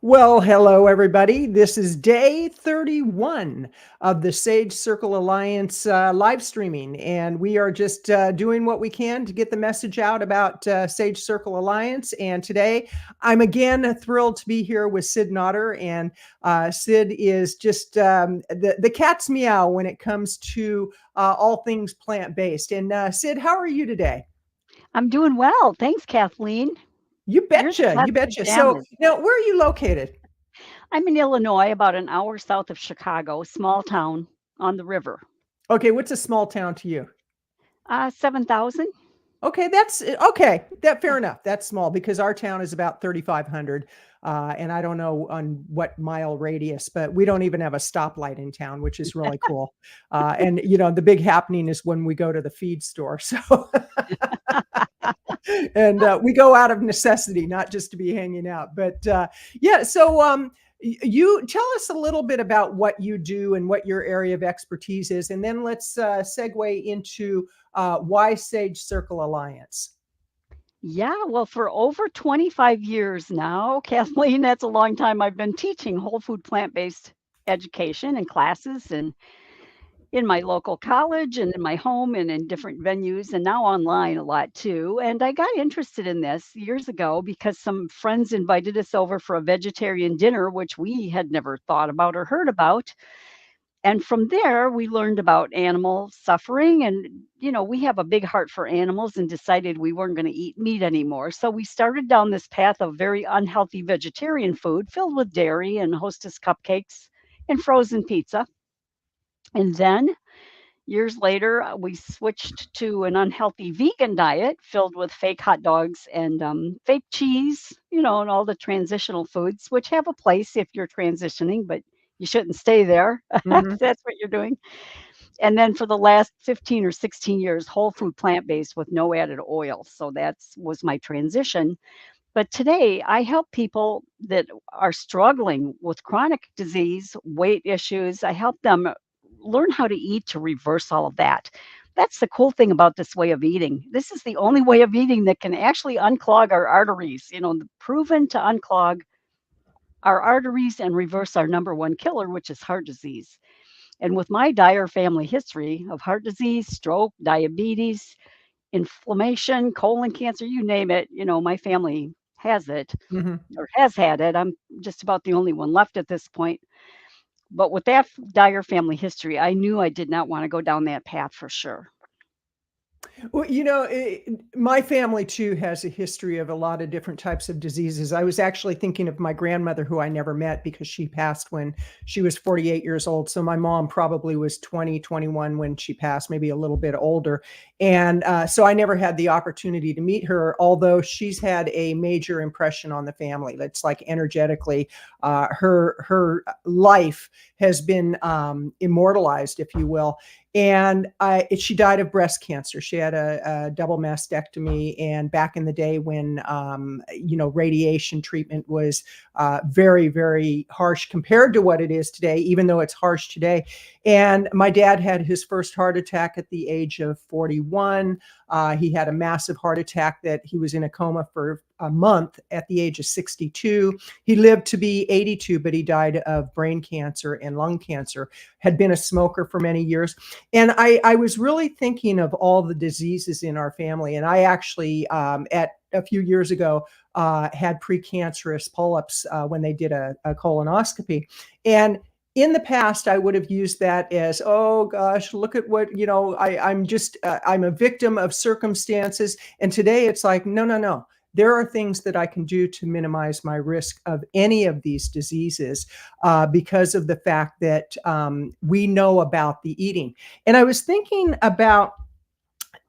Well, hello, everybody. This is day 31 of the Sage Circle Alliance live streaming, and we are just doing what we can to get the message out about Sage Circle Alliance. And today, I'm again thrilled to be here with Sid Nodder, and Sid is just the cat's meow when it comes to all things plant-based. And Sid, how are you today? I'm doing well. Thanks, Kathleen. You You're the betcha, you best betcha. So pajamas. now, where are you located? I'm in Illinois, about an hour south of Chicago, small town on the river. Okay, what's a small town to you? 7,000? Okay, that's okay. That fair enough. That's small because our town is about 3,500, and I don't know on what mile radius, but we don't even have a stoplight in town, which is really cool. And the big happening is when we go to the feed store. So, and we go out of necessity, not just to be hanging out. But yeah, so you tell us a little bit about what you do and what your area of expertise is, and then let's segue into why Sage Circle Alliance. Yeah, well, for over 25 years now, Kathleen, that's a long time. I've been teaching whole food plant based education and classes and in my local college and in my home and in different venues and now online a lot too. And I got interested in this years ago because some friends invited us over for a vegetarian dinner, which we had never thought about or heard about. And from there, we learned about animal suffering. And we have a big heart for animals and decided we weren't going to eat meat anymore. So we started down this path of very unhealthy vegetarian food filled with dairy and hostess cupcakes and frozen pizza. And then years later, we switched to an unhealthy vegan diet filled with fake hot dogs and fake cheese, and all the transitional foods, which have a place if you're transitioning, but you shouldn't stay there if Mhm. that's what you're doing. And then for the last 15 or 16 years, whole food plant based with no added oil. So that was my transition. But today, I help people that are struggling with chronic disease, weight issues. I help them learn how to eat to reverse all of that. That's the cool thing about this way of eating. This is the only way of eating that can actually unclog our arteries, proven to unclog our arteries and reverse our number one killer, which is heart disease. And with my dire family history of heart disease, stroke, diabetes, inflammation, colon cancer, you name it, my family has it Mhm. or has had it. I'm just about the only one left at this point. But with that dire family history, I knew I did not want to go down that path for sure. Well, my family too has a history of a lot of different types of diseases. I was actually thinking of my grandmother, who I never met because she passed when she was 48 years old. So my mom probably was 20, 21 when she passed, maybe a little bit older. And so I never had the opportunity to meet her, although she's had a major impression on the family. It's like energetically, her life has been immortalized, if you will. And she died of breast cancer. She had a double mastectomy, and back in the day when radiation treatment was very, very harsh compared to what it is today, even though it's harsh today. And my dad had his first heart attack at the age of 41. He had a massive heart attack that he was in a coma for a month at the age of 62. He lived to be 82, but he died of brain cancer and lung cancer, had been a smoker for many years. And I was really thinking of all the diseases in our family. And I actually, at a few years ago, had precancerous polyps when they did a colonoscopy. And in the past, I would have used that as, oh gosh, look at what, I'm a victim of circumstances. And today it's like, no, no, no. There are things that I can do to minimize my risk of any of these diseases because of the fact that we know about the eating. And I was thinking about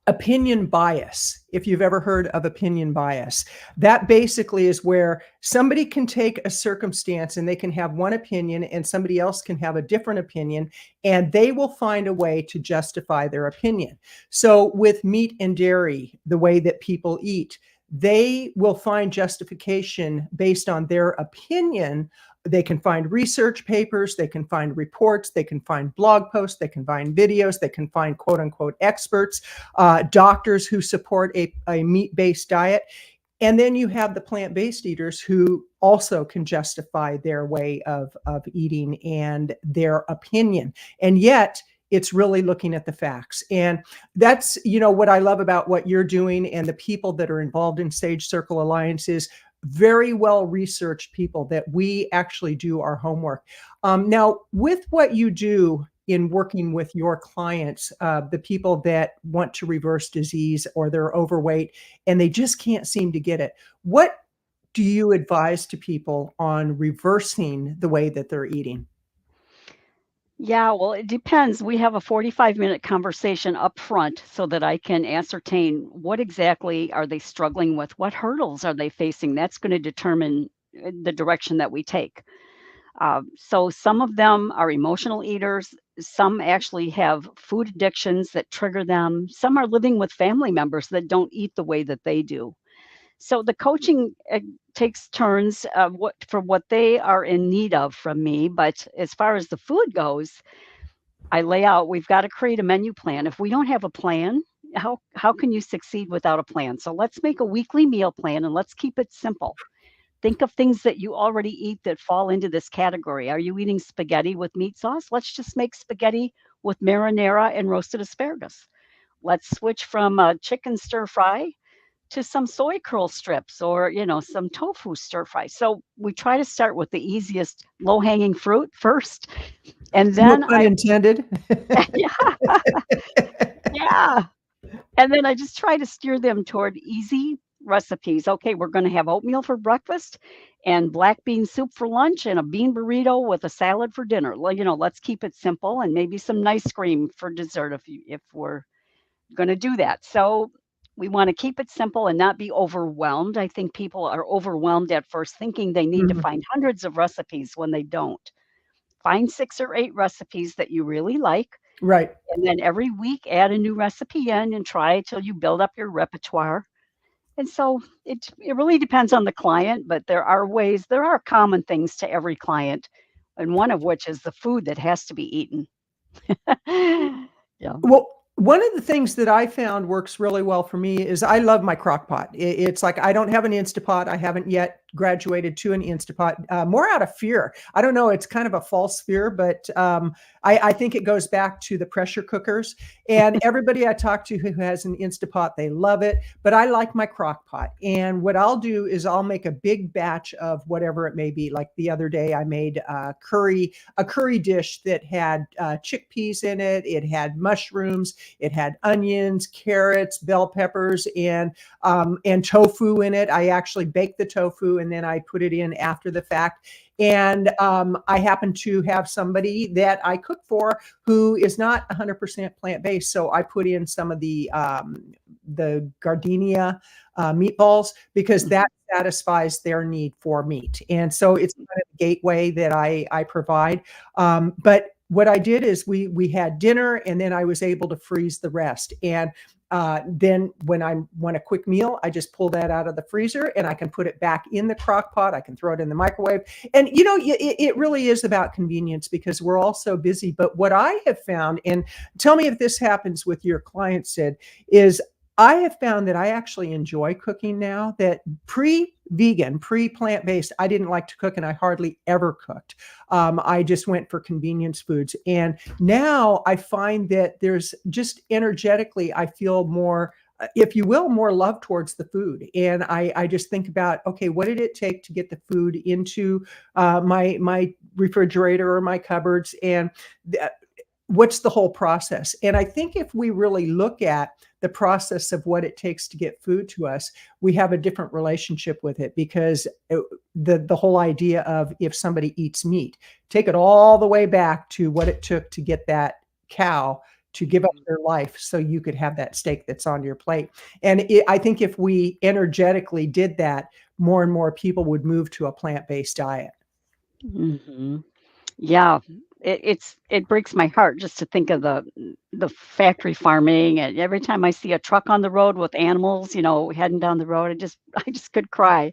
opinion bias. If you've ever heard of opinion bias, that basically is where somebody can take a circumstance and they can have one opinion and somebody else can have a different opinion, and they will find a way to justify their opinion. So with meat and dairy, the way that people eat, they will find justification based on their opinion. They can find research papers, they can find reports, they can find blog posts, they can find videos, they can find quote unquote experts, doctors who support a meat-based diet. And then you have the plant-based eaters who also can justify their way of eating and their opinion. And yet it's really looking at the facts. And that's, what I love about what you're doing and the people that are involved in Sage Circle Alliance is very well researched people that we actually do our homework. Now, with what you do in working with your clients, the people that want to reverse disease or they're overweight and they just can't seem to get it, what do you advise to people on reversing the way that they're eating? Yeah, well, it depends. We have a 45-minute conversation up front so that I can ascertain what exactly are they struggling with? What hurdles are they facing? That's going to determine the direction that we take. So some of them are emotional eaters. Some actually have food addictions that trigger them. Some are living with family members that don't eat the way that they do. So the coaching takes turns what they are in need of from me. But as far as the food goes, I lay out we've got to create a menu plan. If we don't have a plan, how can you succeed without a plan? So let's make a weekly meal plan and let's keep it simple. Think of things that you already eat that fall into this category. Are you eating spaghetti with meat sauce? Let's just make spaghetti with marinara and roasted asparagus. Let's switch from a chicken stir fry to some soy curl strips or, some tofu stir fry. So we try to start with the easiest low hanging fruit first. And No then pun intended. yeah, yeah. And then I just try to steer them toward easy recipes. Okay, we're going to have oatmeal for breakfast and black bean soup for lunch and a bean burrito with a salad for dinner. Well, let's keep it simple and maybe some ice cream for dessert if we're going to do that. So we want to keep it simple and not be overwhelmed. I think people are overwhelmed at first thinking they need to Mhm. find hundreds of recipes when they don't. Find 6 or 8 recipes that you really like, Right. and then every week add a new recipe in and try till you build up your repertoire. And so it really depends on the client, but there are common things to every client, and one of which is the food that has to be eaten. Yeah. Well, one of the things that I found works really well for me is I love my crock pot. It's like I don't have an Instapot. I haven't yet graduated to an Instapot, more out of fear. I don't know. It's kind of a false fear, but I think it goes back to the pressure cookers. And everybody I talk to who has an Instapot, they love it. But I like my crock pot. And what I'll do is I'll make a big batch of whatever it may be. Like the other day, I made a curry dish that had chickpeas in it. It had mushrooms. It had onions, carrots, bell peppers, and tofu in it. I actually baked the tofu and then I put it in after the fact. And I happen to have somebody that I cook for who is not 100% plant-based. So I put in some of the gardenia meatballs because that satisfies their need for meat. And so it's kind of a gateway that I provide. But what I did is we had dinner and then I was able to freeze the rest. And then when I want a quick meal, I just pull that out of the freezer and I can put it back in the crock pot. I can throw it in the microwave. And, it really is about convenience because we're all so busy. But what I have found, and tell me if this happens with your clients, Sid, is I have found that I actually enjoy cooking now. That pre-vegan, pre-plant-based, I didn't like to cook and I hardly ever cooked. I just went for convenience foods. And now I find that there's just energetically, I feel more, if you will, more love towards the food. And I just think about, okay, what did it take to get the food into my refrigerator or my cupboards? And what's the whole process? And I think if we really look at the process of what it takes to get food to us, we have a different relationship with it because the whole idea of if somebody eats meat, take it all the way back to what it took to get that cow to give up their life so you could have that steak that's on your plate. And I think if we energetically did that, more and more people would move to a plant-based diet. Mhm. Yeah, it breaks my heart just to think of the factory farming, and every time I see a truck on the road with animals, heading down the road, I just could cry.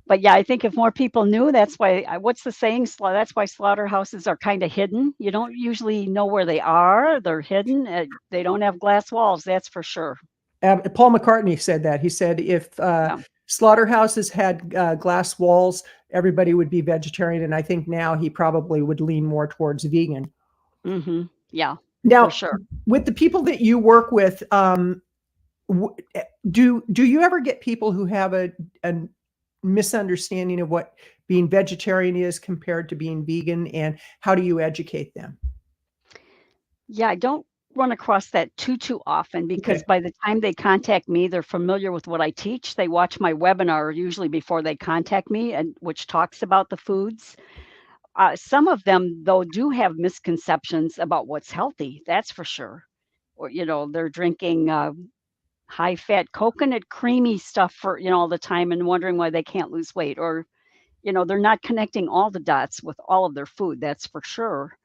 But yeah, I think if more people knew, that's why what's the saying? That's why slaughterhouses are kind of hidden. You don't usually know where they are. They're hidden. They don't have glass walls, that's for sure. Paul McCartney said that. He said, if Yeah. slaughterhouses had glass walls, everybody would be vegetarian. And I think now he probably would lean more towards vegan. Yeah, for Now, sure. with the people that you work with, do you ever get people who have a misunderstanding of what being vegetarian is compared to being vegan, and how do you educate them? Yeah, I don't run across that too often because Okay. by the time they contact me, they're familiar with what I teach. They watch my webinar usually before they contact me, and which talks about the foods. Some of them, though, do have misconceptions about what's healthy. That's for sure. Or they're drinking high-fat coconut creamy stuff for all the time and wondering why they can't lose weight. Or they're not connecting all the dots with all of their food. That's for sure.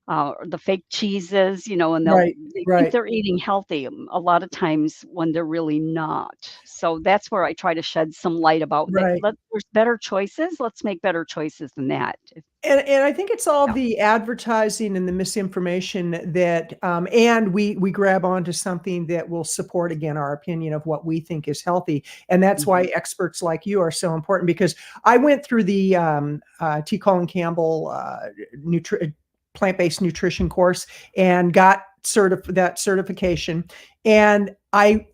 The fake cheeses, and Right, they think right, they're eating healthy a lot of times when they're really not. So that's where I try to shed some light about that. right. There's better choices. Let's make better choices than that. And I think it's all Yeah. the advertising and the misinformation that, and we grab onto something that will support, again, our opinion of what we think is healthy, and that's why Mhm. experts like you are so important, because I went through the, T. Colin Campbell, nutri plant-based nutrition course and got that certification, and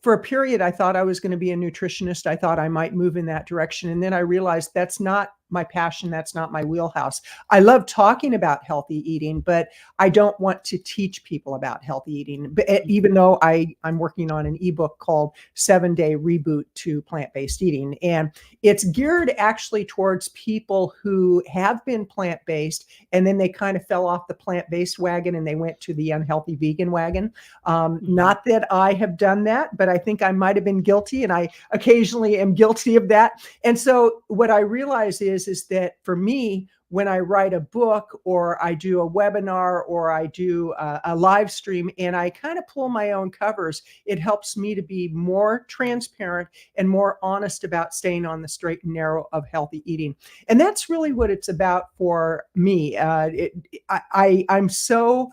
for a period, I thought I was gonna be a nutritionist. I thought I might move in that direction, and then I realized that's not my passion, that's not my wheelhouse. I love talking about healthy eating, but I don't want to teach people about healthy eating. But even Mhm. though I'm working on an ebook called 7-Day Reboot to Plant-Based Eating, and it's geared actually towards people who have been plant-based and then they kind of fell off the plant-based wagon and they went to the unhealthy vegan wagon. Mhm. Not that I have done that, but I think I might have been guilty, and I occasionally am guilty of that. And so what I realize is that for me, when I write a book or I do a webinar or I do a live stream and I kind of pull my own covers, it helps me to be more transparent and more honest about staying on the straight and narrow of healthy eating. And that's really what it's about for me. I'm so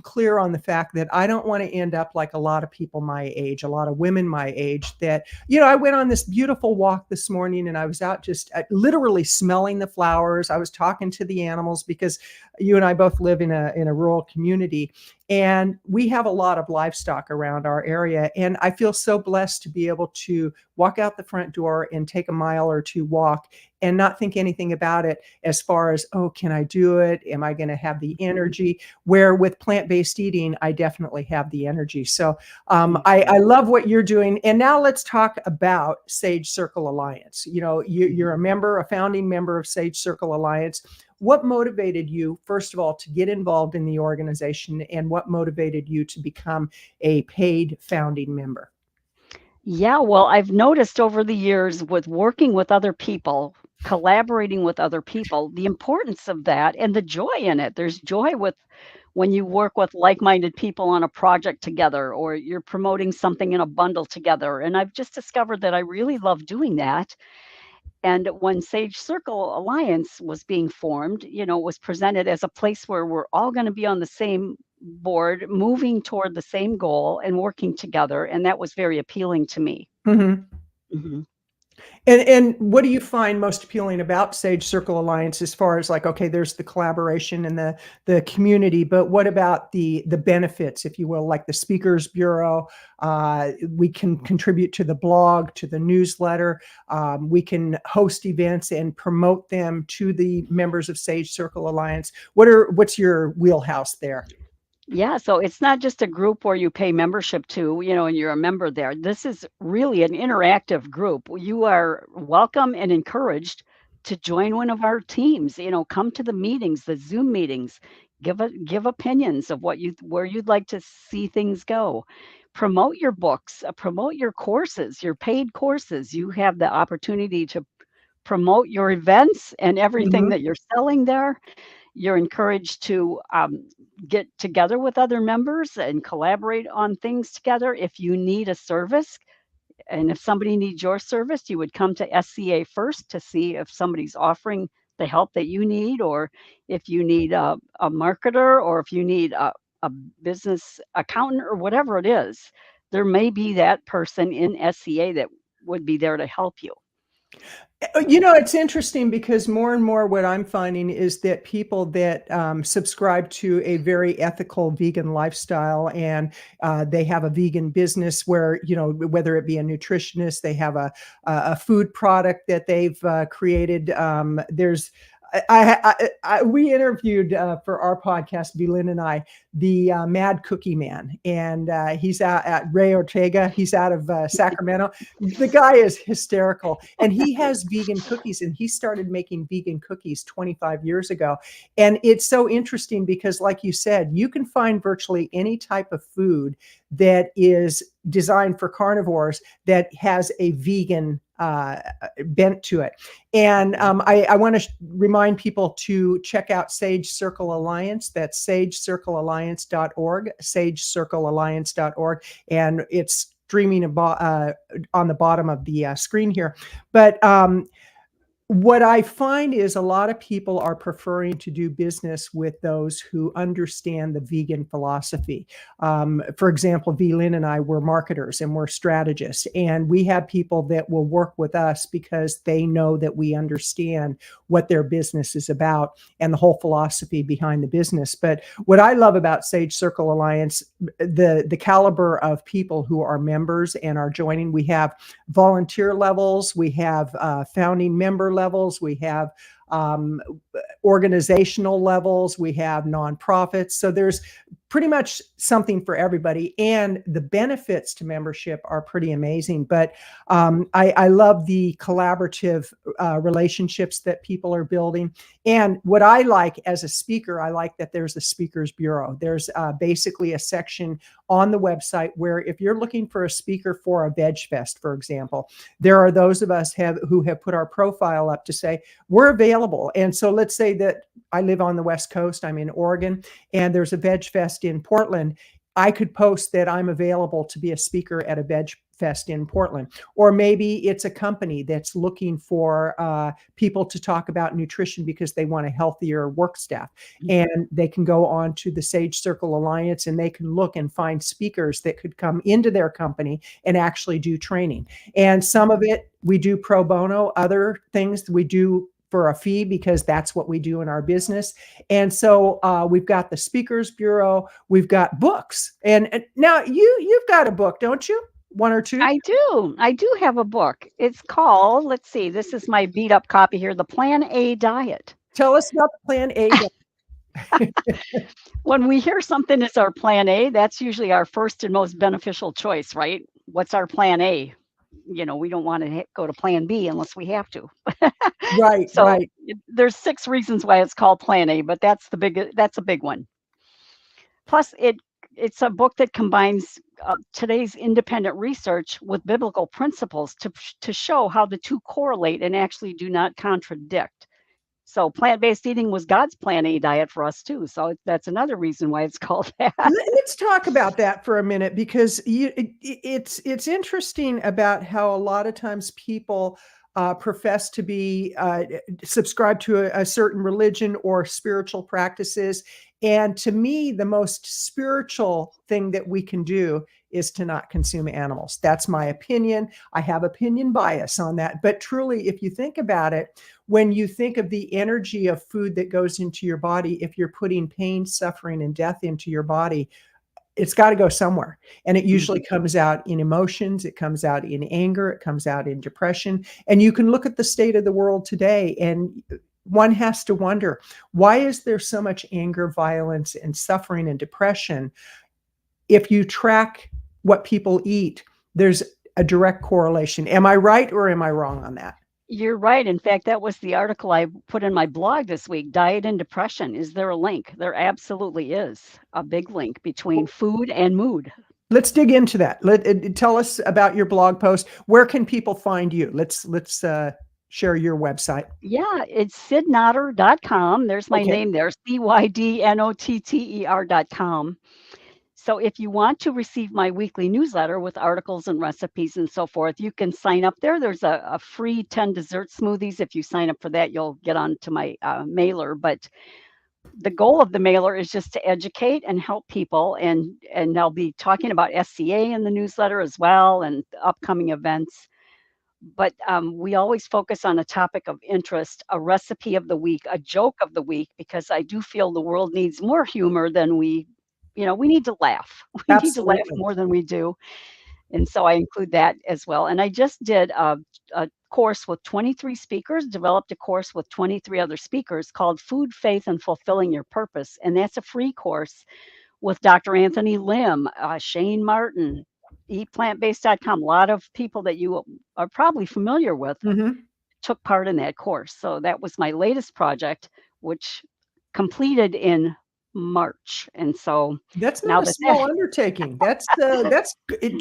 clear on the fact that I don't want to end up like a lot of people my age, a lot of women my age, that, I went on this beautiful walk this morning and I was out just literally smelling the flowers. I was talking to the animals because you and I both live in a rural community, and we have a lot of livestock around our area. And I feel so blessed to be able to walk out the front door and take a mile or two walk and not think anything about it as far as, oh, can I do it? Am I going to have the Mhm. energy? Where with plant-based eating, I definitely have the energy. So Mhm. I love what you're doing. And now let's talk about Sage Circle Alliance. You're Mhm. a founding member of Sage Circle Alliance. What motivated you, first of all, to get involved in the organization, and what motivated you to become a paid founding member? Yeah, well, I've noticed over the years with working with other people, collaborating with other people, the importance of that and the joy in it. There's joy with when you work with like-minded people on a project together or you're promoting something in a bundle together. And I've just discovered that I really love doing that. And when Sage Circle Alliance was being formed, it was presented as a place where we're all going to be on the same board, moving toward the same goal and working together. And that was very appealing to me. Mhm. Mhm. And what do you find most appealing about Sage Circle Alliance, as far as, like, okay, there's the collaboration and the community, but what about the benefits, if you will, like the speakers bureau? We can contribute to the blog, to the newsletter. We can host events and promote them to the members of Sage Circle Alliance. What's your wheelhouse there? Yeah, so it's not just a group where you pay membership to, and you're a member there. This is really an interactive group. You are welcome and encouraged to join one of our teams. Come to the meetings, the Zoom meetings, give opinions of where you'd like to see things go. Promote your books, promote your courses, your paid courses. You have the opportunity to promote your events and everything Mhm. that you're selling there. You're encouraged to get together with other members and collaborate on things together. If you need a service, and if somebody needs your service, you would come to SCA first to see if somebody's offering the help that you need, or if you need a marketer, or if you need a business accountant, or whatever it is. There may be that person in SCA that would be there to help you. It's interesting because more and more what I'm finding is that people that subscribe to a very ethical vegan lifestyle, and they have a vegan business where, whether it be a nutritionist, they have a food product that they've created. We interviewed for our podcast, Belin and I, the Mad Cookie Man, and he's out at Ray Ortega. He's out of Sacramento. The guy is hysterical, and he has vegan cookies, and he started making vegan cookies 25 years ago. And it's so interesting because, like you said, you can find virtually any type of food that is designed for carnivores that has a vegan bent to it. And I want to remind people to check out Sage Circle Alliance. That's sagecirclealliance.org, sagecirclealliance.org. And it's streaming on the bottom of the screen here. But what I find is a lot of people are preferring to do business with those who understand the vegan philosophy. For example, Lynn and I were marketers and we're strategists, and we have people that will work with us because they know that we understand what their business is about and the whole philosophy behind the business. But what I love about Sage Circle Alliance, the caliber of people who are members and are joining, we have volunteer levels, we have founding member levels, we have organizational levels, we have nonprofits. So there's pretty much something for everybody, and the benefits to membership are pretty amazing. But I love the collaborative relationships that people are building. And what I like as a speaker, I like that there's a speakers bureau. There's basically a section on the website where if you're looking for a speaker for a Veg Fest, for example, there are those of us who have put our profile up to say we're available. And so let's say that I live on the West Coast, I'm in Oregon, and there's a Veg Fest in Portland. I could post that I'm available to be a speaker at a Veg Fest in Portland. Or maybe it's a company that's looking for people to talk about nutrition because they want a healthier work staff. And they can go on to the Sage Circle Alliance and they can look and find speakers that could come into their company and actually do training. And some of it we do pro bono, other things we do for a fee because that's what we do in our business. And so we've got the Speakers Bureau, we've got books. And now you've got a book, don't you? One or two? I do have a book. It's called, let's see, this is my beat up copy here, The Plan A Diet. Tell us about the Plan A diet. When we hear something is our plan A, that's usually our first and most beneficial choice, right? What's our plan A? We don't want to go to plan B unless we have to. Right, So right. there's 6 reasons why it's called plan A, but that's a big one. Plus, it's a book that combines today's independent research with biblical principles to show how the two correlate and actually do not contradict. So plant-based eating was God's plan A diet for us too. So that's another reason why it's called that. Let's talk about that for a minute, because it's interesting about how a lot of times people profess to be subscribe to a certain religion or spiritual practices. And to me, the most spiritual thing that we can do is to not consume animals. That's my opinion. I have opinion bias on that. But truly, if you think about it, when you think of the energy of food that goes into your body, if you're putting pain, suffering, and death into your body, it's got to go somewhere. And it usually comes out in emotions. It comes out in anger. It comes out in depression. And you can look at the state of the world today, and one has to wonder, why is there so much anger, violence, and suffering and depression? If you track what people eat, there's a direct correlation. Am I right or am I wrong on that? You're right. In fact, that was the article I put in my blog this week, Diet and Depression. Is there a link? There absolutely is a big link between food and mood. Let's dig into that. Tell us about your blog post. Where can people find you? Let's share your website. Yeah, it's sydnotter.com. There's my Okay. name there, CYDNOTTER.com. So if you want to receive my weekly newsletter with articles and recipes and so forth, you can sign up there. There's a free 10 dessert smoothies. If you sign up for that, you'll get onto my mailer. But the goal of the mailer is just to educate and help people. And I'll be talking about SCA in the newsletter as well, and upcoming events. But we always focus on a topic of interest, a recipe of the week, a joke of the week, because I do feel the world needs more humor than we need to laugh. We need to laugh Absolutely. more than we do. And so I include that as well. And I just did a course with 23 speakers, developed a course with 23 other speakers called Food, Faith, and Fulfilling Your Purpose. And that's a free course with Dr. Anthony Lim, Shane Martin, eatplantbased.com. A lot of people that you are probably familiar with Mhm. took part in that course. So that was my latest project, which completed in March. And so That's now not a that small undertaking. That's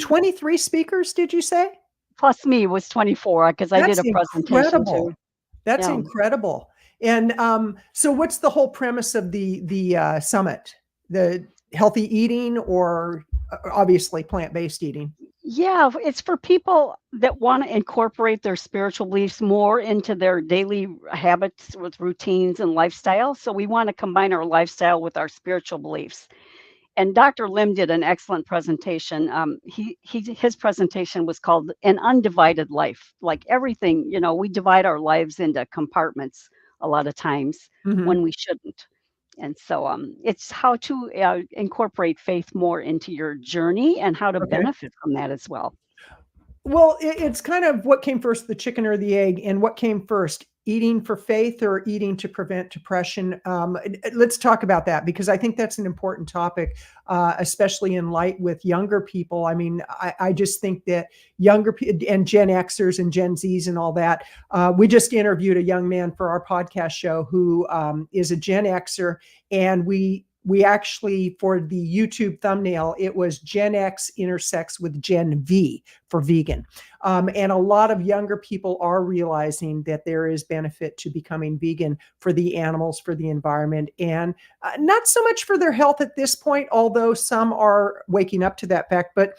23 speakers, did you say? plus me was 24 because I did That's a presentation incredible. too. That's Yeah. incredible. And, so what's the whole premise of the summit? The healthy eating or obviously plant-based eating? Yeah, it's for people that want to incorporate their spiritual beliefs more into their daily habits with routines and lifestyle. So we want to combine our lifestyle with our spiritual beliefs. And Dr. Lim did an excellent presentation. His presentation was called "An Undivided Life." Like everything, we divide our lives into compartments a lot of times Mhm. when we shouldn't. And so it's how to incorporate faith more into your journey and how to Okay. benefit from that as well. Well, it's kind of what came first, the chicken or the egg, and what came first, eating for faith or eating to prevent depression? Let's talk about that because I think that's an important topic, especially in light with younger people. I mean, I just think that younger and Gen Xers and Gen Zs and all that. We just interviewed a young man for our podcast show who is a Gen Xer, and we actually, for the YouTube thumbnail, it was Gen X intersects with Gen V for vegan. And a lot of younger people are realizing that there is benefit to becoming vegan for the animals, for the environment, and not so much for their health at this point, although some are waking up to that fact. But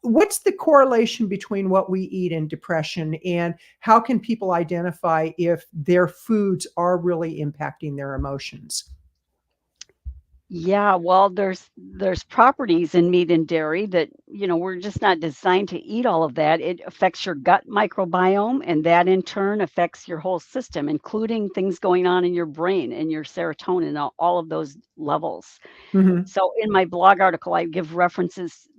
what's the correlation between what we eat and depression, and how can people identify if their foods are really impacting their emotions? Yeah, well, there's properties in meat and dairy that, we're just not designed to eat all of that. It affects your gut microbiome, and that in turn affects your whole system, including things going on in your brain and your serotonin, all of those levels. Mhm. So in my blog article, I give references.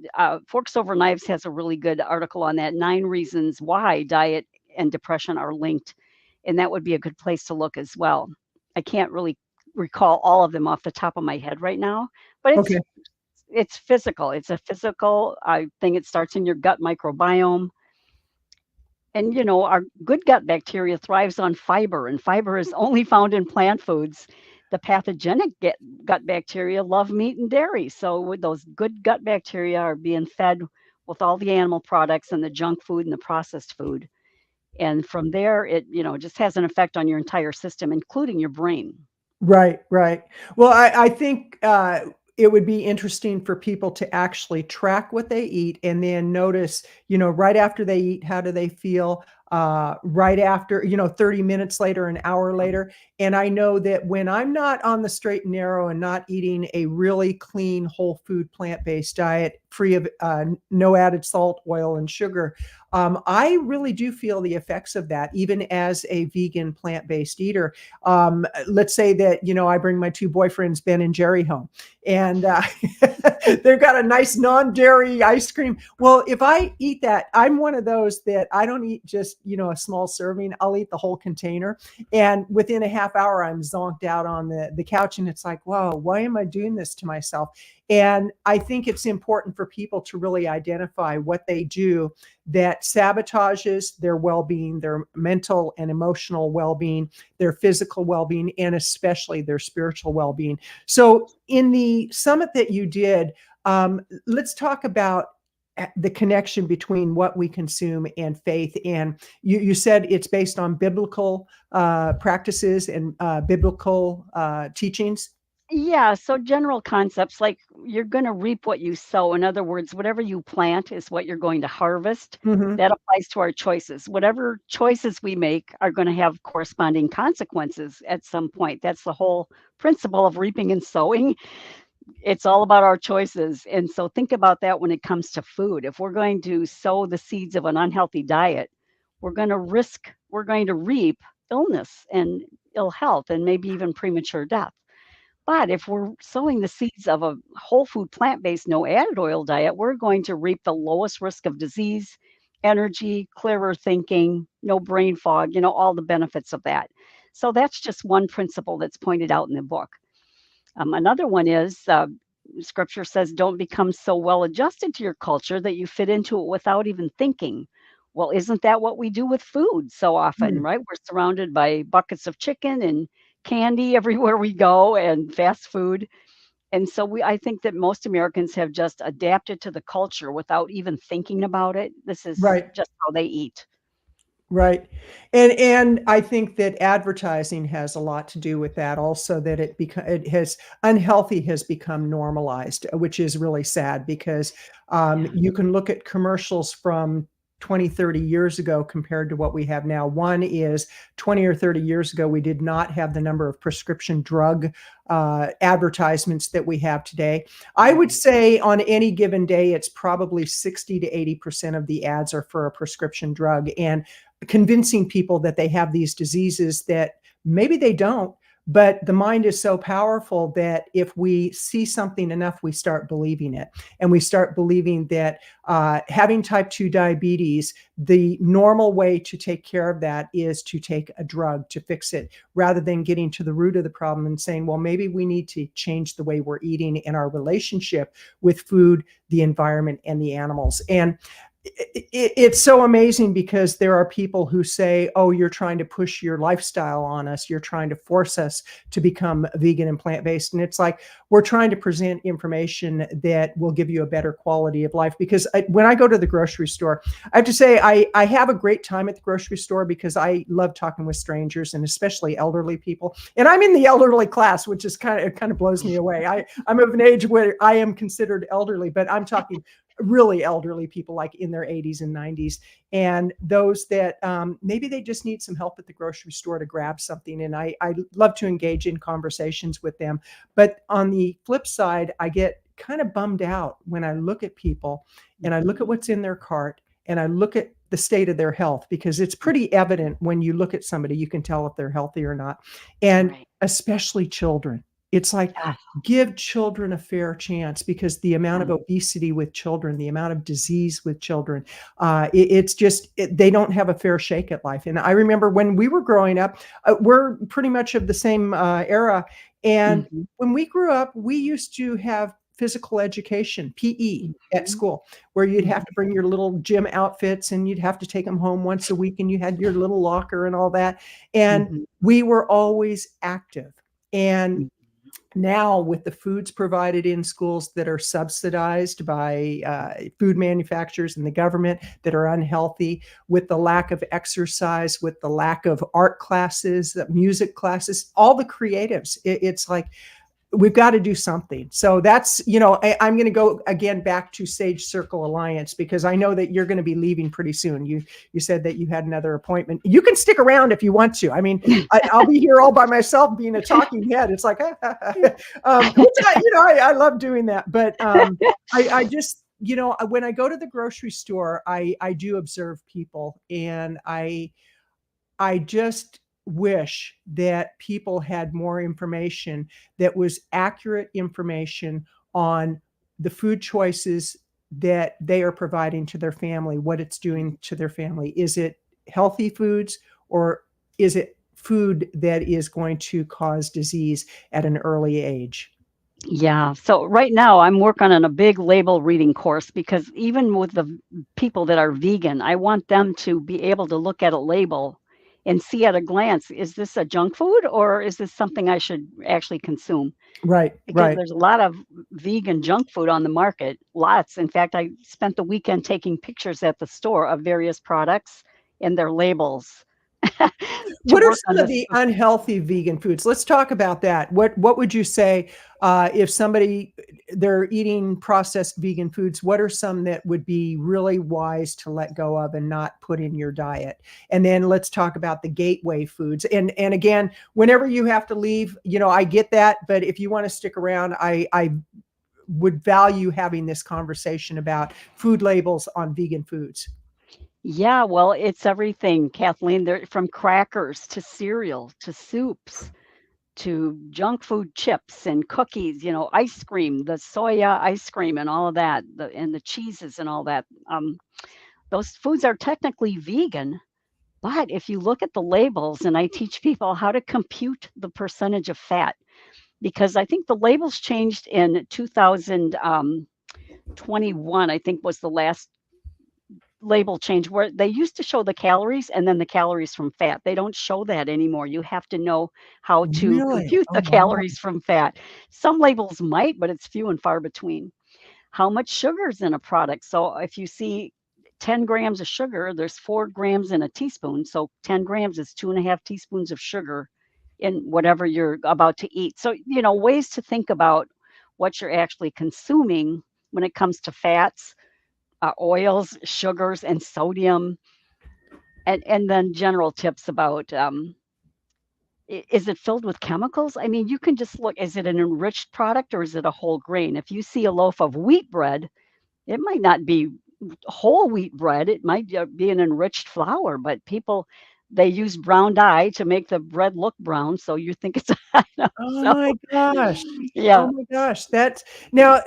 Forks Over Knives has a really good article on that, 9 reasons why diet and depression are linked, and that would be a good place to look as well. I can't really recall all of them off the top of my head right now, but Okay. it's physical. It's a physical thing. It starts in your gut microbiome. And our good gut bacteria thrives on fiber, and fiber is only found in plant foods. The pathogenic gut bacteria love meat and dairy. So with those good gut bacteria are being fed with all the animal products and the junk food and the processed food. And from there, it just has an effect on your entire system, including your brain. Right, right. Well, I think, it would be interesting for people to actually track what they eat and then notice, right after they eat, how do they feel? Right after, 30 minutes later, an hour later. And I know that when I'm not on the straight and narrow and not eating a really clean, whole food, plant-based diet, free of no added salt, oil, and sugar, I really do feel the effects of that, even as a vegan, plant-based eater. Let's say that I bring my two boyfriends Ben and Jerry home, and they've got a nice non-dairy ice cream. Well, if I eat that, I'm one of those that I don't eat just a small serving. I'll eat the whole container, and within a half hour I'm zonked out on the couch, and it's like, whoa, why am I doing this to myself? And I think it's important for people to really identify what they do that sabotages their well-being, their mental and emotional well-being, their physical well-being, and especially their spiritual well-being. So in the summit that you did, let's talk about the connection between what we consume and faith. And you said it's based on biblical practices and biblical teachings. Yeah, so general concepts like you're going to reap what you sow. In other words, whatever you plant is what you're going to harvest. Hmm. That applies to our choices. Whatever choices we make are going to have corresponding consequences at some point. That's the whole principle of reaping and sowing. It's all about our choices. And so think about that when it comes to food. If we're going to sow the seeds of an unhealthy diet, we're going to reap illness and ill health and maybe even premature death. But if we're sowing the seeds of a whole food, plant-based, no added oil diet, we're going to reap the lowest risk of disease, energy, clearer thinking, no brain fog, all the benefits of that. So that's just one principle that's pointed out in the book. Another one is scripture says, don't become so well adjusted to your culture that you fit into it without even thinking. Well, isn't that what we do with food so often, Mm. right? We're surrounded by buckets of chicken and candy everywhere we go and fast food. And so I think that most Americans have just adapted to the culture without even thinking about it. This is Right. just how they eat. Right. And I think that advertising has a lot to do with that also, that it has unhealthy has become normalized, which is really sad because Yeah. you can look at commercials from 20, 30 years ago compared to what we have now. One is 20 or 30 years ago, we did not have the number of prescription drug advertisements that we have today. I would Right. say on any given day, it's probably 60 to 80% of the ads are for a prescription drug. And convincing people that they have these diseases that maybe they don't, but the mind is so powerful that if we see something enough, we start believing it. And we start believing that having type 2 diabetes, the normal way to take care of that is to take a drug to fix it, rather than getting to the root of the problem and saying, well, maybe we need to change the way we're eating and our relationship with food, the environment, and the animals. And it's so amazing because there are people who say, oh, you're trying to push your lifestyle on us. You're trying to force us to become vegan and plant-based. And it's like, we're trying to present information that will give you a better quality of life. Because when I go to the grocery store, I have to say, I have a great time at the grocery store because I love talking with strangers and especially elderly people. And I'm in the elderly class, which is kind of blows me away. I'm of an age where I am considered elderly, but I'm talking really elderly people like in their 80s and 90s, and those that maybe they just need some help at the grocery store to grab something. And I love to engage in conversations with them. But on the flip side, I get kind of bummed out when I look at people and I look at what's in their cart and I look at the state of their health, because it's pretty evident when you look at somebody, you can tell if they're healthy or not. And Right. especially children. It's like, Yeah. give children a fair chance, because the amount of Yeah. obesity with children, the amount of disease with children, it's just, they don't have a fair shake at life. And I remember when we were growing up, we're pretty much of the same era. And Mhm. when we grew up, we used to have physical education, PE at Mhm. school, where you'd have Mhm. to bring your little gym outfits and you'd have to take them home once a week, and you had your little locker and all that. And Mhm. we were always active. And Mhm. now with the foods provided in schools that are subsidized by food manufacturers and the government, that are unhealthy, with the lack of exercise, with the lack of art classes, music classes, all the creatives, it's like, we've got to do something. So that's, I'm going to go again back to Sage Circle Alliance, because I know that you're going to be leaving pretty soon. You said that you had another appointment. You can stick around if you want to. I mean, I'll be here all by myself being a talking head. It's like, I love doing that. But I just, when I go to the grocery store, I do observe people, and I just wish that people had more information that was accurate information on the food choices that they are providing to their family, what it's doing to their family. Is it healthy foods, or is it food that is going to cause disease at an early age? Yeah. So right now I'm working on a big label reading course, because even with the people that are vegan, I want them to be able to look at a label and see at a glance, is this a junk food or is this something I should actually consume? Right, Because right. there's a lot of vegan junk food on the market, lots. In fact, I spent the weekend taking pictures at the store of various products and their labels to What are work on some of this. the unhealthy vegan foods? Let's talk about that. What would you say if somebody, they're eating processed vegan foods? What are some that would be really wise to let go of and not put in your diet? And then let's talk about the gateway foods. And again, whenever you have to leave, I get that, but if you want to stick around, I would value having this conversation about food labels on vegan foods. Yeah, well, it's everything, Kathleen. They're from crackers to cereal to soups to junk food chips and cookies, ice cream, the soya ice cream and all of that, and the cheeses and all that. Those foods are technically vegan, but if you look at the labels, and I teach people how to compute the percentage of fat, because I think the labels changed in 2021, I think was the last label change where they used to show the calories and then the calories from fat. They don't show that anymore. You have to know how to Really? compute Oh, the wow. calories from fat. Some labels might, but it's few and far between. How much sugar is in a product? So if you see 10 grams of sugar, there's 4 grams in a teaspoon. So 10 grams is 2.5 teaspoons of sugar in whatever you're about to eat. So, ways to think about what you're actually consuming when it comes to fats, oils, sugars, and sodium, and then general tips about is it filled with chemicals? I mean, you can just look, is it an enriched product or is it a whole grain? If you see a loaf of wheat bread, it might not be whole wheat bread, it might be an enriched flour, but people, they use brown dye to make the bread look brown, so you think it's Oh so my gosh. Oh yeah. my gosh. That's now,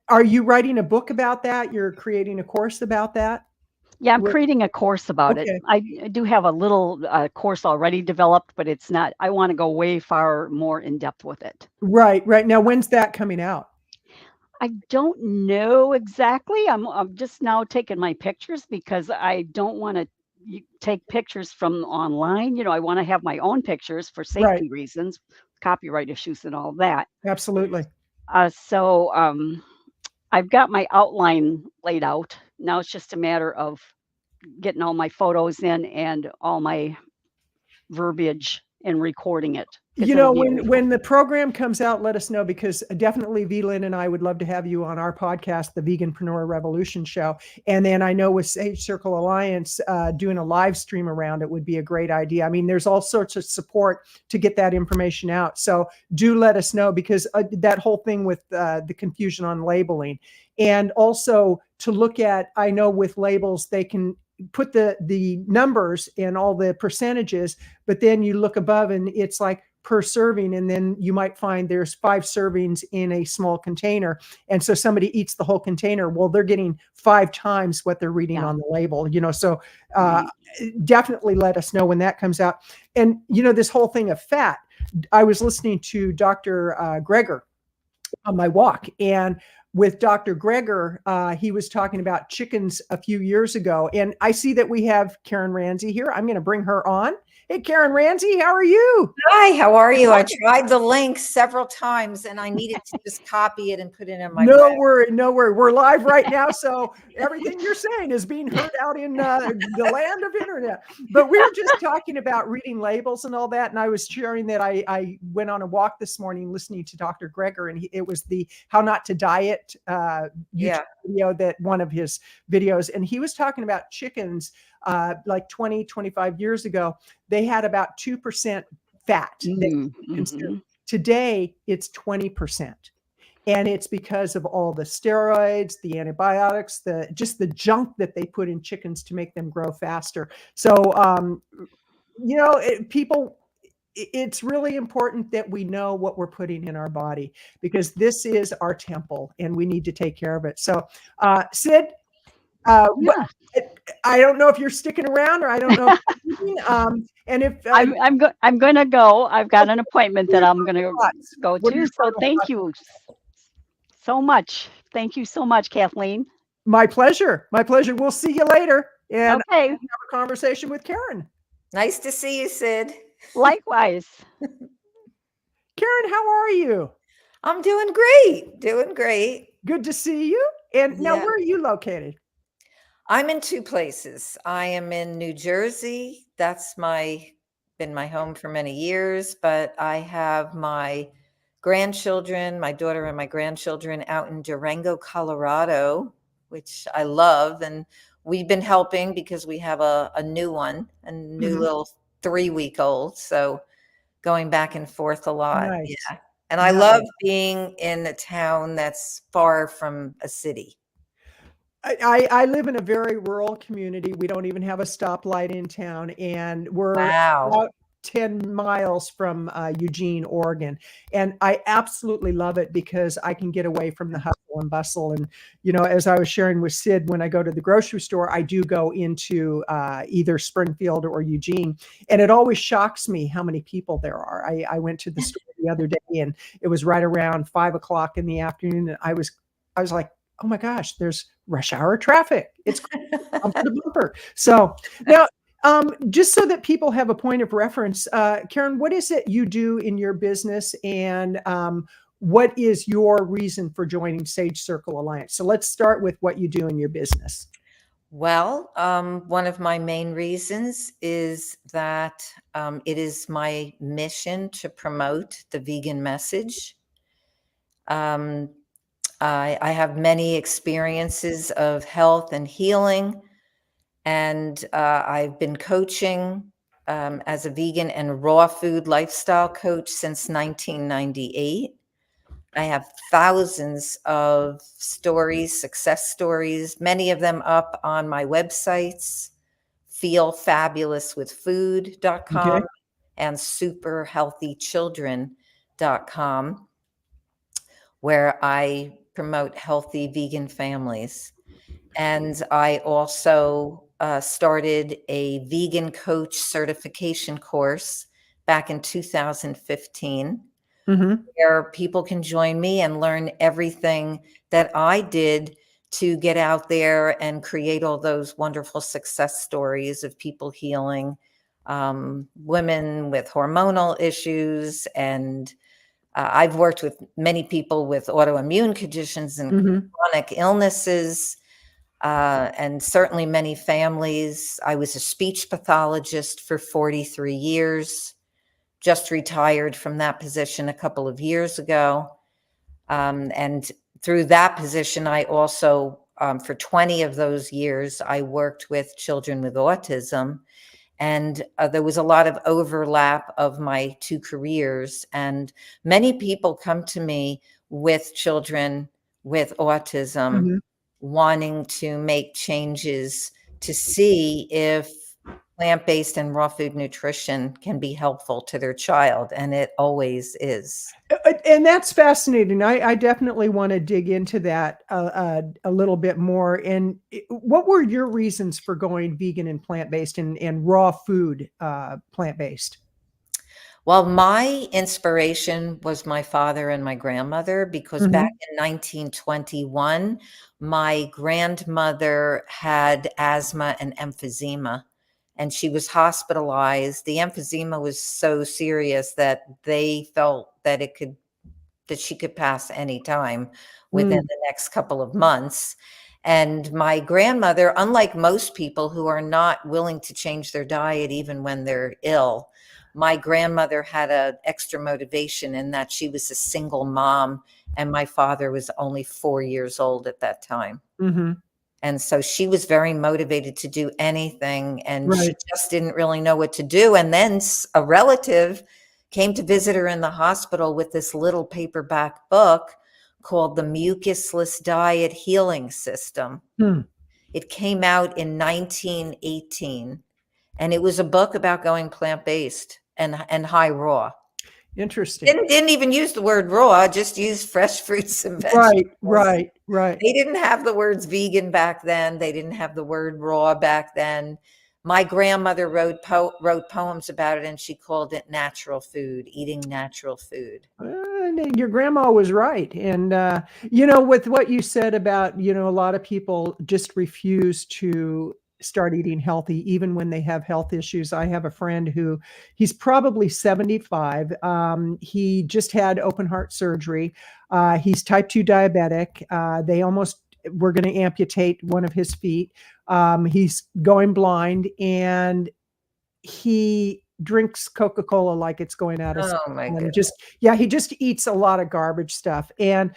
are you writing a book about that? You're creating a course about that? Yeah, I'm What creating a course about it. Okay. I do have a little course already developed, but it's not, I want to go way far more in depth with it. Right, right. Now when's that coming out? I don't know exactly. I'm just now taking my pictures because I don't want to take pictures from online. I want to have my own pictures for Right. safety reasons, copyright issues, and all that. Absolutely. So I've got my outline laid out. Now it's just a matter of getting all my photos in and all my verbiage and recording it because it'll be a When the program comes out, let us know because definitely VLIN and I would love to have you on our podcast, the Veganpreneur Revolution Show. And then I know with Sage Circle Alliance, doing a live stream around it would be a great idea. I mean, there's all sorts of support to get that information out. So do let us know because that whole thing with the confusion on labeling and also to look at, I know with labels, they can put the numbers and all the percentages, but then you look above and it's like per serving, and then you might find there's 5 servings in a small container, and so somebody eats the whole container. Well, they're getting 5 times what they're reading yeah, on the label. So right. definitely let us know when that comes out. And this whole thing of fat, I was listening to Dr. Greger on my walk, and with Dr. Greger, he was talking about chickens a few years ago. And I see that we have Karen Ramsey here. I'm going to bring her on. Hey, Karen Ramsey, how are you? Hi, how are you? I tried the link several times and I needed to just copy it and put it in my No web. worry, no worry. We're live right now, so everything you're saying is being heard out in the land of internet. But we were just talking about reading labels and all that, and I was sharing that I went on a walk this morning listening to Dr. Greger, and it was the How Not to Diet YouTube Yeah. video, that one of his videos, and he was talking about chickens like 20, 25 years ago. They had about 2% fat that Mm-hmm. Today, it's 20%. And it's because of all the steroids, the antibiotics, just the junk that they put in chickens to make them grow faster. So, people, it's really important that we know what we're putting in our body because this is our temple and we need to take care of it. So, Sid, Yeah. I don't know if you're sticking around or I don't know. And if I'm gonna go. I've got an appointment what are that your I'm gonna final thoughts? go What are to. your So final thank thoughts? you so much. Thank you so much, Kathleen. My pleasure. My pleasure. We'll see you later. And Okay. have a conversation with Karen. Nice to see you, Sid. Likewise. Karen, how are you? I'm doing great. Doing great. Good to see you. And now, Yeah. where are you located? I'm in 2 places. I am in New Jersey. That's been my home for many years, but I have my grandchildren, my daughter and my grandchildren out in Durango, Colorado, which I love. And we've been helping because we have a new one, a new Mhm. little 3-week-old. So going back and forth a lot. Nice. Yeah. And I Nice. love being in a town that's far from a city. I live in a very rural community. We don't even have a stoplight in town, and we're Wow. about 10 miles from Eugene, Oregon. And I absolutely love it because I can get away from the hustle and bustle. And, as I was sharing with Sid, when I go to the grocery store, I do go into either Springfield or Eugene. And it always shocks me how many people there are. I went to the store the other day, and it was right around 5 o'clock in the afternoon. And I was like, oh my gosh, there's rush hour traffic. It's bumper to bumper. So now, just so that people have a point of reference, Karen, what is it you do in your business, and what is your reason for joining Sage Circle Alliance? So let's start with what you do in your business. Well, one of my main reasons is that it is my mission to promote the vegan message. Um, I have many experiences of health and healing, and I've been coaching as a vegan and raw food lifestyle coach since 1998. I have thousands of stories, success stories, many of them up on my websites, feelfabulouswithfood.com Okay. and superhealthychildren.com, where I promote healthy vegan families. And I also started a vegan coach certification course back in 2015, Mm-hmm. where people can join me and learn everything that I did to get out there and create all those wonderful success stories of people healing, women with hormonal issues. And I've worked with many people with autoimmune conditions and Mm-hmm. chronic illnesses, and certainly many families. I was a speech pathologist for 43 years, just retired from that position a couple of years ago. And through that position, I also, for 20 of those years, I worked with children with autism. And there was a lot of overlap of my two careers. And many people come to me with children with autism, Mm-hmm. wanting to make changes to see if plant-based and raw food nutrition can be helpful to their child. And it always is. And that's fascinating. I definitely want to dig into that a little bit more. And what were your reasons for going vegan and plant-based, and raw food plant-based? Well, my inspiration was my father and my grandmother, because back Mm-hmm. in 1921, my grandmother had asthma and emphysema, and she was hospitalized. The emphysema was so serious that they felt that she could pass any time within Mm. the next couple of months. And my grandmother, unlike most people who are not willing to change their diet even when they're ill, my grandmother had an extra motivation in that she was a single mom, and my father was only 4 years old at that time. Mm-hmm. And so she was very motivated to do anything, and she Right. just didn't really know what to do. And then a relative came to visit her in the hospital with this little paperback book called The Mucusless Diet Healing System. Hmm. It came out in 1918, and it was a book about going plant-based and high raw. Interesting. Didn't even use the word raw, just used fresh fruits and Right, vegetables. right, right. They didn't have the words vegan back then. They didn't have the word raw back then. My grandmother wrote poems about it, and she called it natural food, eating natural food. Your grandma was right. And, with what you said about, a lot of people just refuse to start eating healthy, even when they have health issues. I have a friend who he's probably 75. He just had open heart surgery. He's type 2 diabetic. They almost were going to amputate one of his feet. He's going blind, and he drinks Coca-Cola like it's going out of style, Oh my and goodness. he just eats a lot of garbage stuff. And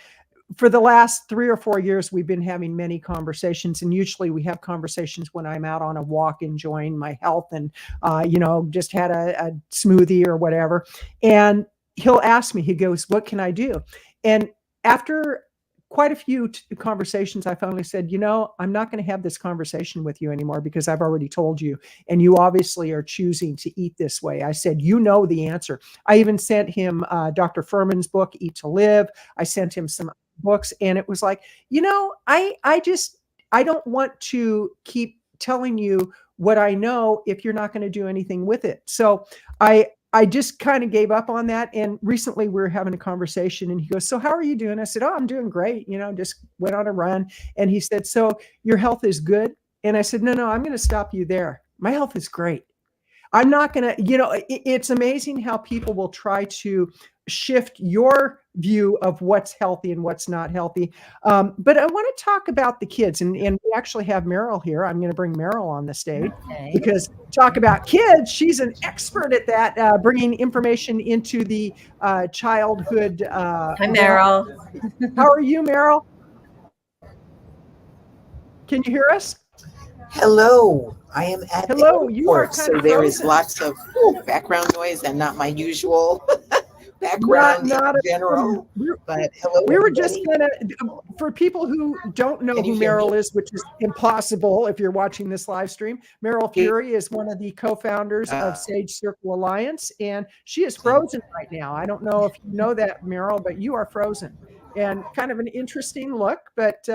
for the last 3 or 4 years, we've been having many conversations, and usually we have conversations when I'm out on a walk enjoying my health, and just had a smoothie or whatever. And he'll ask me, he goes, "What can I do?" And after quite a few conversations, I finally said, I'm not going to have this conversation with you anymore because I've already told you, and you obviously are choosing to eat this way. I said, the answer. I even sent him Dr. Furman's book, Eat to Live. I sent him some books, and it was like, I don't want to keep telling you what I know if you're not going to do anything with it. So I just kind of gave up on that. And recently we were having a conversation and he goes, so how are you doing? I said, oh, I'm doing great. Just went on a run. And he said, so your health is good? And I said, no, I'm going to stop you there. My health is great. I'm not going to, it's amazing how people will try to shift your view of what's healthy and what's not healthy. But I want to talk about the kids, and we actually have Meryl here. I'm going to bring Meryl on the stage because talk about kids. She's an expert at that, bringing information into the childhood. Hi, Meryl. How are you, Meryl? Can you hear us? Hello, I am at the You are airport, so there is lots of background noise and not my usual background in general. But hello, we were everybody. just gonna, for people who don't know who Meryl is, which is impossible if you're watching this live stream. Meryl Fury is one of the co-founders of Sage Circle Alliance, and she is frozen right now. I don't know if you know that, Meryl, but you are frozen, and kind of an interesting look, but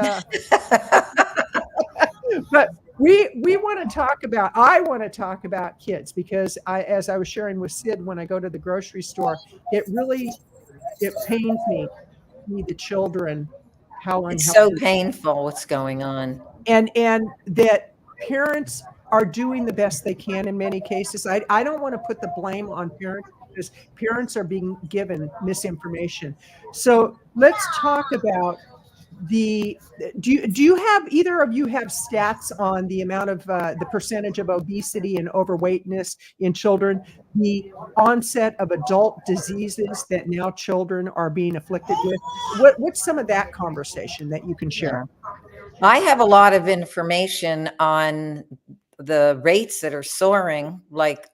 but we want to talk about, I want to talk about kids because as I was sharing with Sid, when I go to the grocery store, it pains me to see the children, how unhealthy. It's so painful what's going on. And that parents are doing the best they can in many cases. I don't want to put the blame on parents because parents are being given misinformation. So let's talk about do you have, either of you have stats on the amount of the percentage of obesity and overweightness in children, the onset of adult diseases that now children are being afflicted with? What's some of that conversation that you can share? I have a lot of information on the rates that are soaring, like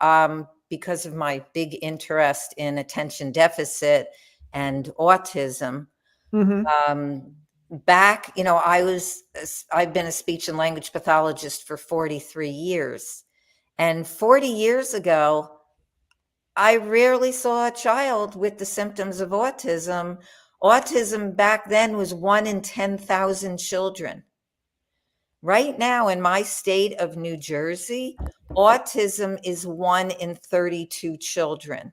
because of my big interest in attention deficit and autism. Mm-hmm. Back, I've been a speech and language pathologist for 43 years. And 40 years ago, I rarely saw a child with the symptoms of autism. Autism back then was 1 in 10,000 children. Right now in my state of New Jersey, autism is 1 in 32 children.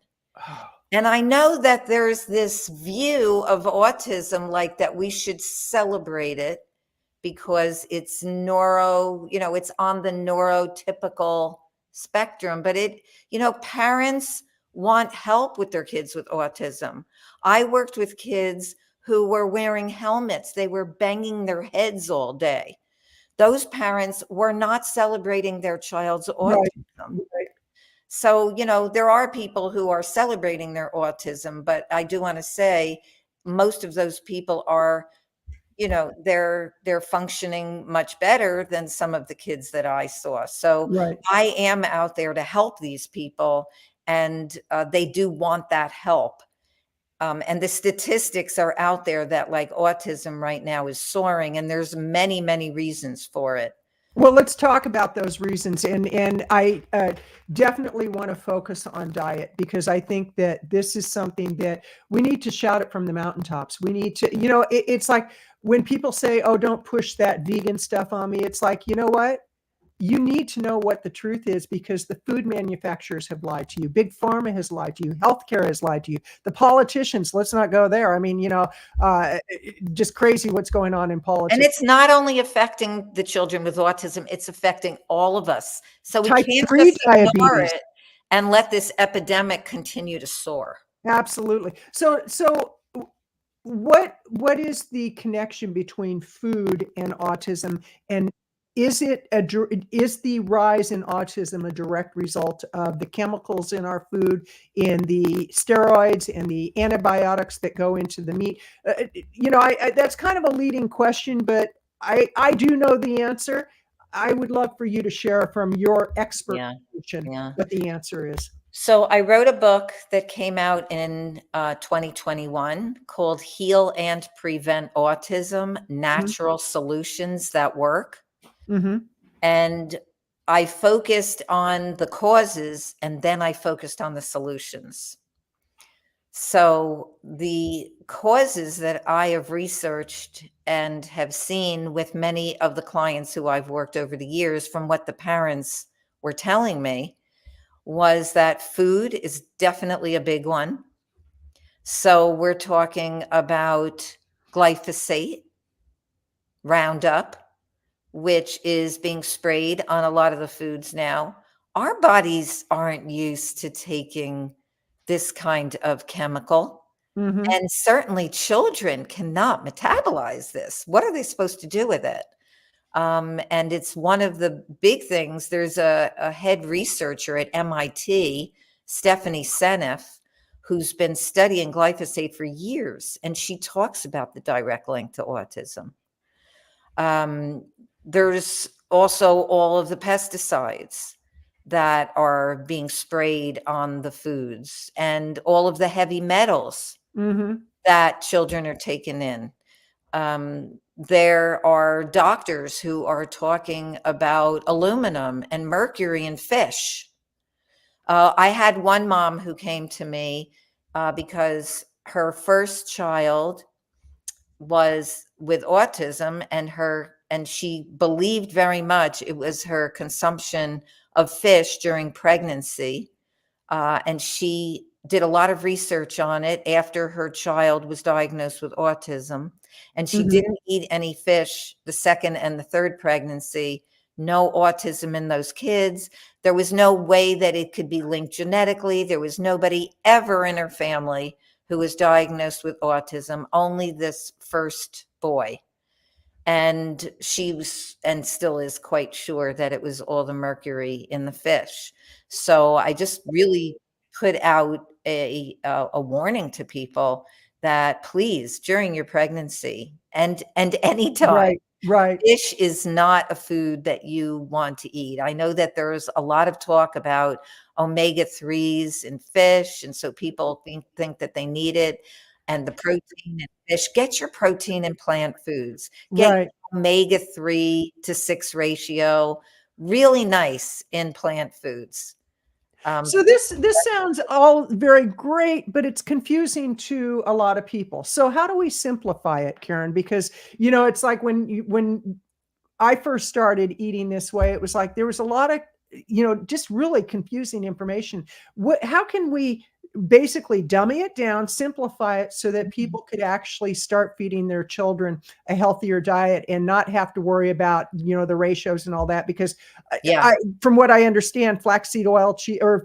And I know that there's this view of autism like that we should celebrate it because it's it's on the neurotypical spectrum, but parents want help with their kids with autism. I worked with kids who were wearing helmets. They were banging their heads all day. Those parents were not celebrating their child's autism. Right. So, there are people who are celebrating their autism, but I do want to say most of those people are, they're functioning much better than some of the kids that I saw. So I am out there to help these people, and they do want that help. And the statistics are out there that like autism right now is soaring, and there's many, many reasons for it. Well, let's talk about those reasons. And I definitely want to focus on diet because I think that this is something that we need to shout it from the mountaintops. We need to, it's like when people say, oh, don't push that vegan stuff on me. It's like, you know what? You need to know what the truth is because the food manufacturers have lied to you. Big Pharma has lied to you. Healthcare has lied to you. The politicians, let's not go there. I mean, just crazy what's going on in politics. And it's not only affecting the children with autism, it's affecting all of us. So we can't just ignore it and let this epidemic continue to soar. Absolutely. So what is the connection between food and autism, and is the rise in autism a direct result of the chemicals in our food, in the steroids and the antibiotics that go into the meat? That's kind of a leading question, but I do know the answer. I would love for you to share from your expert position what the answer is. So I wrote a book that came out in 2021 called Heal and Prevent Autism: Natural Solutions That Work. Mm-hmm. And I focused on the causes, and then I focused on the solutions. So the causes that I have researched and have seen with many of the clients who I've worked over the years, from what the parents were telling me, was that food is definitely a big one. So we're talking about glyphosate, Roundup, which is being sprayed on a lot of the foods now. Our bodies aren't used to taking this kind of chemical. Mm-hmm. And certainly children cannot metabolize this. What are they supposed to do with it? And it's one of the big things. There's a head researcher at MIT, Stephanie Seneff, who's been studying glyphosate for years, and she talks about the direct link to autism. There's also all of the pesticides that are being sprayed on the foods, and all of the heavy metals that children are taking in. There are doctors who are talking about aluminum and mercury in fish. I had one mom who came to me because her first child was with autism, and she believed very much it was her consumption of fish during pregnancy. And she did a lot of research on it after her child was diagnosed with autism. And she didn't eat any fish the second and the third pregnancy. No autism in those kids. There was no way that it could be linked genetically. There was nobody ever in her family who was diagnosed with autism, only this first boy. And she was, and still is, quite sure that it was all the mercury in the fish. So I just really put out a warning to people that please, during your pregnancy and anytime, Right. fish is not a food that you want to eat. I know that there's a lot of talk about omega-3s in fish, and so people think that they need it, and the protein in fish. Get your protein in plant foods. Get Right. your omega-3 to 6 ratio. Really nice in plant foods. So this sounds all very great, but it's confusing to a lot of people. So how do we simplify it, Karen? Because it's like when I first started eating this way, it was like there was a lot of just really confusing information. How can we basically dummy it down, simplify it so that people could actually start feeding their children a healthier diet and not have to worry about the ratios and all that? Because from what I understand, flaxseed oil,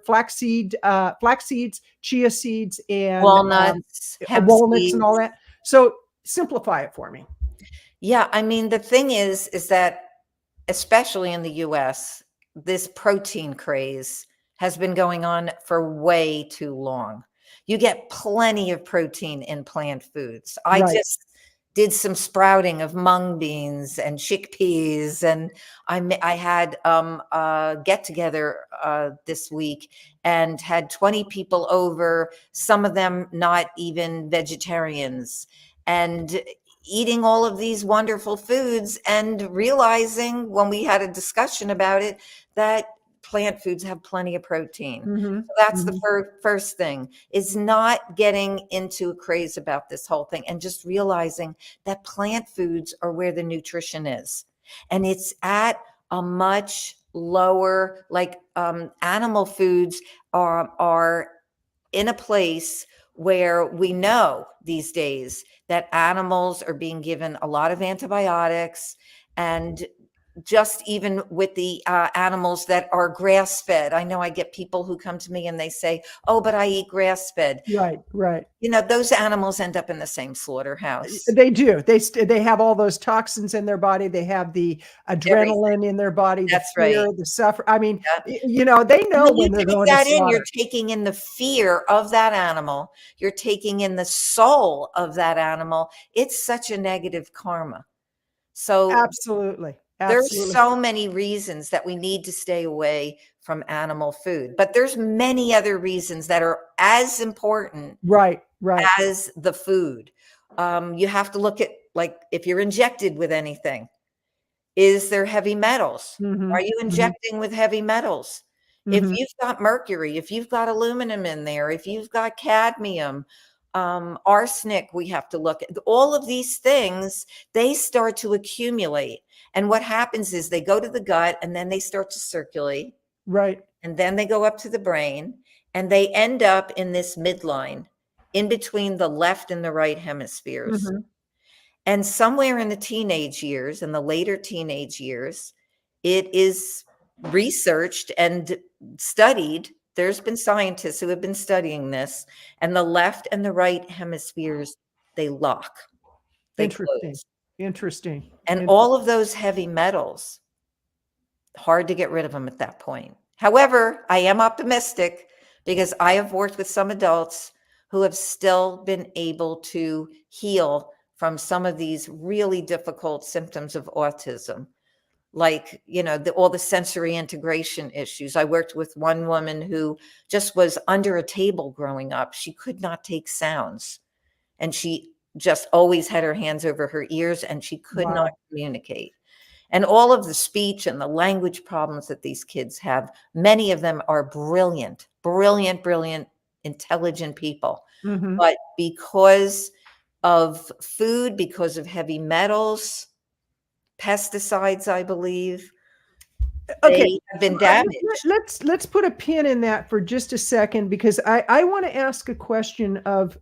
flax seeds, chia seeds, and walnuts, hemp walnuts, seeds. and all that. So simplify it for me. Yeah, I mean, the thing is that especially in the US, this protein craze has been going on for way too long. You get plenty of protein in plant foods. I just did some sprouting of mung beans and chickpeas, and I had a get together this week and had 20 people over, some of them not even vegetarians, and eating all of these wonderful foods and realizing when we had a discussion about it that plant foods have plenty of protein. So that's the first thing, is not getting into a craze about this whole thing and just realizing that plant foods are where the nutrition is. And it's at a much lower, like animal foods are in a place where we know these days that animals are being given a lot of antibiotics, and just even with the animals that are grass fed. I know I get people who come to me and they say, oh, but I eat grass fed. Right. Those animals end up in the same slaughterhouse. They do. They have all those toxins in their body. They have the adrenaline in their body. That's the fear, right. the suffer. I mean, they know when they're going to slaughter. You're taking in the fear of that animal. You're taking in the soul of that animal. It's such a negative karma. So Absolutely. There's Absolutely. so many reasons that we need to stay away from animal food, but there's many other reasons that are as important Right. as the food. You have to look at, like, if you're injected with anything, is there heavy metals? Mm-hmm. Are you injecting with heavy metals? If Mm-hmm. you've got mercury, if you've got aluminum in there, if you've got cadmium, arsenic, we have to look at all of these things. They start to accumulate. And what happens is they go to the gut and then they start to circulate. Right. And then they go up to the brain and they end up in this midline in between the left and the right hemispheres. Mm-hmm. And somewhere in the teenage years, in the later teenage years, it is researched and studied. There's been scientists who have been studying this, and the left and the right hemispheres, they lock, they Interesting. close. Interesting. And all of those heavy metals, hard to get rid of them at that point. However, I am optimistic because I have worked with some adults who have still been able to heal from some of these really difficult symptoms of autism, like, all the sensory integration issues. I worked with one woman who just was under a table growing up. She could not take sounds, and she just always had her hands over her ears, and she could not communicate. And all of the speech and the language problems that these kids have, many of them are brilliant, intelligent people. Mm-hmm. But because of food, because of heavy metals, pesticides, I believe, they have been damaged. Let's put a pin in that for just a second, because I want to ask a question of,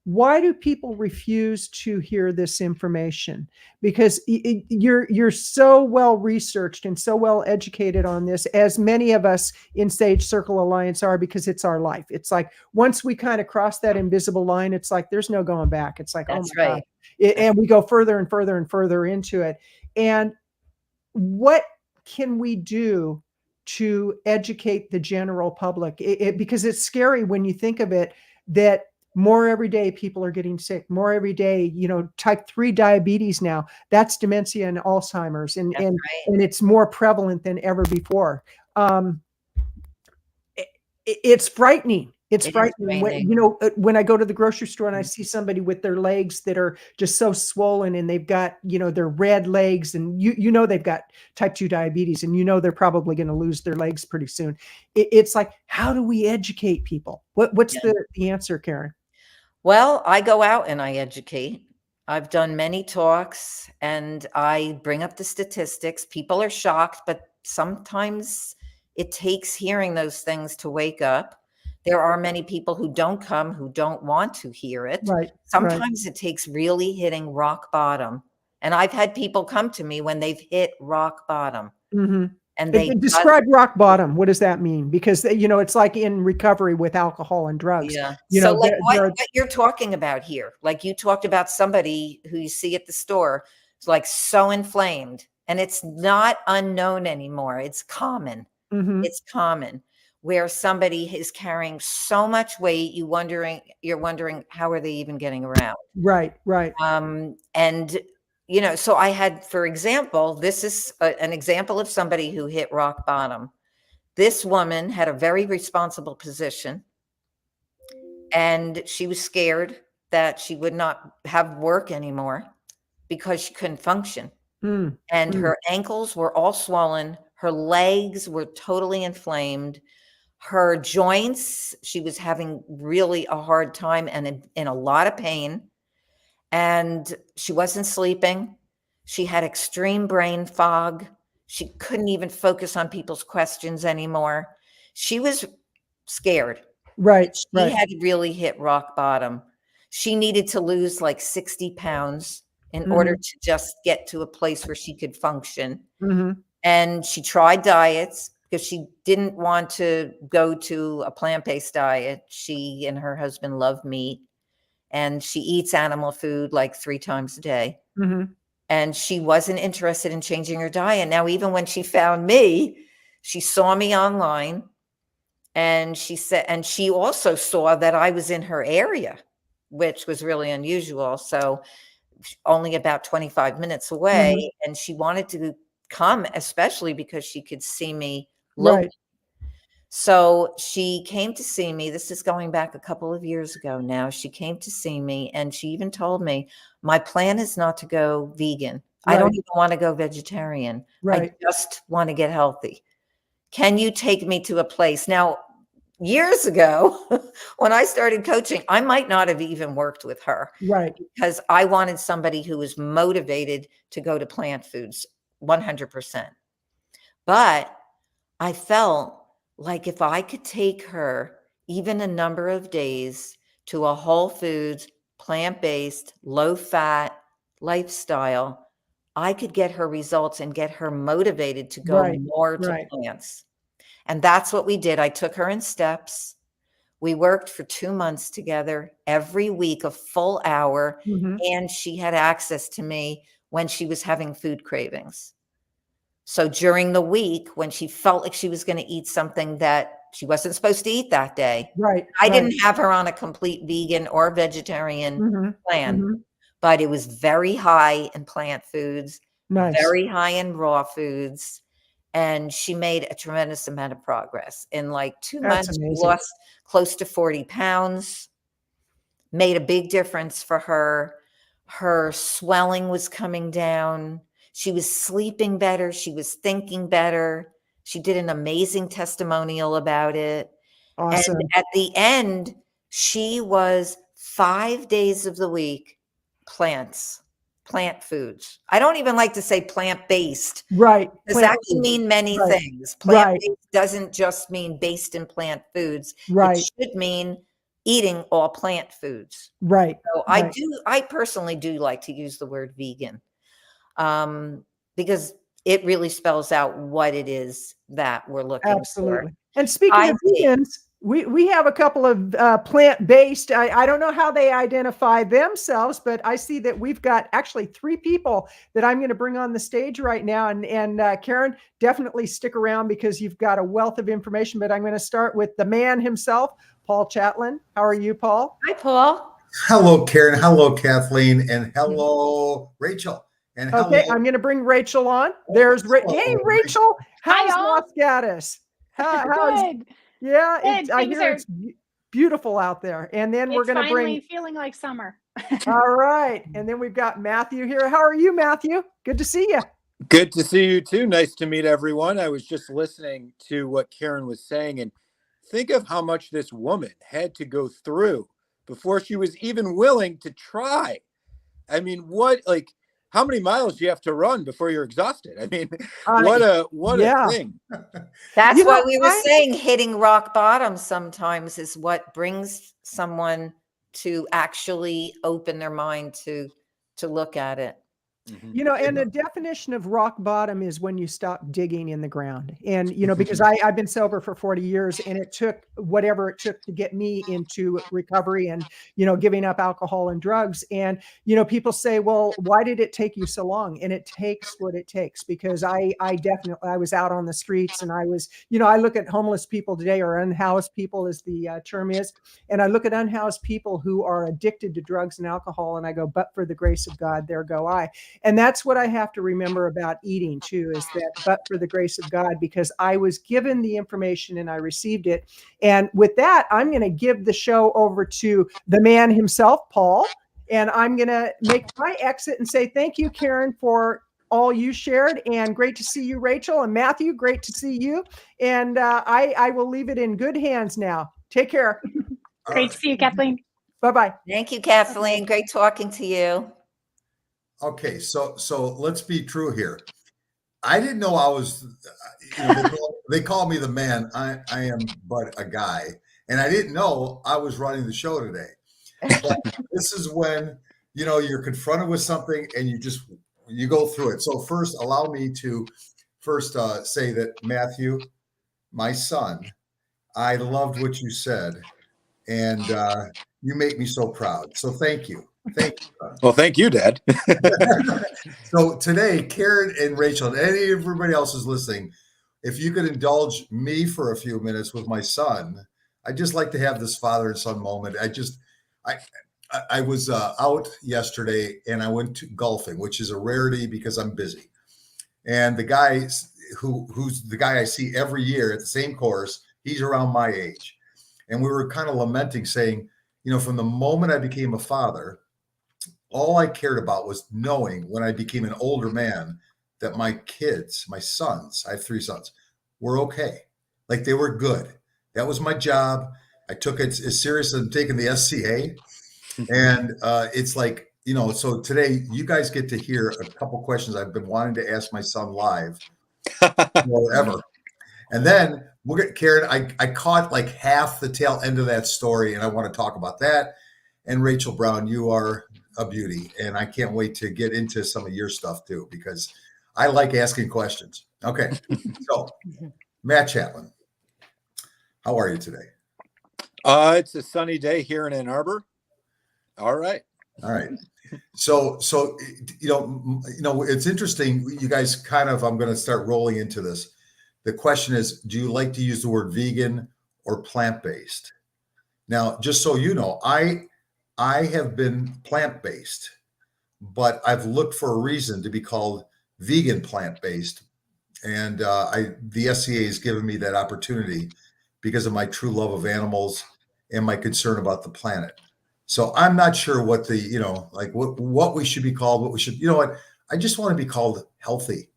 why do people refuse to hear this information? Because you're so well researched and so well educated on this, as many of us in Sage Circle Alliance are, because it's our life. It's like once we kind of cross that invisible line, it's like there's no going back. It's like, That's oh my right. God. And we go further and further and further into it. And what can we do to educate the general public? Because it's scary when you think of it, that more every day people are getting sick, more every day, type 3 diabetes now, that's dementia and Alzheimer's, and it's more prevalent than ever before. It's frightening. It's frightening. When I go to the grocery store and I see somebody with their legs that are just so swollen, and they've got, their red legs, and they've got type 2 diabetes, and they're probably going to lose their legs pretty soon. It's like, how do we educate people? What's the answer, Karen? Well, I go out and I educate. I've done many talks and I bring up the statistics. People are shocked, but sometimes it takes hearing those things to wake up. There are many people who don't come, who don't want to hear it. Right. Sometimes it takes really hitting rock bottom. And I've had people come to me when they've hit rock bottom. Mm-hmm. And they describe rock bottom. What does that mean? Because, it's like in recovery with alcohol and drugs. Yeah. So like what you're talking about here, like you talked about somebody who you see at the store, it's like so inflamed, and it's not unknown anymore. It's common. Mm-hmm. It's common where somebody is carrying so much weight. You're wondering how are they even getting around? Right. And so I had, for example, this is an example of somebody who hit rock bottom. This woman had a very responsible position, and she was scared that she would not have work anymore because she couldn't function. And her ankles were all swollen. Her legs were totally inflamed. Her joints, she was having really a hard time and in a lot of pain. And she wasn't sleeping. She had extreme brain fog. She couldn't even focus on people's questions anymore. She was scared. Right. She had really hit rock bottom. She needed to lose like 60 pounds in order to just get to a place where she could function. Mm-hmm. And she tried diets because she didn't want to go to a plant-based diet. She and her husband love meat. And she eats animal food like 3 times a day. Mm-hmm. And she wasn't interested in changing her diet. Now, even when she found me, she saw me online, and she said, and she also saw that I was in her area, which was really unusual. So only about 25 minutes away. And she wanted to come, especially because she could see me locally. Right. So she came to see me. This is going back a couple of years ago now. She came to see me, and she even told me, my plan is not to go vegan. I don't Right. even want to go vegetarian. Right. I just want to get healthy. Can you take me to a place? Now, years ago, when I started coaching, I might not have even worked with her Right. because I wanted somebody who was motivated to go to plant foods 100%. But I felt like if I could take her even a number of days to a whole foods, plant-based, low-fat lifestyle, I could get her results and get her motivated to go Right. more to Right. plants. And that's what we did. I took her in steps. We worked for 2 months together, every week, a full hour, Mhm. and she had access to me when she was having food cravings. So during the week, when she felt like she was going to eat something that she wasn't supposed to eat that day, Right. I Right. didn't have her on a complete vegan or vegetarian Mhm. plan, Mhm. but it was very high in plant foods, Nice. very high in raw foods. And she made a tremendous amount of progress. In like 2 That's months, she amazing. lost close to 40 pounds, made a big difference for her. Her swelling was coming down. She was sleeping better. She was thinking better. She did an amazing testimonial about it. And Awesome. at the end, she was 5 days of the week plants, plant foods. I don't even like to say plant-based Right. because that Plant can food. mean many Right. things. Right. Plant-based doesn't just mean based in plant foods. It Right. should mean eating all plant foods. Right. So Right. I personally do like to use the word vegan, because it really spells out what it is that we're looking for. Absolutely. And speaking I of see. vegans, we have a couple of plant-based. I don't know how they identify themselves, but I see that we've got actually 3 people that I'm going to bring on the stage right now. And Karen, definitely stick around because you've got a wealth of information. But I'm going to start with the man himself, Paul Chatlin. How are you, Paul? Hi, Paul. Hello, Karen. Hello, Kathleen. And hello, Rachel. And hello. Okay, I'm going to bring Rachel on. There's hey, Rachel. How's Hi, all. Los Gatos? How's Good. yeah? Good. I Things hear are- it's beautiful out there. And then we're It's going to finally bring. feeling like summer. All right, and then we've got Matthew here. How are you, Matthew? Good to see you. Good to see you too. Nice to meet everyone. I was just listening to what Karen was saying, and think of how much this woman had to go through before she was even willing to try. I mean, how many miles do you have to run before you're exhausted? I mean, what yeah. a thing. That's You know, why we were saying hitting rock bottom sometimes is what brings someone to actually open their mind to look at it. You know, and the definition of rock bottom is when you stop digging in the ground. And, you know, because I've been sober for 40 years and it took whatever it took to get me into recovery and, you know, giving up alcohol and drugs. And, you know, people say, well, why did it take you so long? And it takes what it takes because I was out on the streets and I was, you know, I look at homeless people today or unhoused people as the term is. And I look at unhoused people who are addicted to drugs and alcohol and I go, but for the grace of God, there go I. And that's what I have to remember about eating too, is that, but for the grace of God, because I was given the information and I received it. And with that, I'm going to give the show over to the man himself, Paul, and I'm going to make my exit and say, thank you, Karen, for all you shared, and great to see you, Rachel, and Matthew, great to see you. And I will leave it in good hands now. Take care. Great to see you, Kathleen. Bye-bye. Thank you, Kathleen. Great talking to you. Okay, so let's be true here. I didn't know I was, you know, they call me the man. I am but a guy. And I didn't know I was running the show today. But this is when, you know, you're confronted with something and you go through it. So first, allow me to say that Matthew, my son, I loved what you said. And you make me so proud. So thank you. Thank you. Well, thank you, Dad. So today, Karen and Rachel, and everybody else is listening, if you could indulge me for a few minutes with my son, I'd just like to have this father and son moment. I was out yesterday and I went to golfing, which is a rarity because I'm busy. And the guy who's the guy I see every year at the same course, he's around my age. And we were kind of lamenting, saying, from the moment I became a father, all I cared about was knowing when I became an older man that my kids, my sons, I have 3 sons, were okay. Like they were good. That was my job. I took it as serious as I'm taking the SCA. And it's like, so today you guys get to hear a couple questions I've been wanting to ask my son live forever. And then we'll get Karen. I caught like half the tail end of that story, and I want to talk about that. And Rachel Brown, you are a beauty, and I can't wait to get into some of your stuff too, because I like asking questions. Okay, so Matt Chatlin, how are you today? It's a sunny day here in Ann Arbor. All right. So it's interesting. You guys kind of, I'm going to start rolling into this. The question is, do you like to use the word vegan or plant-based? Now, just so you know, I have been plant-based, but I've looked for a reason to be called vegan plant-based. And the SCA has given me that opportunity because of my true love of animals and my concern about the planet. So I'm not sure what what we should be called, what we should, I just want to be called healthy.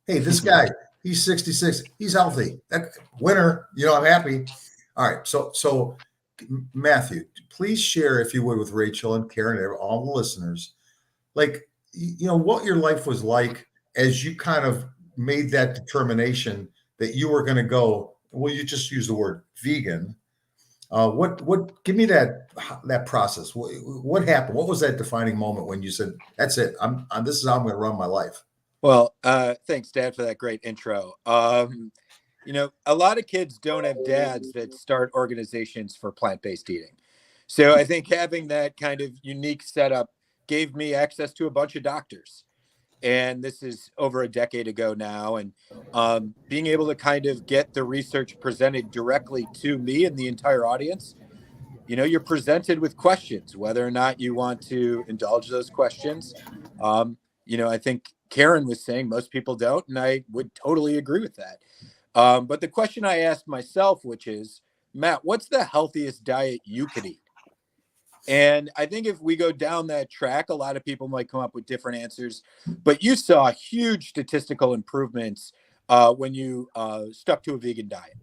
Hey, this guy, he's 66, he's healthy. Winner, I'm happy. All right. So Matthew, please share, if you would, with Rachel and Karen and all the listeners, what your life was like as you kind of made that determination that you were going to go, well, you just use the word vegan. Give me that process. What happened? What was that defining moment when you said, that's it, this is how I'm going to run my life? Well, thanks, Dad, for that great intro. A lot of kids don't have dads that start organizations for plant-based eating. So I think having that kind of unique setup gave me access to a bunch of doctors. And this is over a decade ago now. And being able to kind of get the research presented directly to me and the entire audience, you're presented with questions, whether or not you want to indulge those questions. I think Karen was saying most people don't, and I would totally agree with that. But the question I asked myself, which is, Matt, what's the healthiest diet you could eat? And I think if we go down that track, a lot of people might come up with different answers, but you saw huge statistical improvements when you stuck to a vegan diet.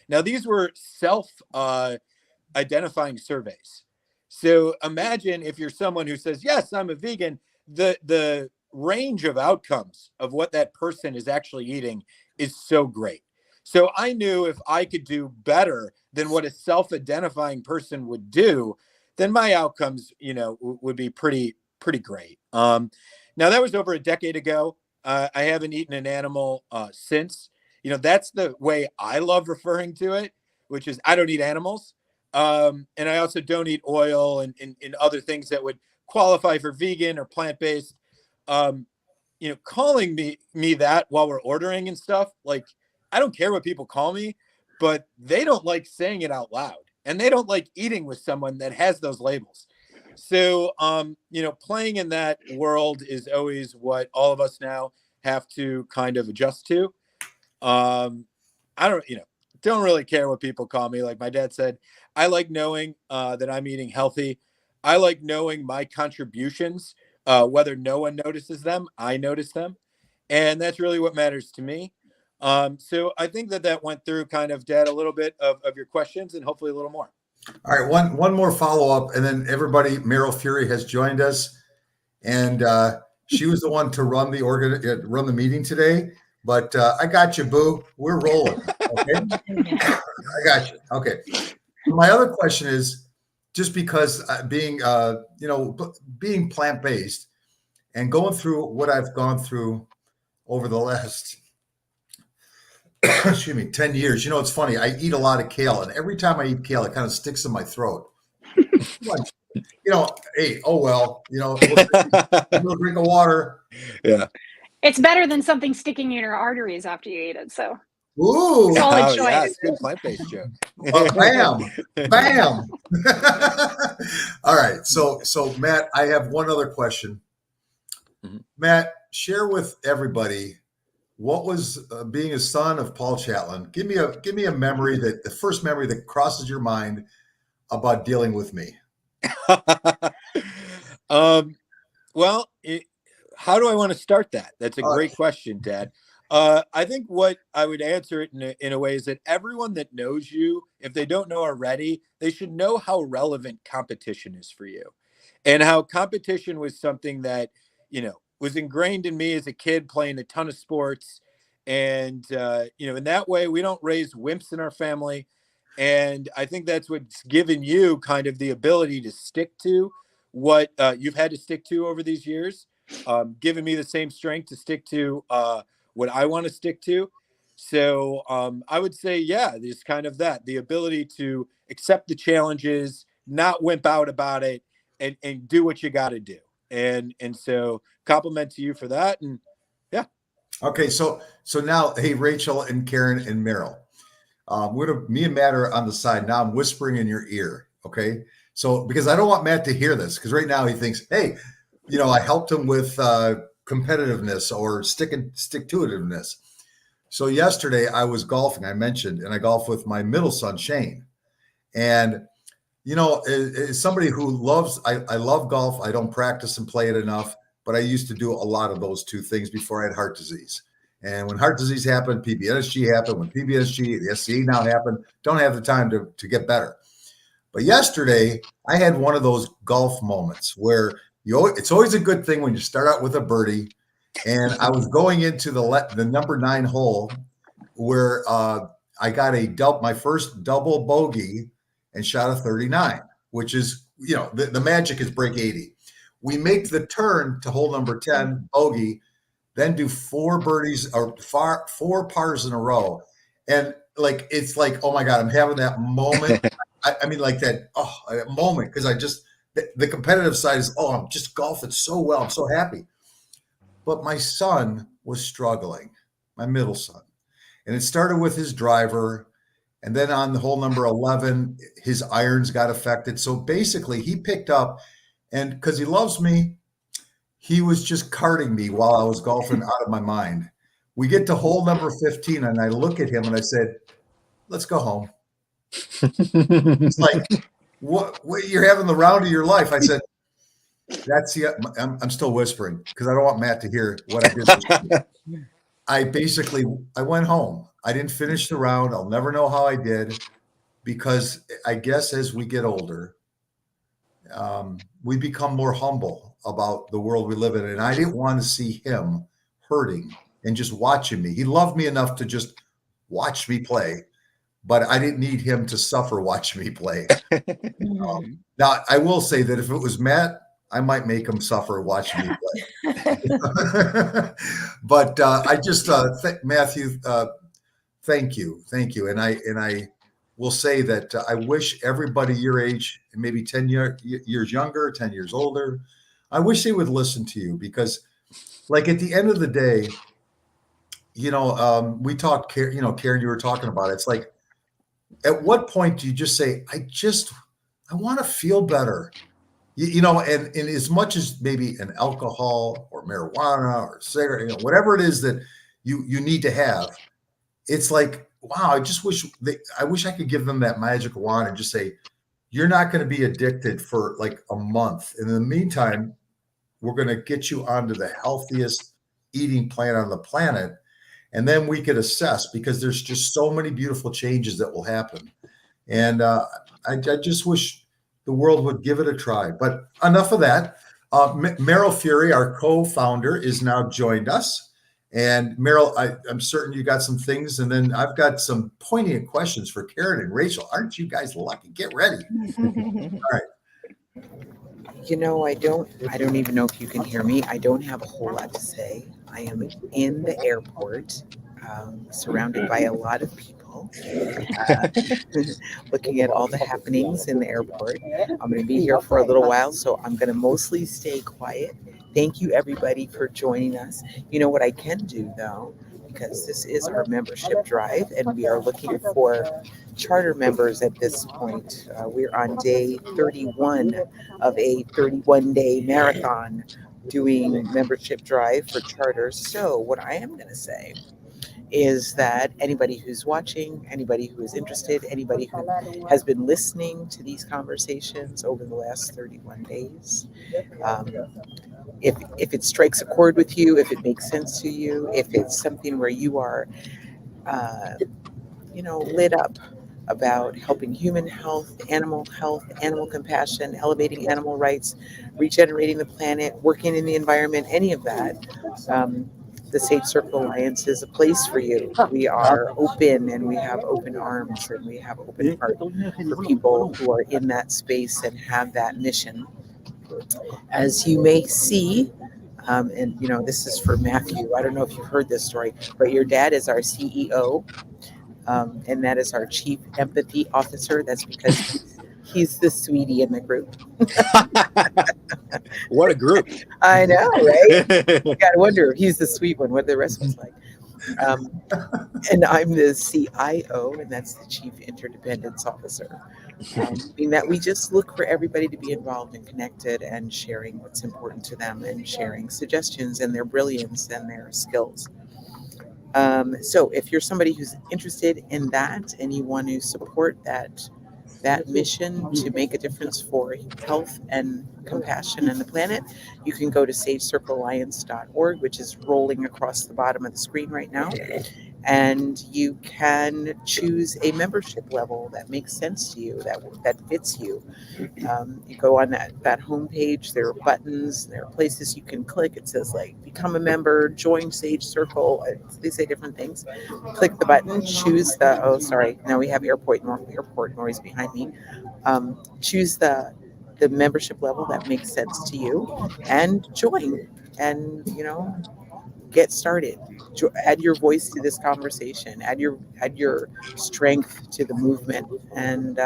Now, these were self-identifying surveys. So imagine if you're someone who says, yes, I'm a vegan, the range of outcomes of what that person is actually eating is so great. So I knew if I could do better than what a self-identifying person would do, then my outcomes, would be pretty great. Now that was over a decade ago. I haven't eaten an animal since. That's the way I love referring to it, which is I don't eat animals. And I also don't eat oil and other things that would qualify for vegan or plant-based. Calling me that while we're ordering and stuff, I don't care what people call me, but they don't like saying it out loud. And they don't like eating with someone that has those labels. So, playing in that world is always what all of us now have to kind of adjust to. I don't really care what people call me. Like my dad said, I like knowing that I'm eating healthy. I like knowing my contributions, whether no one notices them, I notice them. And that's really what matters to me. So I think that went through kind of, Dad, a little bit of your questions and hopefully a little more. All right, one more follow-up, and then everybody, Meryl Fury has joined us, and she was the one to run the meeting today, but I got you, boo. We're rolling, okay? I got you. Okay. My other question is, just because being plant-based and going through what I've gone through over the last 10 years. It's funny. I eat a lot of kale, and every time I eat kale, it kind of sticks in my throat. Hey, oh well, we'll drink of water. Yeah. It's better than something sticking in your arteries after you eat it. So, ooh, solid choice. Yeah, it's good plant-based joke. Bam. All right. So Matt, I have one other question. Mm-hmm. Matt, share with everybody what was being a son of Paul Chatlin? Give me a memory the first memory that crosses your mind about dealing with me. Well, how do I want to start that? That's a great question, Dad. I think what I would answer it in a way is that everyone that knows you, if they don't know already, they should know how relevant competition is for you, and how competition was something that, was ingrained in me as a kid playing a ton of sports. And, in that way, we don't raise wimps in our family. And I think that's what's given you kind of the ability to stick to what you've had to stick to over these years, giving me the same strength to stick to what I want to stick to. So I would say, yeah, there's kind of the ability to accept the challenges, not wimp out about it, and do what you got to do. And so compliment to you for that. And yeah. Okay. So now, hey, Rachel and Karen and Meryl, me and Matt are on the side. Now I'm whispering in your ear. Okay. So, because I don't want Matt to hear this, because right now he thinks, hey, I helped him with competitiveness or stick-to-itiveness. So yesterday I was golfing, I mentioned, and I golf with my middle son, Shane. And, as somebody who I love golf. I don't practice and play it enough, but I used to do a lot of those two things before I had heart disease. And when heart disease happened, PBSG happened. When PBSG, the SCA now happened, don't have the time to get better. But yesterday, I had one of those golf moments where it's always a good thing when you start out with a birdie. And I was going into the number 9 hole where I got my first double bogey and shot a 39, which is, the magic is break 80. We make the turn to hole number 10, bogey, then do 4 birdies or 4 pars in a row. And it's like, oh my God, I'm having that moment. I mean, like that moment, because the competitive side is, I'm just golfing so well. I'm so happy. But my son was struggling, my middle son. And it started with his driver. And then on the hole number 11, his irons got affected. So basically he picked up, and because he loves me, he was just carting me while I was golfing out of my mind. We get to hole number 15 and I look at him and I said, let's go home. It's like, what you're having the round of your life. I said, I'm still whispering because I don't want Matt to hear what I did. I went home. I didn't finish the round. I'll never know how I did, because I guess as we get older, we become more humble about the world we live in. And I didn't want to see him hurting and just watching me. He loved me enough to just watch me play, but I didn't need him to suffer watching me play. Now, I will say that if it was Matt, I might make him suffer watching me play. But I just, Matthew, thank you. And I will say that I wish everybody your age, maybe 10 years younger, 10 years older, I wish they would listen to you, because at the end of the day, we talked, Karen, you were talking about it. It's like, at what point do you just say, I want to feel better? And as much as maybe an alcohol or marijuana or cigarette, whatever it is that you need to have, it's like, wow, I wish I could give them that magic wand and just say, you're not going to be addicted for like a month. And in the meantime, we're going to get you onto the healthiest eating plan on the planet. And then we could assess, because there's just so many beautiful changes that will happen. And I just wish the world would give it a try. But enough of that. Meryl Fury, our co-founder, is now joined us. And Meryl, I'm certain you got some things, and then I've got some poignant questions for Karen and Rachel. Aren't you guys lucky? Get ready. All right. I don't even know if you can hear me. I don't have a whole lot to say. I am in the airport, surrounded by a lot of people, looking at all the happenings in the airport. I'm going to be here for a little while, so I'm going to mostly stay quiet. Thank you, everybody, for joining us. You know what I can do, though, because this is our membership drive, and we are looking for charter members at this point. We're on day 31 of a 31-day marathon doing membership drive for charters. So what I am going to say is that anybody who's watching, anybody who is interested, anybody who has been listening to these conversations over the last 31 days, if it strikes a chord with you, if it makes sense to you, if it's something where you are, uh, lit up about helping human health, animal compassion, elevating animal rights, regenerating the planet, working in the environment, any of that, the Sage Circle Alliance is a place for you. We are open, and we have open arms, and we have open heart for people who are in that space and have that mission. As you may see, and this is for Matthew. I don't know if you've heard this story, but your dad is our CEO, and that is our Chief Empathy Officer. That's because he's the sweetie in the group. What a group. I know, right? You gotta wonder if he's the sweet one, what the rest of us like. And I'm the CIO, and that's the Chief Interdependence Officer. Meaning that we just look for everybody to be involved and connected and sharing what's important to them and sharing suggestions and their brilliance and their skills. So if you're somebody who's interested in that and you want to support that mission to make a difference for health and compassion and the planet, you can go to sagecirclealliance.org, which is rolling across the bottom of the screen right now. And you can choose a membership level that makes sense to you, that fits you. You go on that homepage, there are buttons, there are places you can click. It says like become a member, join Sage Circle. They say different things. Click the button, choose now we have airport noise behind me. Choose the membership level that makes sense to you and join, and get started. Add your voice to this conversation, add your strength to the movement, and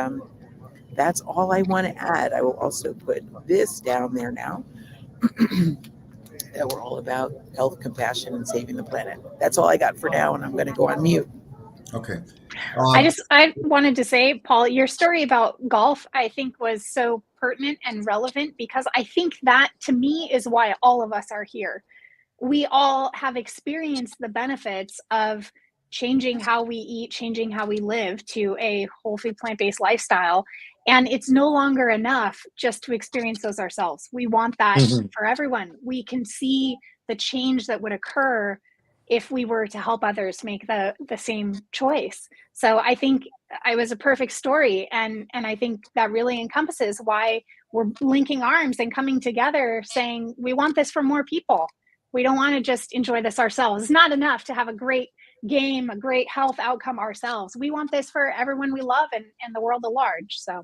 that's all I want to add. I will also put this down there now, that we're all about health, compassion, and saving the planet. That's all I got for now, and I'm going to go on mute. Okay. I wanted to say, Paul, your story about golf, I think, was so pertinent and relevant, because I think that, to me, is why all of us are here. We all have experienced the benefits of changing how we eat, changing how we live to a whole food plant-based lifestyle. And it's no longer enough just to experience those ourselves. We want that for everyone. We can see the change that would occur if we were to help others make the same choice. So I think it was a perfect story. And I think that really encompasses why we're linking arms and coming together saying, we want this for more people. We don't want to just enjoy this ourselves. It's not enough to have a great game, a great health outcome ourselves. We want this for everyone we love and the world at large. So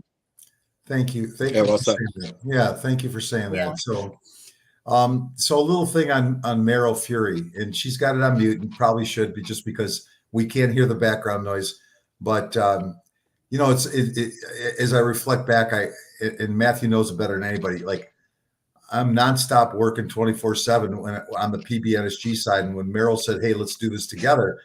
thank you. Thank you for saying that. Yeah, thank you for saying that. So so a little thing on Meryl Fury, and she's got it on mute, and probably should be, just because we can't hear the background noise. But it's as I reflect back, and Matthew knows it better than anybody. Like, I'm nonstop working 24/7 on the PBNSG side, and when Meryl said, "Hey, let's do this together,"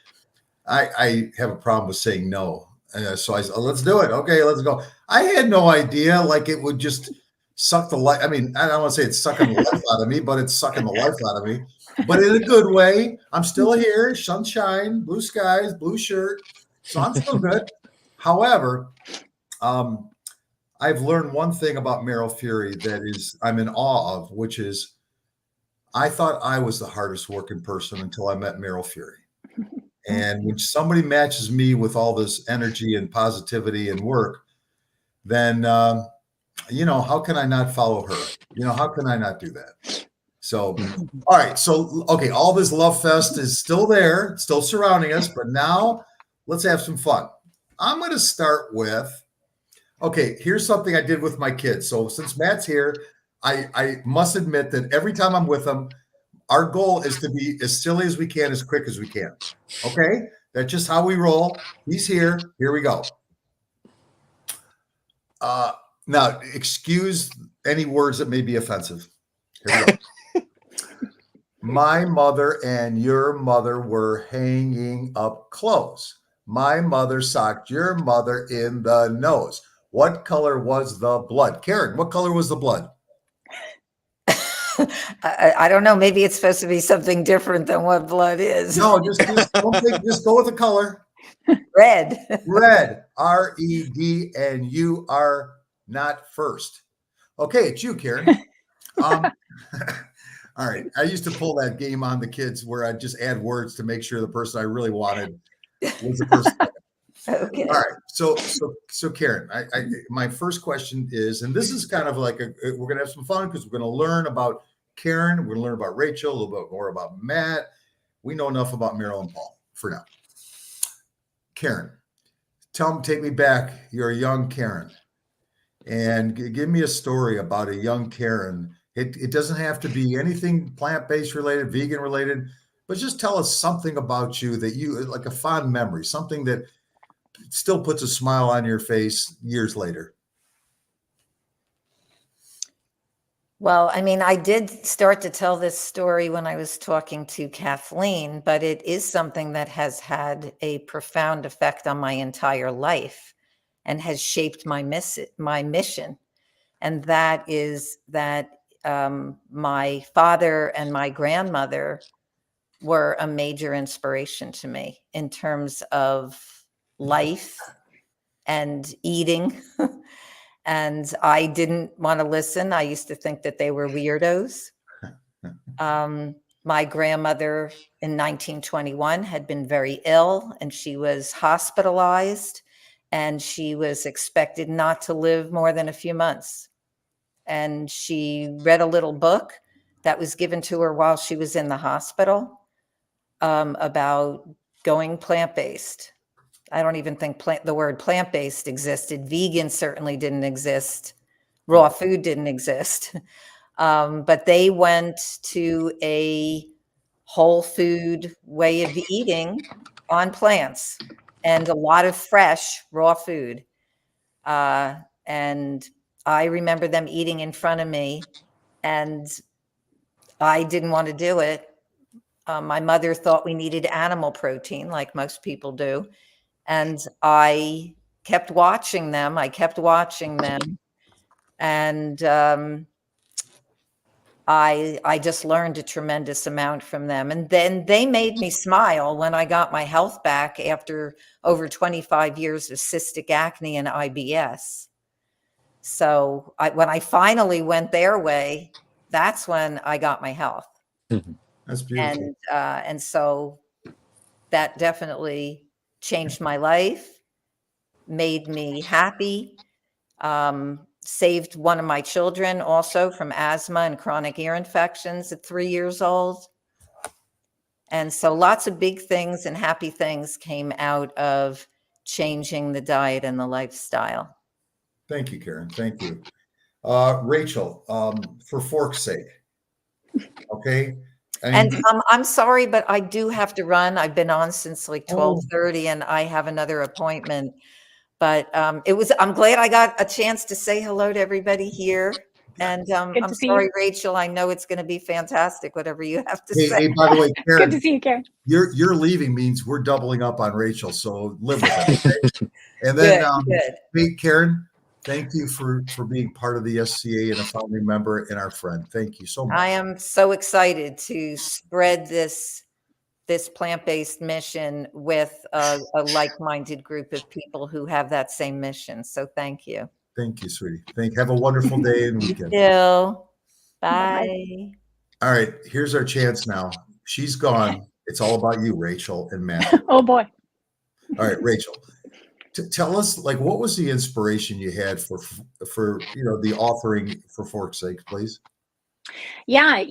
I have a problem with saying no. So I said, "Let's do it. Okay, let's go." I had no idea like it would just suck the life. I mean, I don't want to say it's sucking the life out of me, but it's sucking the life out of me, but in a good way. I'm still here, sunshine, blue skies, blue shirt, so I'm still good. However, I've learned one thing about Meryl Fury that I'm in awe of, which is I thought I was the hardest working person until I met Meryl Fury. And when somebody matches me with all this energy and positivity and work, then, how can I not follow her? How can I not do that? So, all right. So, okay, all this love fest is still there, still surrounding us, but now let's have some fun. I'm going to start with, okay, here's something I did with my kids. So since Matt's here, I must admit that every time I'm with them, our goal is to be as silly as we can, as quick as we can. Okay? That's just how we roll. He's here. Here we go. Now, excuse any words that may be offensive. Here we go. My mother and your mother were hanging up clothes. My mother socked your mother in the nose. What color was the blood? Karen, what color was the blood? I don't know. Maybe it's supposed to be something different than what blood is. No, just go with the color. Red. Red, R-E-D, and you are not first. Okay, it's you, Karen. All right. I used to pull that game on the kids where I'd just add words to make sure the person I really wanted was the person. Okay. All right. So Karen, my first question is, and this is kind of like we're going to have some fun because we're going to learn about Karen. We're going to learn about Rachel, a little bit more about Matt. We know enough about Meryl and Paul for now. Karen, take me back. You're a young Karen, and give me a story about a young Karen. It doesn't have to be anything plant-based related, vegan related, but just tell us something about you that you like, a fond memory, something that still puts a smile on your face years later. Well, I mean, I did start to tell this story when I was talking to Kathleen, but it is something that has had a profound effect on my entire life and has shaped my mission. And that is that my father and my grandmother were a major inspiration to me in terms of life and eating. And I didn't want to listen. I used to think that they were weirdos. My grandmother in 1921 had been very ill, and she was hospitalized, and she was expected not to live more than a few months. And she read a little book that was given to her while she was in the hospital about going plant-based. I don't even think the word plant-based existed. Vegan certainly didn't exist. Raw food didn't exist. But they went to a whole food way of eating on plants and a lot of fresh raw food. And I remember them eating in front of me, and I didn't want to do it. My mother thought we needed animal protein, like most people do. And I kept watching them. And I just learned a tremendous amount from them. And then they made me smile when I got my health back after over 25 years of cystic acne and IBS. So when I finally went their way, that's when I got my health. That's beautiful. And so that definitely changed my life, made me happy, saved one of my children also from asthma and chronic ear infections at 3 years old. And so lots of big things and happy things came out of changing the diet and the lifestyle. Thank you, Karen. Thank you. Rachel, for fork's sake. Okay. And I'm sorry, but I do have to run. I've been on since like 12:30 and I have another appointment. But I'm glad I got a chance to say hello to everybody here. And I'm sorry, Rachel, I know it's going to be fantastic, whatever you have to say. Hey, by the way, Karen, Good to see you, Karen. You're leaving means we're doubling up on Rachel, so live with it. Okay? And then, hey, Karen, thank you for being part of the SCA and a founding member and our friend. Thank you so much. I am so excited to spread this plant-based mission with a like-minded group of people who have that same mission. So thank you. Thank you, sweetie. Have a wonderful day and weekend. Thank you. Bye. All right, here's our chance now. She's gone. It's all about you, Rachel and Matt. Oh boy. All right, Rachel, tell us, like, what was the inspiration you had for the authoring for Fork's Sake, please? Yeah,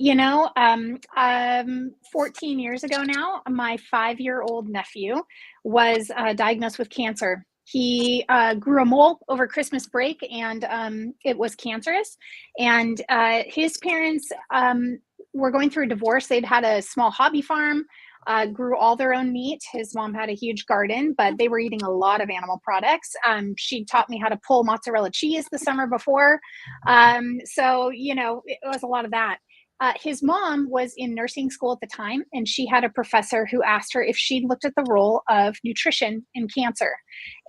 14 years ago now, my 5-year-old nephew was diagnosed with cancer. He grew a mole over Christmas break, and it was cancerous. And his parents were going through a divorce. They'd had a small hobby farm, grew all their own meat. His mom had a huge garden, but they were eating a lot of animal products. She taught me how to pull mozzarella cheese the summer before. So, it was a lot of that. His mom was in nursing school at the time, and she had a professor who asked her if she'd looked at the role of nutrition in cancer.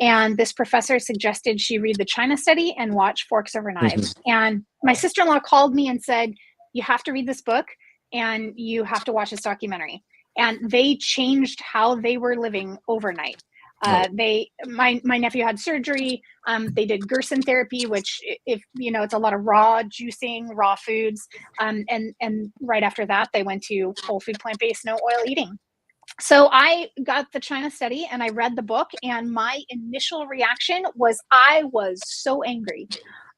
And this professor suggested she read the China study and watch Forks Over Knives. And my sister-in-law called me and said, you have to read this book and you have to watch this documentary. And they changed how they were living overnight. My nephew had surgery. They did Gerson therapy, which, if you know, it's a lot of raw juicing, raw foods. And right after that, they went to whole food, plant-based, no oil eating. So I got the China study and I read the book, and my initial reaction was I was so angry.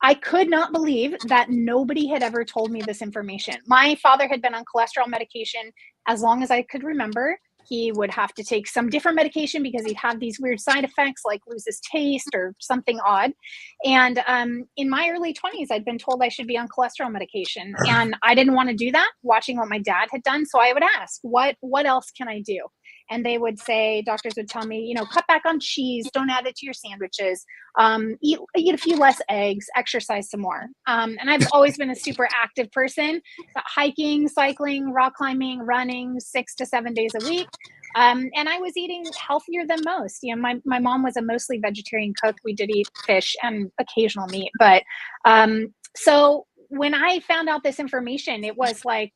I could not believe that nobody had ever told me this information. My father had been on cholesterol medication as long as I could remember. He would have to take some different medication because he'd have these weird side effects, like lose his taste or something odd. And in my early 20s, I'd been told I should be on cholesterol medication. And I didn't want to do that, watching what my dad had done. So I would ask, what else can I do? And they would say, doctors would tell me, you know, cut back on cheese, don't add it to your sandwiches, eat a few less eggs, exercise some more. And I've always been a super active person, hiking, cycling, rock climbing, running 6 to 7 days a week. And I was eating healthier than most. You know, my mom was a mostly vegetarian cook. We did eat fish and occasional meat. But so when I found out this information, it was like,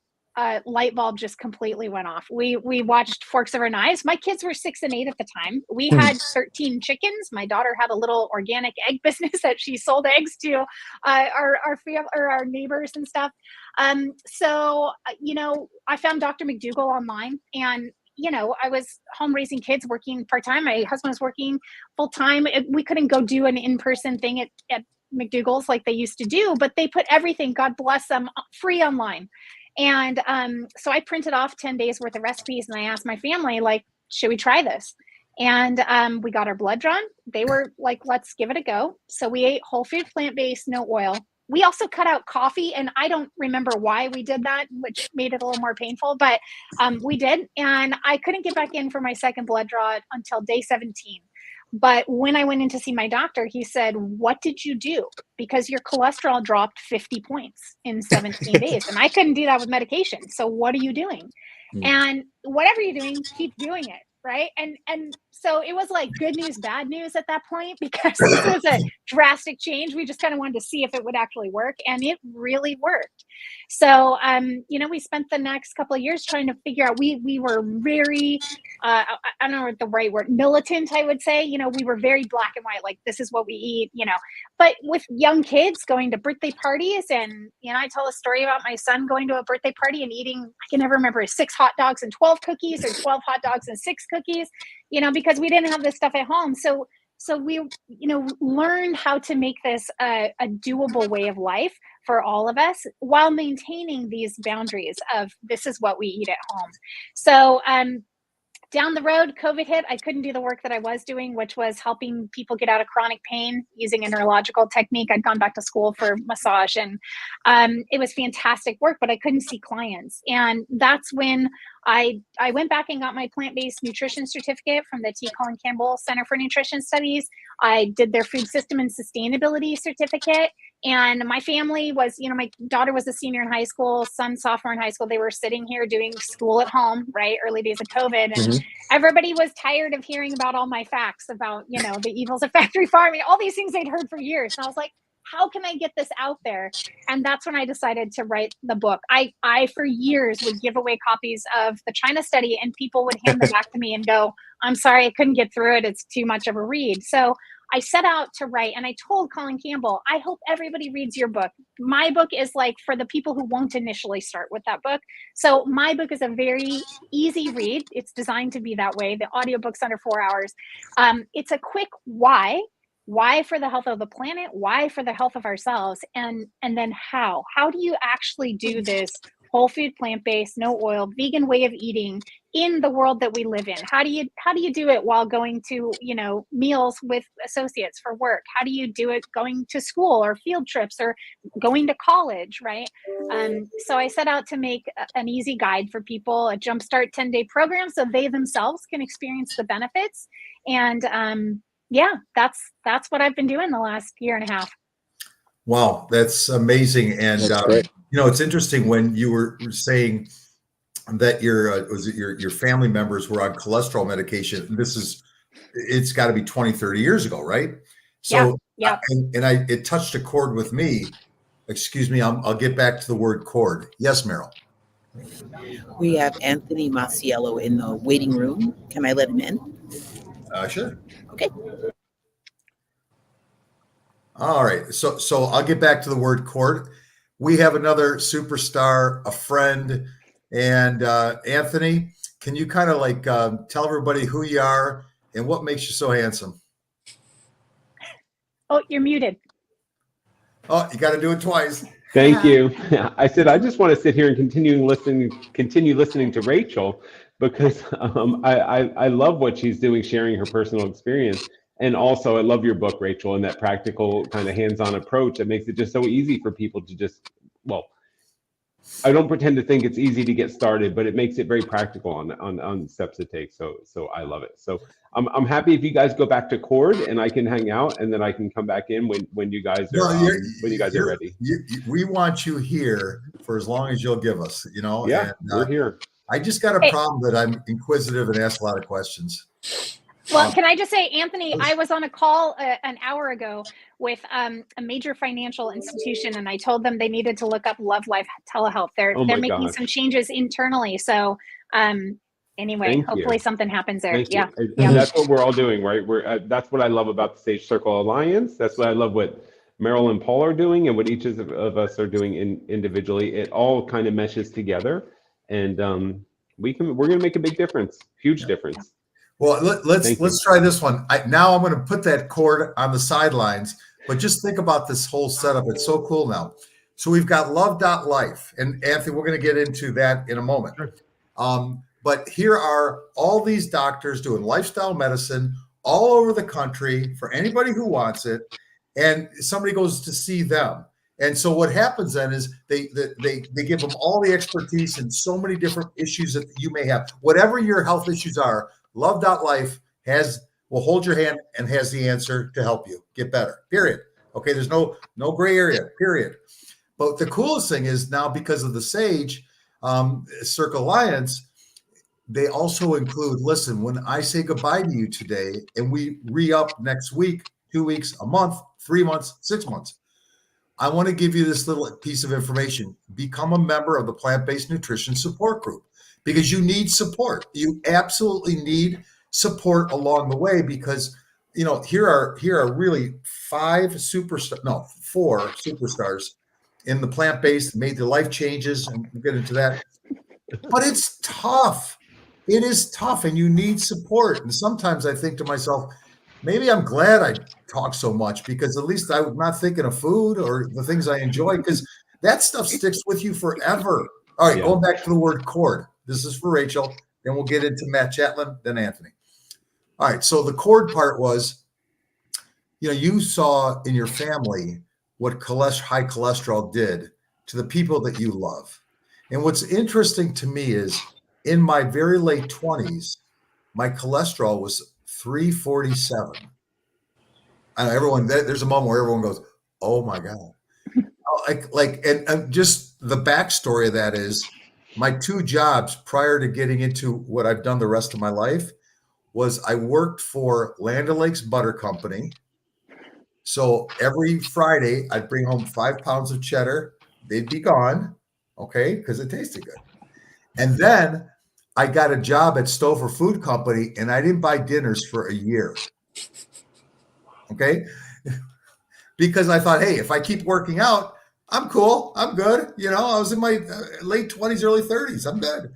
light bulb just completely went off. We watched Forks Over Knives. My kids were 6 and 8 at the time. We had 13 chickens. My daughter had a little organic egg business that she sold eggs to our neighbors and stuff. So you know, I found Dr. McDougall online, and you know, I was home raising kids, working part-time. My husband was working full-time. We couldn't go do an in-person thing at McDougall's like they used to do, but they put everything, God bless them, free online. And so I printed off 10 days worth of recipes, and I asked my family, like, should we try this? And we got our blood drawn. They were like, let's give it a go. So we ate whole food, plant-based, no oil. We also cut out coffee, and I don't remember why we did that, which made it a little more painful, but we did. And I couldn't get back in for my second blood draw until day 17. But when I went in to see my doctor, he said, what did you do? Because your cholesterol dropped 50 points in 17 days. And I couldn't do that with medication. So what are you doing? And whatever you're doing, keep doing it. Right. And so it was like good news, bad news at that point, because this was a drastic change. We just kind of wanted to see if it would actually work. And it really worked. So, you know, we spent the next couple of years trying to figure out, we were very, I don't know what the right word, militant, I would say. You know, we were very black and white, like this is what we eat, you know, but with young kids going to birthday parties. And, you know, I tell a story about my son going to a birthday party and eating, I can never remember, 6 hot dogs and 12 cookies, or 12 hot dogs and 6 cookies, you know, because we didn't have this stuff at home. So we, you know, learned how to make this a doable way of life for all of us, while maintaining these boundaries of this is what we eat at home. So down the road, COVID hit. I couldn't do the work that I was doing, which was helping people get out of chronic pain using a neurological technique. I'd gone back to school for massage, and it was fantastic work, but I couldn't see clients. And that's when I went back and got my plant-based nutrition certificate from the T. Colin Campbell Center for Nutrition Studies. I did their food system and sustainability certificate. And my family was, you know, my daughter was a senior in high school, son sophomore in high school. They were sitting here doing school at home, right? Early days of COVID. And everybody was tired of hearing about all my facts about, you know, the evils of factory farming, all these things they'd heard for years. And I was like, how can I get this out there? And that's when I decided to write the book. I for years would give away copies of the China study, and people would hand them back to me and go, I'm sorry, I couldn't get through it. It's too much of a read. So I set out to write, and I told Colin Campbell, I hope everybody reads your book. My book is like for the people who won't initially start with that book. So my book is a very easy read. It's designed to be that way. The audiobook's under 4 hours. It's a quick why for the health of the planet, why for the health of ourselves, and then how do you actually do this whole food, plant-based, no oil, vegan way of eating in the world that we live in? How do you do it while going to, you know, meals with associates for work? How do you do it going to school or field trips or going to college, right? So I set out to make an easy guide for people, a Jumpstart 10-day program, so they themselves can experience the benefits. And yeah, that's what I've been doing the last year and a half. Wow, that's amazing. And That's great. you know, it's interesting when you were saying that your family members were on cholesterol medication. It's got to be 20, 30 years ago, right? So Yeah. it touched a chord with me excuse me, I'll get back to the word cord. Yes, Meryl. We have Anthony Masiello in the waiting room. Can I let him in? Sure. Okay. All right. So I'll get back to the word cord. We have another superstar, a friend, and Anthony, can you kind of like tell everybody who you are and what makes you so handsome? Oh, you're muted. Oh, you got to do it twice. Thank you. I said I just want to sit here and continue listening to Rachel, because I love what she's doing, sharing her personal experience. And also, I love your book, Rachel, and that practical kind of hands-on approach that makes it just so easy for people to just, well, I don't pretend to think it's easy to get started, but it makes it very practical on steps to take. So I love it. So I'm happy if you guys go back to Cord and I can hang out, and then I can come back in when you guys are are ready. We want you here for as long as you'll give us. You know. Yeah, and, we're here. I just got a problem that I'm inquisitive and ask a lot of questions. Well, can I just say, Anthony, I was on a call an hour ago with a major financial institution, and I told them they needed to look up Love Life telehealth. They're making some changes internally. So anyway, hopefully something happens there. Yeah. And that's what we're all doing, right? That's what I love about the Sage Circle Alliance. That's what I love what Meryl and Paul are doing, and what each of us are doing individually. It all kind of meshes together, and we're going to make a big difference, huge difference. Well, let's try this one. Now I'm going to put that cord on the sidelines, but just think about this whole setup. It's so cool now. So we've got love.life, and Anthony, we're going to get into that in a moment. Sure. But here are all these doctors doing lifestyle medicine all over the country for anybody who wants it, and somebody goes to see them. And so what happens then is they give them all the expertise in so many different issues that you may have. Whatever your health issues are, Love.life will hold your hand and has the answer to help you get better, period. Okay, there's no gray area, period. But the coolest thing is now, because of the Sage Circle Alliance, they also include, listen, when I say goodbye to you today and we re-up next week, 2 weeks, a month, 3 months, 6 months, I want to give you this little piece of information. Become a member of the Plant-Based Nutrition Support Group, because you need support. You absolutely need support along the way, because, you know, here are really 4 superstars in the plant-based, made their life changes, and we'll get into that. But it's tough. It is tough, and you need support. And sometimes I think to myself, maybe I'm glad I talk so much, because at least I'm not thinking of food or the things I enjoy, because that stuff sticks with you forever. All right, going back to the word cord. This is for Rachel. Then we'll get into Matt Chatlin, then Anthony. All right, so the cord part was, you know, you saw in your family what high cholesterol did to the people that you love. And what's interesting to me is, in my very late 20s, my cholesterol was 347. I know there's a moment where everyone goes, oh my God. And just the backstory of that is, my 2 jobs prior to getting into what I've done the rest of my life was I worked for Land O'Lakes Butter Company. So every Friday I'd bring home 5 pounds of cheddar. They'd be gone, okay, because it tasted good. And then I got a job at Stouffer Food Company, and I didn't buy dinners for a year. Okay, because I thought, hey, if I keep working out, I'm cool. I'm good. You know, I was in my late 20s, early 30s. I'm good.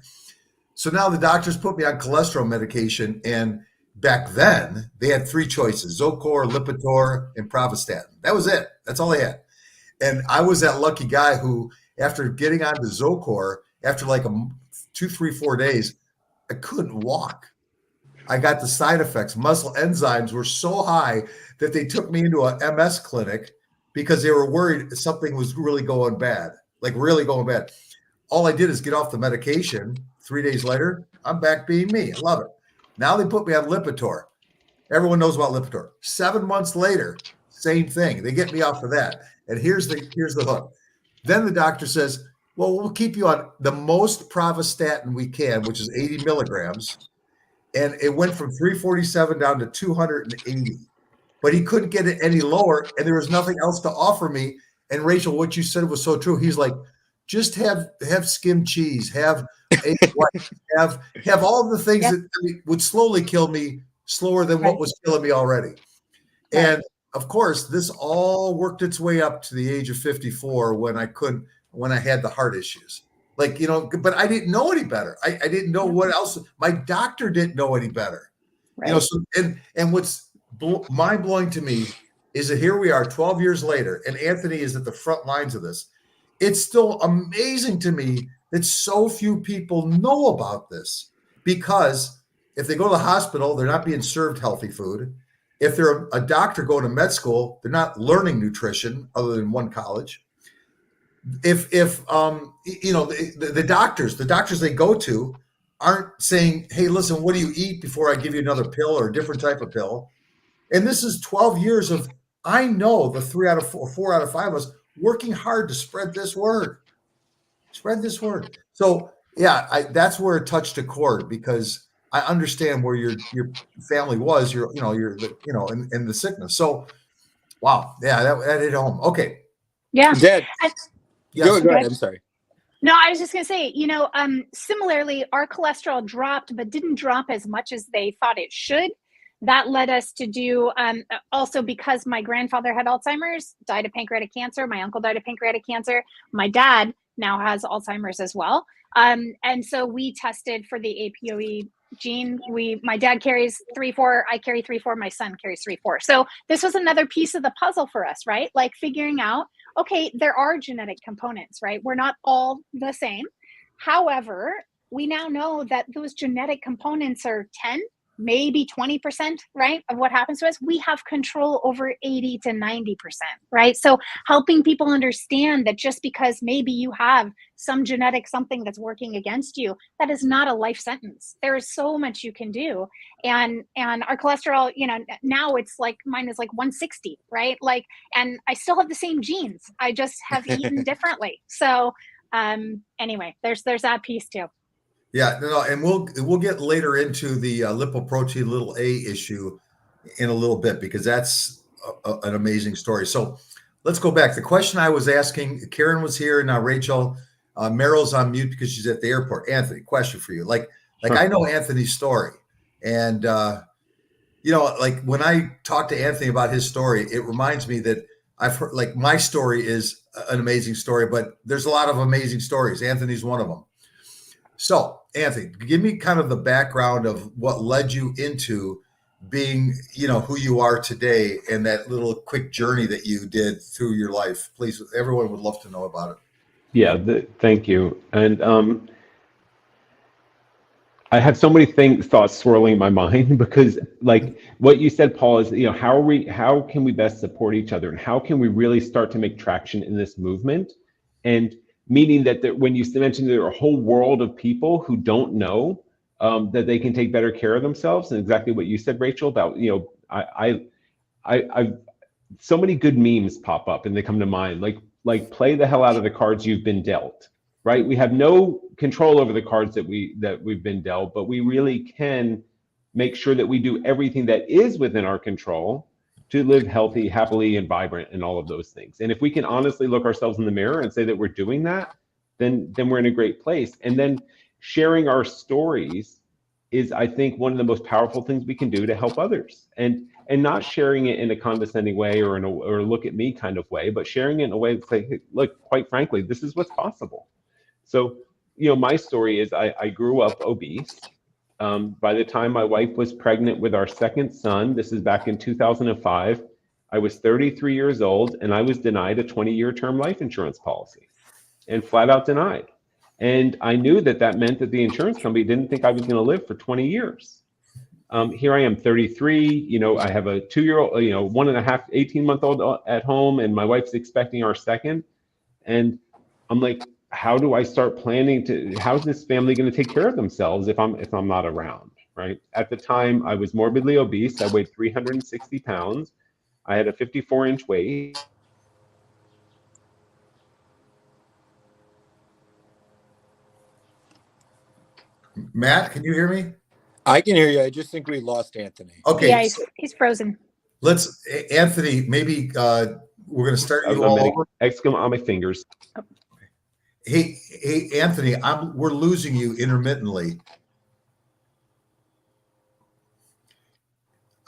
So now the doctors put me on cholesterol medication. And back then they had 3 choices: Zocor, Lipitor, and Pravastatin. That was it. That's all they had. And I was that lucky guy who, after getting onto Zocor, after like 2, 3, 4 days, I couldn't walk. I got the side effects. Muscle enzymes were so high that they took me into a MS clinic, because they were worried something was really going bad, like really going bad. All I did is get off the medication. 3 days later, I'm back being me. I love it. Now they put me on Lipitor. Everyone knows about Lipitor. 7 months later, same thing. They get me off of that. And here's the hook. Then the doctor says, well, we'll keep you on the most Pravastatin we can, which is 80 milligrams. And it went from 347 down to 280. But he couldn't get it any lower, and there was nothing else to offer me. And Rachel, what you said was so true. He's like, just have skimmed cheese, have egg whites, have all the things Yep. that would slowly kill me, slower than what Right. was killing me already. Right. And of course, this all worked its way up to the age of 54 when I had the heart issues. Like, but I didn't know any better. I didn't know what else. My doctor didn't know any better. Right. So and what's mind blowing to me is that here we are 12 years later, and Anthony is at the front lines of this. It's still amazing to me that so few people know about this, because if they go to the hospital, they're not being served healthy food. If they're a doctor going to med school, they're not learning nutrition other than one college. If the doctors they go to aren't saying, hey, listen, what do you eat before I give you another pill or a different type of pill? And this is 12 years of, I know the 4 out of 5 of us working hard to spread this word. So yeah, that's where it touched a chord, because I understand where your family was, in the sickness. So wow, yeah, that hit home. Okay. Yeah. Dad, Yes. go ahead. I'm sorry. No, I was just going to say, similarly, our cholesterol dropped, but didn't drop as much as they thought it should. That led us to do, also because my grandfather had Alzheimer's, died of pancreatic cancer. My uncle died of pancreatic cancer. My dad now has Alzheimer's as well. And so we tested for the APOE gene. My dad carries 3-4, I carry 3-4, my son carries 3-4. So this was another piece of the puzzle for us, right? Like figuring out, okay, there are genetic components, right? We're not all the same. However, we now know that those genetic components are 10, maybe 20%, right, of what happens to us. We have control over 80 to 90%, right? So helping people understand that just because maybe you have some genetic something that's working against you, that is not a life sentence. There is so much you can do. And our cholesterol, now it's like, mine is like 160, right? Like, and I still have the same genes. I just have eaten differently. So anyway, there's that piece too. Yeah, no, and we'll get later into the lipoprotein little a issue in a little bit, because that's an amazing story. So let's go back. The question I was asking, Karen was here, now Rachel, Meryl's on mute because she's at the airport. Anthony, question for you. Like I know Anthony's story, and like when I talk to Anthony about his story, it reminds me that I've heard, like, my story is an amazing story, but there's a lot of amazing stories. Anthony's one of them. So, Anthony, give me kind of the background of what led you into being, who you are today, and that little quick journey that you did through your life. Please, everyone would love to know about it. Yeah, thank you. And I have so many thoughts swirling in my mind, because like what you said, Paul, is, how can we best support each other, and how can we really start to make traction in this movement? And meaning that when you mentioned there are a whole world of people who don't know that they can take better care of themselves, and exactly what you said, Rachel, about, I so many good memes pop up and they come to mind, like play the hell out of the cards you've been dealt, right? We have no control over the cards that we've been dealt, but we really can make sure that we do everything that is within our control to live healthy, happily, and vibrant, and all of those things. And if we can honestly look ourselves in the mirror and say that we're doing that, then we're in a great place. And then sharing our stories is, I think, one of the most powerful things we can do to help others. And not sharing it in a condescending way or or look at me kind of way, but sharing it in a way that's like, hey, look, quite frankly, this is what's possible. So, my story is I grew up obese. By the time my wife was pregnant with our second son, this is back in 2005, I was 33 years old, and I was denied a 20-year term life insurance policy, and flat out denied. And I knew that meant that the insurance company didn't think I was going to live for 20 years. Here I am, 33, I have a 2-year-old, 1.5, 18-month-old at home, and my wife's expecting our second. And I'm like, how do I start planning how's this family going to take care of themselves if I'm not around, right? At the time, I was morbidly obese. I weighed 360 pounds. I had a 54-inch waist. Matt, can you hear me? I can hear you. I just think we lost Anthony. Okay. Yeah, he's frozen. Anthony, maybe we're going to start I was you on all over. eczema on my fingers. Hey, Anthony, we're losing you intermittently.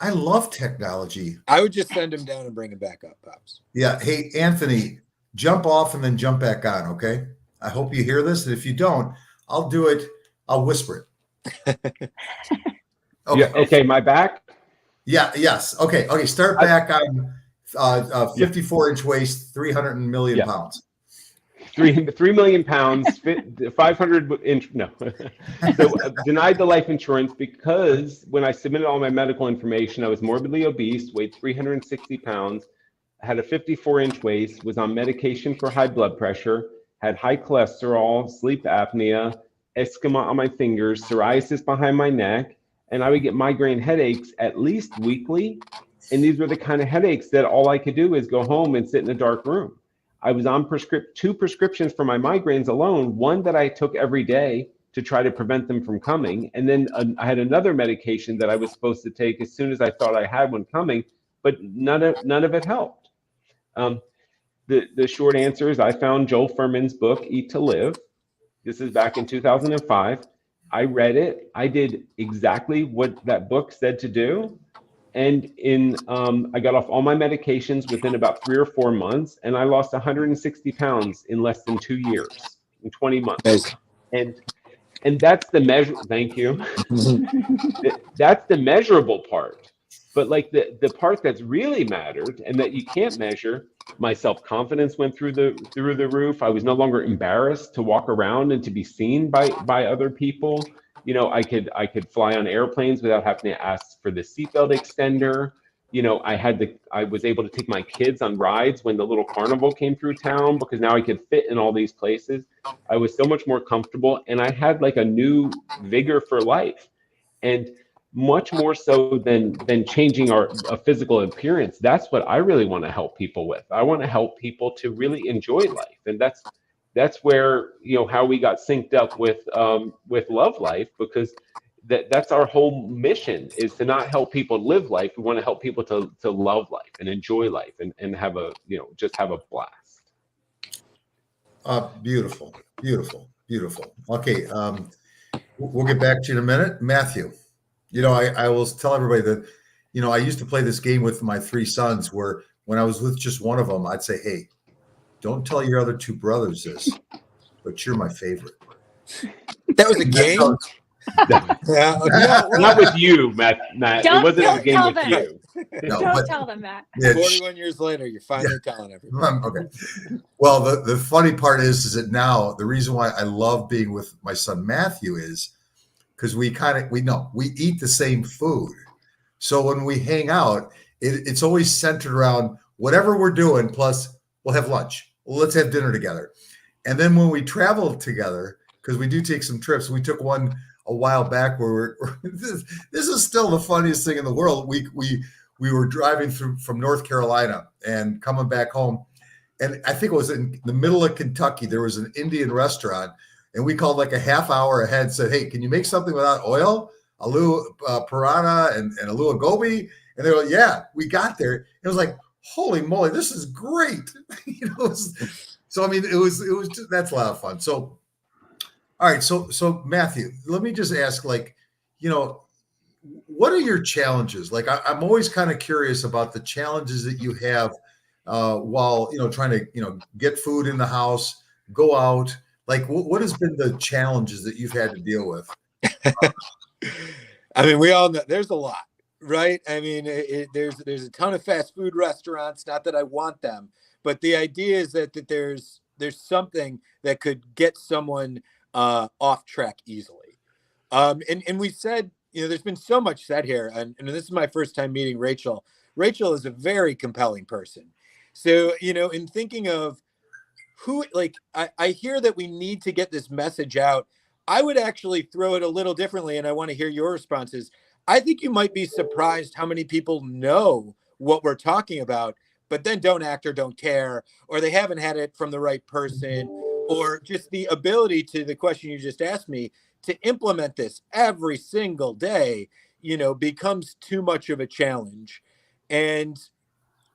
I love technology. I would just send him down and bring him back up, Pops. Yeah. Hey, Anthony, jump off and then jump back on. Okay. I hope you hear this. And if you don't, I'll do it. I'll whisper it. Okay. Yeah, okay, my back. Yeah. Yes. Okay. Okay. Start back on 54-inch waist, 300 million pounds. 3 million pounds, 500 inch. No. So denied the life insurance because when I submitted all my medical information, I was morbidly obese, weighed 360 pounds, had a 54-inch waist, was on medication for high blood pressure, had high cholesterol, sleep apnea, eczema on my fingers, psoriasis behind my neck, and I would get migraine headaches at least weekly. And these were the kind of headaches that all I could do is go home and sit in a dark room. I was on 2 prescriptions for my migraines alone, one that I took every day to try to prevent them from coming. And then I had another medication that I was supposed to take as soon as I thought I had one coming, but none of it helped. The short answer is I found Joel Fuhrman's book, Eat to Live. This is back in 2005. I read it. I did exactly what that book said to do. And I got off all my medications within about 3 or 4 months, and I lost 160 pounds in less than 2 years, in 20 months. Nice. And that's the measure. Thank you. That's the measurable part. But like the part that's really mattered and that you can't measure, my self-confidence went through the roof. I was no longer embarrassed to walk around and to be seen by other people. You know, I could fly on airplanes without having to ask for the seatbelt extender. You know, I was able to take my kids on rides when the little carnival came through town because now I could fit in all these places. I was so much more comfortable, and I had like a new vigor for life. And much more so than changing a physical appearance. That's what I really want to help people with. I want to help people to really enjoy life. And that's where, you know, how we got synced up with Love Life, because that's our whole mission, is to not help people live life. We want to help people to love life and enjoy life and have a, you know, just have a blast. Beautiful. Okay. We'll get back to you in a minute. Matthew, you know, I will tell everybody that, you know, I used to play this game with my 3 sons where when I was with just one of them, I'd say, hey, don't tell your other 2 brothers this, but you're my favorite. That was a game? Yeah. Not with you, Matt. It wasn't a game with them. you. No, don't tell them that. Yeah, 41 years later, you're finally telling everyone. Okay. Well, the funny part is that now the reason why I love being with my son Matthew is because we eat the same food. So when we hang out, it's always centered around whatever we're doing, plus we'll have lunch. Well, let's have dinner together. And then when we travel together, because we do take some trips, we took one a while back where this is still the funniest thing in the world. We were driving from North Carolina and coming back home. And I think it was in the middle of Kentucky. There was an Indian restaurant, and we called like a half hour ahead and said, hey, can you make something without oil? Aloo paratha and aloo gobi. And they were like, yeah, we got there. It was like, holy moly, this is great. You know, so, I mean, it was just, that's a lot of fun. So, all right. So Matthew, let me just ask, like, you know, what are your challenges? Like, I'm always kind of curious about the challenges that you have while, you know, trying to, you know, get food in the house, go out. Like, what has been the challenges that you've had to deal with? I mean, we all know there's a lot, right? I mean, there's a ton of fast food restaurants. Not that I want them, but the idea is that there's something that could get someone off track easily. And we said, you know, there's been so much said here, and this is my first time meeting Rachel. Rachel is a very compelling person. So, you know, in thinking of who, like, I hear that we need to get this message out. I would actually throw it a little differently, and I want to hear your responses. I think you might be surprised how many people know what we're talking about, but then don't act or don't care, or they haven't had it from the right person, or just the ability to the question you just asked me to implement this every single day, you know, becomes too much of a challenge. And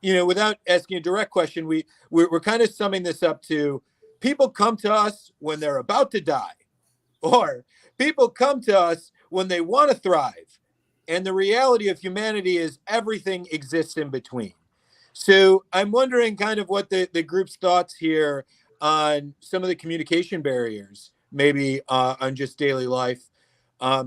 without asking a direct question, we're kind of summing this up to people come to us when they're about to die, or people come to us when they want to thrive. And the reality of humanity is everything exists in between. So I'm wondering kind of what the group's thoughts here on some of the communication barriers, maybe on just daily life. I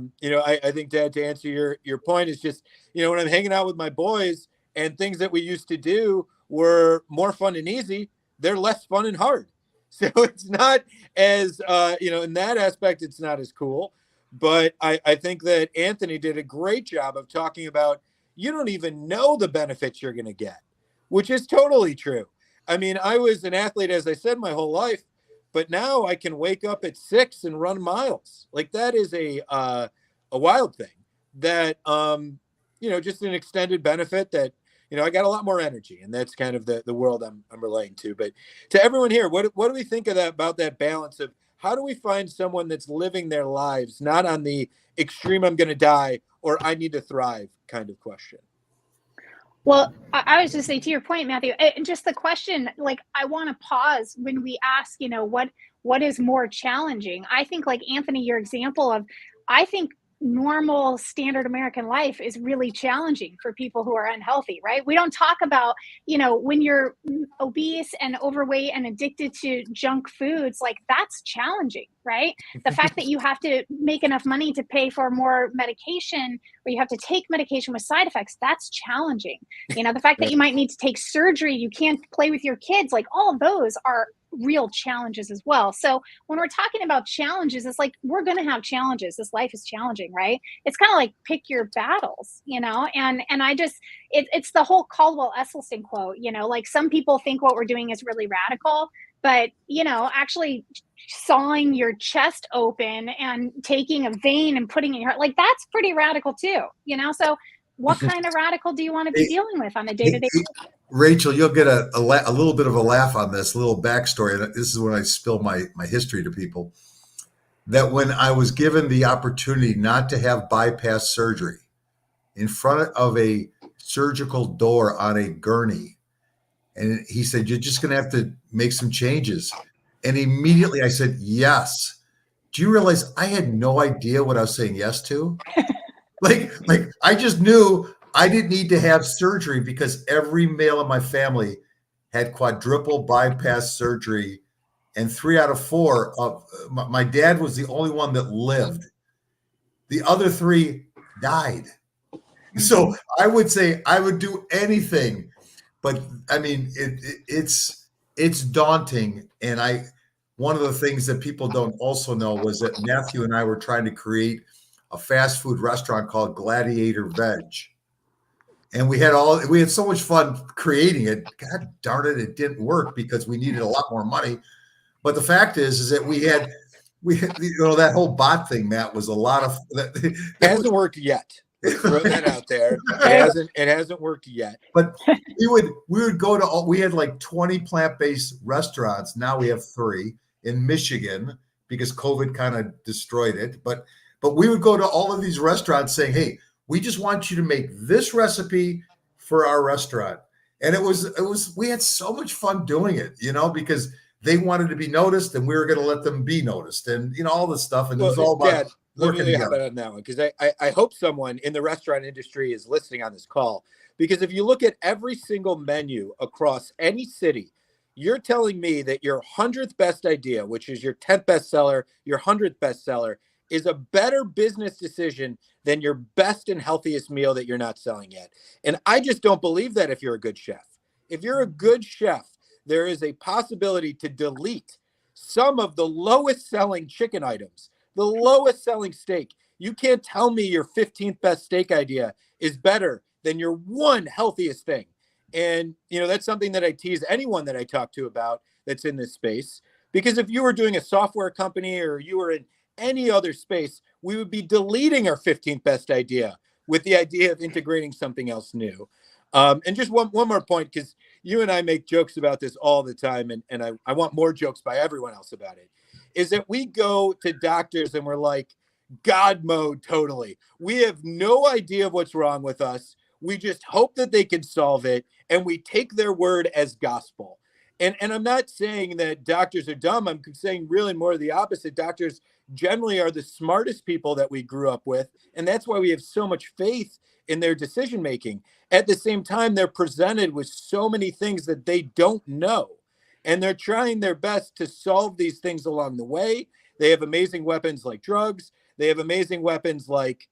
think, Dad, to answer your point is just, when I'm hanging out with my boys and things that we used to do were more fun and easy, they're less fun and hard. So it's not as, in that aspect, it's not as cool. But I think that Anthony did a great job of talking about you don't even know the benefits you're going to get, which is totally true. I mean, I was an athlete, as I said, my whole life, but now I can wake up at 6 and run miles. Like that is a wild thing that, just an extended benefit that, I got a lot more energy, and that's kind of the world I'm relating to. But to everyone here, what do we think of that, about that balance of how do we find someone that's living their lives, not on the extreme, I'm going to die or I need to thrive kind of question? Well, I was just saying to your point, Matthew, just the question, like, I want to pause when we ask, what is more challenging? I think, like Anthony, your example of, I think normal standard American life is really challenging for people who are unhealthy, right? We don't talk about, when you're obese and overweight and addicted to junk foods, like that's challenging, right? The fact that you have to make enough money to pay for more medication, or you have to take medication with side effects, that's challenging. The fact that you might need to take surgery, you can't play with your kids, like all of those are real challenges as well. So when we're talking about challenges, it's like, we're going to have challenges. This life is challenging, right? It's kind of like pick your battles, and I just, it's the whole Caldwell Esselstyn quote, like some people think what we're doing is really radical, but, actually sawing your chest open and taking a vein and putting it in your heart, like that's pretty radical too, so what kind of radical do you want to be dealing with on a day-to-day basis? Rachel, you'll get a little bit of a laugh on this, a little backstory. This is when I spill my history to people. That when I was given the opportunity not to have bypass surgery in front of a surgical door on a gurney, and he said, you're just going to have to make some changes. And immediately I said, yes. Do you realize I had no idea what I was saying yes to? Like I just knew I didn't need to have surgery because every male in my family had quadruple bypass surgery, and 3 out of 4 of my dad was the only one that lived. The other 3 died. So I would say I would do anything, but I mean it's daunting. And one of the things that people don't also know was that Matthew and I were trying to create a fast food restaurant called Gladiator Veg. And we had so much fun creating it. God darn it, it didn't work because we needed a lot more money. But the fact is that we had that whole bot thing, Matt, was a lot of it hasn't worked yet. Let's throw that out there. It hasn't worked yet. But we would go to we had like 20 plant-based restaurants. Now we have 3 in Michigan because COVID kind of destroyed it. But we would go to all of these restaurants saying, hey, we just want you to make this recipe for our restaurant. And it was we had so much fun doing it, because they wanted to be noticed and we were going to let them be noticed and, all this stuff. And it was all about Dad, working together on that one. Because I hope someone in the restaurant industry is listening on this call, because if you look at every single menu across any city, you're telling me that your 100th best idea, which is your 10th bestseller, your 100th bestseller, is a better business decision than your best and healthiest meal that you're not selling yet. And I just don't believe that if you're a good chef. If you're a good chef, there is a possibility to delete some of the lowest selling chicken items, the lowest selling steak. You can't tell me your 15th best steak idea is better than your one healthiest thing. And, that's something that I tease anyone that I talk to about that's in this space. Because if you were doing a software company or you were in any other space, we would be deleting our 15th best idea with the idea of integrating something else new. And just one more point, because you and I make jokes about this all the time, and I want more jokes by everyone else about it, is that we go to doctors and we're like, God mode totally. We have no idea of what's wrong with us. we just hope that they can solve it, and we take their word as gospel. And I'm not saying that doctors are dumb. I'm saying really more the opposite. Doctors generally are the smartest people that we grew up with, and that's why we have so much faith in their decision making. At the same time, they're presented with so many things that they don't know, and they're trying their best to solve these things along the way. They have amazing weapons like drugs. They have amazing weapons like,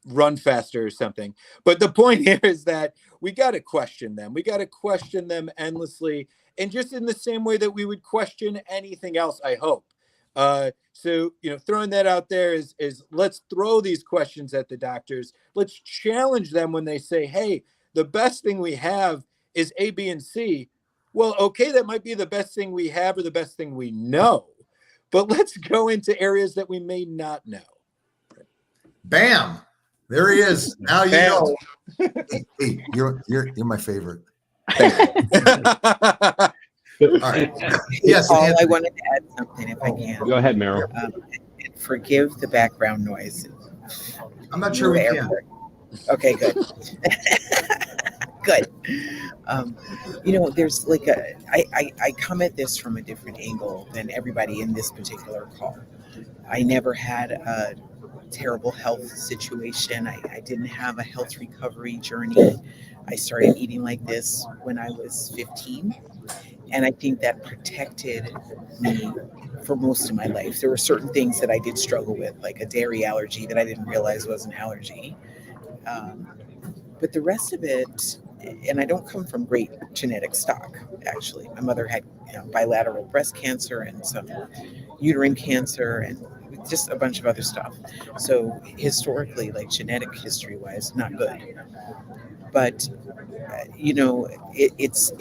run faster or something. But the point here is that we got to question them. We got to question them endlessly, and just in the same way that we would question anything else, I hope. So, throwing that out there is let's throw these questions at the doctors. Let's challenge them when they say, hey, the best thing we have is A, B, and C. Well, okay, that might be the best thing we have or the best thing we know, but let's go into areas that we may not know. Bam. There he is. Now you Bam. know. Hey, you're my favorite. All right. Yes, Paul, Anthony. I wanted to add something if I can. Go ahead, Meryl. Forgive the background noise. I'm not sure we can. Okay, good. Good. There's like I come at this from a different angle than everybody in this particular call. I never had a terrible health situation. I didn't have a health recovery journey. I started eating like this when I was 15. And I think that protected me for most of my life. There were certain things that I did struggle with, like a dairy allergy that I didn't realize was an allergy. But the rest of it, and I don't come from great genetic stock, actually. My mother had bilateral breast cancer and some uterine cancer and just a bunch of other stuff. So historically, like genetic history-wise, not good. But, it's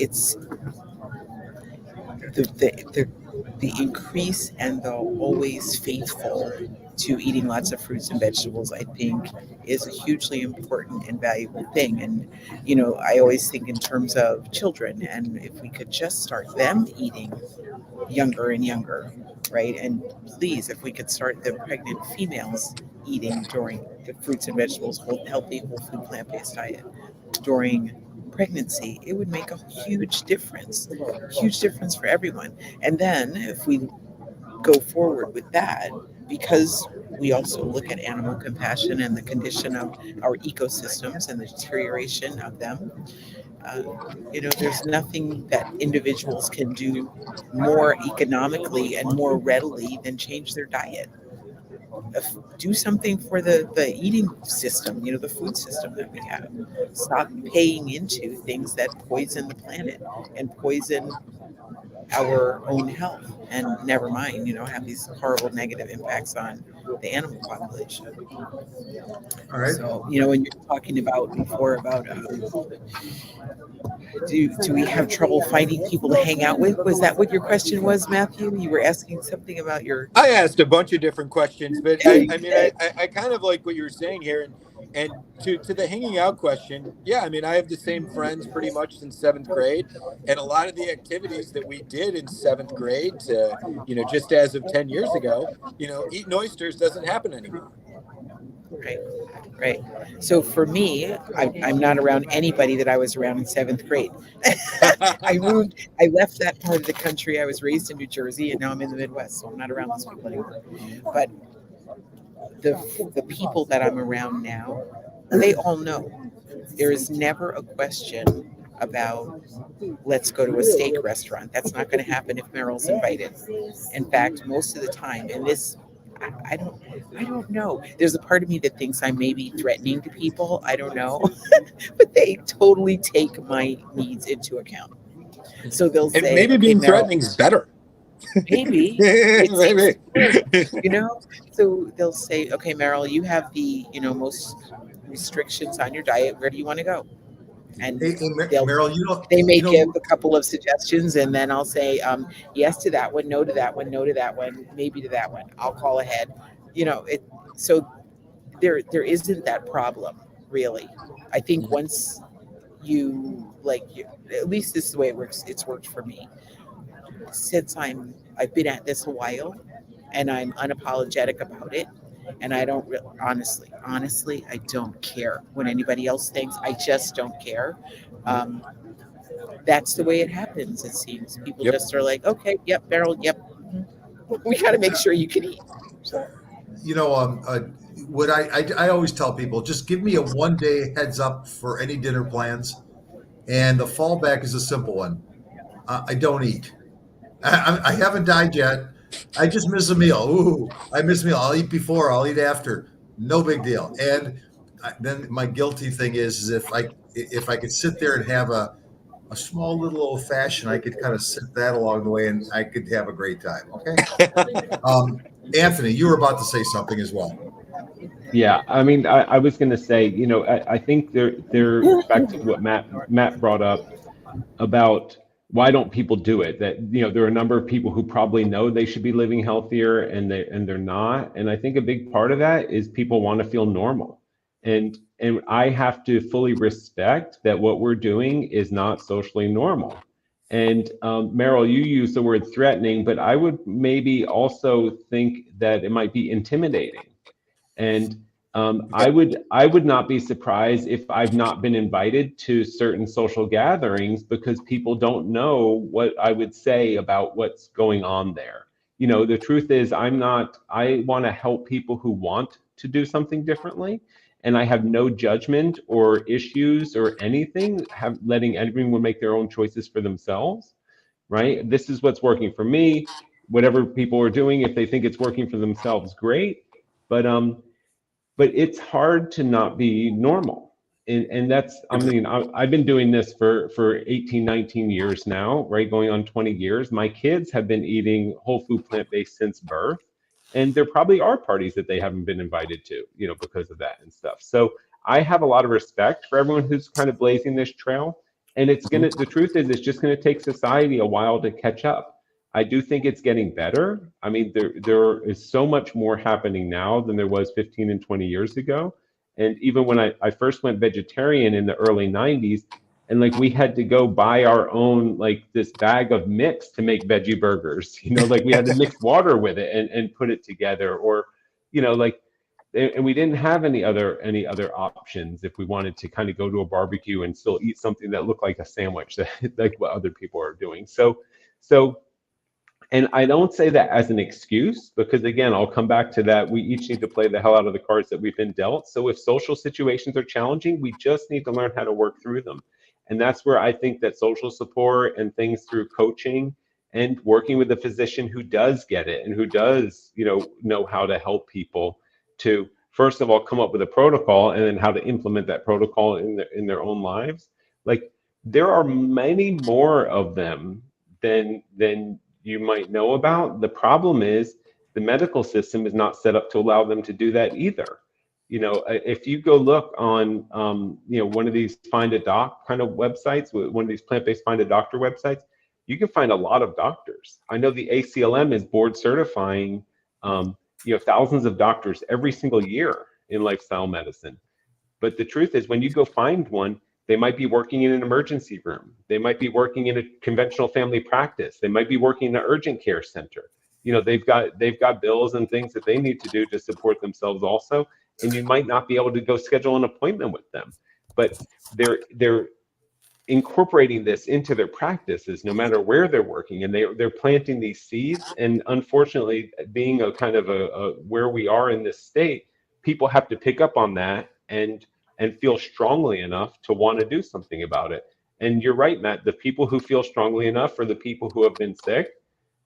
the increase and the always faithful to eating lots of fruits and vegetables, I think, is a hugely important and valuable thing. And, I always think in terms of children, and if we could just start them eating younger and younger, right? And please, if we could start the pregnant females eating during the fruits and vegetables, healthy, whole food, plant-based diet during pregnancy, it would make a huge difference for everyone. And then if we go forward with that, because we also look at animal compassion and the condition of our ecosystems and the deterioration of them, there's nothing that individuals can do more economically and more readily than change their diet. Do something for the eating system, the food system that we have. Stop paying into things that poison the planet and poison our own health, and never mind, have these horrible negative impacts on the animal population. All right. So, when you're talking before about do we have trouble finding people to hang out with? Was that what your question was, Matthew? You were asking something about your... I asked a bunch of different questions, but I kind of like what you were saying here. And to the hanging out question, yeah, I have the same friends pretty much since 7th grade. And a lot of the activities that we did in 7th grade to, just as of 10 years ago, eating oysters doesn't happen anymore. Right. So for me, I'm not around anybody that I was around in 7th grade. I left that part of the country. I was raised in New Jersey, and now I'm in the Midwest, so I'm not around those people anymore. But the people that I'm around now, they all know. There is never a question about let's go to a steak restaurant. That's not going to happen if Meryl's invited. In fact, most of the time, and this, I don't know. There's a part of me that thinks I may be threatening to people. I don't know. But they totally take my needs into account. So they'll say, maybe being threatening is better. Maybe. Maybe. So they'll say, okay, Meryl, you have the, most restrictions on your diet. Where do you want to go? And Meryl, they may give a couple of suggestions, and then I'll say yes to that one, no to that one, no to that one, maybe to that one. I'll call ahead. So there isn't that problem, really. I think once at least this is the way it works. It's worked for me. Since I've been at this a while, and I'm unapologetic about it, And I don't honestly, I don't care what anybody else thinks. I just don't care. Um, that's the way it happens. It seems people Yep. just are like, okay, yep, Meryl, yep. We got to make sure you can eat. So. What I always tell people, just give me a 1 day heads up for any dinner plans, and the fallback is a simple one. I don't eat. I haven't died yet. I just miss a meal. Ooh, I miss a meal. I'll eat before. I'll eat after. No big deal. And then my guilty thing is if I could sit there and have a small little old fashioned, I could kind of sit that along the way, and I could have a great time. Okay. Anthony, you were about to say something as well. Yeah, I mean, I was going to say, I think they're back to what Matt brought up about why don't people do it? That, there are a number of people who probably know they should be living healthier and they're not. And I think a big part of that is people want to feel normal. And I have to fully respect that what we're doing is not socially normal. And Meryl, you use the word threatening, but I would maybe also think that it might be intimidating. And I would not be surprised if I've not been invited to certain social gatherings because people don't know what I would say about what's going on there. The truth is I want to help people who want to do something differently. And I have no judgment or issues or anything, letting everyone make their own choices for themselves, right? This is what's working for me. Whatever people are doing, if they think it's working for themselves, great. But it's hard to not be normal. And that's, I've been doing this for 18, 19 years now, right? Going on 20 years. My kids have been eating whole food plant-based since birth. And there probably are parties that they haven't been invited to, because of that and stuff. So I have a lot of respect for everyone who's kind of blazing this trail. And the truth is, it's just gonna take society a while to catch up. I do think it's getting better. I mean, there is so much more happening now than there was 15 and 20 years ago. And even when I first went vegetarian in the early 90s, and we had to go buy our own, this bag of mix to make veggie burgers, we had to mix water with it and put it together, or, and we didn't have any other options if we wanted to kind of go to a barbecue and still eat something that looked like a sandwich, like what other people are doing. So and I don't say that as an excuse, because again, I'll come back to that. We each need to play the hell out of the cards that we've been dealt. So if social situations are challenging, we just need to learn how to work through them. And that's where I think that social support and things through coaching and working with a physician who does get it and who does, know how to help people to, first of all, come up with a protocol and then how to implement that protocol in their own lives. There are many more of them than you might know about. The problem is the medical system is not set up to allow them to do that either. If you go look on, one of these Find a Doc kind of websites, one of these plant-based Find a Doctor websites, you can find a lot of doctors. I know the ACLM is board certifying, thousands of doctors every single year in lifestyle medicine. But the truth is, when you go find one, they might be working in an emergency room. They might be working in a conventional family practice. They might be working in an urgent care center. They've got bills and things that they need to do to support themselves also. And you might not be able to go schedule an appointment with them. But they're incorporating this into their practices no matter where they're working, and they're planting these seeds. And unfortunately, being a kind of a where we are in this state, people have to pick up on that and feel strongly enough to want to do something about it. And you're right, Matt, the people who feel strongly enough are the people who have been sick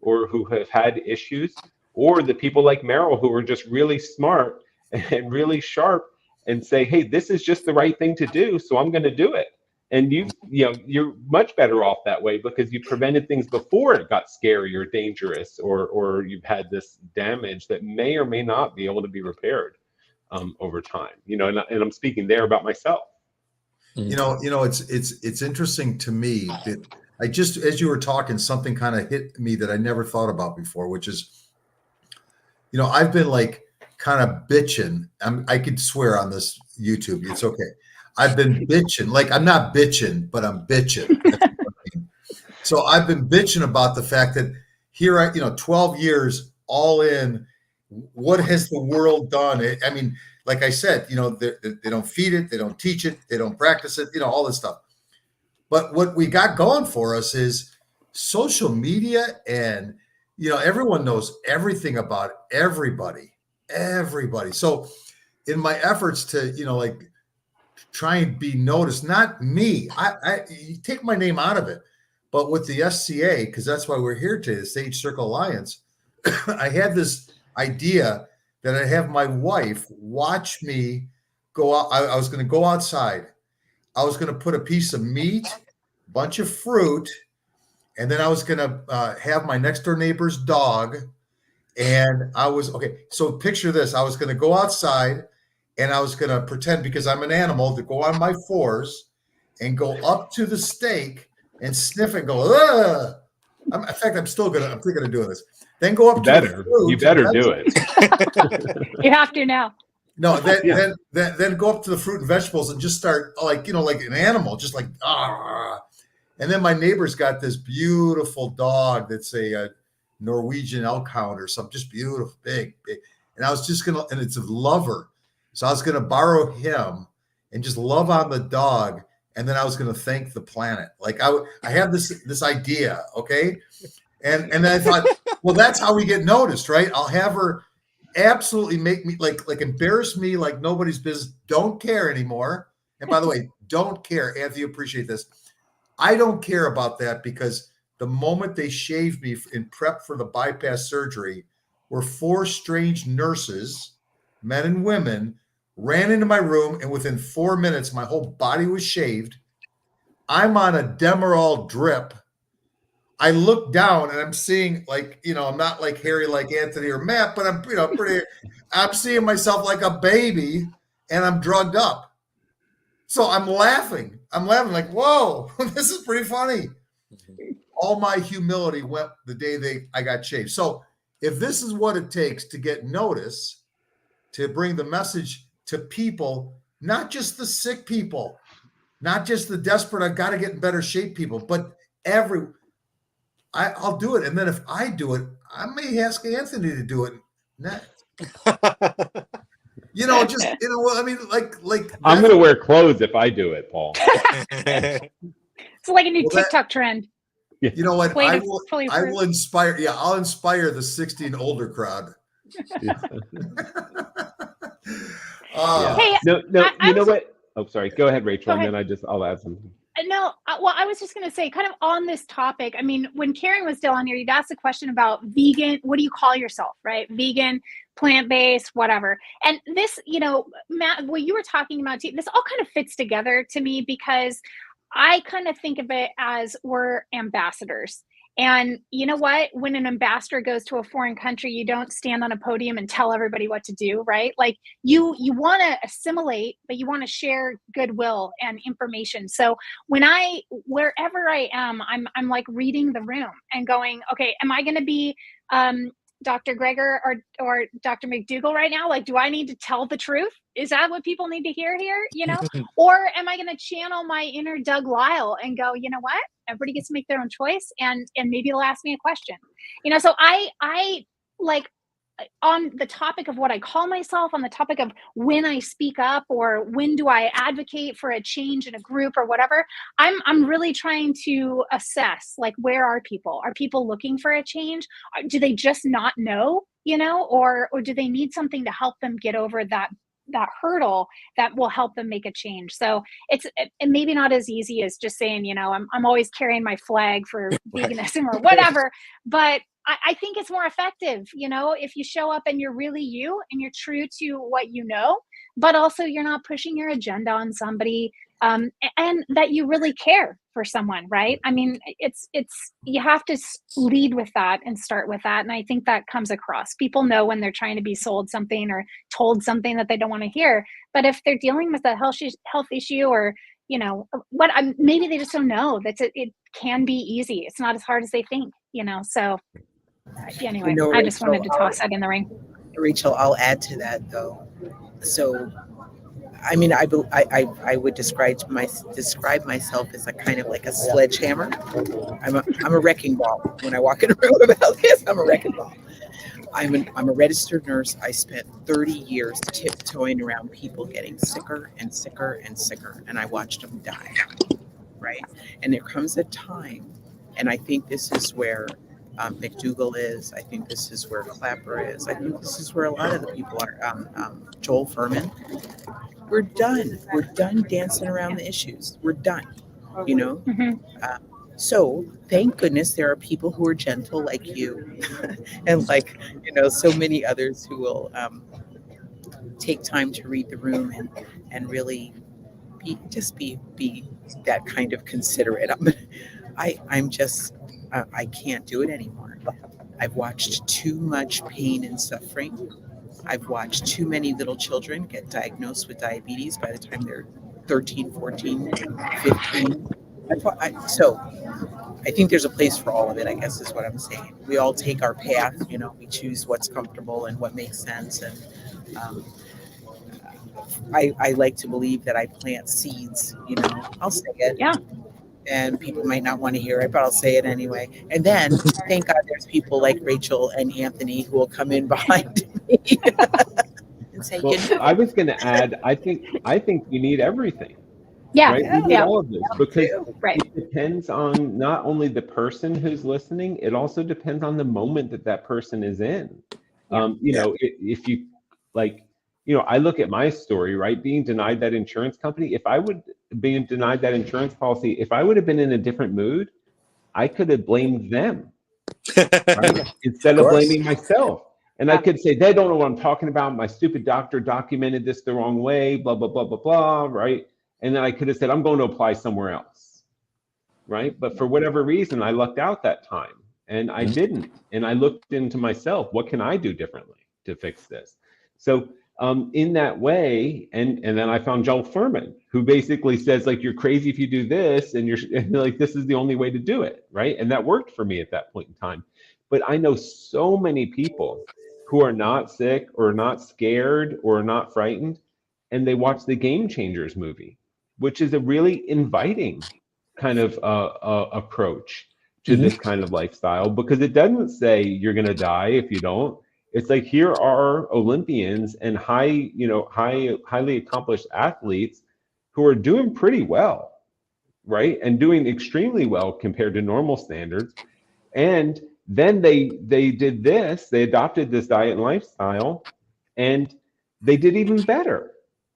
or who have had issues, or the people like Meryl who are just really smart and really sharp and say, hey, this is just the right thing to do, so I'm going to do it. And you're much better off that way because you prevented things before it got scary or dangerous, or you've had this damage that may or may not be able to be repaired over time. And I'm speaking there about myself. It's interesting to me that I just, as you were talking, something kind of hit me that I never thought about before, which is, I've been kind of bitching. I could swear on this YouTube. It's okay. I've been bitching. I'm not bitching, but I'm bitching. That's what I mean. So I've been bitching about the fact that here, 12 years all in, what has the world done? I mean, like I said, they don't feed it, they don't teach it, they don't practice it, all this stuff. But what we got going for us is social media, and everyone knows everything about everybody. So in my efforts to try and be noticed, not me, I you take my name out of it, but with the SCA, because that's why we're here today, the Sage Circle Alliance. I had this idea that I'd have my wife watch me go out. I was going to go outside. I was going to put a piece of meat, a bunch of fruit, and then I was going to have my next door neighbor's dog. And so picture this. I was going to go outside and I was going to pretend, because I'm an animal, to go on my fours and go up to the steak and sniff it and go, ugh. In fact, I'm thinking of doing this. Then go up to the fruit. You better do it. You have to now. No, then go up to the fruit and vegetables and just start like an animal, just like ah. And then my neighbor's got this beautiful dog that's a Norwegian elk hound or something, just beautiful, big. And I was just and it's a lover, so I was gonna borrow him and just love on the dog, and then I was gonna thank the planet. Like I have this idea, okay, and then I thought, well, that's how we get noticed, right? I'll have her absolutely make me like embarrass me like nobody's business. Don't care anymore. And by the way, don't care. Anthony, appreciate this. I don't care about that, because the moment they shaved me in prep for the bypass surgery, were 4 strange nurses, men and women, ran into my room, and within 4 minutes, my whole body was shaved. I'm on a Demerol drip. I look down and I'm seeing I'm not like hairy like Anthony or Matt, but I'm pretty. I'm seeing myself like a baby, and I'm drugged up. So I'm laughing. Like, whoa, this is pretty funny. All my humility went the day I got shaved. So if this is what it takes to get notice, to bring the message to people, not just the sick people, not just the desperate, I've got to get in better shape people, but I'll do it. And then if I do it, I may ask Anthony to do it next. I mean, like I'm going to wear clothes if I do it, Paul. It's like a new TikTok trend. You know what? I will inspire. Yeah, I'll inspire the 60 and older crowd. Hey, no. You know what? Oh, sorry. Go ahead, Rachel, and then I'll add something. No, well, I was just going to say, kind of on this topic, I mean, when Karen was still on here, you'd asked a question about vegan. What do you call yourself, right? Vegan, plant-based, whatever. And this, Matt, what you were talking about, this all kind of fits together to me, because I kind of think of it as we're ambassadors. And you know what? When an ambassador goes to a foreign country, you don't stand on a podium and tell everybody what to do, right? Like you want to assimilate, but you want to share goodwill and information. So wherever I am, I'm like reading the room and going, okay, am I going to be Dr. Greger or Dr. McDougall right now? Like, do I need to tell the truth? Is that what people need to hear here? Or am I going to channel my inner Doug Lyle and go, you know what? Everybody gets to make their own choice, and maybe they'll ask me a question. So I like, on the topic of what I call myself, on the topic of when I speak up or when do I advocate for a change in a group or whatever, I'm really trying to assess, like, where are people? Are people looking for a change? Do they just not know, or do they need something to help them get over that hurdle that will help them make a change? So it's maybe not as easy as just saying, I'm always carrying my flag for veganism or whatever, but I think it's more effective, if you show up and you're really you and you're true to what you know, but also you're not pushing your agenda on somebody, and that you really care for someone, right? I mean, it's you have to lead with that and start with that. And I think that comes across. People know when they're trying to be sold something or told something that they don't want to hear. But if they're dealing with a health issue or, maybe they just don't know that it can be easy. It's not as hard as they think, so anyway, I just wanted to toss that in the ring. Rachel, I'll add to that though. So, I mean, I would describe myself as a kind of like a sledgehammer. I'm a wrecking ball. When I walk in a room about this, I'm a wrecking ball. I'm a registered nurse. I spent 30 years tiptoeing around people getting sicker and sicker and sicker, and I watched them die, right? And there comes a time, and I think this is where McDougall is. I think this is where Clapper is. I think this is where a lot of the people are. Joel Furman. We're done. We're done dancing around the issues. We're done. You know. Mhm. So thank goodness there are people who are gentle like you, and like so many others who will take time to read the room and really be that kind of considerate. I'm just I can't do it anymore. I've watched too much pain and suffering. I've watched too many little children get diagnosed with diabetes by the time they're 13, 14, 15. So I think there's a place for all of it, I guess is what I'm saying. We all take our path, we choose what's comfortable and what makes sense. And I like to believe that I plant seeds, I'll say it. Yeah. And people might not want to hear it, but I'll say it anyway. And then thank God there's people like Rachel and Anthony who will come in behind me and say, Well, I was going to add, I think you need everything. Yeah. Right? We need Yeah. all of this because Right. it depends on not only the person who's listening, it also depends on the moment that person is in. If you like, I look at my story, right? Being denied that insurance company, if I would be denied that insurance policy, if I would have been in a different mood, I could have blamed them, right? Instead of blaming myself. And I could say, they don't know what I'm talking about. My stupid doctor documented this the wrong way, blah, blah, blah, blah, blah, right? And then I could have said, I'm going to apply somewhere else, right? But for whatever reason, I lucked out that time and I didn't. And I looked into myself, what can I do differently to fix this? So in that way, and then I found Joel Furman, who basically says, like, you're crazy if you do this, and you're like, this is the only way to do it, right? And that worked for me at that point in time. But I know so many people who are not sick or not scared or not frightened, and they watch the Game Changers movie, which is a really inviting kind of approach to this kind of lifestyle, because it doesn't say you're going to die if you don't. It's like, here are Olympians and highly accomplished athletes who are doing pretty well, right? And doing extremely well compared to normal standards. And then they did this, they adopted this diet and lifestyle, and they did even better.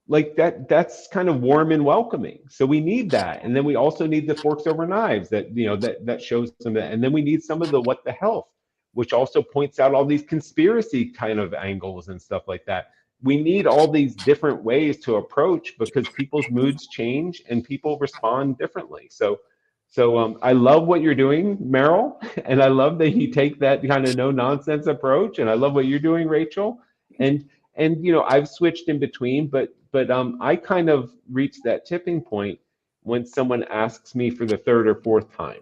Like that's kind of warm and welcoming. So we need that. And then we also need the forks over knives that shows some of that. And then we need some of the what the health, which also points out all these conspiracy kind of angles and stuff like that. We need all these different ways to approach, because people's moods change and people respond differently. So I love what you're doing, Meryl, and I love that you take that kind of no nonsense approach. And I love what you're doing, Rachel. And I've switched in between, but I kind of reached that tipping point when someone asks me for the third or fourth time,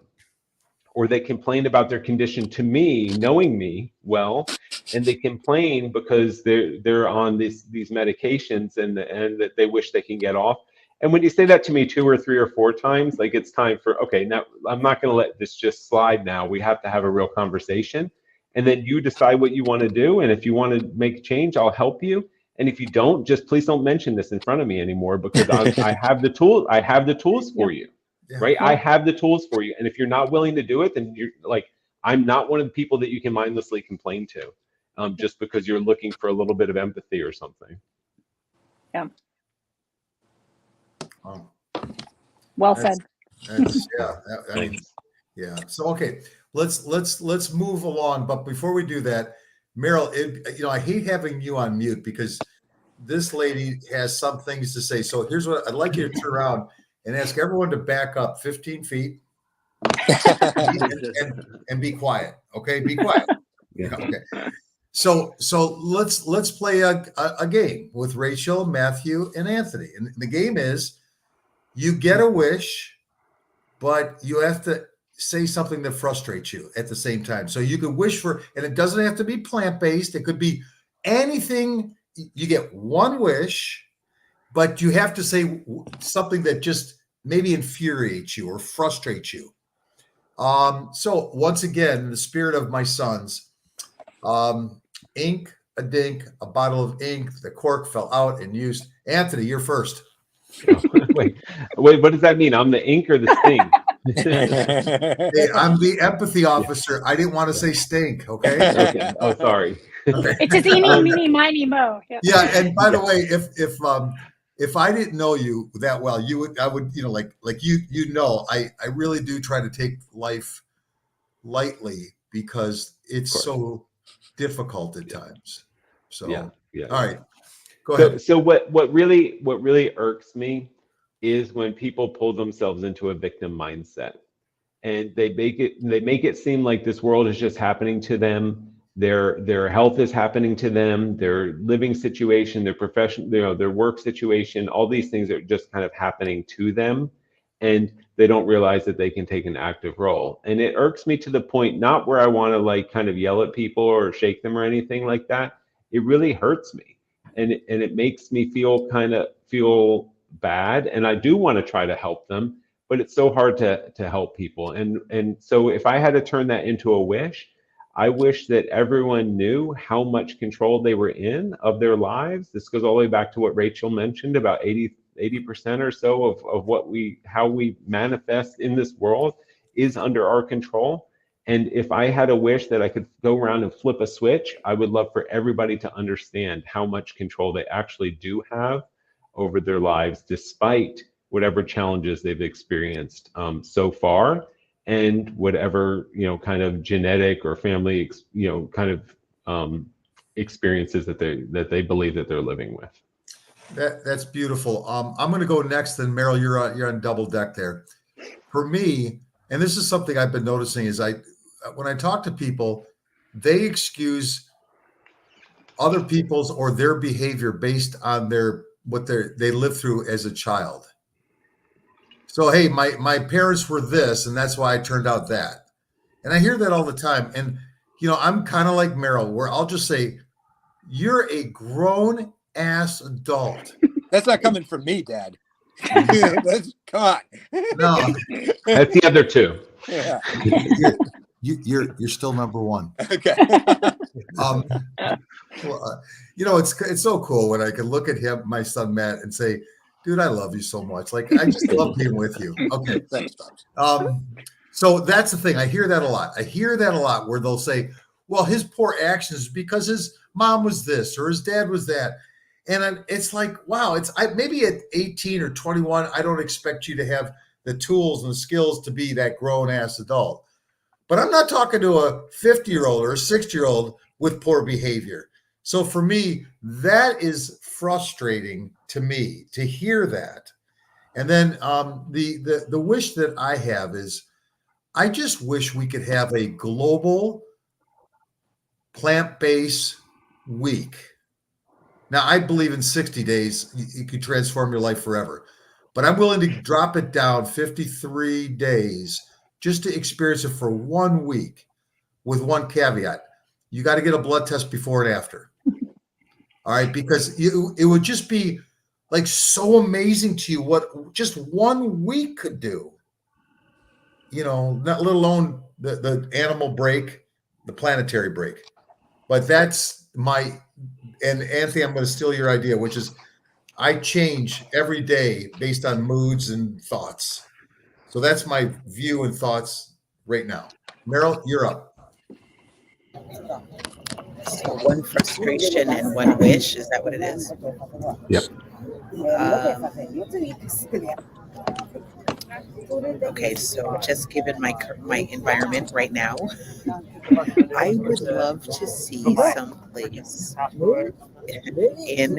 or they complain about their condition to me, knowing me well, and they complain because they're on these medications and that they wish they can get off. And when you say that to me 2 or 3 or 4 times, like, it's time for, okay, now I'm not going to let this just slide now. We have to have a real conversation. And then you decide what you want to do. And if you want to make a change, I'll help you. And if you don't, just please don't mention this in front of me anymore, because I have the tools. I have the tools for you. Yeah. Right? I have the tools for you. And if you're not willing to do it, then you're like, I'm not one of the people that you can mindlessly complain to, just because you're looking for a little bit of empathy or something. Yeah. Well said. Yeah. So, okay, let's move along. But before we do that, Meryl, I hate having you on mute because this lady has some things to say. So here's what I'd like you to turn around and ask everyone to back up 15 feet and be quiet. Okay, be quiet. Yeah. Okay. So let's play a game with Rachel, Matthew, and Anthony. And the game is, you get a wish, but you have to say something that frustrates you at the same time. So you could wish for, and it doesn't have to be plant-based. It could be anything. You get one wish, but you have to say something that just maybe infuriates you or frustrates you. So once again, in the spirit of my sons, ink, a dink, a bottle of ink. The cork fell out and used. Anthony, you're first. Oh, wait, what does that mean? I'm the ink or the sting? Hey, I'm the empathy officer. I didn't want to say stink. Okay. Okay. Oh, sorry. It's a eeny, meeny, miny, mo. Yep. Yeah. And by the way, if I didn't know you that well, I would, I really do try to take life lightly because it's so difficult at times. So, Yeah. All right, go ahead. So what really irks me is when people pull themselves into a victim mindset, and they make it seem like this world is just happening to them. Their health is happening to them. Their living situation, their profession, their work situation, all these things are just kind of happening to them, and they don't realize that they can take an active role. And it irks me to the point, not where I want to like kind of yell at people or shake them or anything like that. It really hurts me, and it makes me feel bad, and I do want to try to help them, but it's so hard to help people. And so if I had to turn that into a wish, I wish that everyone knew how much control they were in of their lives. This goes all the way back to what Rachel mentioned about 80% or so of how we manifest in this world is under our control. And if I had a wish that I could go around and flip a switch, I would love for everybody to understand how much control they actually do have over their lives, despite whatever challenges they've experienced so far, and whatever kind of genetic or family experiences that they believe that they're living with. That's beautiful. I'm going to go next. Then Meryl, you're on double deck there. For me, and this is something I've been noticing, is when I talk to people, they excuse other people's or their behavior based on what they lived through as a child. So, hey, my parents were this, and that's why I turned out that. And I hear that all the time. And, I'm kind of like Meryl, where I'll just say, you're a grown ass adult. That's not coming from me, Dad. Come on. No, That's the other two. Yeah. You're still number one. Okay. It's so cool when I can look at him, my son Matt, and say, dude, I love you so much. Like, I just love being with you. Okay. Thanks, Bob. So that's the thing. I hear that a lot where they'll say, well, his poor actions because his mom was this or his dad was that. And it's like, wow, maybe at 18 or 21, I don't expect you to have the tools and the skills to be that grown ass adult. But I'm not talking to a 50-year-old or a 60-year-old with poor behavior. So for me, that is frustrating to me to hear that. And then the wish that I have is, I just wish we could have a global plant-based week. Now, I believe in 60 days, you could transform your life forever. But I'm willing to drop it down 53 days just to experience it for 1 week, with one caveat. You got to get a blood test before and after. All right, because it would just be like so amazing to you what just 1 week could do. Not let alone the animal break, the planetary break. But that's and Anthony, I'm going to steal your idea, which is I change every day based on moods and thoughts. So that's my view and thoughts right now. Meryl, you're up. So one frustration and one wish, is that what it is? Yep. Okay, so just given my environment right now, I would love to see some place in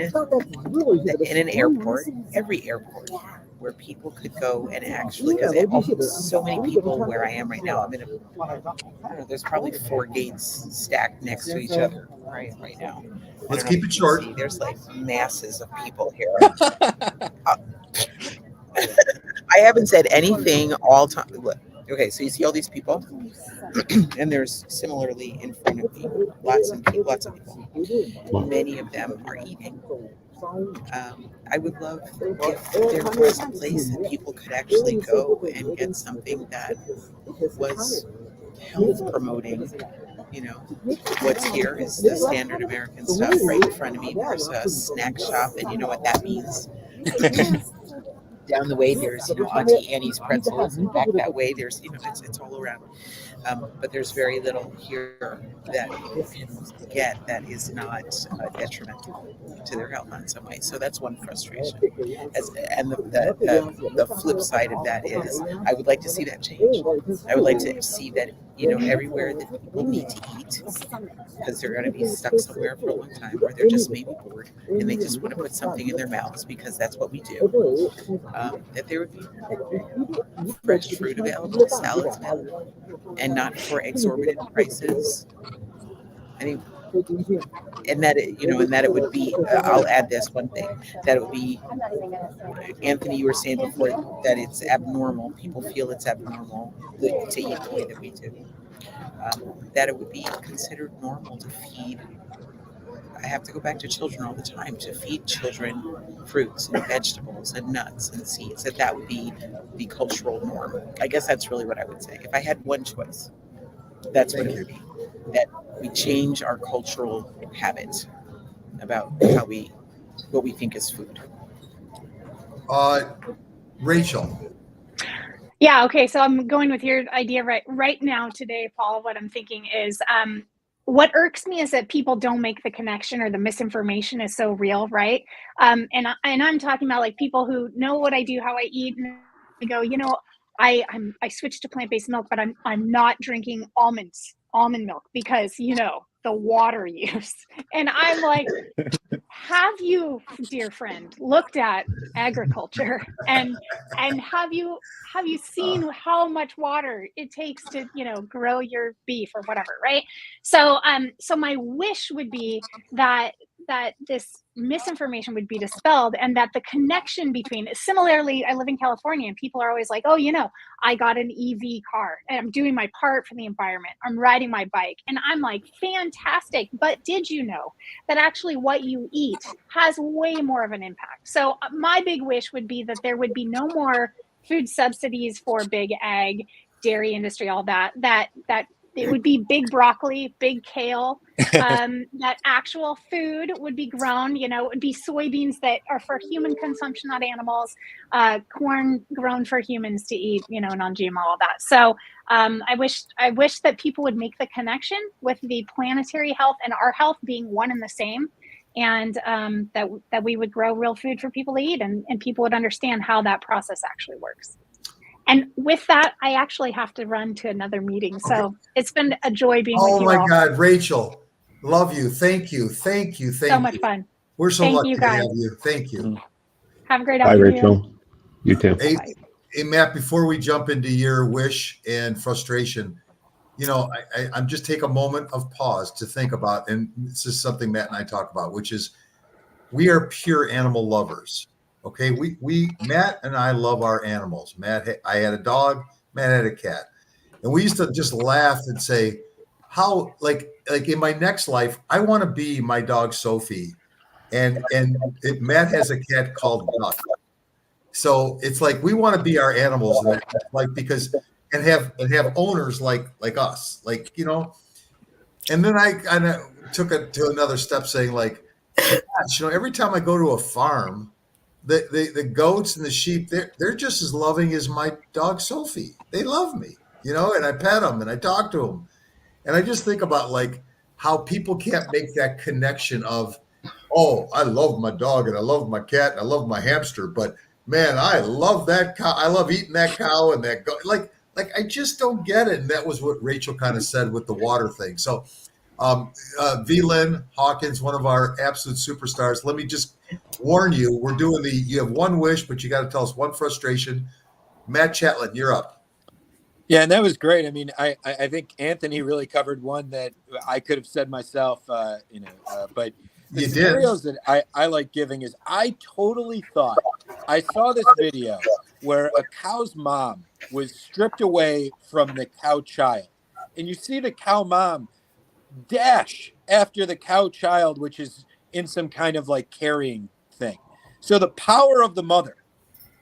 an airport, every airport, where people could go and actually, because so many people where I am right now, I don't know, there's probably 4 gates stacked next to each other right now. Let's keep it short. There's like masses of people here. I haven't said anything all time. Okay, so you see all these people, and there's similarly in front of me lots of people. Many of them are eating. I would love if there was a place that people could actually go and get something that was health promoting You know, what's here is the standard American stuff right in front of me. There's a snack shop, and you know what that means. Down the way, there's, you know, Auntie Annie's pretzels, and back that way, there's, you know, it's all around. But there's very little here that people can get that is not detrimental to their health in some way. So that's one frustration. And the flip side of that is, I would like to see that change. I would like to see that, you know, everywhere that people need to eat, because they're going to be stuck somewhere for a long time, or they're just maybe bored and they just want to put something in their mouths because that's what we do. That there would be fresh fruit available, salads available, and not for exorbitant prices. I mean, and that it, you know, and that it would be. I'll add this one thing, that it would be. Anthony, you were saying before that it's abnormal. People feel it's abnormal to eat the way that we do. That it would be considered normal to feed. I have to go back to children all the time, to feed children fruits and vegetables and nuts and seeds. That would be the cultural norm. I guess that's really what I would say. If I had one choice, that's what it would be. That we change our cultural habits about what we think is food. Rachel. Yeah, okay, so I'm going with your idea right now today, Paul. What I'm thinking is, what irks me is that people don't make the connection, or the misinformation is so real, right? And I'm talking about like people who know what I do, how I eat, and they go, you know, I switched to plant-based milk, but I'm not drinking almond milk because, you know, the water use. And I'm like, have you, dear friend, looked at agriculture and have you seen how much water it takes to, you know, grow your beef or whatever, right? So my wish would be that this misinformation would be dispelled, and that the connection between, similarly, I live in California and people are always like, oh, you know, I got an EV car and I'm doing my part for the environment, I'm riding my bike, and I'm like, fantastic, but did you know that actually what you eat has way more of an impact? So my big wish would be that there would be no more food subsidies for big ag, dairy industry, all that it would be big broccoli, big kale, that actual food would be grown. You know, it would be soybeans that are for human consumption, not animals, corn grown for humans to eat, you know, non-GMO, all that. So I wish that people would make the connection with the planetary health and our health being one and the same, and that we would grow real food for people to eat, and people would understand how that process actually works. And with that, I actually have to run to another meeting. So it's been a joy being with you all. Oh my God, Rachel, love you. Thank you. So much fun. We're so Thank lucky you to guys. have you. Thank you. Have a great Bye, afternoon. Rachel. You too. Hey, Matt, before we jump into your wish and frustration, you know, I'm just take a moment of pause to think about, and this is something Matt and I talk about, which is we are pure animal lovers. Okay, Matt and I love our animals. I had a dog. Matt had a cat, and we used to just laugh and say, "How like in my next life, I want to be my dog Sophie, and Matt has a cat called Duck. So it's like we want to be our animals, and like because and have owners like us, like, you know." And then I kind of took it to another step, saying like, gosh, you know, every time I go to a farm, the goats and the sheep, they're just as loving as my dog Sophie. They love me, you know, and I pet them and I talk to them. And I just think about like how people can't make that connection of, oh, I love my dog and I love my cat and I love my hamster, but man, I love that cow. I love eating that cow and that goat. Like I just don't get it. And that was what Rachel kind of said with the water thing. So V. Lynn Hawkins, one of our absolute superstars. Let me just warn you, we're doing you have one wish, but you got to tell us one frustration. Matt Chatlin, you're up. Yeah, and that was great. I mean, I think Anthony really covered one that I could have said myself, but the scenarios that I like giving is, I totally thought, I saw this video where a cow's mom was stripped away from the cow child, and you see the cow mom dash after the cow child, which is in some kind of like carrying thing. So the power of the mother,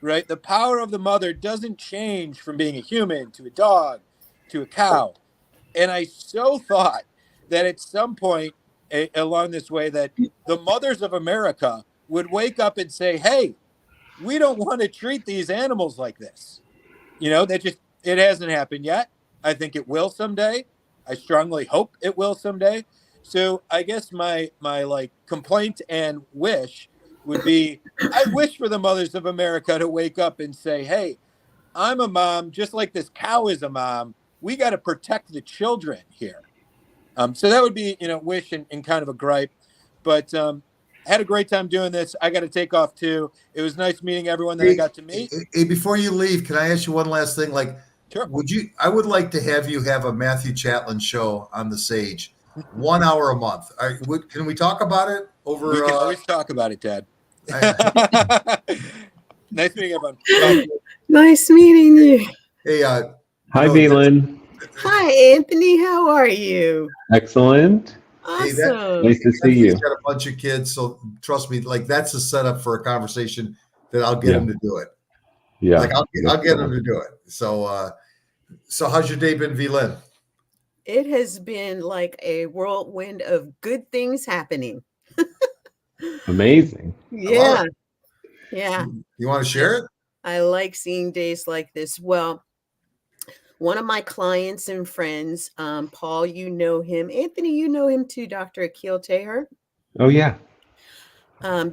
right? The power of the mother doesn't change from being a human to a dog to a cow. And I so thought that at some point along this way that the mothers of America would wake up and say, hey, we don't want to treat these animals like this. It hasn't happened yet. I think it will someday. I strongly hope it will someday. So I guess my like complaint and wish would be, I wish for the mothers of America to wake up and say, hey, I'm a mom, just like this cow is a mom. We got to protect the children here. So that would be, wish and kind of a gripe. But had a great time doing this. I got to take off too. It was nice meeting everyone that I got to meet. Hey, before you leave, can I ask you one last thing? Like, sure. I would like to have you have a Matthew Chatlin show on the Sage, 1 hour a month. Can we talk about it over? We can always talk about it, Dad. Nice meeting everyone. Nice meeting you. Hey, hi, Velan. Hi, Anthony. How are you? Excellent. Awesome. Nice to see you. He's got a bunch of kids, so trust me, like that's a setup for a conversation that I'll get him to do it. Yeah, like I'll get him to do it. So, how's your day been, Velan? It has been like a whirlwind of good things happening. Amazing. Yeah. Yeah. You want to share it? I like seeing days like this. Well, one of my clients and friends, Paul, you know him. Anthony, you know him too, Dr. Akil Teher. Oh, yeah.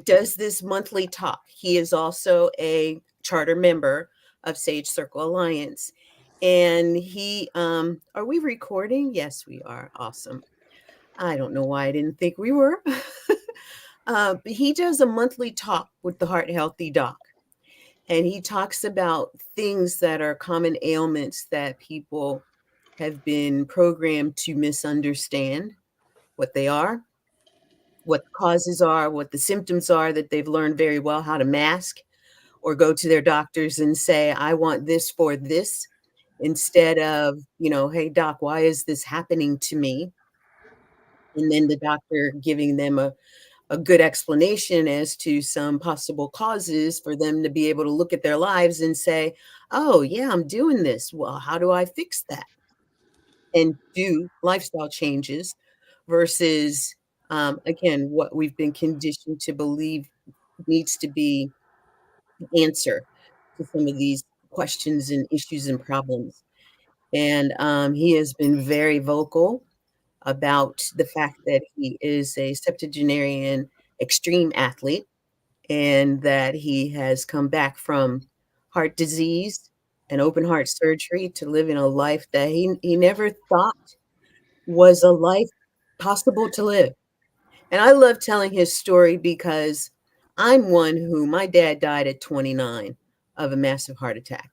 Does this monthly talk. He is also a charter member of Sage Circle Alliance. And he, are we recording? Yes, we are. Awesome. I don't know why I didn't think we were. But he does a monthly talk with the Heart Healthy Doc. And he talks about things that are common ailments that people have been programmed to misunderstand what they are, what the causes are, what the symptoms are that they've learned very well how to mask, or go to their doctors and say, I want this for this, instead of, hey, doc, why is this happening to me? And then the doctor giving them a good explanation as to some possible causes for them to be able to look at their lives and say, oh, yeah, I'm doing this. Well, how do I fix that? And do lifestyle changes versus, again, what we've been conditioned to believe needs to be the answer to some of these questions and issues and problems. And he has been very vocal about the fact that he is a septuagenarian extreme athlete and that he has come back from heart disease and open heart surgery to living a life that he never thought was a life possible to live. And I love telling his story because I'm one who, my dad died at 29 of a massive heart attack.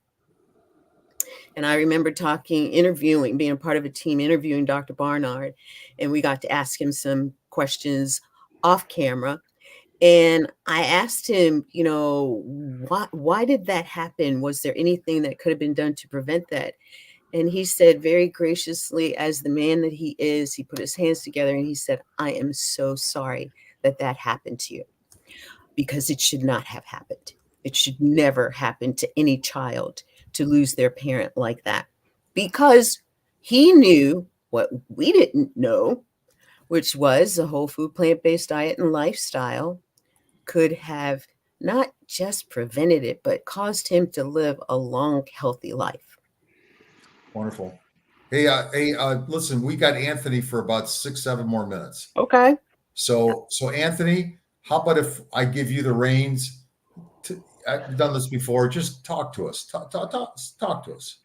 And I remember being a part of a team interviewing Dr. Barnard, and we got to ask him some questions off camera. And I asked him, why did that happen? Was there anything that could have been done to prevent that? And he said very graciously, as the man that he is, he put his hands together and he said, I am so sorry that happened to you, because it should not have happened. It should never happen to any child to lose their parent like that, because he knew what we didn't know, which was a whole food, plant-based diet and lifestyle could have not just prevented it, but caused him to live a long, healthy life. Wonderful. Hey, listen, we got Anthony for about 6-7 more minutes. Okay. So Anthony, how about if I give you the reins? I've done this before. Just talk to us. Talk to us.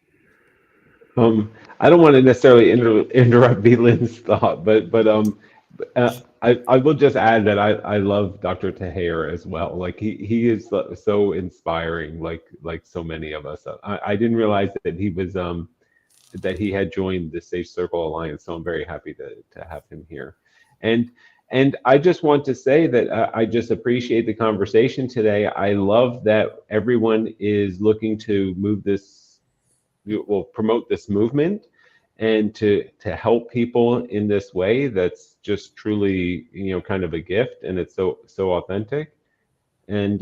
I don't want to necessarily interrupt Velan's thought, but I will just add that I love Dr. Teher as well. Like he is so inspiring, like so many of us. I didn't realize that he was that he had joined the Sage Circle Alliance, so I'm very happy to have him here. And I just want to say that I just appreciate the conversation today. I love that everyone is looking to promote this movement and to help people in this way. That's just truly, kind of a gift, and it's so authentic. And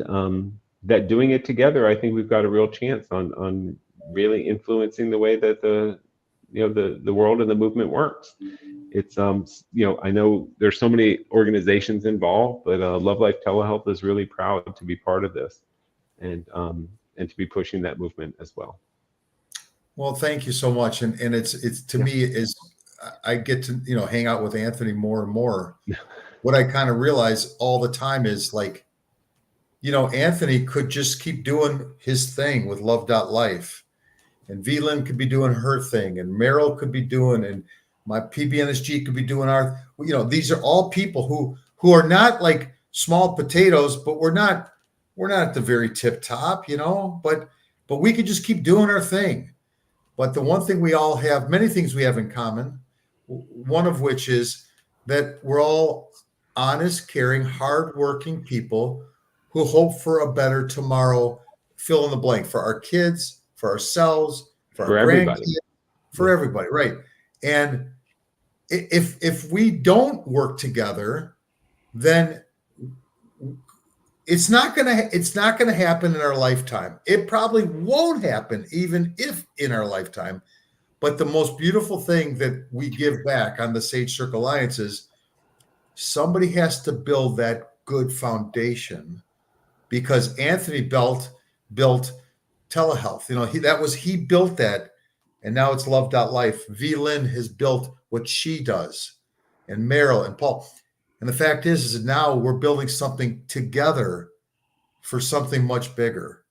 that doing it together, I think we've got a real chance on really influencing the way that the world and the movement works. it's I know there's so many organizations involved, but Love Life Telehealth is really proud to be part of this, and to be pushing that movement as well. Well, thank you so much. And it's to me is I get to, hang out with Anthony more and more. What I kind of realize all the time is like, Anthony could just keep doing his thing with Love.life, and VLyn could be doing her thing, and Meryl could be doing, and my PBNSG could be doing our, these are all people who are not like small potatoes, but we're not at the very tip top, but we could just keep doing our thing. But the one thing we all have, many things we have in common, one of which is that we're all honest, caring, hardworking people who hope for a better tomorrow, fill in the blank, for our kids, for ourselves, for our everybody. grandkids, for everybody, right? And if we don't work together, then it's not gonna happen in our lifetime. It probably won't happen even if in our lifetime. But the most beautiful thing that we give back on the Sage Circle Alliance is somebody has to build that good foundation, because Anthony built telehealth. He built that, and now it's Love.life. VLyn has built what she does, and Meryl and Paul. And the fact is that now we're building something together for something much bigger.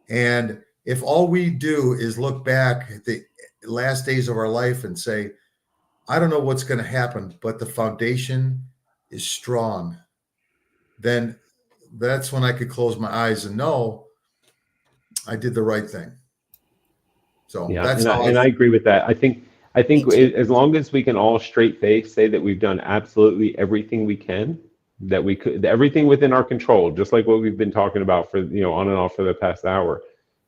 And if all we do is look back at the last days of our life and say, I don't know what's going to happen, but the foundation is strong, then that's when I could close my eyes and know I did the right thing. So that's how I agree with that. I think as long as we can all straight face say that we've done absolutely everything we can, that we could, everything within our control, just like what we've been talking about for, on and off for the past hour.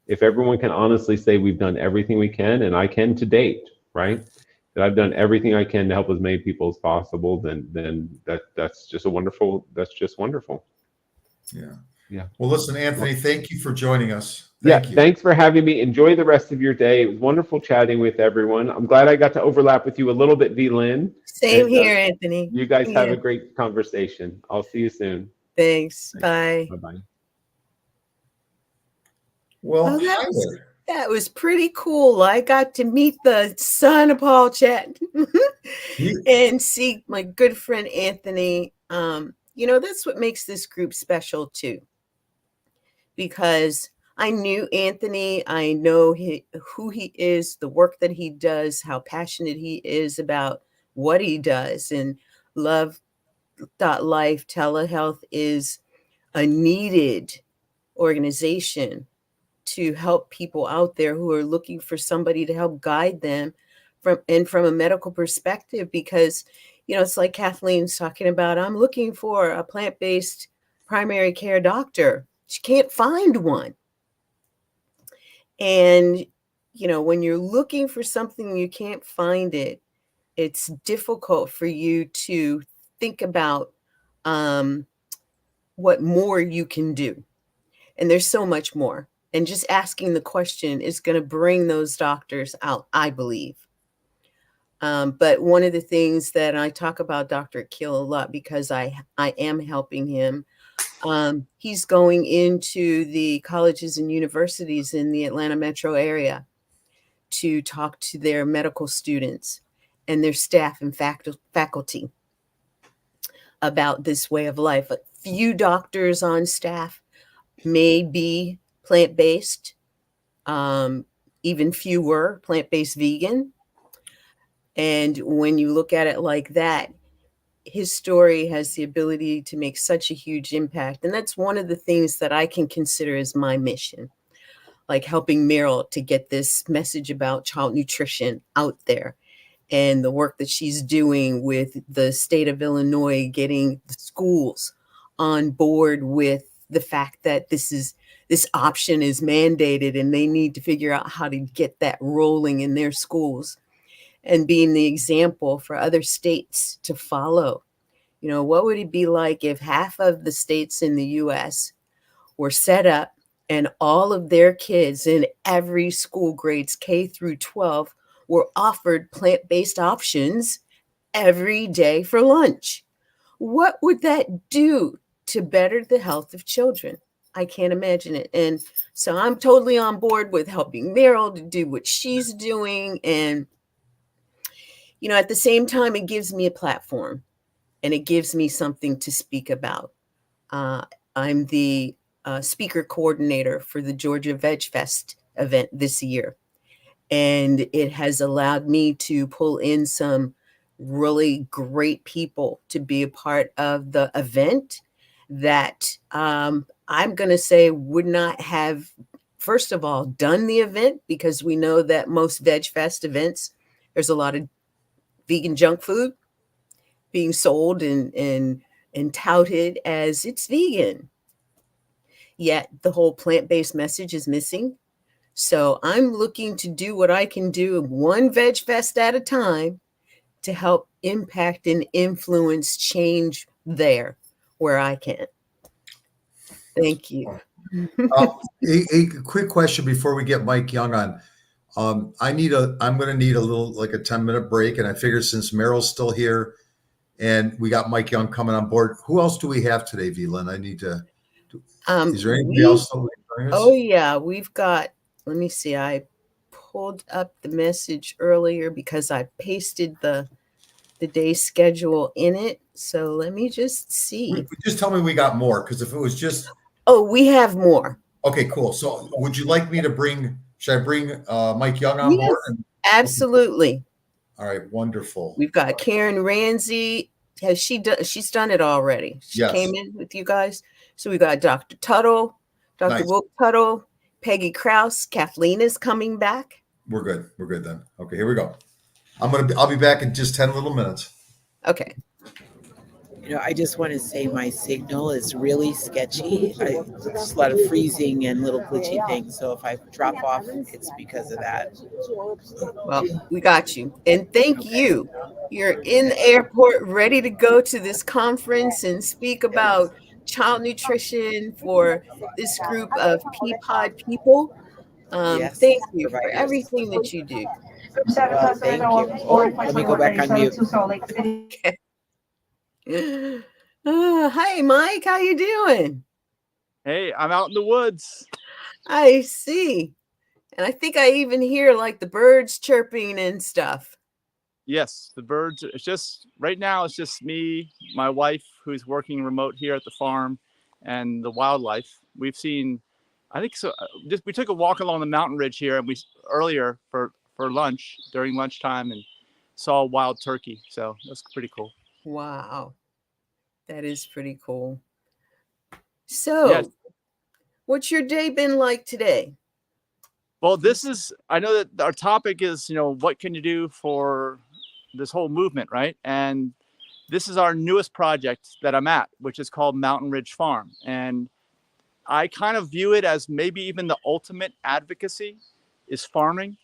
If everyone can honestly say we've done everything we can, and I can to date, right? That I've done everything I can to help as many people as possible, then that's just wonderful. Yeah. Well, listen, Anthony, thank you for joining us. Thank you. Thanks for having me. Enjoy the rest of your day. It was wonderful chatting with everyone. I'm glad I got to overlap with you a little bit, VLyn. Same here, Anthony. You guys have a great conversation. I'll see you soon. Thanks. Bye. Bye-bye. Well, that was pretty cool. I got to meet the son of Paul Chatlin and see my good friend Anthony. That's what makes this group special too, because I knew Anthony. I know who he is, the work that he does, how passionate he is about what he does. And Love.life Telehealth is a needed organization to help people out there who are looking for somebody to help guide them from a medical perspective, because it's like Kathleen's talking about, I'm looking for a plant-based primary care doctor. She can't find one. And when you're looking for something, you can't find it, it's difficult for you to think about what more you can do. And there's so much more. And just asking the question is going to bring those doctors out, I believe. But one of the things that I talk about Dr. Keel a lot, because I am helping him, he's going into the colleges and universities in the Atlanta metro area to talk to their medical students and their staff and faculty about this way of life. A few doctors on staff may be plant-based, even fewer plant-based vegan. And when you look at it like that, his story has the ability to make such a huge impact. And that's one of the things that I can consider as my mission, like helping Meryl to get this message about child nutrition out there, and the work that she's doing with the state of Illinois, getting the schools on board with the fact that this option is mandated and they need to figure out how to get that rolling in their schools, and being the example for other states to follow. What would it be like if half of the states in the US were set up and all of their kids in every school, grades K through 12, were offered plant-based options every day for lunch. What would that do to better the health of children? I can't imagine it. And so I'm totally on board with helping Meryl to do what she's doing. And, at the same time, it gives me a platform and it gives me something to speak about. I'm the speaker coordinator for the Georgia Veg Fest event this year. And it has allowed me to pull in some really great people to be a part of the event that I'm going to say would not have, first of all, done the event, because we know that most Veg Fest events, there's a lot of vegan junk food being sold and touted as it's vegan. Yet the whole plant-based message is missing. So I'm looking to do what I can do one Veg Fest at a time to help impact and influence change there where I can. Thank you. A quick question before we get Mike Young on. I'm going to need a little, like a 10-minute break. And I figured since Meryl's still here and we got Mike Young coming on board, who else do we have today, V-Lynn? I need to, is there anybody else? Oh yeah, we've got, let me see. I pulled up the message earlier because I pasted the day schedule in it. So let me just see. Just tell me we got more, because if it was just. Oh, we have more. Okay, cool. So would you like me to should I bring Mike Young on board? Absolutely. All right, wonderful. We've got Karen Ramsey. She's done it already. She came in with you guys. So we got Dr. Tuttle, Dr. Wilk Tuttle, Peggy Krause. Kathleen is coming back. We're good. We're good then. Okay, here we go. I'll be back in just 10 little minutes. Okay. I just want to say my signal is really sketchy. There's a lot of freezing and little glitchy things. So if I drop off, it's because of that. Well, we got you. And thank you. You're in the airport ready to go to this conference and speak about child nutrition for this group of Peapod people. Thank you for everything that you do. Well, thank you. Oh, let me go back on mute. Okay. Hi, Mike. How you doing? Hey, I'm out in the woods. I see. And I think I even hear like the birds chirping and stuff. Yes, the birds. It's just right now. It's just me, my wife, who's working remote here at the farm, and the wildlife. We've seen, I think so. We took a walk along the mountain ridge here, and we earlier for lunch during lunchtime, and saw a wild turkey. So that's pretty cool. Wow, that is pretty cool. So, what's your day been like today? Well, I know that our topic is, what can you do for this whole movement, right? And this is our newest project that I'm at, which is called Mountain Ridge Farm. And I kind of view it as maybe even the ultimate advocacy is farming.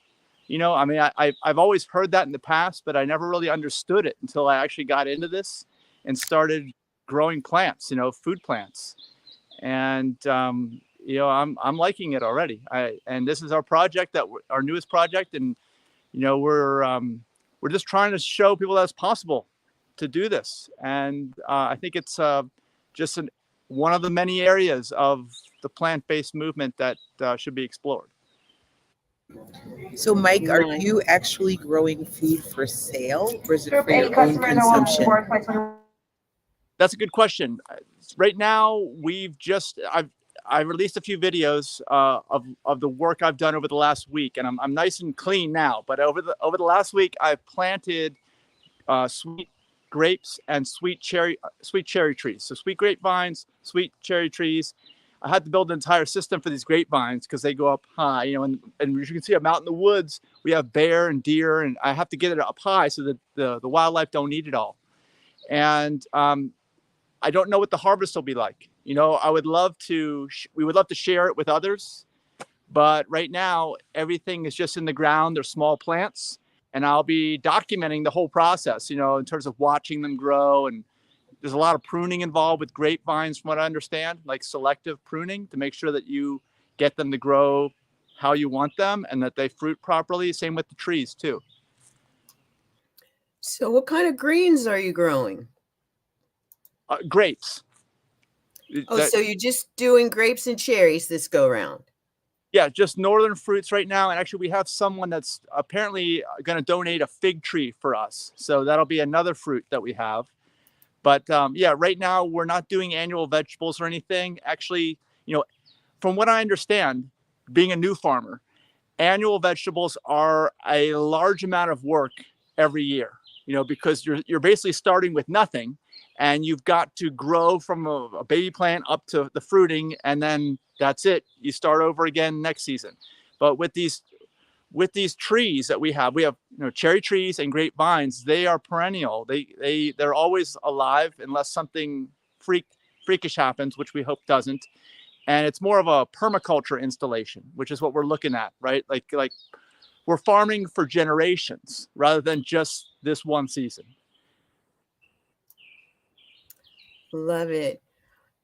I've always heard that in the past, but I never really understood it until I actually got into this and started growing plants, food plants. And, I'm liking it already. And this is our project, our newest project. And, we're just trying to show people that it's possible to do this. And I think it's just one of the many areas of the plant-based movement that should be explored. So, Mike, are you actually growing food for sale, or is it for your own consumption? That's a good question. Right now, I released a few videos of the work I've done over the last week, and I'm nice and clean now. But over the last week, I've planted sweet grapes and sweet cherry trees. So sweet grapevines, sweet cherry trees. I had to build an entire system for these grapevines because they go up high, and as you can see, I'm out in the woods. We have bear and deer, and I have to get it up high so that the wildlife don't eat it all. And I don't know what the harvest will be like. I would love to, we would love to share it with others, but right now everything is just in the ground. They're small plants, and I'll be documenting the whole process, in terms of watching them grow. And there's a lot of pruning involved with grapevines, from what I understand, like selective pruning to make sure that you get them to grow how you want them and that they fruit properly. Same with the trees too. So what kind of greens are you growing? Grapes. Oh, so you're just doing grapes and cherries this go round? Yeah, just northern fruits right now. And actually, we have someone that's apparently going to donate a fig tree for us. So that'll be another fruit that we have. But yeah, right now we're not doing annual vegetables or anything. Actually, from what I understand, being a new farmer, annual vegetables are a large amount of work every year, because you're basically starting with nothing, and you've got to grow from a baby plant up to the fruiting, and then that's it. You start over again next season. But with these trees that we have cherry trees and grapevines. They are perennial. They're always alive unless something freakish happens, which we hope doesn't. And it's more of a permaculture installation, which is what we're looking at, right? Like we're farming for generations rather than just this one season. Love it.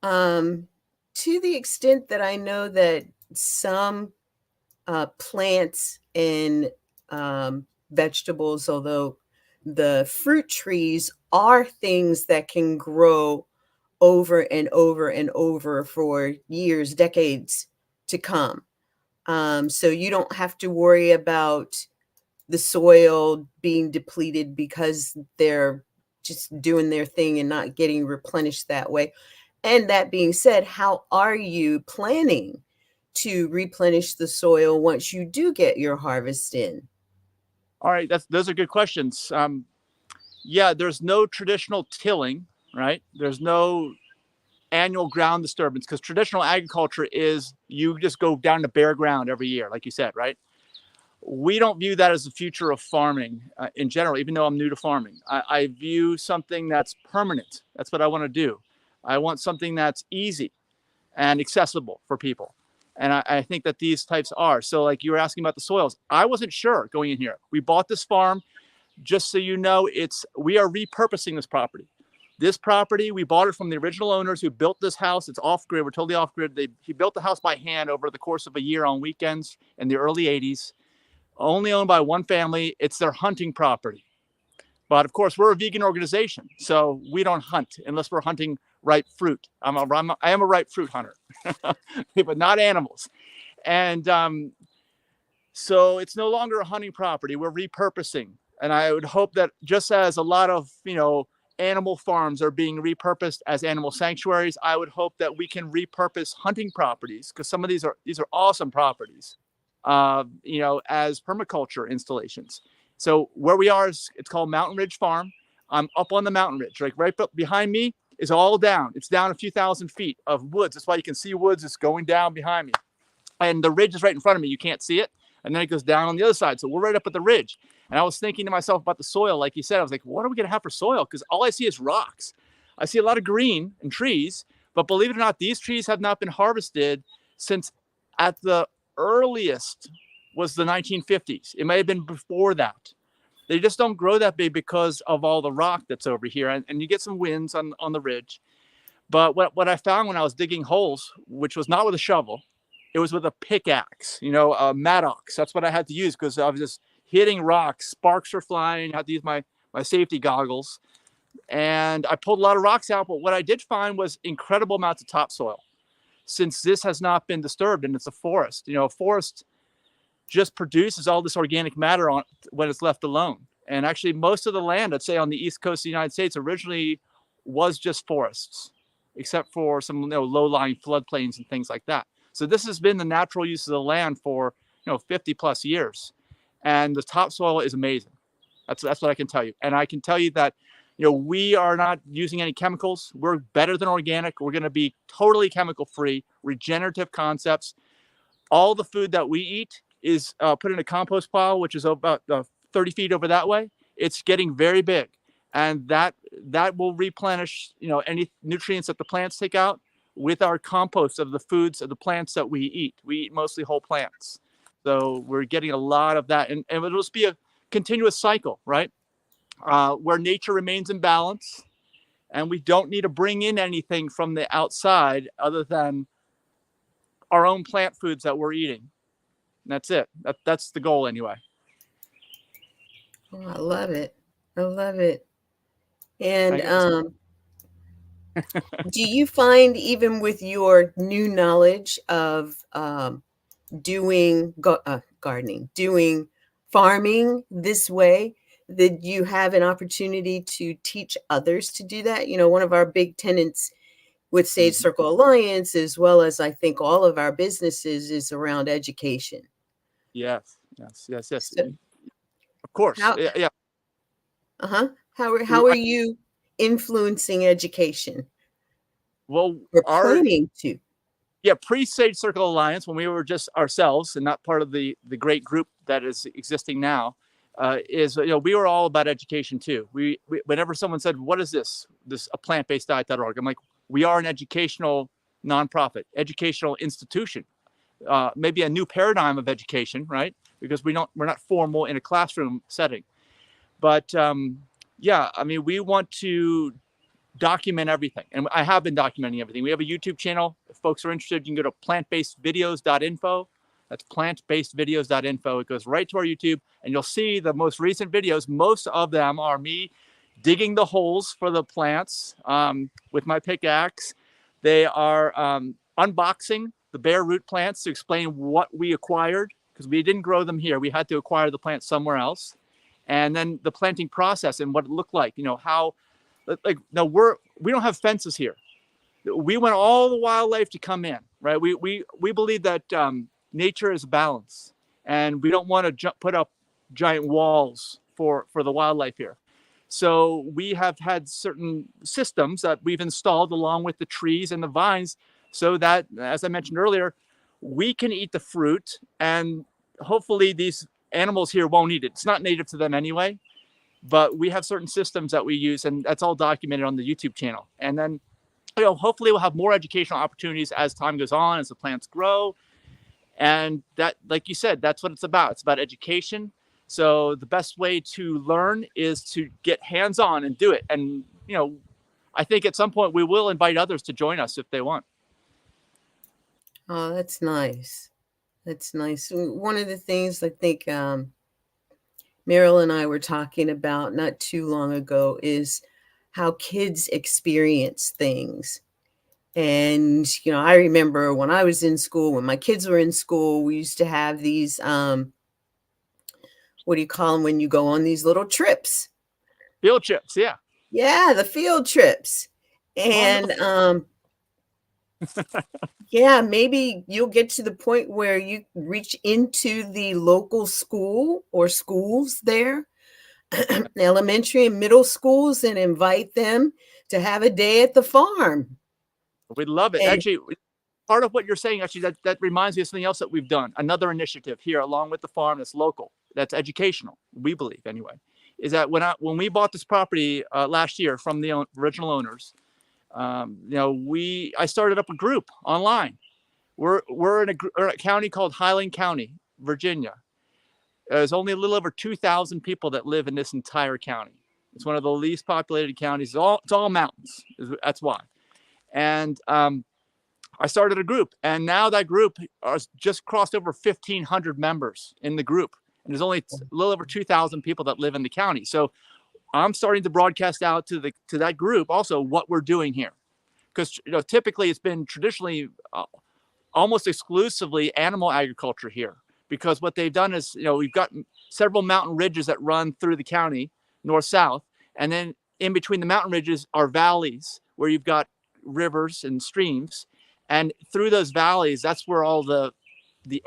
To the extent that I know that some plants and vegetables, although the fruit trees are things that can grow over and over and over for years, decades to come. So you don't have to worry about the soil being depleted because they're just doing their thing and not getting replenished that way. And that being said, how are you planning to replenish the soil once you do get your harvest in? All right, those are good questions. Yeah, there's no traditional tilling, right? There's no annual ground disturbance, because traditional agriculture is you just go down to bare ground every year, like you said, right? We don't view that as the future of farming in general, even though I'm new to farming. I view something that's permanent. That's what I want to do. I want something that's easy and accessible for people. And I think that these types are. So like you were asking about the soils, I wasn't sure going in here. We bought this farm, just so you know, we are repurposing this property. This property, we bought it from the original owners who built this house. It's off-grid. We're totally off-grid. He built the house by hand over the course of a year on weekends in the early 80s. Only owned by one family. It's their hunting property. But of course, we're a vegan organization, so we don't hunt unless we're hunting ripe fruit. I am a ripe fruit hunter, but not animals. And so it's no longer a hunting property. We're repurposing. And I would hope that just as a lot of, animal farms are being repurposed as animal sanctuaries, I would hope that we can repurpose hunting properties, because some of these are awesome properties, as permaculture installations. So where we are it's called Mountain Ridge Farm. I'm up on the mountain ridge, like right behind me is all down. It's down a few thousand feet of woods. That's why you can see woods just going down behind me. And the ridge is right in front of me. You can't see it. And then it goes down on the other side. So we're right up at the ridge. And I was thinking to myself about the soil. Like you said, I was like, what are we going to have for soil? Because all I see is rocks. I see a lot of green and trees. But believe it or not, these trees have not been harvested since at the earliest was the 1950s. It may have been before that. They just don't grow that big because of all the rock that's over here. And you get some winds on the ridge. But what I found when I was digging holes, which was not with a shovel, it was with a pickaxe, a mattox. That's what I had to use, because I was just hitting rocks. Sparks were flying. I had to use my safety goggles. And I pulled a lot of rocks out. But what I did find was incredible amounts of topsoil, since this has not been disturbed and it's a forest. A forest just produces all this organic matter when it's left alone. And actually, most of the land, I'd say on the East Coast of the United States, originally was just forests, except for some low-lying floodplains and things like that. So this has been the natural use of the land for 50 plus years, and the topsoil is amazing. That's what I can tell you. And I can tell you that we are not using any chemicals. We're better than organic. We're going to be totally chemical free, regenerative concepts. All the food that we eat is put in a compost pile, which is about 30 feet over that way. It's getting very big, and that will replenish any nutrients that the plants take out with our compost of the foods of the plants that we eat. We eat mostly whole plants, so we're getting a lot of that, and it'll just be a continuous cycle, right? Where nature remains in balance, and we don't need to bring in anything from the outside other than our own plant foods that we're eating. And that's it. That's the goal anyway. Oh, I love it. I love it. I And guess. do you find, even with your new knowledge of doing gardening, doing farming this way, that you have an opportunity to teach others to do that? You know, one of our big tenets with Sage Mhm. Circle Alliance, as well as I think all of our businesses, is around education. Yes, yes, yes, yes. So Of course. how Yeah, yeah. how are you influencing education Well, or our planning to? yeah, pre-Sage Circle Alliance, when we were just ourselves and not part of the great group that is existing now, is we were all about education too. We whenever someone said, "What is this a plant-based diet.org?" I'm like, we are an educational nonprofit, educational institution, maybe a new paradigm of education, right? Because we're not formal in a classroom setting, but yeah, I mean, we want to document everything. And I have been documenting everything. We have a YouTube channel. If folks are interested, you can go to plantbasedvideos.info. That's plantbasedvideos.info. It goes right to our YouTube, and you'll see the most recent videos. Most of them are me digging the holes for the plants with my pickaxe. They are unboxing the bare root plants to explain what we acquired, because we didn't grow them here. We had to acquire the plants somewhere else. And then the planting process and what it looked like, how, like, no, we don't have fences here. We want all the wildlife to come in, right? We believe that nature is balance, and we don't want to put up giant walls for the wildlife here. So we have had certain systems that we've installed along with the trees and the vines, so that, as I mentioned earlier, we can eat the fruit, and hopefully these animals here won't eat it. It's not native to them anyway, but we have certain systems that we use, and that's all documented on the YouTube channel. And then, hopefully we'll have more educational opportunities as time goes on, as the plants grow. And that, like you said, that's what it's about. It's about education. So the best way to learn is to get hands-on and do it. And, I think at some point we will invite others to join us if they want. Oh, that's nice. That's nice. One of the things I think Meryl and I were talking about not too long ago is how kids experience things. And, I remember when I was in school, when my kids were in school, we used to have these, what do you call them when you go on these little trips? Field trips, yeah. Yeah, the field trips. And yeah, maybe you'll get to the point where you reach into the local school or schools there, elementary and middle schools, and invite them to have a day at the farm. We'd love it. And Actually, part of what you're saying, actually, that reminds me of something else that we've done. Another initiative here along with the farm that's local, that's educational, we believe anyway, is that when we bought this property last year from the original owners, I started up a group online. We're in a county called Highland County, Virginia. There's only a little over 2,000 people that live in this entire county. It's one of the least populated counties. It's all mountains. That's why. And I started a group, and now that group has just crossed over 1,500 members in the group. And there's only a little over 2,000 people that live in the county. So I'm starting to broadcast out to that group also what we're doing here. Because typically it's been traditionally almost exclusively animal agriculture here. Because what they've done is, we've got several mountain ridges that run through the county, north-south. And then in between the mountain ridges are valleys where you've got rivers and streams. And through those valleys, that's where all the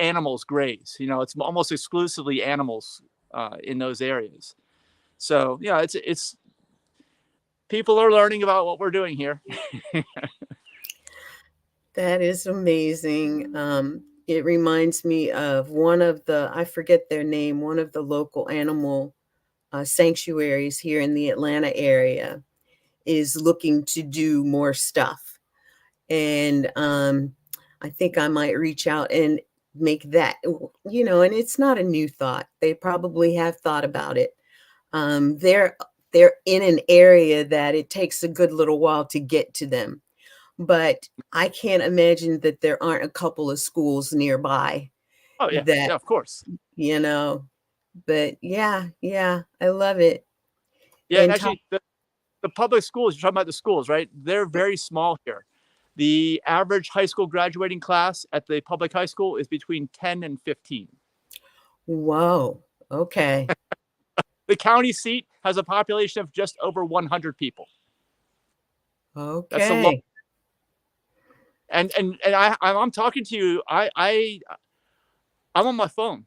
animals graze. It's almost exclusively animals in those areas. So yeah, it's people are learning about what we're doing here. that is amazing. It reminds me of one of I forget their name, one of the local animal sanctuaries here in the Atlanta area is looking to do more stuff. And I think I might reach out and make that, and it's not a new thought. They probably have thought about it. They're in an area that it takes a good little while to get to them. But I can't imagine that there aren't a couple of schools nearby Oh yeah, that, yeah, of course. but yeah, I love it. Yeah, And actually, the public schools, you're talking about the schools, right? They're very small here. The average high school graduating class at the public high school is between 10 and 15. whoa, okay, The county seat has a population of just over 100 people. That's a lot. okay. And I'm talking to you. I'm on my phone.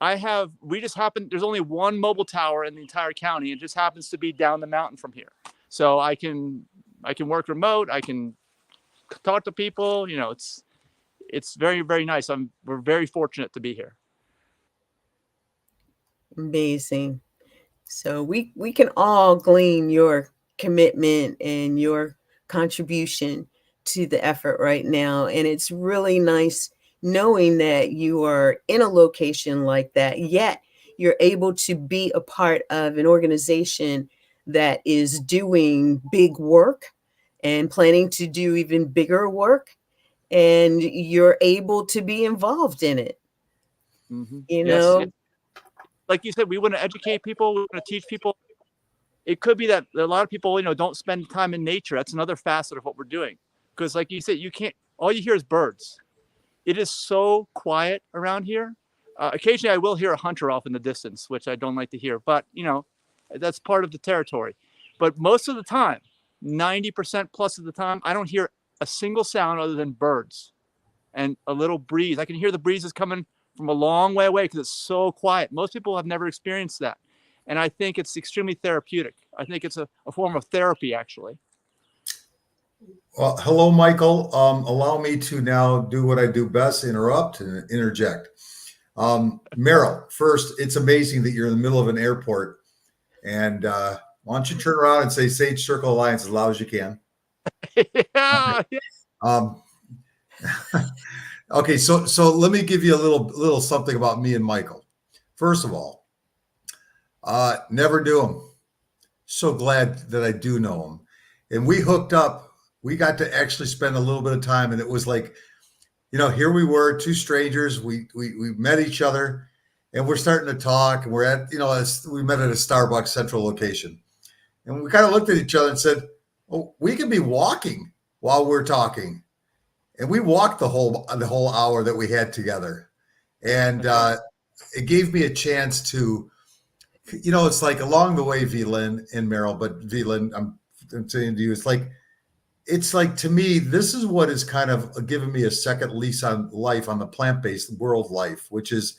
There's only one mobile tower in the entire county. It just happens to be down the mountain from here. So I can work remote. I can talk to people. You know, it's very, very nice. We're very fortunate to be here. Amazing. So we can all glean your commitment and your contribution to the effort right now. And it's really nice knowing that you are in a location like that, yet you're able to be a part of an organization that is doing big work and planning to do even bigger work. And you're able to be involved in it. Mm-hmm. You Yes. know, Like you said, we want to educate people. We want to teach people. It could be that a lot of people, don't spend time in nature. That's another facet of what we're doing. Because like you said, all you hear is birds. It is so quiet around here. Occasionally I will hear a hunter off in the distance, which I don't like to hear, but that's part of the territory. But most of the time, 90% plus of the time, I don't hear a single sound other than birds and a little breeze. I can hear the breezes coming from a long way away because it's so quiet. Most people have never experienced that. And I think it's extremely therapeutic. I think it's a form of therapy, actually. Well, hello, Michael. Allow me to now do what I do best, interrupt and interject. Meryl, first, it's amazing that you're in the middle of an airport. And why don't you turn around and say Sage Circle Alliance as loud as you can? Yeah. Okay, so let me give you a little something about me and Michael. First of all, never knew him. So glad that I do know him. And we hooked up. We got to actually spend a little bit of time, and it was like, here we were, two strangers. We met each other, and we're starting to talk. And we're at, we met at a Starbucks Central location, and we kind of looked at each other and said, "Oh, we could be walking while we're talking." And we walked the whole hour that we had together, and it gave me a chance to, it's like along the way, V-Lynn and Meryl, but V-Lynn, I'm saying to you, it's like to me, this is what is kind of given me a second lease on life, on the plant-based world life, which is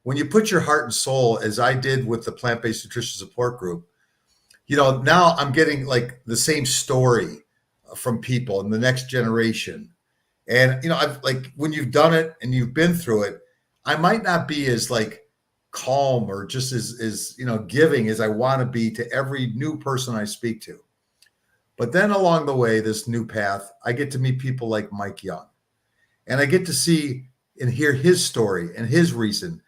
when you put your heart and soul, as I did with the plant-based nutrition support group. Now I'm getting like the same story from people in the next generation. And, I've like, when you've done it and you've been through it, I might not be as like calm or just as giving as I want to be to every new person I speak to. But then along the way, this new path, I get to meet people like Mike Young, and I get to see and hear his story and his reason.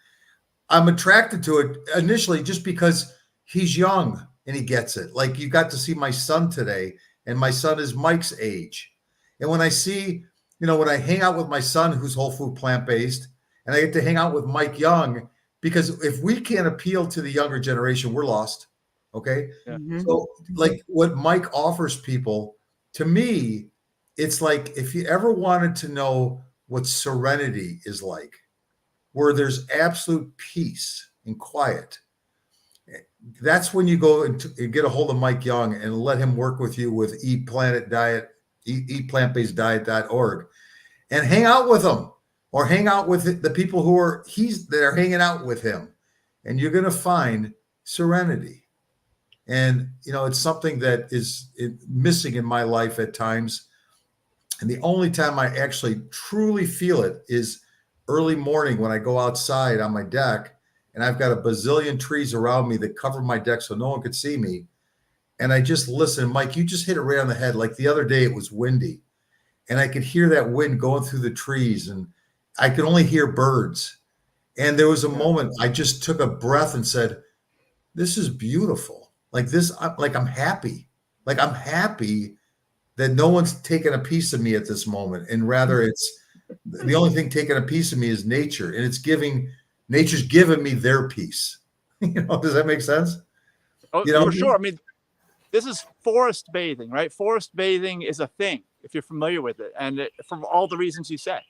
I'm attracted to it initially just because he's young and he gets it. Like, you got to see my son today, and my son is Mike's age. And when I see, when I hang out with my son, who's whole food plant-based, and I get to hang out with Mike Young, because if we can't appeal to the younger generation, we're lost. Okay. Yeah. Mhm. So like what Mike offers people, to me, it's like, if you ever wanted to know what serenity is like, where there's absolute peace and quiet, that's when you go and get a hold of Mike Young and let him work with you with eatplantbaseddiet.org, and hang out with him, or hang out with the people who are hanging out with him, and you're going to find serenity. And it's something that is missing in my life at times, and the only time I actually truly feel it is early morning when I go outside on my deck, and I've got a bazillion trees around me that cover my deck so no one could see me. And I just listen. Mike, you just hit it right on the head. Like the other day, it was windy, and I could hear that wind going through the trees, and I could only hear birds. And there was a moment I just took a breath and said, "This is beautiful." Like this, I'm happy. Like, I'm happy that no one's taken a piece of me at this moment. And rather, it's the only thing taking a piece of me is nature. And nature's giving me their piece. Does that make sense? Oh, You know, for sure. I mean, this is forest bathing, right? Forest bathing is a thing if you're familiar with it, and for all the reasons you said.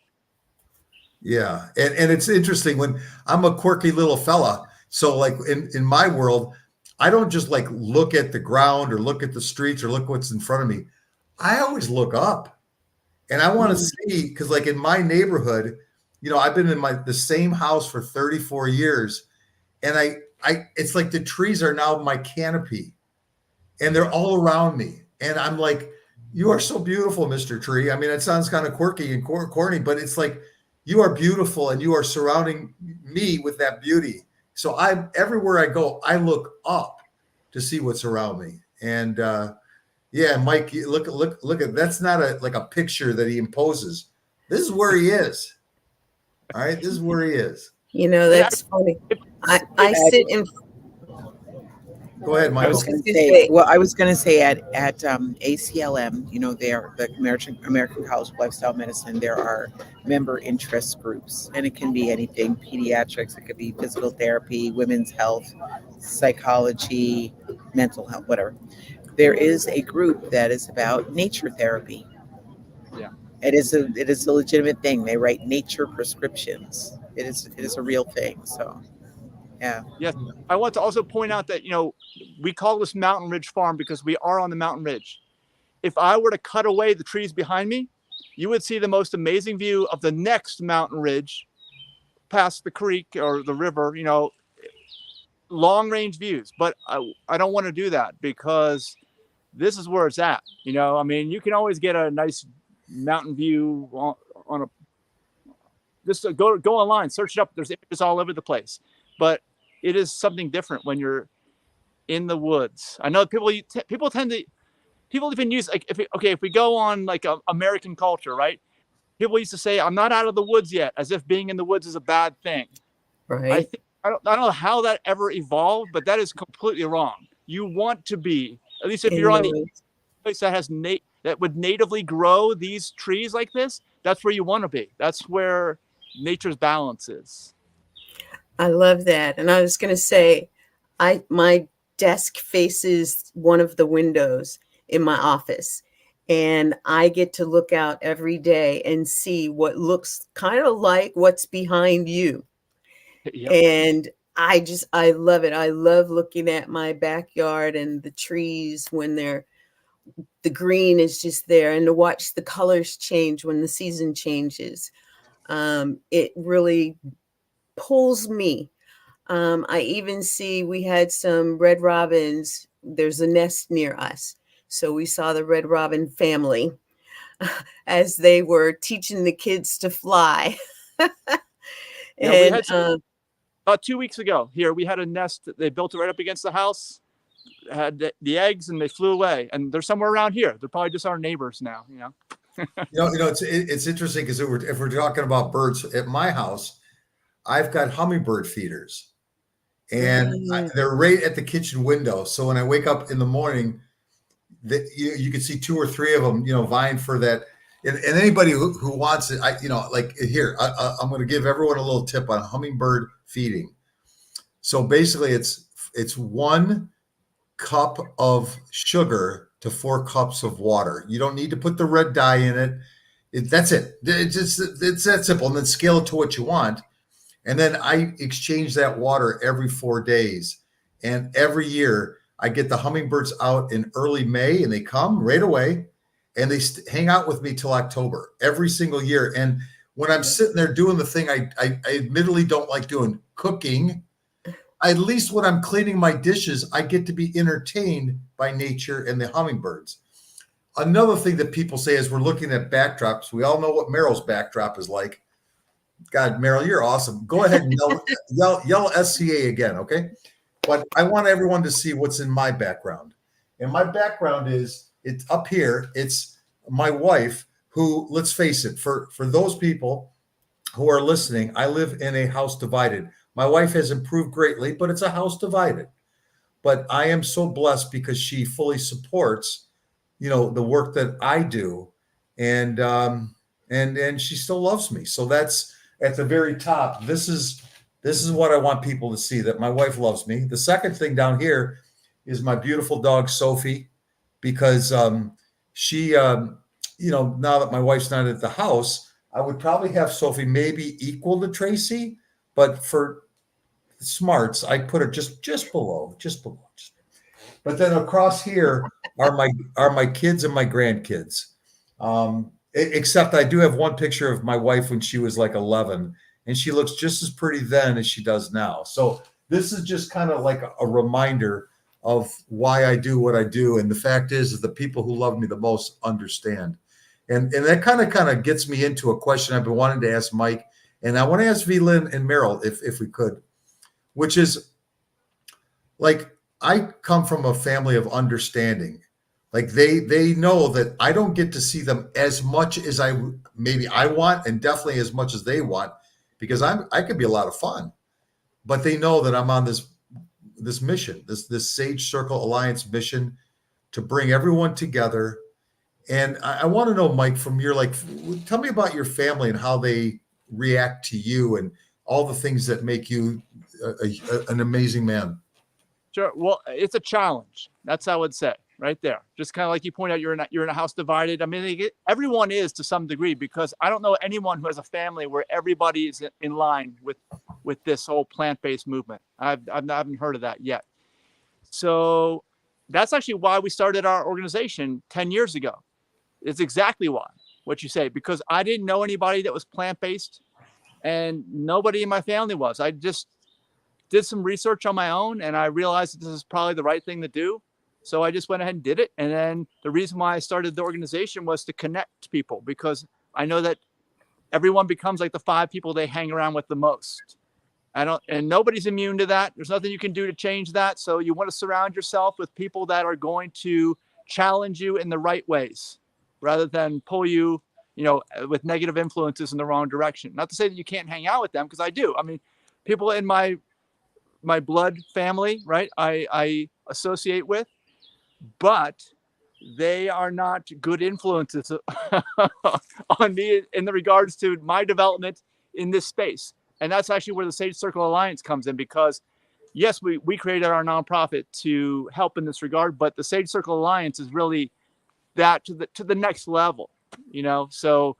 yeah. And it's interesting when I'm a quirky little fella. So like in my world, I don't just like look at the ground or look at the streets or look what's in front of me. I always look up and I want to see, because like in my neighborhood, you know, I've been in the same house for 34 years, and it's like the trees are now my canopy and they're all around me. And I'm like, you are so beautiful, Mr. Tree. I mean, it sounds kind of quirky and corny, but it's like, you are beautiful and you are surrounding me with that beauty. So everywhere I go, I look up to see what's around me. And yeah, Mike, look at, that's not like a picture that he imposes. This is where he is. All right, this is where he is. You know, that's funny. I sit in. Go ahead, Michael. I was going to say at ACLM, you know, they're the American College of Lifestyle Medicine. There are member interest groups, and it can be anything: pediatrics, it could be physical therapy, women's health, psychology, mental health, whatever. There is a group that is about nature therapy. Yeah, it is a legitimate thing. They write nature prescriptions. It is a real thing. So. Yeah. Yes. I want to also point out that, you know, we call this Mountain Ridge Farm because we are on the mountain ridge. If I were to cut away the trees behind me, you would see the most amazing view of the next mountain ridge past the creek or the river, you know, long range views. But I don't want to do that because this is where it's at. You know, I mean, you can always get a nice mountain view on a, just go online, search it up. There's images all over the place. But it is something different when you're in the woods. I know people even use, like, if we go on like American culture, right? People used to say, "I'm not out of the woods yet," as if being in the woods is a bad thing. Right. I don't know how that ever evolved, but that is completely wrong. You want to be, at least if you're on the place that has that would natively grow these trees like this, that's where you want to be. That's where nature's balance is. I love that. And I was going to say, my desk faces one of the windows in my office, and I get to look out every day and see what looks kind of like what's behind you. Yep. And I love it. I love looking at my backyard and the trees when the green is just there, and to watch the colors change when the season changes. It really pulls me. I even see we had some red robins. There's a nest near us. So we saw the red robin family as they were teaching the kids to fly. And about 2 weeks ago here, we had a nest that they built it right up against the house, had the eggs, and they flew away. And they're somewhere around here. They're probably just our neighbors now, you know. It's interesting because if we're talking about birds at my house, I've got hummingbird feeders, and they're right at the kitchen window. So when I wake up in the morning, you can see 2 or 3 of them, you know, vying for that. And anybody who wants it, I'm going to give everyone a little tip on hummingbird feeding. So basically, it's 1 cup of sugar to 4 cups of water. You don't need to put the red dye in it. That's it. It's that simple. And then scale it to what you want. And then I exchange that water every 4 days. And every year I get the hummingbirds out in early May, and they come right away, and they hang out with me till October every single year. And when I'm sitting there doing the thing I admittedly don't like doing, cooking, at least when I'm cleaning my dishes, I get to be entertained by nature and the hummingbirds. Another thing that people say as we're looking at backdrops, we all know what Meryl's backdrop is like. God, Meryl, you're awesome. Go ahead and yell SCA again, okay? But I want everyone to see what's in my background. And my background it's up here. It's my wife, who, let's face it, for those people who are listening, I live in a house divided. My wife has improved greatly, but it's a house divided. But I am so blessed because she fully supports, you know, the work that I do, and she still loves me. So that's at the very top. This is what I want people to see, that my wife loves me. The second thing down here is my beautiful dog, Sophie, because she, now that my wife's not at the house, I would probably have Sophie maybe equal to Tracy, but for smarts, I put her just below. But then across here are my kids and my grandkids. Except I do have one picture of my wife when she was like 11, and she looks just as pretty then as she does now. So this is just kind of like a reminder of why I do what I do. And the fact is the people who love me the most understand. And that kind of gets me into a question I've been wanting to ask Mike. And I want to ask V-Lynn and Meryl if we could, which is like, I come from a family of understanding. Like they know that I don't get to see them as much as I want, and definitely as much as they want, because I could be a lot of fun. But they know that I'm on this mission, this Sage Circle Alliance mission to bring everyone together. And I want to know, Mike, from your tell me about your family and how they react to you and all the things that make you an amazing man. Sure. Well, it's a challenge. That's how I would say right there. Just kind of like you point out, you're in a house divided. I mean, everyone is to some degree, because I don't know anyone who has a family where everybody is in line with this whole plant-based movement. I haven't heard of that yet. So that's actually why we started our organization 10 years ago. It's exactly why, what you say, because I didn't know anybody that was plant-based, and nobody in my family was. I just did some research on my own, and I realized that this is probably the right thing to do. So I just went ahead and did it. And then the reason why I started the organization was to connect people, because I know that everyone becomes like the 5 people they hang around with the most. And nobody's immune to that. There's nothing you can do to change that. So you want to surround yourself with people that are going to challenge you in the right ways, rather than pull you, with negative influences in the wrong direction. Not to say that you can't hang out with them, because I do. I mean, people in my blood family, right, I associate with, but they are not good influences on me in the regards to my development in this space. And that's actually where the Sage Circle Alliance comes in, because yes, we created our nonprofit to help in this regard, but the Sage Circle Alliance is really that to the next level, so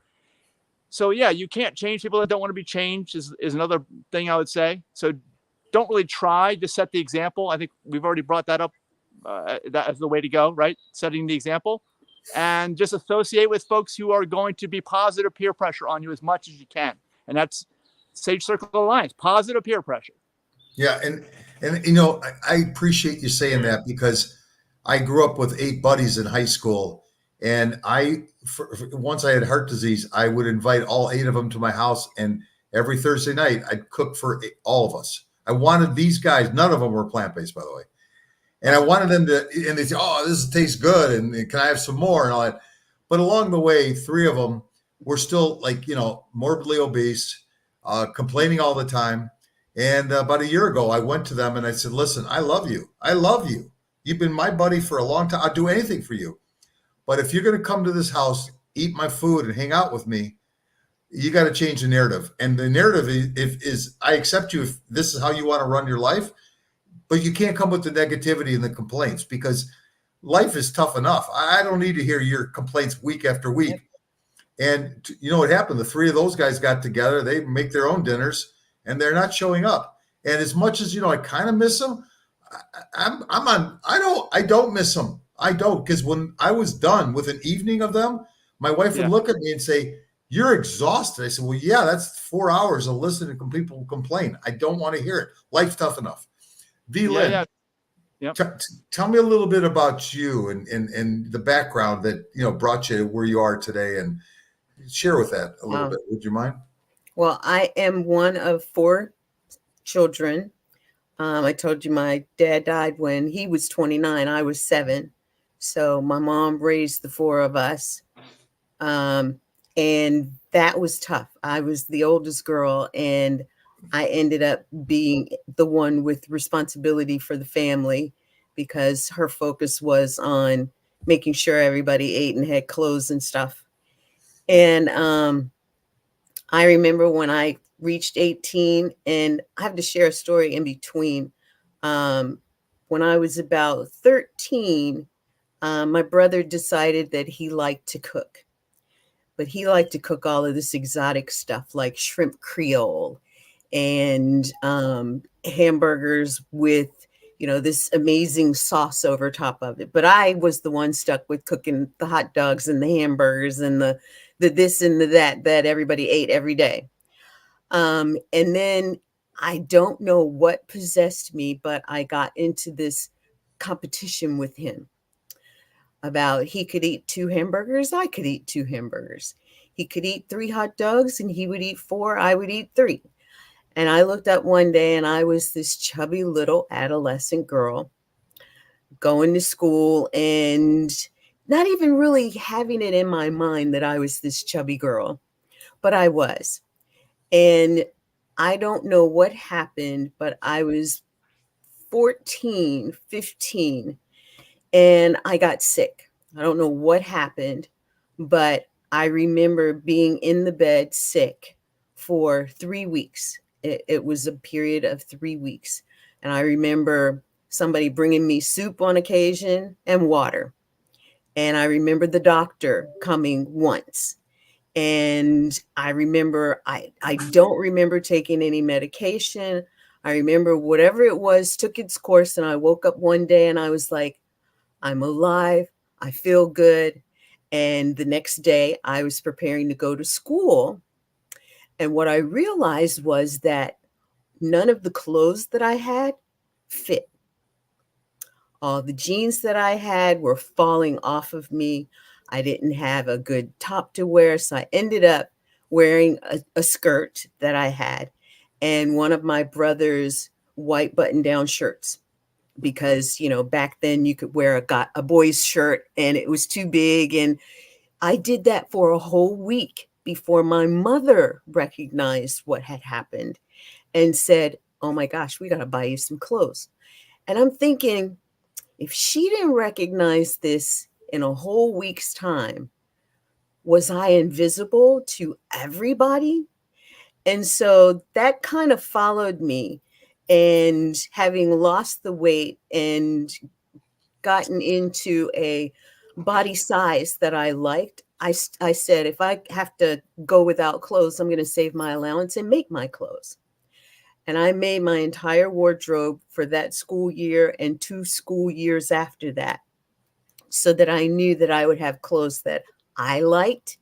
yeah, you can't change people that don't want to be changed is another thing I would say. So don't really try to set the example. I think we've already brought that up, that as the way to go, right? Setting the example, and just associate with folks who are going to be positive peer pressure on you as much as you can. And that's Sage Circle Alliance, positive peer pressure. Yeah. And I appreciate you saying that, because I grew up with 8 buddies in high school, and once I had heart disease, I would invite all 8 of them to my house, and every Thursday night I'd cook for all of us. I wanted these guys, none of them were plant-based, by the way. And I wanted them to, and they say, oh, this tastes good, and can I have some more and all that. But along the way, 3 of them were still morbidly obese, complaining all the time. And about a year ago, I went to them and I said, listen, I love you. I love you. You've been my buddy for a long time. I'll do anything for you. But if you're going to come to this house, eat my food, and hang out with me, you got to change the narrative. And the narrative is I accept you if this is how you want to run your life, but you can't come with the negativity and the complaints, because life is tough enough. I don't need to hear your complaints week after week. And you know what happened? The 3 of those guys got together. They make their own dinners, and they're not showing up. And as much as I kind of miss them, I don't miss them. I don't, because when I was done with an evening of them, my wife would look at me and say, you're exhausted. I said, well, yeah, that's 4 hours of listening to people complain. I don't want to hear it. Life's tough enough. V-Lynn, tell me a little bit about you and the background that brought you where you are today, and share with that a little bit. Would you mind? Well, I am one of 4 children. I told you my dad died when he was 29. I was 7. So my mom raised the 4 of us. And that was tough. I was the oldest girl, and I ended up being the one with responsibility for the family, because her focus was on making sure everybody ate and had clothes and stuff. And I remember when I reached 18, and I have to share a story in between. when I was about 13, my brother decided that he liked to cook, but he liked to cook all of this exotic stuff like shrimp Creole and hamburgers with, this amazing sauce over top of it. But I was the one stuck with cooking the hot dogs and the hamburgers and the this and the that everybody ate every day. And then I don't know what possessed me, but I got into this competition with him about he could eat 2 hamburgers, I could eat 2 hamburgers. He could eat 3 hot dogs and he would eat 4, I would eat 3. And I looked up one day and I was this chubby little adolescent girl going to school and not even really having it in my mind that I was this chubby girl, but I was. And I don't know what happened, but I was 14, 15, and I got sick. I don't know what happened, but I remember being in the bed sick for 3 weeks. It was a period of 3 weeks. And I remember somebody bringing me soup on occasion and water. And I remember the doctor coming once. And I remember, I don't remember taking any medication. I remember whatever it was took its course. And I woke up one day and I was like, I'm alive. I feel good. And the next day I was preparing to go to school. And what I realized was that none of the clothes that I had fit. All the jeans that I had were falling off of me. I didn't have a good top to wear. So I ended up wearing a skirt that I had and one of my brother's white button-down shirts. Because, back then you could wear a boy's shirt and it was too big. And I did that for a whole week before my mother recognized what had happened and said, oh my gosh, we got to buy you some clothes. And I'm thinking, if she didn't recognize this in a whole week's time, was I invisible to everybody? And so that kind of followed me. And having lost the weight and gotten into a body size that I liked, I said, if I have to go without clothes, I'm going to save my allowance and make my clothes. And I made my entire wardrobe for that school year and 2 school years after that, so that I knew that I would have clothes that I liked,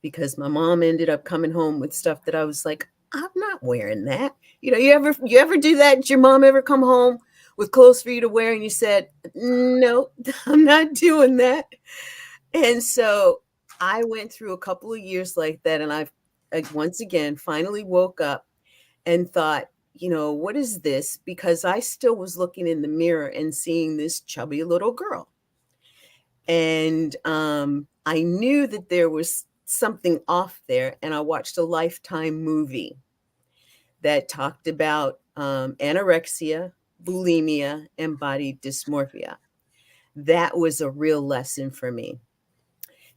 because my mom ended up coming home with stuff that I was like, I'm not wearing that. You ever do that? Did your mom ever come home with clothes for you to wear and you said, no, I'm not doing that? And so I went through a couple of years like that. And I once again finally woke up and thought, what is this? Because I still was looking in the mirror and seeing this chubby little girl. And I knew that there was something off there. And I watched a Lifetime movie that talked about anorexia, bulimia, and body dysmorphia. That was a real lesson for me.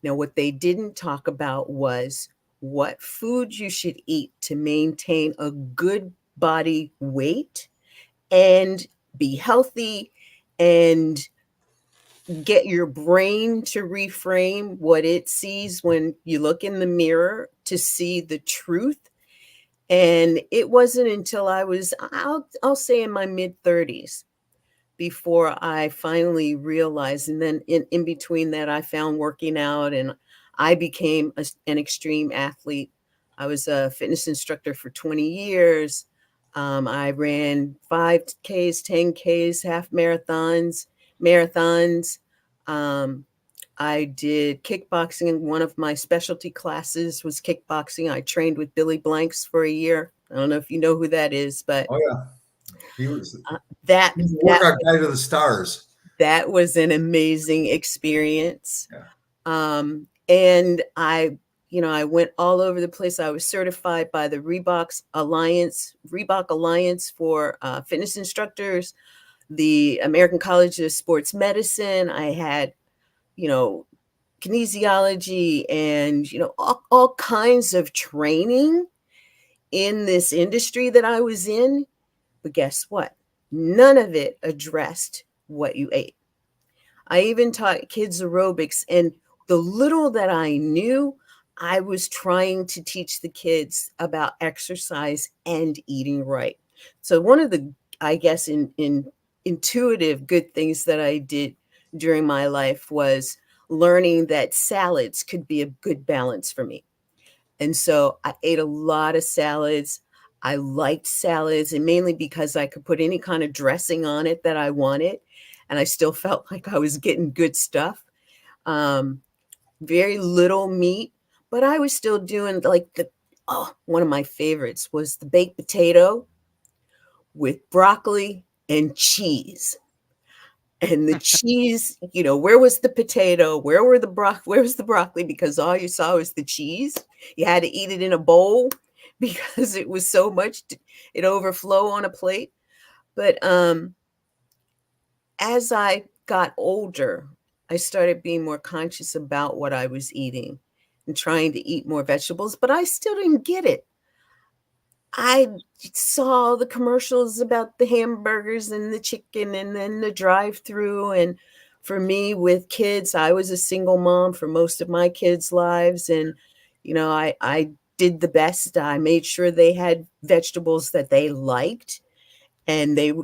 Now, what they didn't talk about was what food you should eat to maintain a good body weight and be healthy and get your brain to reframe what it sees when you look in the mirror to see the truth. And it wasn't until I was, I'll say in my mid-30s, before I finally realized. And then in between that, I found working out and I became an extreme athlete. I was a fitness instructor for 20 years. I ran 5Ks, 10Ks, half marathons. I did kickboxing, and one of my specialty classes was kickboxing. I trained with Billy Blanks for a year. I don't know if you know who that is, but Oh yeah, he was that workout guy to the stars. That was an amazing experience. Yeah. And I went all over the place. I was certified by the Reebok Alliance for fitness instructors, the American College of Sports Medicine. I had, kinesiology and, all kinds of training in this industry that I was in. But guess what? None of it addressed what you ate. I even taught kids aerobics, and the little that I knew, I was trying to teach the kids about exercise and eating right. So one of the, I guess, in intuitive good things that I did during my life was learning that salads could be a good balance for me. And so I ate a lot of salads. I liked salads, and mainly because I could put any kind of dressing on it that I wanted. And I still felt like I was getting good stuff. Very little meat, but I was still doing like one of my favorites was the baked potato with broccoli and cheese. And the cheese, where was the potato? Where was the broccoli? Because all you saw was the cheese. You had to eat it in a bowl because it was so much, it overflow on a plate. But as I got older, I started being more conscious about what I was eating and trying to eat more vegetables, but I still didn't get it. I saw the commercials about the hamburgers and the chicken and then the drive-through. And for me with kids, I was a single mom for most of my kids' lives. And, I did the best. I made sure they had vegetables that they liked. And they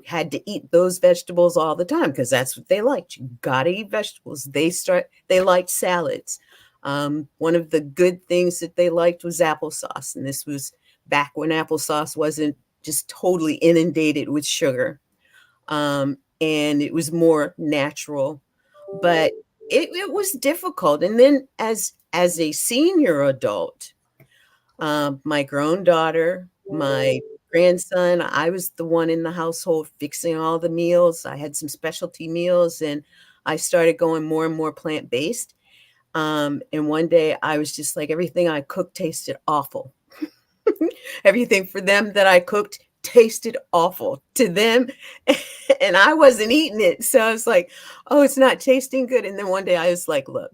had to eat those vegetables all the time because that's what they liked. You got to eat vegetables. They liked salads. One of the good things that they liked was applesauce. And this was back when applesauce wasn't just totally inundated with sugar. And it was more natural, but it was difficult. And then as a senior adult, my grown daughter, my grandson, I was the one in the household fixing all the meals. I had some specialty meals, and I started going more and more plant-based. And one day I was just like, everything I cooked tasted awful. Everything for them that I cooked tasted awful to them. And I wasn't eating it. So I was like, oh, it's not tasting good. And then one day I was like, look,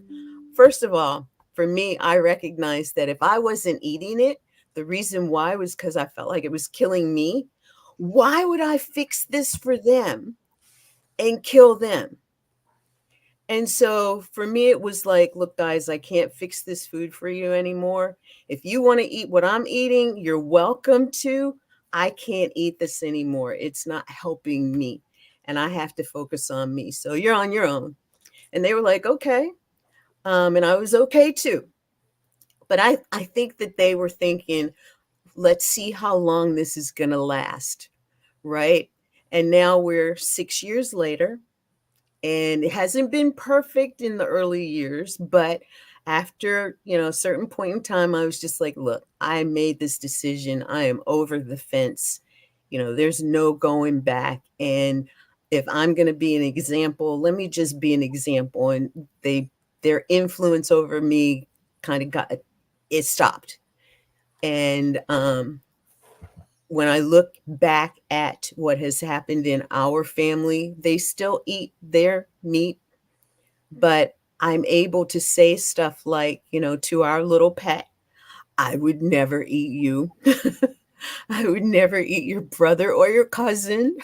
first of all, for me, I recognized that if I wasn't eating it, the reason why was because I felt like it was killing me. Why would I fix this for them and kill them? And so for me, it was like, look, guys, I can't fix this food for you anymore. If you want to eat what I'm eating, you're welcome to. I can't eat this anymore. It's not helping me. And I have to focus on me. So you're on your own. And they were like, okay. And I was okay too. But I think that they were thinking, let's see how long this is going to last. Right. And now we're 6 years later. And it hasn't been perfect in the early years, but after, a certain point in time, I was just like, look, I made this decision. I am over the fence. There's no going back. And if I'm going to be an example, let me just be an example. And their influence over me kind of it stopped. And when I look back at what has happened in our family, they still eat their meat, but I'm able to say stuff like, to our little pet, I would never eat you. I would never eat your brother or your cousin,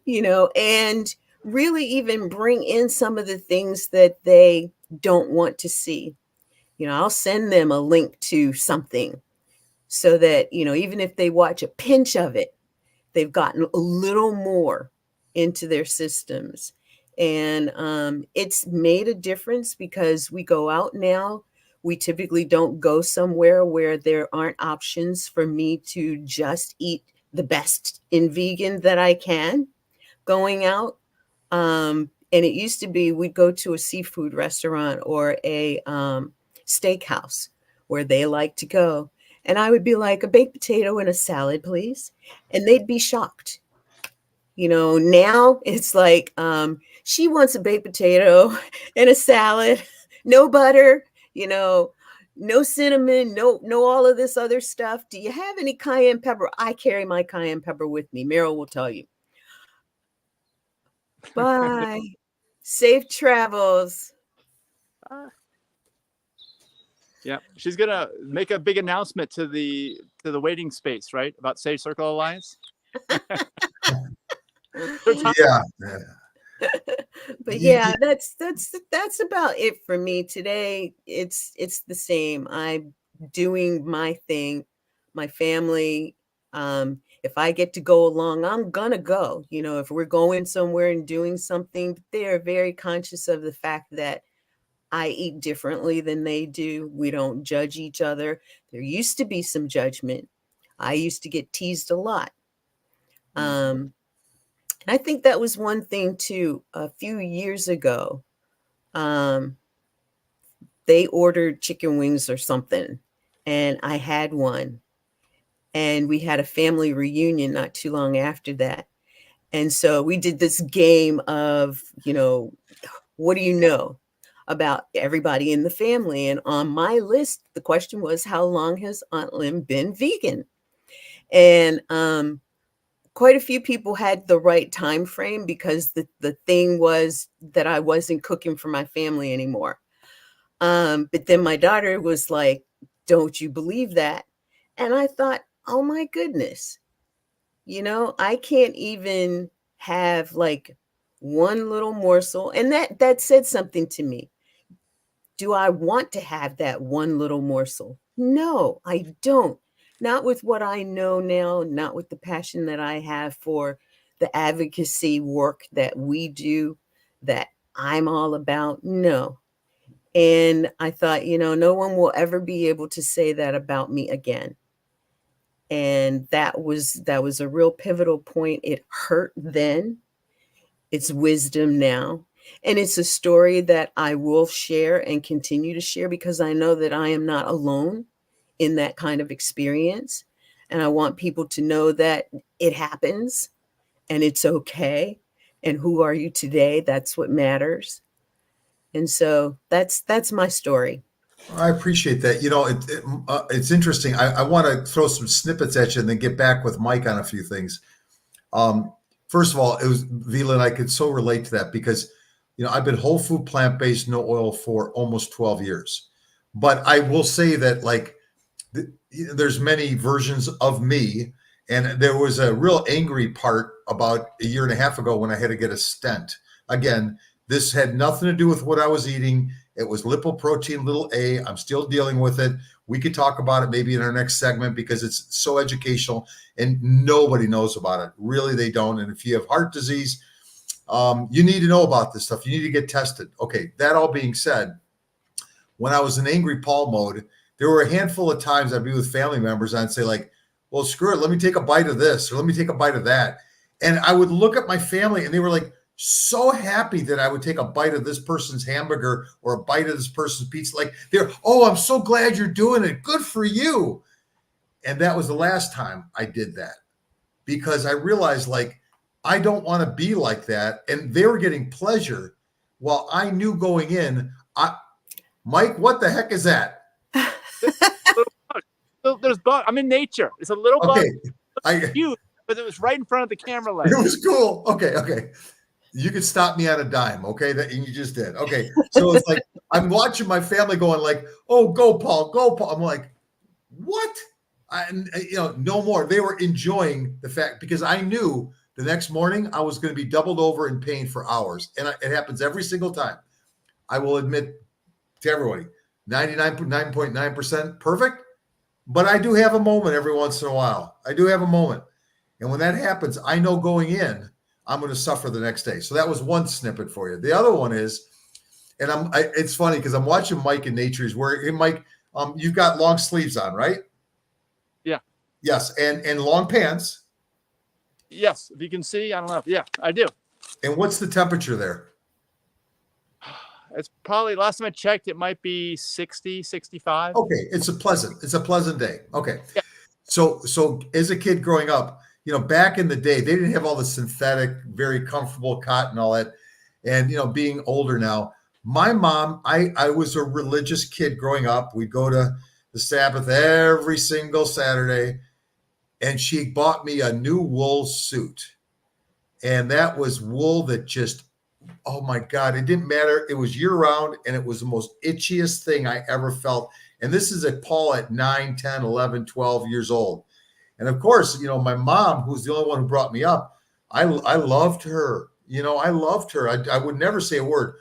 and really even bring in some of the things that they don't want to see. I'll send them a link to something so that, even if they watch a pinch of it, they've gotten a little more into their systems. And it's made a difference because we go out now. We typically don't go somewhere where there aren't options for me to just eat the best in vegan that I can going out. And it used to be we'd go to a seafood restaurant or a steakhouse where they like to go. And I would be like, a baked potato and a salad, please. And they'd be shocked. Now it's like, she wants a baked potato and a salad, no butter, no cinnamon, no all of this other stuff. Do you have any cayenne pepper? I carry my cayenne pepper with me. Meryl will tell you. Bye. Safe travels. Yeah, she's gonna make a big announcement to the waiting space, right? About Sage Circle Alliance. Yeah. But yeah, that's about it for me today. It's the same. I'm doing my thing, my family. If I get to go along, I'm gonna go. You know, if we're going somewhere and doing something, they are very conscious of the fact that I eat differently than they do. We don't judge each other. There used to be some judgment. I used to get teased a lot. And I think that was one thing too. A few years ago, they ordered chicken wings or something, and I had one. And we had a family reunion not too long after that. And so we did this game of, what do you know about everybody in the family? And on my list, the question was, how long has Aunt Lim been vegan? And quite a few people had the right time frame, because the thing was that I wasn't cooking for my family anymore. But then my daughter was like, don't you believe that? And I thought, oh my goodness, I can't even have like one little morsel. And that said something to me. Do I want to have that one little morsel? No, I don't. Not with what I know now, not with the passion that I have for the advocacy work that we do, that I'm all about. No. And I thought, no one will ever be able to say that about me again. And that was a real pivotal point. It hurt then. It's wisdom now. And it's a story that I will share and continue to share, because I know that I am not alone in that kind of experience. And I want people to know that it happens and it's okay. And who are you today? That's what matters. And so that's my story. I appreciate that. It's interesting. I want to throw some snippets at you and then get back with Mike on a few things. First of all, it was Vila, and I could so relate to that because, I've been whole food, plant-based, no oil for almost 12 years. But I will say that there's many versions of me. And there was a real angry part about a year and a half ago when I had to get a stent. Again, this had nothing to do with what I was eating. It was lipoprotein little a. I'm still dealing with it. We could talk about it maybe in our next segment because it's so educational and nobody knows about it. Really, they don't. And if you have heart disease, you need to know about this stuff. You need to get tested. Okay, that all being said, when I was in angry Paul mode, there were a handful of times I'd be with family members and I'd say like, well, screw it. Let me take a bite of this or let me take a bite of that. And I would look at my family and they were like, so happy that I would take a bite of this person's hamburger or a bite of this person's pizza. Like I'm so glad you're doing it. Good for you. And that was the last time I did that because I realized I don't want to be like that. And they were getting pleasure while I knew going in, Mike, what the heck is that? There's bug. I'm in nature. It's a little bug. Okay. Huge, but it was right in front of the camera lens. It was cool. Okay. You could stop me on a dime, okay? And you just did. Okay. So it's like I'm watching my family going oh, go Paul, go Paul. I'm like, what? No more. They were enjoying the fact because I knew the next morning I was going to be doubled over in pain for hours. And it happens every single time. I will admit to everybody, 99.9% perfect. But I do have a moment every once in a while. I do have a moment. And when that happens, I know going in, I'm going to suffer the next day. So that was one snippet for you. The other one is, and it's funny because I'm watching Mike in nature. He's wearing, Mike, you've got long sleeves on, right? Yeah. Yes. And long pants. Yes. If you can see, I don't know. Yeah, I do. And what's the temperature there? It's probably, last time I checked, it might be 60, 65. Okay. It's a pleasant day. Okay. Yeah. So as a kid growing up, back in the day, they didn't have all the synthetic, very comfortable cotton and all that. And, being older now, my mom, I was a religious kid growing up. We'd go to the Sabbath every single Saturday. And she bought me a new wool suit. And that was wool that just, oh my God, it didn't matter. It was year round and it was the most itchiest thing I ever felt. And this is at Paul at 9, 10, 11, 12 years old. And of course, my mom, who's the only one who brought me up, I loved her. I loved her. I would never say a word.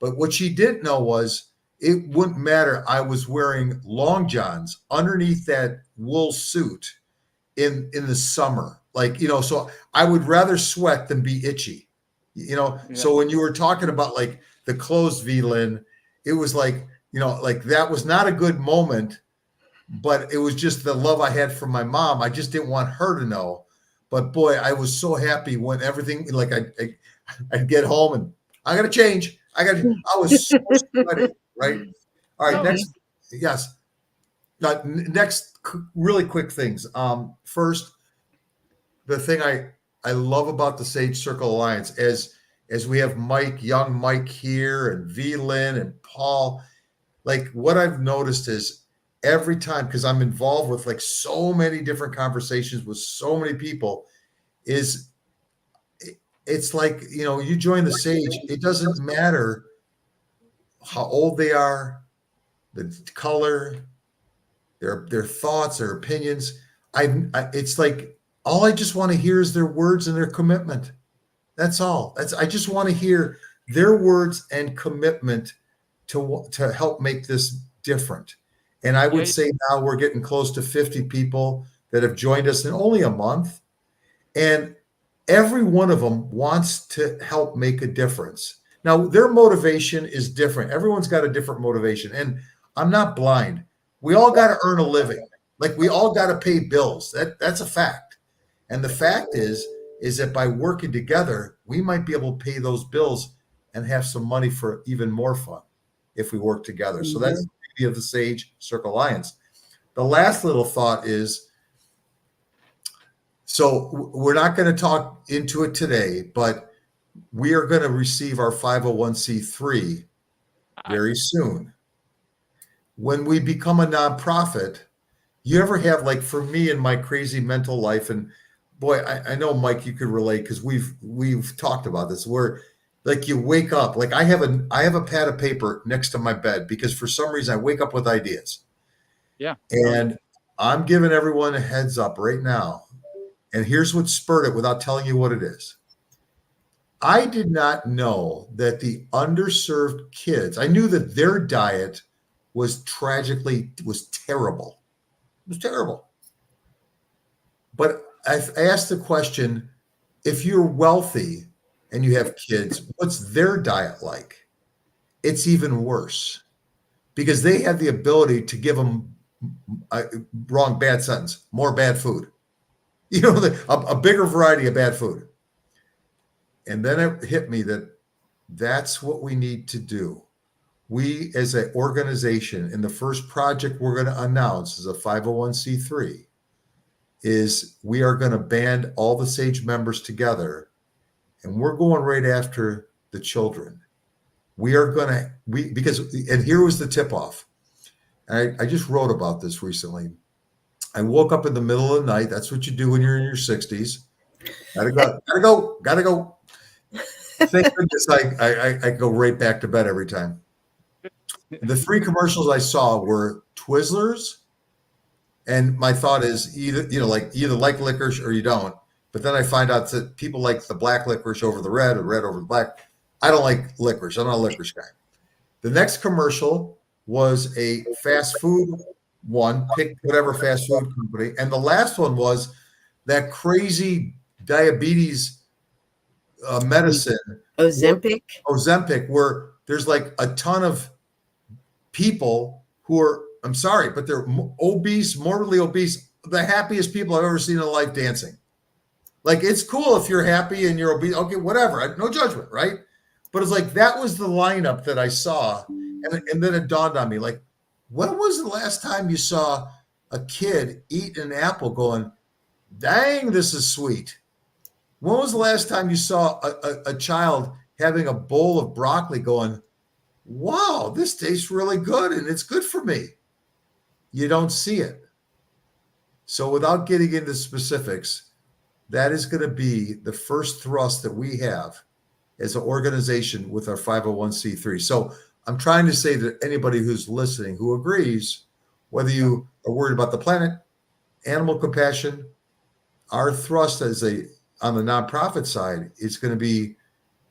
But what she didn't know was it wouldn't matter. I was wearing long johns underneath that wool suit in the summer. So I would rather sweat than be itchy. Yeah. So when you were talking about like the clothes, V-Lyn, it was like, like that was not a good moment, but it was just the love I had for my mom. I just didn't want her to know. But boy, I was so happy when everything, like I'd get home and I got to change. I was so sweaty, right? All right, next, yes. Next, really quick things. First, the thing I love about the Sage Circle Alliance, as we have young Mike here, and V-Lyn and Paul, like what I've noticed is every time, because I'm involved with like so many different conversations with so many people, it's like, you join the Sage, it doesn't matter how old they are, the color, their thoughts, their opinions. It's like all I just want to hear is their words and their commitment. That's all. I just want to hear their words and commitment to help make this different. And I would say now we're getting close to 50 people that have joined us in only a month. And every one of them wants to help make a difference. Now, their motivation is different. Everyone's got a different motivation. And I'm not blind. We all got to earn a living. Like we all got to pay bills. That's a fact. And the fact is that by working together, we might be able to pay those bills and have some money for even more fun if we work together. So that's the beauty of the Sage Circle Alliance. The last little thought is, so we're not going to talk into it today, but we are going to receive our 501c3 very soon. When we become a nonprofit, you ever have, like for me in my crazy mental life, and boy, I know Mike, you could relate because we've talked about this, where like you wake up, like I have a pad of paper next to my bed because for some reason I wake up with ideas. Yeah. And I'm giving everyone a heads up right now. And here's what spurred it without telling you what it is. I did not know that the underserved kids, I knew that their diet was terrible. It was terrible. But I asked the question, if you're wealthy and you have kids, what's their diet like? It's even worse because they have the ability to give them bad sentence, more bad food. A bigger variety of bad food. And then it hit me that that's what we need to do. We as an organization, in the first project we're going to announce as a 501c3, is we are going to band all the Sage members together, and we're going right after the children. And here was the tip off. I just wrote about this recently. I woke up in the middle of the night. That's what you do when you're in your 60s. Gotta go. Thank goodness I go right back to bed every time. The 3 commercials I saw were Twizzlers, and my thought is either like licorice or you don't. But then I find out that people like the black licorice over the red or red over the black. I don't like licorice. I'm not a licorice guy. The next commercial was a fast food one, pick whatever fast food company. And the last one was that crazy diabetes medicine. Ozempic, where there's like a ton of people who are, I'm sorry, but they're obese, morbidly obese, the happiest people I've ever seen in life dancing. Like, it's cool if you're happy and you're obese. Okay, whatever. No judgment, right? But it's like, that was the lineup that I saw. And then it dawned on me, like, when was the last time you saw a kid eat an apple going, dang, this is sweet? When was the last time you saw a child having a bowl of broccoli going, wow, this tastes really good and it's good for me? You don't see it. So without getting into specifics, that is going to be the first thrust that we have as an organization with our 501c3. So I'm trying to say that anybody who's listening who agrees, whether you are worried about the planet, animal compassion, our thrust as a on the nonprofit side, it's going to be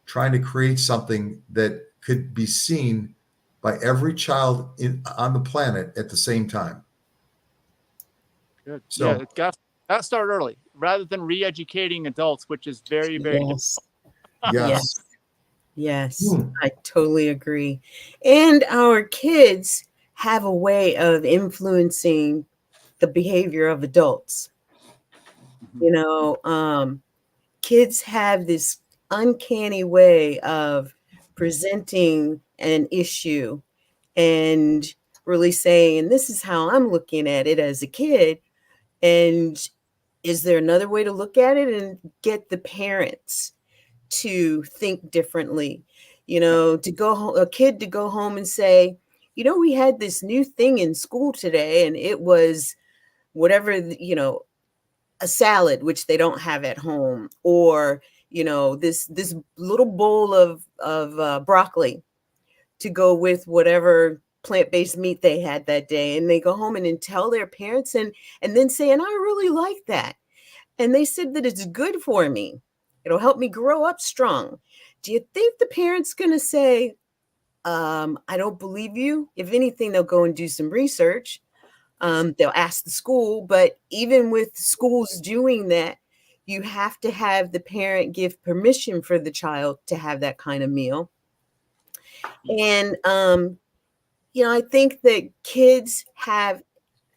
trying to create something that could be seen by every child on the planet at the same time. Good. So, Yeah, it got started early rather than re-educating adults, which is very, very difficult. Yes. yes. Yes, Hmm. I totally agree. And our kids have a way of influencing the behavior of adults. You know, kids have this uncanny way of presenting an issue and really saying, and this is how I'm looking at it as a kid. And is there another way to look at it, and get the parents to think differently? You know, to go home, a kid to go home and say, you know, we had this new thing in school today, and it was whatever, you know, a salad, which they don't have at home, or, you know, this little bowl of broccoli to go with whatever plant-based meat they had that day. And they go home and then tell their parents, and then say, and I really like that. And they said that it's good for me. It'll help me grow up strong. Do you think the parent's going to say, I don't believe you? If anything, they'll go and do some research. They'll ask the school. But even with schools doing that, you have to have the parent give permission for the child to have that kind of meal. And, you know, I think that kids have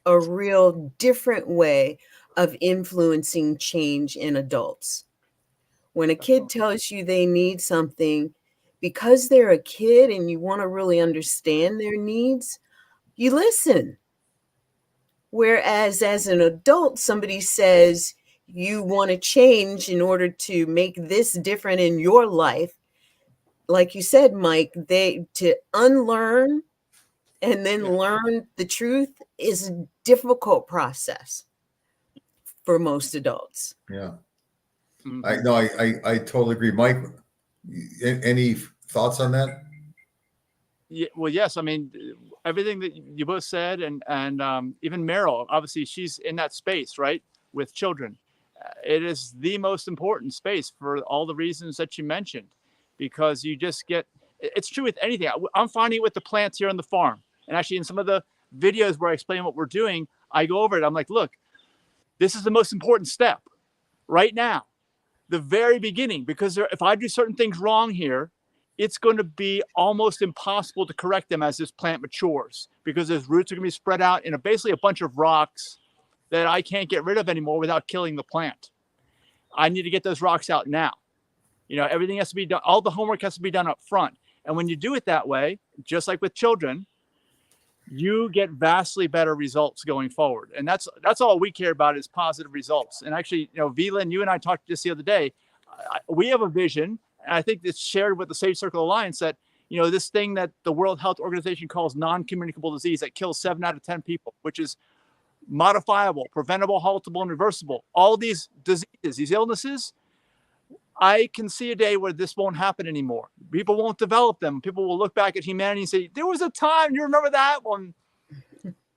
a real different way of influencing change in adults. When a kid tells you they need something, because they're a kid and you want to really understand their needs, you listen. Whereas as an adult, somebody says you want to change in order to make this different in your life. Like you said, Mike, to unlearn and then learn the truth is a difficult process for most adults. Yeah. Mhm. I totally agree. Mike, any thoughts on that? Yeah, well, yes. I mean, everything that you both said, and even Meryl, obviously, she's in that space, right, with children. It is the most important space for all the reasons that you mentioned, because you just get. It's true with anything. I'm finding it with the plants here on the farm, and actually in some of the videos where I explain what we're doing, I go over it. I'm like, look, this is the most important step right now, the very beginning, because if I do certain things wrong here, it's going to be almost impossible to correct them as this plant matures, because those roots are going to be spread out in basically a bunch of rocks that I can't get rid of anymore without killing the plant. I need to get those rocks out now. You know, everything has to be done. All the homework has to be done up front. And when you do it that way, just like with children, you get vastly better results going forward. And that's all we care about is positive results. And actually, you know, Velan, you and I talked just the other day. We have a vision, and I think it's shared with the Safe Circle Alliance, that, you know, this thing that the World Health Organization calls non-communicable disease that kills 7 out of 10 people, which is modifiable, preventable, haltable, and reversible. All these diseases, these illnesses, I can see a day where this won't happen anymore. People won't develop them. People will look back at humanity and say, there was a time, you remember that one?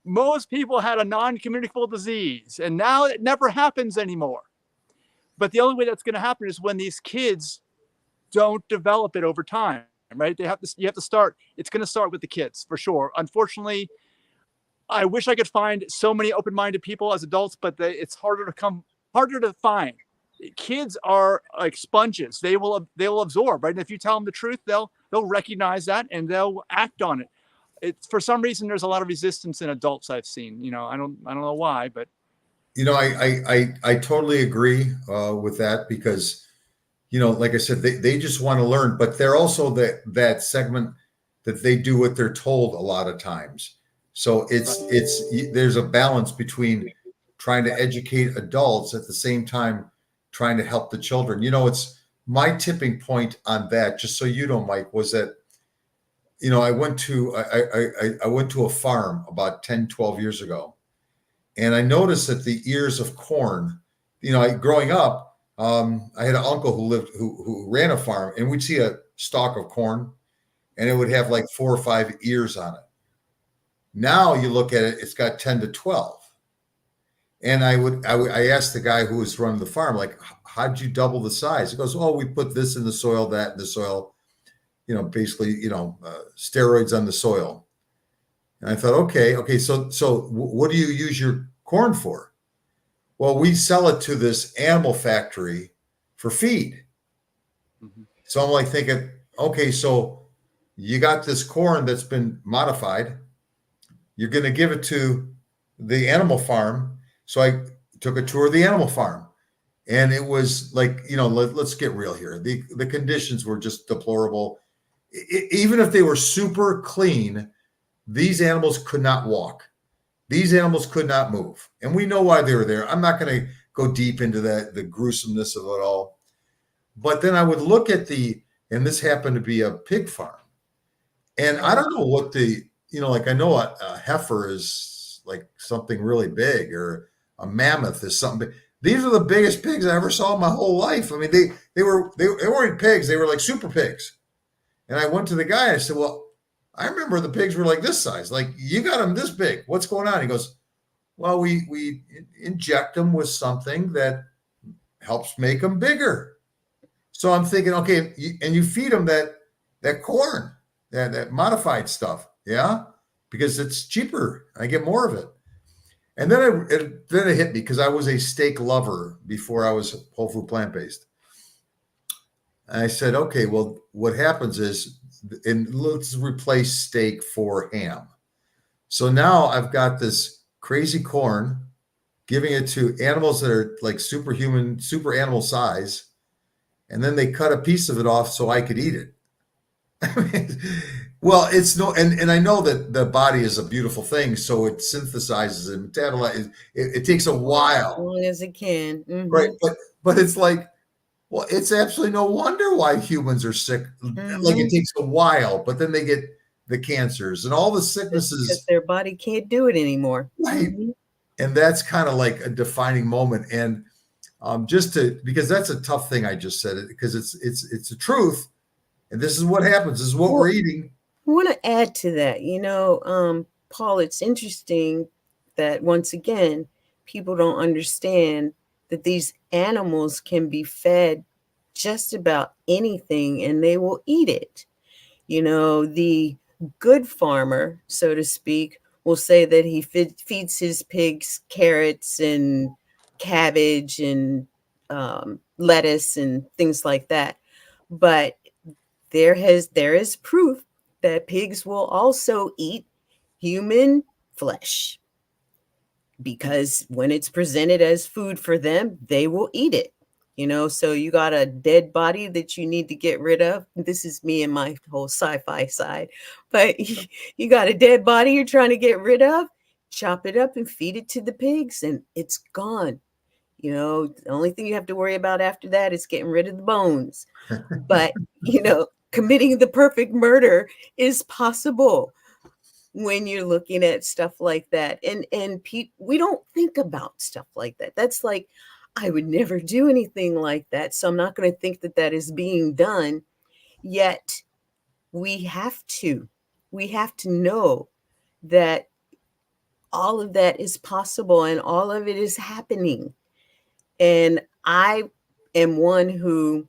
Most people had a non-communicable disease, and now it never happens anymore. But the only way that's going to happen is when these kids don't develop it over time, right? You have to start. It's going to start with the kids for sure. Unfortunately, I wish I could find so many open-minded people as adults, but it's harder to find. Kids are like sponges. They will absorb, right? And if you tell them the truth, they'll recognize that and they'll act on it. It's, for some reason, there's a lot of resistance in adults I've seen. You know, I don't know why, but You know, I totally agree with that, because, you know, like I said, they just want to learn, but they're also that segment that they do what they're told a lot of times. So there's a balance between trying to educate adults at the same time trying to help the children. You know, it's my tipping point on that, just so you know, Mike, was that, you know, I went to a farm about 10, 12 years ago, and I noticed that the ears of corn, you know, growing up, I had an uncle who ran a farm, and we'd see a stalk of corn, and it would have like 4 or 5 ears on it. Now you look at it, it's got 10 to 12. And I asked the guy who was running the farm, like, how'd you double the size? He goes, oh, we put this in the soil, that in the soil, basically, steroids on the soil. And I thought, okay, so what do you use your corn for? Well, we sell it to this animal factory for feed. Mhm. So I'm like thinking, okay, so you got this corn that's been modified. You're going to give it to the animal farm. So I took a tour of the animal farm, and it was like, let's get real here. The conditions were just deplorable. Even if they were super clean, these animals could not walk. These animals could not move. And we know why they were there. I'm not going to go deep into the gruesomeness of it all. But then I would look at and this happened to be a pig farm. And I don't know what like I know a heifer is like something really big, or a mammoth is something big. These are the biggest pigs I ever saw in my whole life. I mean, they weren't pigs. They were like super pigs. And I went to the guy and I said, well, I remember the pigs were like this size. Like, you got them this big. What's going on? He goes, well, we inject them with something that helps make them bigger. So I'm thinking, okay, and you feed them that corn, that modified stuff, yeah, because it's cheaper. I get more of it. And then it hit me, because I was a steak lover before I was whole food plant-based. And I said, okay, well, what happens is, and let's replace steak for ham. So now I've got this crazy corn, giving it to animals that are like superhuman, super animal size. And then they cut a piece of it off so I could eat it. Well, it's and I know that the body is a beautiful thing, so it synthesizes and metabolizes. It takes a while, As long as it can. right? But it's like, well, it's absolutely no wonder why humans are sick. Like, it takes a while, but then they get the cancers and all the sicknesses because their body can't do it anymore. Right. And that's kind of like a defining moment. And because that's a tough thing I just said, it because it's the truth, and this is what happens. This is what we're eating. I want to add to that. Paul, it's interesting that once again, people don't understand that these animals can be fed just about anything and they will eat it. The good farmer, so to speak, will say that he feeds his pigs carrots and cabbage and lettuce and things like that. But there is proof that pigs will also eat human flesh, because when it's presented as food for them, they will eat it. So you got a dead body that you need to get rid of. This is me and my whole sci-fi side. But you got a dead body you're trying to get rid of, chop it up and feed it to the pigs, and it's gone. The only thing you have to worry about after that is getting rid of the bones. But, committing the perfect murder is possible when you're looking at stuff like that. And we don't think about stuff like that. That's like, I would never do anything like that, so I'm not going to think that that is being done. Yet we have to know that all of that is possible and all of it is happening. And I am one who,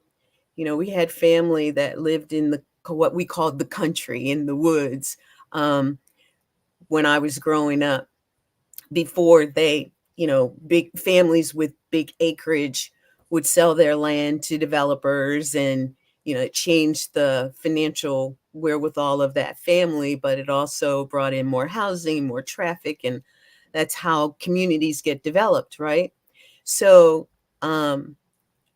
we had family that lived in what we called the country, in the woods, when I was growing up, before they, big families with big acreage would sell their land to developers, and, it changed the financial wherewithal of that family, but it also brought in more housing, more traffic, and that's how communities get developed, right? So I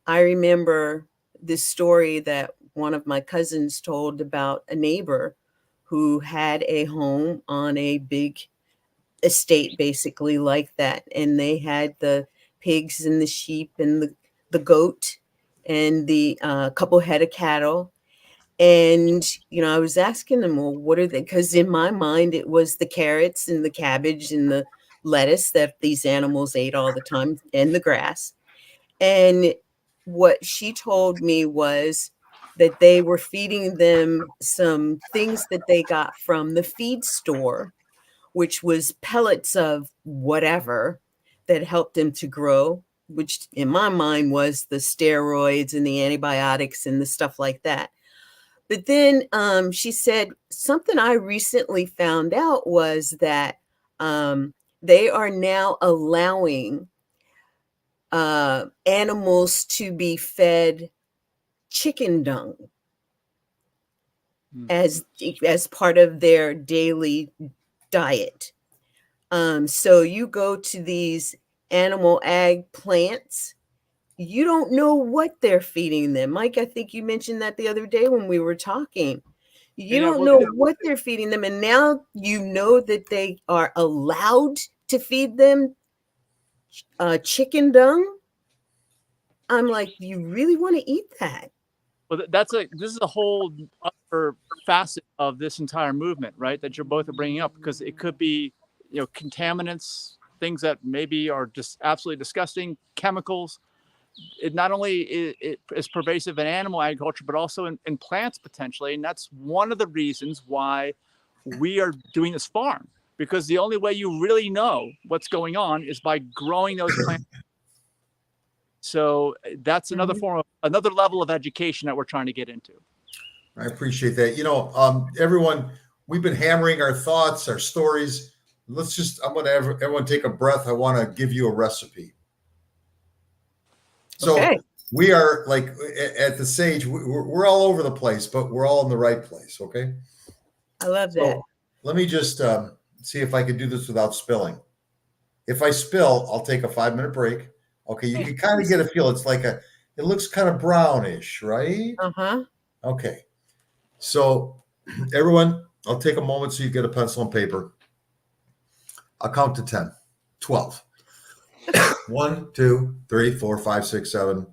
remember this story that one of my cousins told about a neighbor who had a home on a big estate, basically like that. And they had the pigs and the sheep and the goat and the couple head of cattle. And, I was asking them, well, what are they? Because in my mind, it was the carrots and the cabbage and the lettuce that these animals ate all the time, and the grass. And what she told me was that they were feeding them some things that they got from the feed store, which was pellets of whatever that helped them to grow, which in my mind was the steroids and the antibiotics and the stuff like that. But then she said something I recently found out was that they are now allowing animals to be fed chicken dung as part of their daily diet. So you go to these animal ag plants, you don't know what they're feeding them. Mike, I think you mentioned that the other day when we were talking. You don't know what they're feeding them. And now you know that they are allowed to feed them chicken dung. I'm like, you really want to eat that? Well, this is a whole other facet of this entire movement, right? That you're both bringing up, because it could be, contaminants, things that maybe are just absolutely disgusting, chemicals. It not only is pervasive in animal agriculture, but also in plants potentially. And that's one of the reasons why we are doing this farm, because the only way you really know what's going on is by growing those plants. So that's another another level of education that we're trying to get into. I appreciate that. Everyone, we've been hammering our thoughts, our stories. I'm going to have everyone take a breath. I want to give you a recipe. So we are like at the Sage, we're all over the place, but we're all in the right place. Okay. I love that. So let me just see if I can do this without spilling. If I spill, I'll take a 5-minute break. Okay. You can kind of get a feel. It's like it looks kind of brownish, right? Uh-huh. Okay. So everyone, I'll take a moment so you get a pencil and paper. I'll count to 10, 12. 1, 2, 3, 4, 5, 6, 7,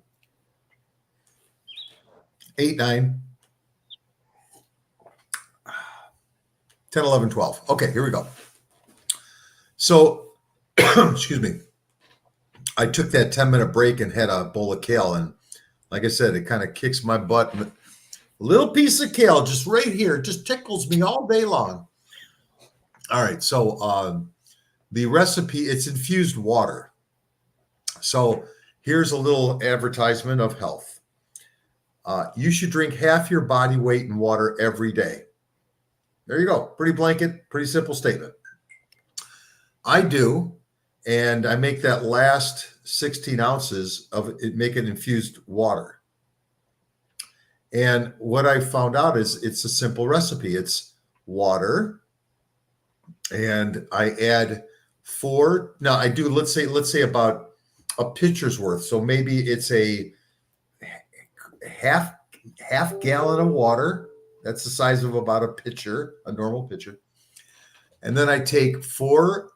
8, 9, 10, 11, 12. Okay, here we go. So, excuse me. I took that 10-minute break and had a bowl of kale. And like I said, it kind of kicks my butt. A little piece of kale just right here, just tickles me all day long. All right, so the recipe, it's infused water. So here's a little advertisement of health. You should drink half your body weight in water every day. There you go. Pretty blanket, pretty simple statement. I do, and I make that last 16 ounces of it, make it infused water. And what I found out is it's a simple recipe. It's water, and I add 4. Now I do, let's say about a pitcher's worth. So maybe it's a half gallon of water. That's the size of about a pitcher, a normal pitcher. And then I take 4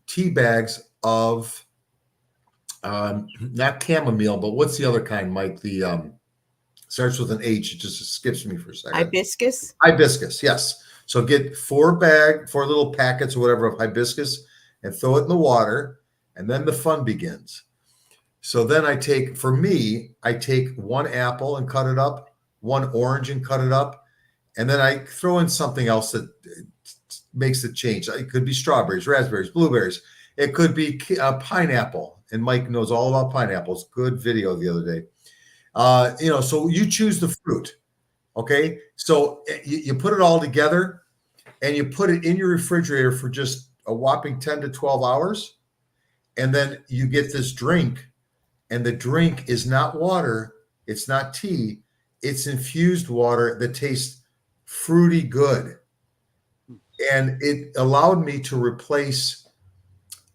tea bags of not chamomile, but what's the other kind, Mike? The starts with an H. It just skips me for a second. Hibiscus, yes. So get 4 little packets or whatever of hibiscus and throw it in the water. And then the fun begins. So then I take 1 apple and cut it up, 1 orange and cut it up. And then I throw in something else that makes it change. It could be strawberries, raspberries, blueberries. It could be pineapple. And Mike knows all about pineapples. Good video the other day. So you choose the fruit. Okay. So you put it all together and you put it in your refrigerator for just a whopping 10 to 12 hours. And then you get this drink, and the drink is not water. It's not tea. It's infused water that tastes fruity good. And it allowed me to replace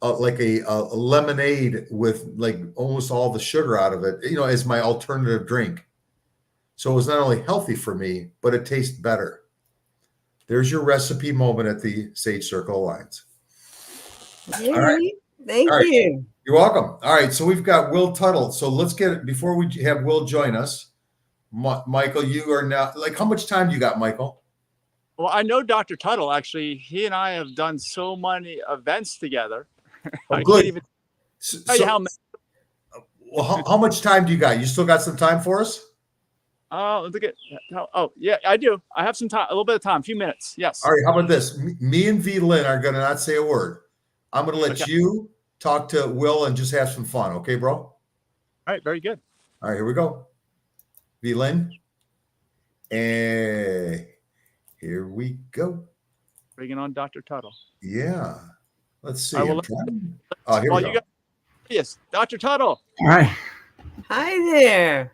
like a lemonade with like almost all the sugar out of it, as my alternative drink. So it was not only healthy for me, but it tastes better. There's your recipe moment at the Sage Circle Alliance. All right. Thank you. You're welcome. All right. So we've got Will Tuttle. So let's get it before we have Will join us. Michael, you are now, like, how much time do you got, Michael? Well, I know Dr. Tuttle, actually. He and I have done so many events together. Oh, I good. can't even tell you how many. Well, how much time do you got? You still got some time for us? Yeah, I do. I have some time, a little bit of time, a few minutes. Yes. All right. How about this? Me and V Lynn are going to not say a word. I'm going to let you talk to Will and just have some fun. Okay, bro? All right, very good. All right, here we go. V-Lynn. And here we go. Bringing on Dr. Tuttle. Yeah. Let's see. I will Here we go. Yes, Dr. Tuttle. All right. Hi there.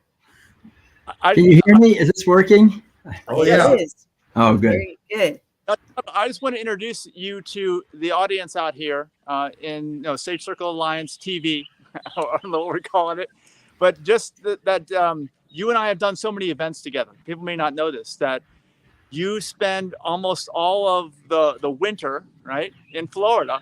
Can you hear me? Is this working? Oh, Yes, yeah. it is. Oh, good. Very good. I just want to introduce you to the audience out here in Sage Circle Alliance TV. I don't know what we're calling it, but just that you and I have done so many events together. People may not know this, that you spend almost all of the winter, right, in Florida.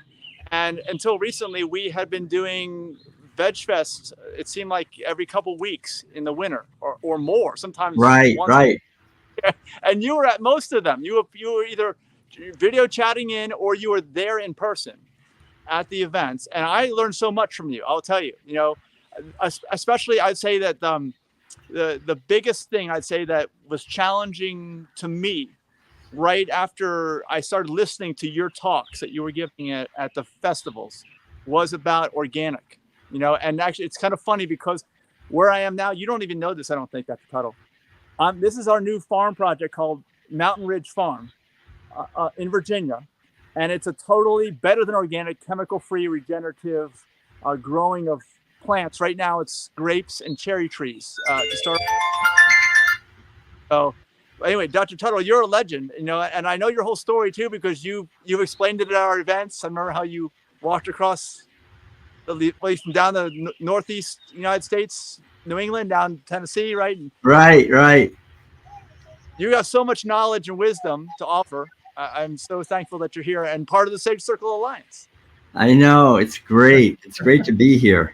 And until recently, we had been doing Veg Fest, it seemed like every couple weeks in the winter or more, sometimes. Right. And you were at most of them. You were either video chatting in or you were there in person at the events. And I learned so much from you. I'll tell you, especially I'd say that the biggest thing I'd say that was challenging to me right after I started listening to your talks that you were giving at the festivals was about organic, and actually it's kind of funny because where I am now, you don't even know this, I don't think, Dr. Tuttle. This is our new farm project called Mountain Ridge Farm in Virginia. And it's a totally better than organic, chemical-free, regenerative growing of plants. Right now it's grapes and cherry trees to start. So anyway, Dr. Tuttle, you're a legend, and I know your whole story too, because you've explained it at our events. I remember how you walked across the place from down the Northeast United States, New England, down Tennessee, right? Right. You got so much knowledge and wisdom to offer. I'm so thankful that you're here and part of the Sage Circle Alliance. I know. It's great. It's great to be here.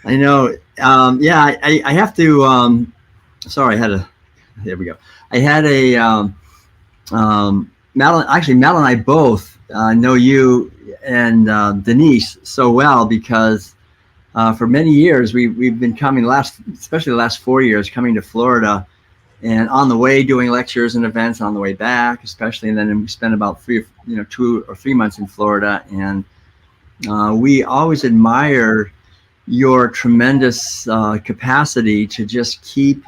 I know. I have to, sorry, there we go. I had Madeline and I both know you and Denise so well because for many years we've been coming, especially the last 4 years, coming to Florida, and on the way doing lectures and events, on the way back especially, and then we spent about 2 or 3 months in Florida, and we always admire your tremendous capacity to just keep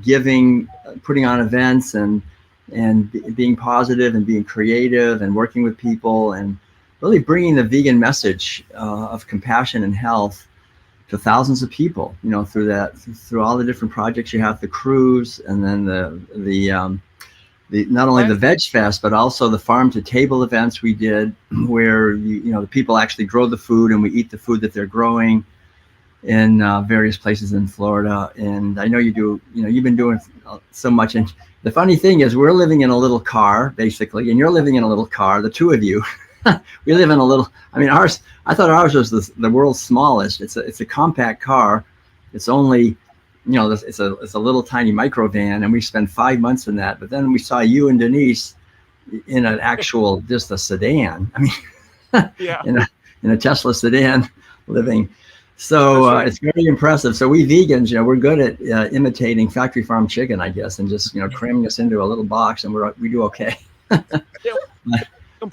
giving, putting on events, and being positive and being creative and working with people and really bringing the vegan message of compassion and health to thousands of people, through all the different projects you have, the cruise, and then the not only the Veg Fest, but also the farm to table events we did, where the people actually grow the food and we eat the food that they're growing in various places in Florida. And I know you do, you've been doing so much. And the funny thing is, we're living in a little car basically, and you're living in a little car, the two of you. We live in a little, I thought ours was the world's smallest. It's a compact car. It's only, it's a little tiny microvan, and we spent 5 months in that. But then we saw you and Denise in an actual, just a sedan. Yeah. in a Tesla sedan living. So it's very impressive. So we vegans, we're good at imitating factory farm chicken, I guess, and just, cramming us into a little box, and we do okay.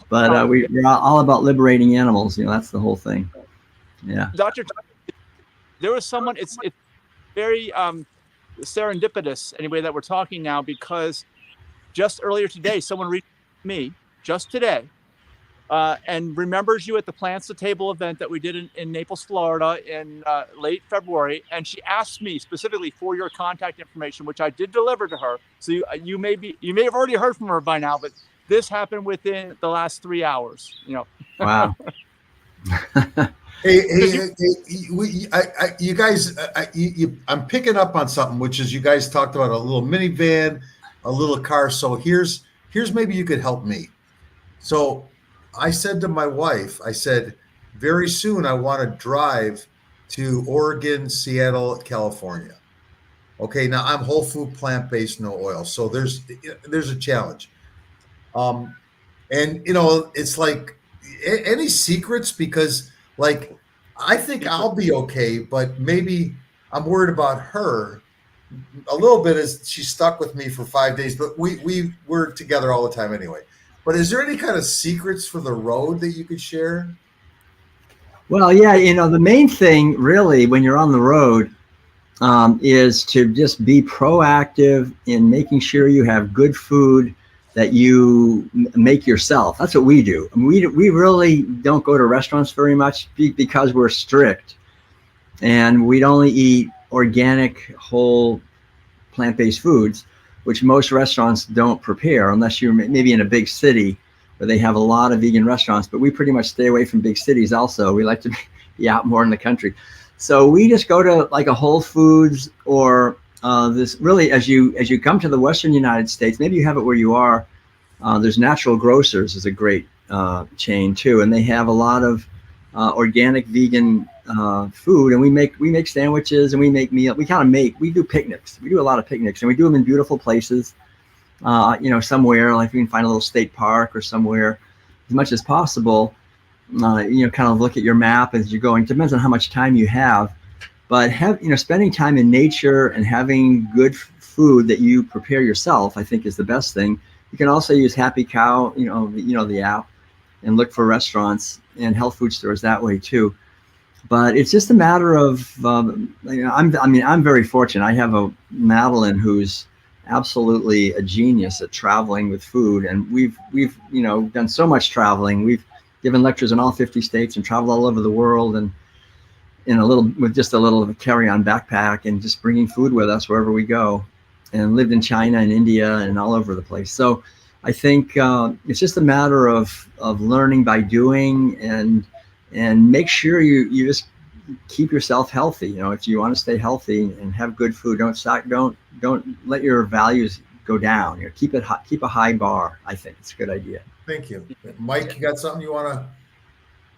But we're all about liberating animals. That's the whole thing. Yeah. Dr. There was someone, it's very serendipitous anyway that we're talking now, because just earlier today, someone reached out to me just today and remembers you at the Plants to Table event that we did in Naples, Florida in late February. And she asked me specifically for your contact information, which I did deliver to her. So you may have already heard from her by now, but this happened within the last 3 hours. Wow. Hey, you guys, I'm picking up on something, which is you guys talked about a little minivan, a little car. So here's maybe you could help me. So I said to my wife, very soon I want to drive to Oregon, Seattle, California. Okay, now I'm whole food, plant-based, no oil. So there's a challenge. And it's like, any secrets? Because I think I'll be okay, but maybe I'm worried about her a little bit, as she's stuck with me for 5 days, but we're together all the time anyway. But is there any kind of secrets for the road that you could share? Well, yeah, the main thing really when you're on the road is to just be proactive in making sure you have good food that you make yourself. That's what we do. I mean, we really don't go to restaurants very much because we're strict, and we'd only eat organic, whole, plant-based foods, which most restaurants don't prepare unless you're maybe in a big city where they have a lot of vegan restaurants. But we pretty much stay away from big cities also. We like to be out more in the country. So we just go to like a Whole Foods or this really, as you come to the Western United States, maybe you have it where you are. There's Natural Grocers is a great chain too, and they have a lot of organic vegan food, and we make sandwiches and we make meals. We do picnics. We do a lot of picnics, and we do them in beautiful places. Somewhere like we can find a little state park or somewhere, as much as possible. Kind of look at your map as you're going. It depends on how much time you have, but spending time in nature and having good food that you prepare yourself, I think, is the best thing. You can also use Happy Cow, the app, and look for restaurants and health food stores that way too. But it's just a matter of, I'm very fortunate. I have a Madeline who's absolutely a genius at traveling with food, and we've done so much traveling. We've given lectures in all 50 states and traveled all over the world, and with just a little carry-on backpack and just bringing food with us wherever we go, and lived in China and India and all over the place. So I think it's just a matter of learning by doing, and make sure you just keep yourself healthy. If you want to stay healthy and have good food, don't let your values go down. Keep a high bar. I think it's a good idea. Thank you. Mike, you got something you want to?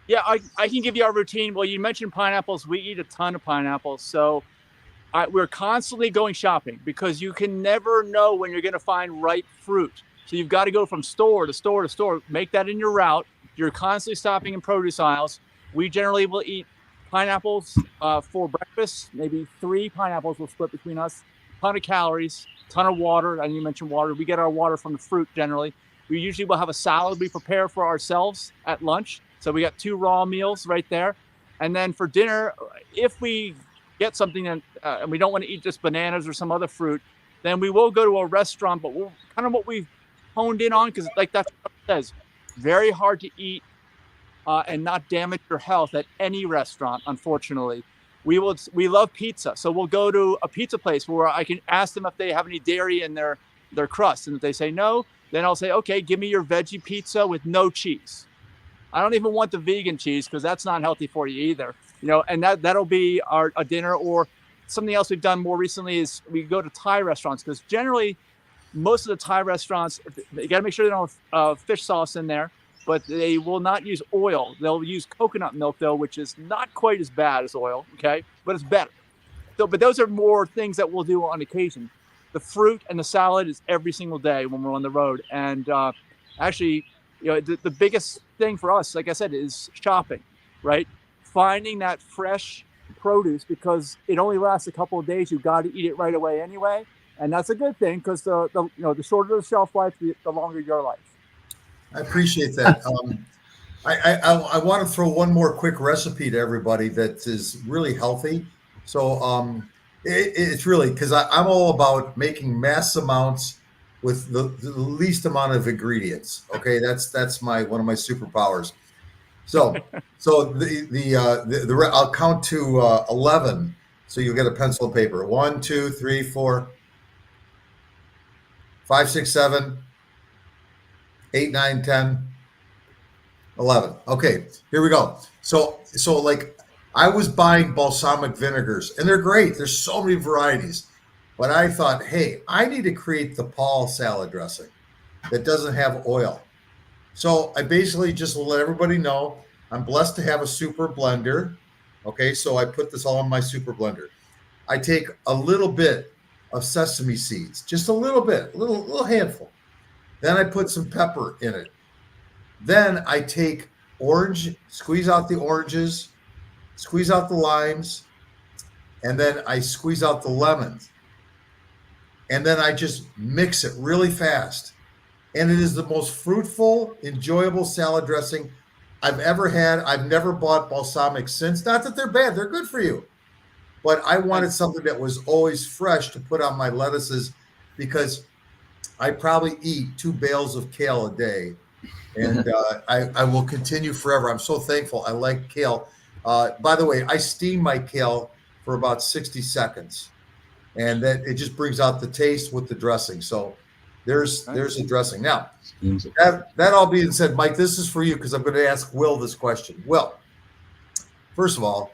Yeah, I can give you our routine. Well, you mentioned pineapples. We eat a ton of pineapples. So we're constantly going shopping because you can never know when you're going to find ripe fruit. So you've got to go from store to store to store. Make that in your route. You're constantly stopping in produce aisles. We generally will eat pineapples for breakfast. Maybe 3 pineapples will split between us. Ton of calories, ton of water. And you mentioned water. We get our water from the fruit generally. We usually will have a salad we prepare for ourselves at lunch. So we got 2 raw meals right there. And then for dinner, if we get something and we don't want to eat just bananas or some other fruit, then we will go to a restaurant. But we're kind of what we've honed in on, because like that's what it says, very hard to eat and not damage your health at any restaurant, unfortunately. We love pizza. So we'll go to a pizza place where I can ask them if they have any dairy in their crust. And if they say no, then I'll say, okay, give me your veggie pizza with no cheese. I don't even want the vegan cheese because that's not healthy for you either. And that'll be our dinner. Or something else we've done more recently is we go to Thai restaurants, because generally most of the Thai restaurants, you got to make sure they don't have fish sauce in there, but they will not use oil. They'll use coconut milk though, which is not quite as bad as oil. Okay. But it's better. So, but those are more things that we'll do on occasion. The fruit and the salad is every single day when we're on the road. And actually, the biggest thing for us, like I said, is shopping, right? Finding that fresh produce, because it only lasts a couple of days. You've got to eat it right away anyway. And that's a good thing, because the shorter the shelf life, the longer your life. I appreciate that. I want to throw one more quick recipe to everybody that is really healthy. So it's really, because I'm all about making mass amounts with the least amount of ingredients. Okay, that's one of my superpowers. So I'll count to 11. So you'll get a pencil and paper. 1, 2, 3, 4, 5, 6, 7, 8, 9, 10, 11. Okay, here we go. So like I was buying balsamic vinegars, and they're great. There's so many varieties. But I thought, hey, I need to create the Paul salad dressing that doesn't have oil. So I basically just let everybody know I'm blessed to have a super blender. Okay, so I put this all in my super blender. I take a little bit of sesame seeds, just a little bit, a little handful. Then I put some pepper in it. Then I take orange, squeeze out the oranges, squeeze out the limes, and then I squeeze out the lemons. And then I just mix it really fast. And it is the most fruitful, enjoyable salad dressing. I've ever had. I've never bought balsamic since. Not that they're bad; they're good for you. But I wanted something that was always fresh to put on my lettuces because I probably eat 2 bales of kale a day, and I will continue forever. I'm so thankful. I like kale. By the way, I steam my kale for about 60 seconds, and then it just brings out the taste with the dressing. So there's a dressing. Now, that all being said, Mike, this is for you because I'm going to ask Will this question. Will, first of all,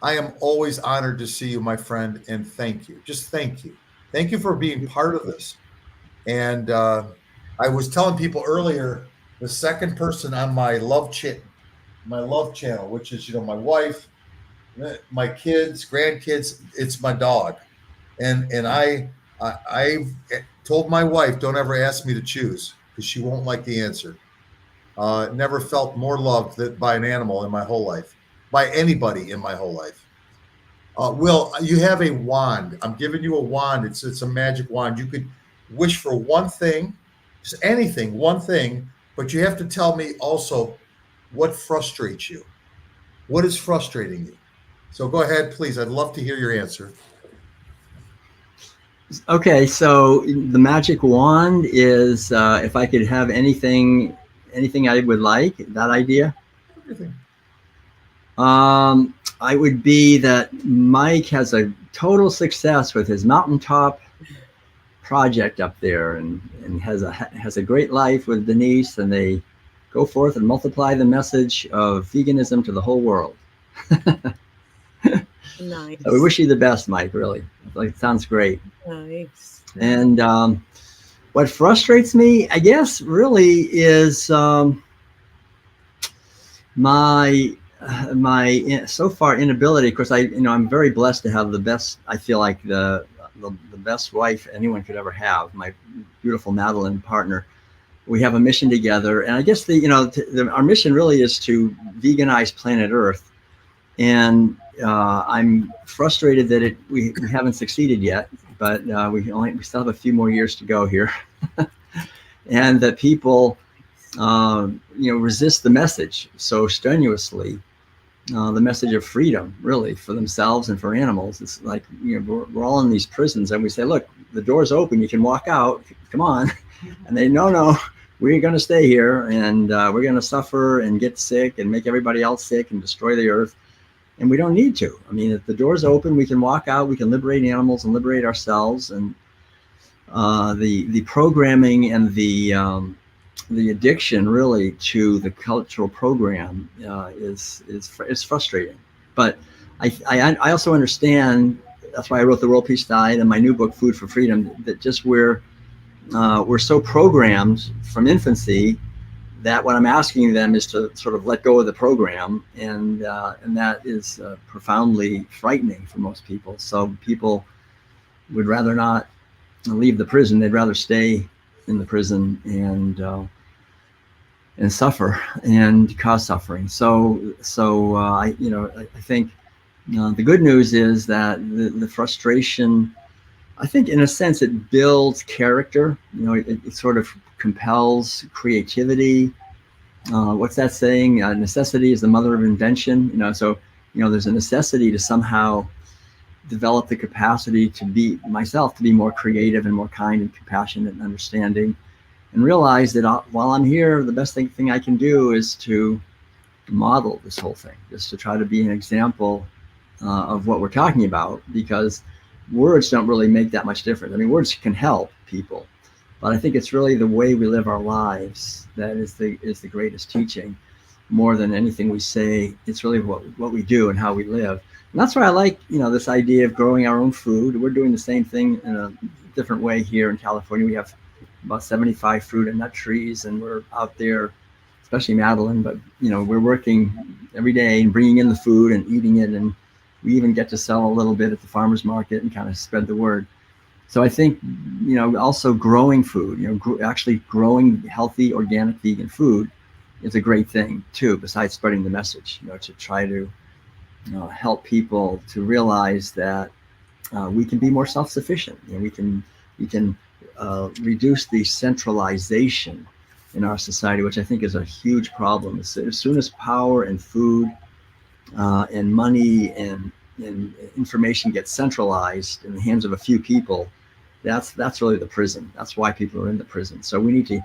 I am always honored to see you, my friend, and thank you. Just thank you. Thank you for being part of this. And I was telling people earlier, the second person on my love channel, which is my wife, my kids, grandkids, it's my dog, and I told my wife, don't ever ask me to choose because she won't like the answer. Never felt more loved by an animal in my whole life, by anybody in my whole life. Will, you have a wand. I'm giving you a wand. It's a magic wand. You could wish for one thing, just anything, one thing, but you have to tell me also what frustrates you. What is frustrating you? So go ahead, please. I'd love to hear your answer. Okay, so the magic wand is if I could have anything I would like, that idea. Everything. I would be that Mike has a total success with his mountaintop project up there, and has a great life with Denise, and they go forth and multiply the message of veganism to the whole world. Nice. So we wish you the best, Mike. Really, it sounds great. Nice. And what frustrates me, I guess, really is my so far inability. Of course, I'm very blessed to have the best. I feel like the best wife anyone could ever have. My beautiful Madeline partner. We have a mission together, and I guess our mission really is to veganize planet Earth. And I'm frustrated that we haven't succeeded yet, but we still have a few more years to go here, and that people resist the message so strenuously, the message of freedom, really, for themselves and for animals. It's like we're all in these prisons, and we say, look, the door's open, you can walk out, come on, and they no, we're going to stay here, and we're going to suffer and get sick and make everybody else sick and destroy the earth. And we don't need to. I mean, if the door's open, we can walk out, we can liberate animals and liberate ourselves. And the programming and the addiction really to the cultural program is frustrating. But I also understand, that's why I wrote The World Peace Diet and my new book, Food for Freedom, that just we're so programmed from infancy that what I'm asking them is to sort of let go of the program, and that is profoundly frightening for most people. So people would rather not leave the prison; they'd rather stay in the prison and suffer and cause suffering. So I think the good news is that the frustration, I think, in a sense, it builds character. It sort of compels creativity. What's that saying? Necessity is the mother of invention. So there's a necessity to somehow develop the capacity to be more creative and more kind and compassionate and understanding, and realize that while I'm here, the best thing I can do is to model this whole thing, just to try to be an example of what we're talking about, because words don't really make that much difference. I mean, words can help people, but I think it's really the way we live our lives that is the greatest teaching. More than anything we say, it's really what we do and how we live. And that's why I like, this idea of growing our own food. We're doing the same thing in a different way here in California. We have about 75 fruit and nut trees, and we're out there, especially Madeline, but we're working every day and bringing in the food and eating it, and we even get to sell a little bit at the farmers market and kind of spread the word. So I think, also growing food, actually growing healthy, organic, vegan food is a great thing too, besides spreading the message, to try to help people to realize that we can be more self-sufficient. We can reduce the centralization in our society, which I think is a huge problem. As soon as power and food and money and information gets centralized in the hands of a few people, that's really the prison. That's why people are in the prison. So we need to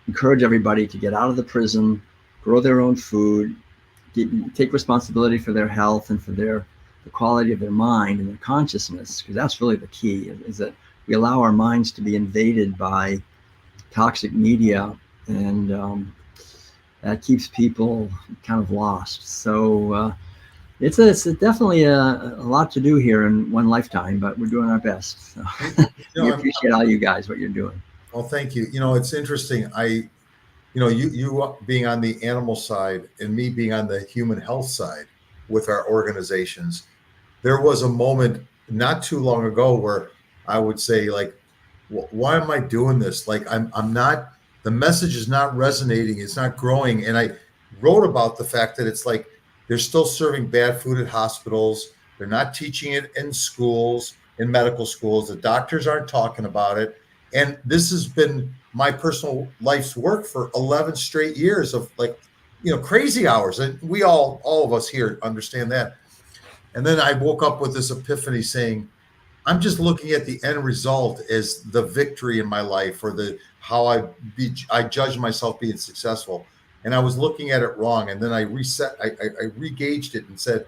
encourage everybody to get out of the prison, grow their own food, take responsibility for their health and for the quality of their mind and their consciousness, because that's really the key, is that we allow our minds to be invaded by toxic media, and that keeps people kind of lost. So it's definitely a lot to do here in one lifetime, but we're doing our best. So we appreciate all you guys, what you're doing. Well, thank you. It's interesting. You being on the animal side and me being on the human health side with our organizations, there was a moment not too long ago where I would say, like, why am I doing this? Like, I'm not, the message is not resonating. It's not growing. And I wrote about the fact that it's like, they're still serving bad food at hospitals. They're not teaching it in schools, in medical schools. The doctors aren't talking about it. And this has been my personal life's work for 11 straight years of, like, crazy hours. And we all of us here understand that. And then I woke up with this epiphany saying, I'm just looking at the end result as the victory in my life, or how I judge myself being successful. And I was looking at it wrong. And then I re-gauged it and said,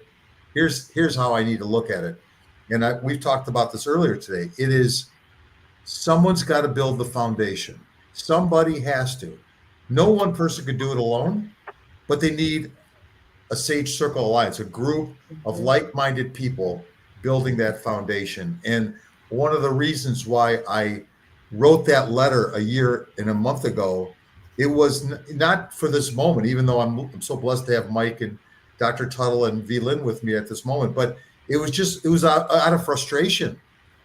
here's how I need to look at it. And we've talked about this earlier today. It is, someone's got to build the foundation. Somebody has to. No one person could do it alone, but they need a Sage Circle Alliance, a group of like-minded people building that foundation. And one of the reasons why I wrote that letter a year and a month ago, it was not for this moment, even though I'm so blessed to have Mike and Dr. Tuttle and V. Lynn with me at this moment, but it was out of frustration.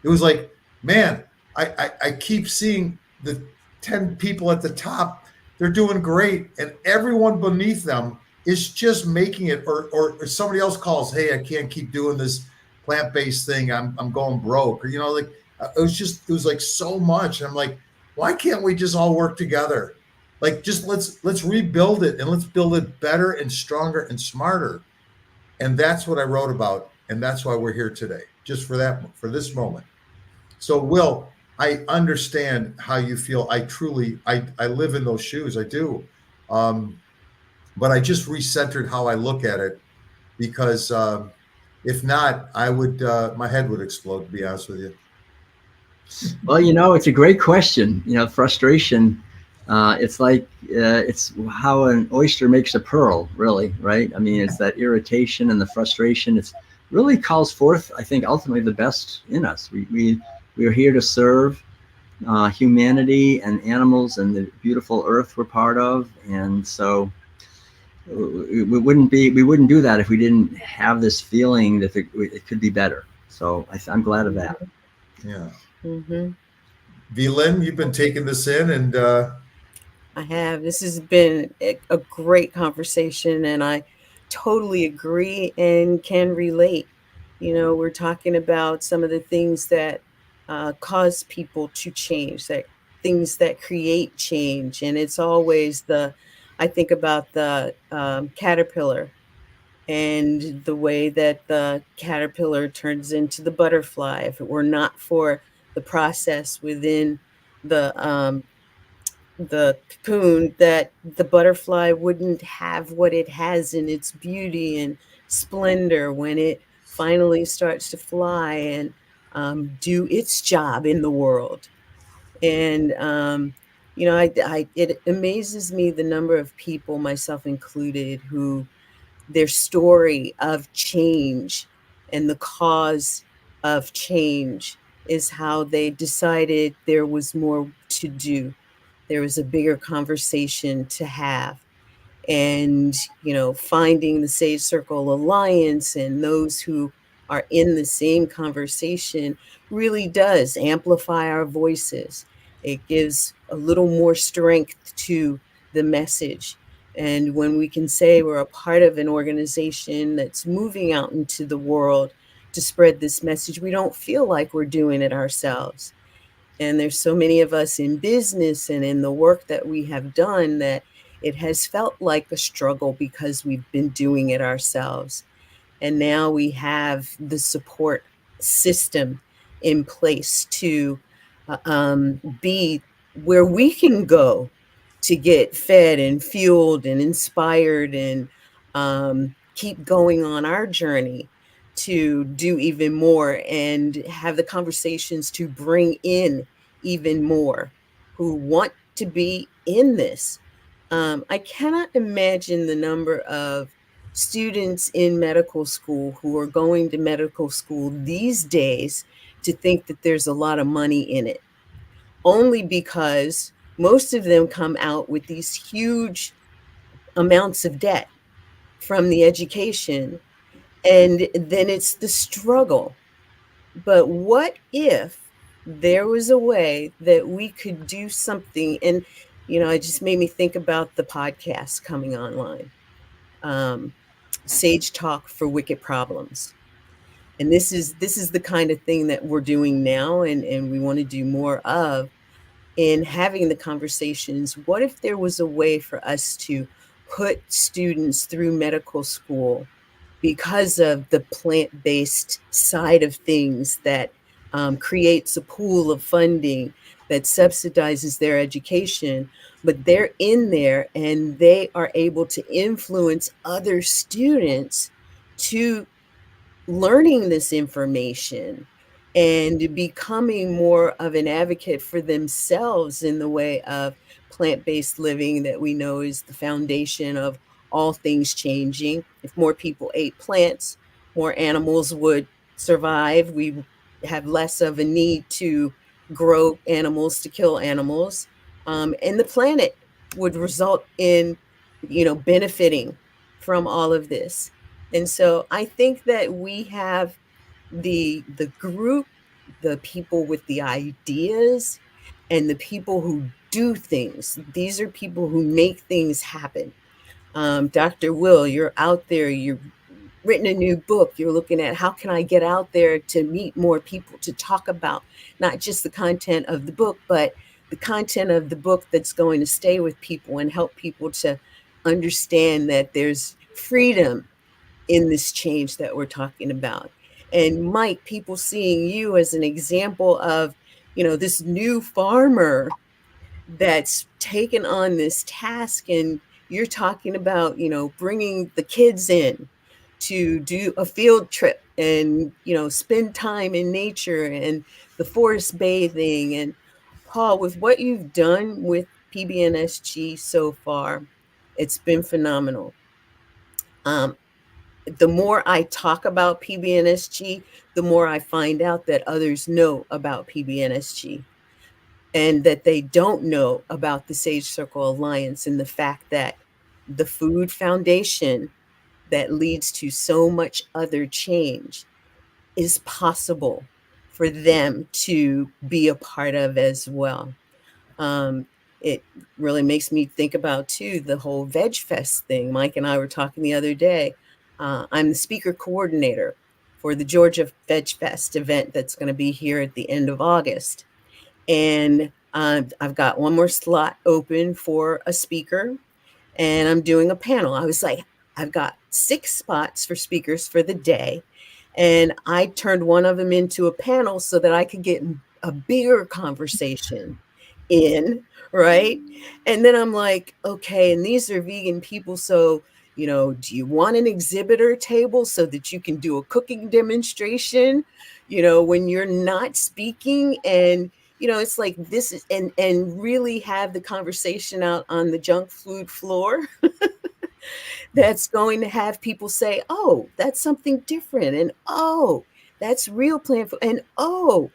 It was like, man, I keep seeing the 10 people at the top, they're doing great, and everyone beneath them is just making it, or somebody else calls, hey, I can't keep doing this plant-based thing. I'm going broke. Or, it was like so much. And I'm like, why can't we just all work together? Like, just let's rebuild it, and let's build it better and stronger and smarter. And that's what I wrote about. And that's why we're here today, just for this moment. So, Will, I understand how you feel. I live in those shoes. I do. But I just recentered how I look at it, because if not, my head would explode, to be honest with you. Well, it's a great question. Frustration, it's like, it's how an oyster makes a pearl, really, right? I mean, it's that irritation and the frustration. It's really calls forth, I think, ultimately the best in us. We are here to serve humanity and animals and the beautiful earth we're part of. And so we wouldn't do that if we didn't have this feeling that it could be better. So I'm glad of that. Yeah. Mm-hmm. V. Lynn, you've been taking this in, and I have. This has been a great conversation, and I totally agree and can relate. We're talking about some of the things that cause people to change, things that create change. And it's always I think about the caterpillar, and the way that the caterpillar turns into the butterfly. If it were not for the process within the cocoon, that the butterfly wouldn't have what it has in its beauty and splendor when it finally starts to fly and do its job in the world. And it amazes me the number of people, myself included, who their story of change and the cause of change is how they decided there was more to do. There was a bigger conversation to have. And, finding the Sage Circle Alliance and those who are in the same conversation really does amplify our voices. It gives a little more strength to the message. And when we can say we're a part of an organization that's moving out into the world to spread this message, we don't feel like we're doing it ourselves. And there's so many of us in business and in the work that we have done that it has felt like a struggle because we've been doing it ourselves. And now we have the support system in place to be where we can go to get fed and fueled and inspired and keep going on our journey to do even more and have the conversations to bring in even more who want to be in this. I cannot imagine the number of students in medical school who are going to medical school these days to think that there's a lot of money in it, only because most of them come out with these huge amounts of debt from the education, and then it's the struggle. But what if there was a way that we could do something? And, it just made me think about the podcast coming online, Sage Talk for Wicked Problems. And this is the kind of thing that we're doing now, and we want to do more of in having the conversations. What if there was a way for us to put students through medical school because of the plant-based side of things that creates a pool of funding that subsidizes their education, but they're in there and they are able to influence other students to learning this information and becoming more of an advocate for themselves in the way of plant-based living that we know is the foundation of all things changing. If more people ate plants, more animals would survive. We have less of a need to grow animals to kill animals, and the planet would result in, benefiting from all of this. And so I think that we have the group, the people with the ideas, and the people who do things. These are people who make things happen. Dr. Will, you're out there, you've written a new book. You're looking at how can I get out there to meet more people to talk about not just the content of the book, but the content of the book that's going to stay with people and help people to understand that there's freedom in this change that we're talking about. And Mike, people seeing you as an example of, this new farmer that's taken on this task, and you're talking about, bringing the kids in to do a field trip and, spend time in nature and the forest bathing. And Paul, with what you've done with PBNSG so far, it's been phenomenal. The more I talk about PBNSG, the more I find out that others know about PBNSG and that they don't know about the Sage Circle Alliance and the fact that the food foundation that leads to so much other change is possible for them to be a part of as well. It really makes me think about, too, the whole Veg Fest thing. Mike and I were talking the other day. I'm the speaker coordinator for the Georgia Veg Fest event that's going to be here at the end of August. And I've got one more slot open for a speaker, and I'm doing a panel. I was like, I've got 6 spots for speakers for the day. And I turned one of them into a panel so that I could get a bigger conversation in, right? And then I'm like, okay, and these are vegan people. So, do you want an exhibitor table so that you can do a cooking demonstration, when you're not speaking? And, it's like this is, and really have the conversation out on the junk food floor that's going to have people say, oh, that's something different. And, oh, that's real plant food. And, oh,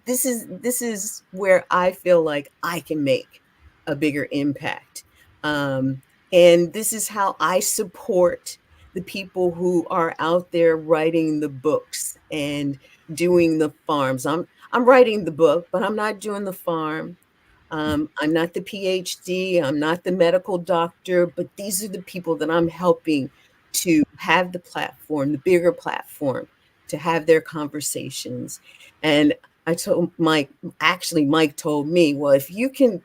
this is where I feel like I can make a bigger impact. And this is how I support the people who are out there writing the books and doing the farms. I'm writing the book, but I'm not doing the farm. I'm not the PhD, I'm not the medical doctor, but these are the people that I'm helping to have the platform, the bigger platform, to have their conversations. And I told Mike, actually, Mike told me, well, if you can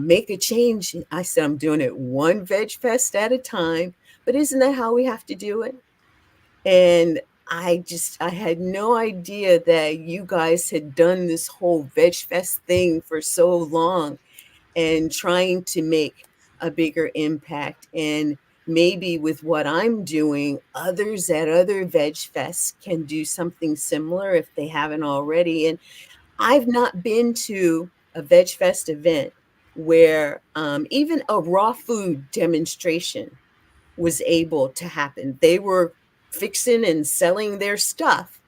make a change, I said, I'm doing it one Veg Fest at a time. But isn't that how we have to do it? And I had no idea that you guys had done this whole Veg Fest thing for so long and trying to make a bigger impact. And maybe with what I'm doing, others at other Veg Fests can do something similar if they haven't already. And I've not been to a Veg Fest event where even a raw food demonstration was able to happen. They were fixing and selling their stuff.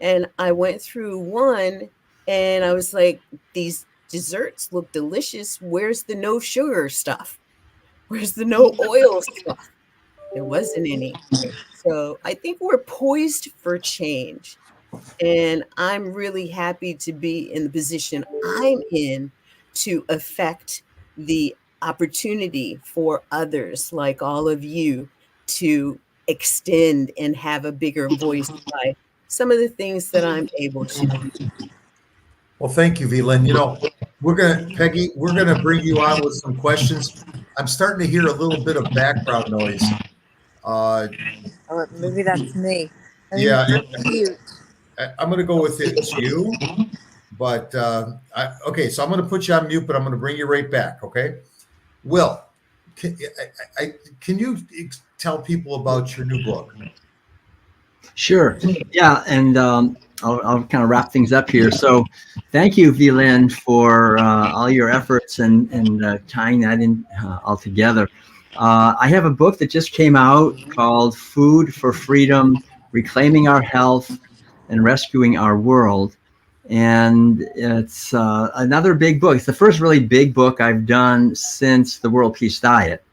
And I went through one and I was like, these desserts look delicious. Where's the no sugar stuff? Where's the no oil stuff? There wasn't any. So I think we're poised for change. And I'm really happy to be in the position I'm in to affect the opportunity for others like all of you to extend and have a bigger voice by some of the things that I'm able to do. Well, thank you, Velin. Peggy, we're gonna bring you on with some questions. I'm starting to hear a little bit of background noise. Oh, maybe that's me. Yeah, Mute. I'm gonna go with it's you, but okay. So I'm gonna put you on mute, but I'm gonna bring you right back. Okay, Will, can you tell people about your new book? Sure. Yeah, and I'll kind of wrap things up here. So, thank you, Velin, for all your efforts and tying that in all together. I have a book that just came out called "Food for Freedom: Reclaiming Our Health and Rescuing Our World," and it's another big book. It's the first really big book I've done since the World Peace Diet,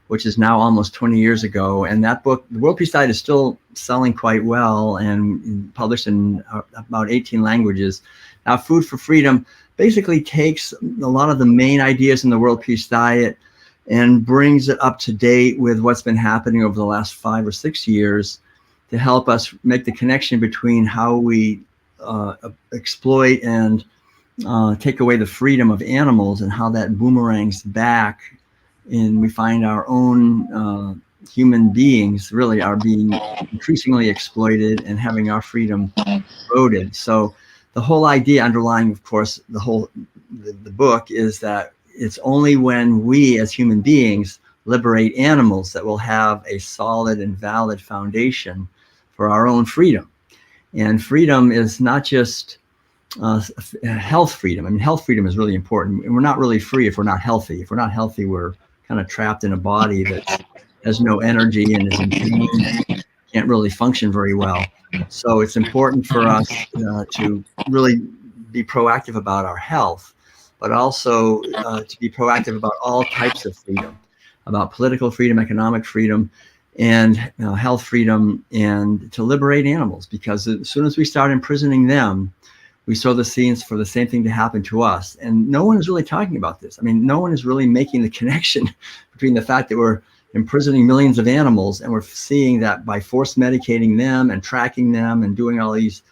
which is now almost 20 years ago. And that book, The World Peace Diet, is still selling quite well and published in about 18 languages. Now, Food for Freedom basically takes a lot of the main ideas in the World Peace Diet and brings it up to date with what's been happening over the last 5 or 6 years to help us make the connection between how we exploit and take away the freedom of animals and how that boomerangs back. And we find our own human beings really are being increasingly exploited and having our freedom eroded. So the whole idea underlying, of course, the book is that it's only when we as human beings liberate animals that will have a solid and valid foundation for our own freedom. And freedom is not just health freedom. I mean, health freedom is really important. And we're not really free if we're not healthy. If we're not healthy, we're kind of trapped in a body that has no energy and is in pain and can't really function very well. So it's important for us to really be proactive about our health, but also to be proactive about all types of freedom, about political freedom, economic freedom, and health freedom, and to liberate animals. Because as soon as we start imprisoning them, we sow the seeds for the same thing to happen to us. And no one is really talking about this. I mean, no one is really making the connection between the fact that we're imprisoning millions of animals and we're seeing that by force medicating them and tracking them and doing all these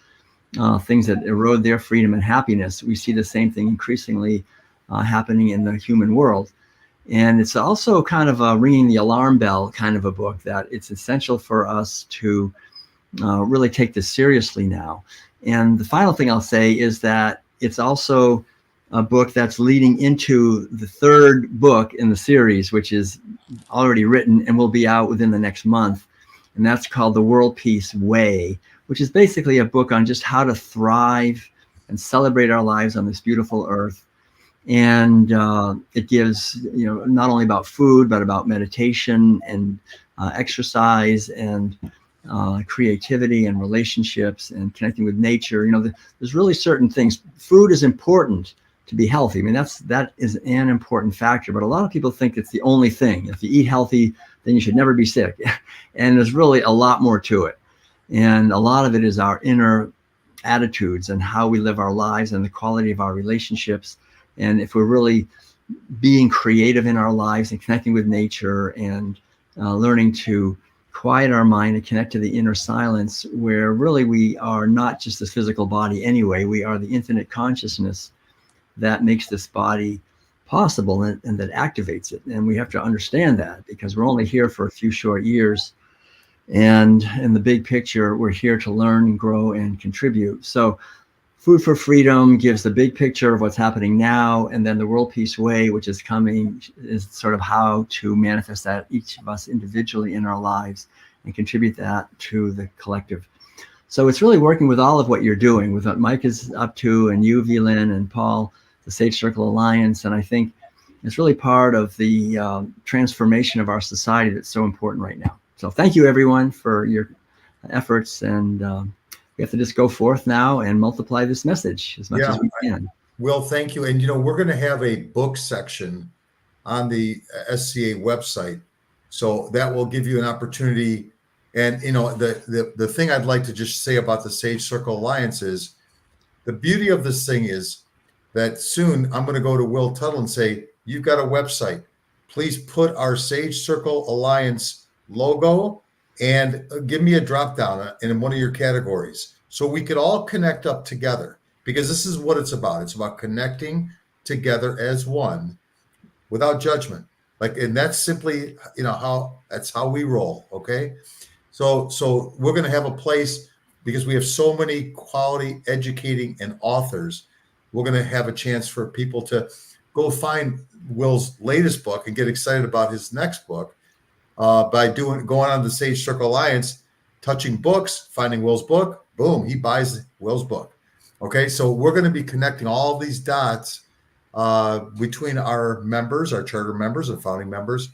things that erode their freedom and happiness, we see the same thing increasingly happening in the human world. And it's also kind of a ringing the alarm bell kind of a book, that it's essential for us to really take this seriously now. And the final thing I'll say is that it's also a book that's leading into the third book in the series, which is already written and will be out within the next month. And that's called The World Peace Way, which is basically a book on just how to thrive and celebrate our lives on this beautiful earth. And it gives, not only about food, but about meditation and exercise and creativity and relationships and connecting with nature. There's really certain things. Food is important to be healthy. I mean, that is an important factor, but a lot of people think it's the only thing. If you eat healthy, then you should never be sick. And there's really a lot more to it. And a lot of it is our inner attitudes and how we live our lives and the quality of our relationships. And if we're really being creative in our lives and connecting with nature and learning to quiet our mind and connect to the inner silence, where really we are not just this physical body anyway. We are the infinite consciousness that makes this body possible and that activates it. And we have to understand that, because we're only here for a few short years. And in the big picture, we're here to learn and grow and contribute. So Food for Freedom gives the big picture of what's happening now, and then the World Peace Way, which is coming, is sort of how to manifest that, each of us individually in our lives, and contribute that to the collective. So it's really working with all of what you're doing, with what Mike is up to, and you, V-Lyn, and Paul, the Sage Circle Alliance. And I think it's really part of the transformation of our society that's so important right now. So thank you, everyone, for your efforts, and we have to just go forth now and multiply this message as much as we can. Will, thank you. And, we're going to have a book section on the SCA website. So that will give you an opportunity. And, the thing I'd like to just say about the Sage Circle Alliance is the beauty of this thing is that soon I'm going to go to Will Tuttle and say, you've got a website. Please put our Sage Circle Alliance logo and give me a drop down in one of your categories so we could all connect up together, because this is what it's about. It's about connecting together as one without judgment. And that's simply, that's how we roll. Okay. So we're going to have a place, because we have so many quality educating and authors. We're going to have a chance for people to go find Will's latest book and get excited about his next book. By going on the Sage Circle Alliance, touching books, finding Will's book, boom, he buys Will's book. Okay, so we're going to be connecting all these dots between our members, our charter members and founding members.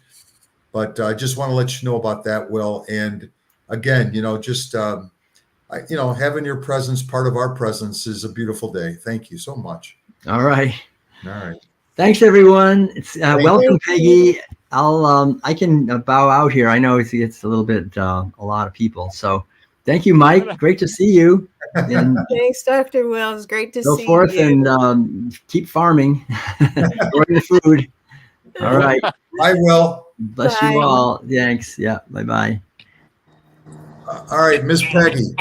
But I just want to let you know about that, Will. And again, just having your presence part of our presence is a beautiful day. Thank you so much. All right. All right. Thanks, everyone. It's welcome, Peggy. I can bow out here. I know it's a little bit a lot of people. So thank you, Mike. Great to see you. And Thanks, Dr. Will. It's great to see you. go forth and keep farming, growing the food. All right. Bye, Will. Bless Bye. you all. Thanks. Yeah. Bye-bye. All right, Miss Peggy.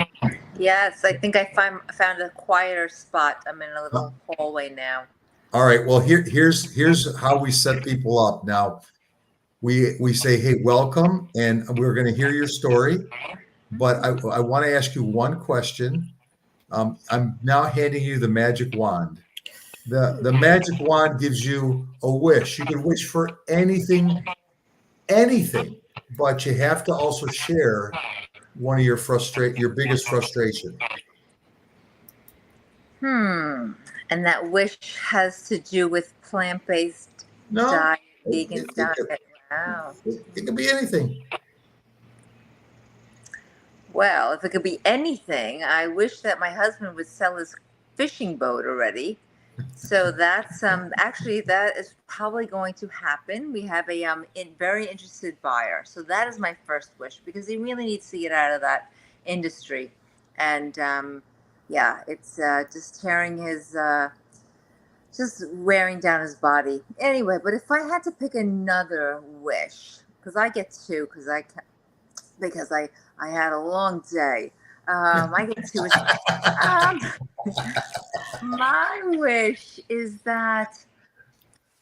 Yes, I think I found a quieter spot. I'm in a little hallway now. All right. Well, here's how we set people up. Now, we say, hey, welcome, and we're going to hear your story. But I want to ask you one question. I'm now handing you the magic wand. The magic wand gives you a wish. You can wish for anything, but you have to also share one of your biggest frustration. And that wish has to do with plant-based diet, vegan diet. Wow. It can be anything. Well, if it could be anything, I wish that my husband would sell his fishing boat already. So that's actually that is probably going to happen. We have a very interested buyer. So that is my first wish, because he really needs to get out of that industry. And it's just tearing his just wearing down his body. Anyway, but if I had to pick another wish, because I get two, because I had a long day. I get two wishes. My wish is that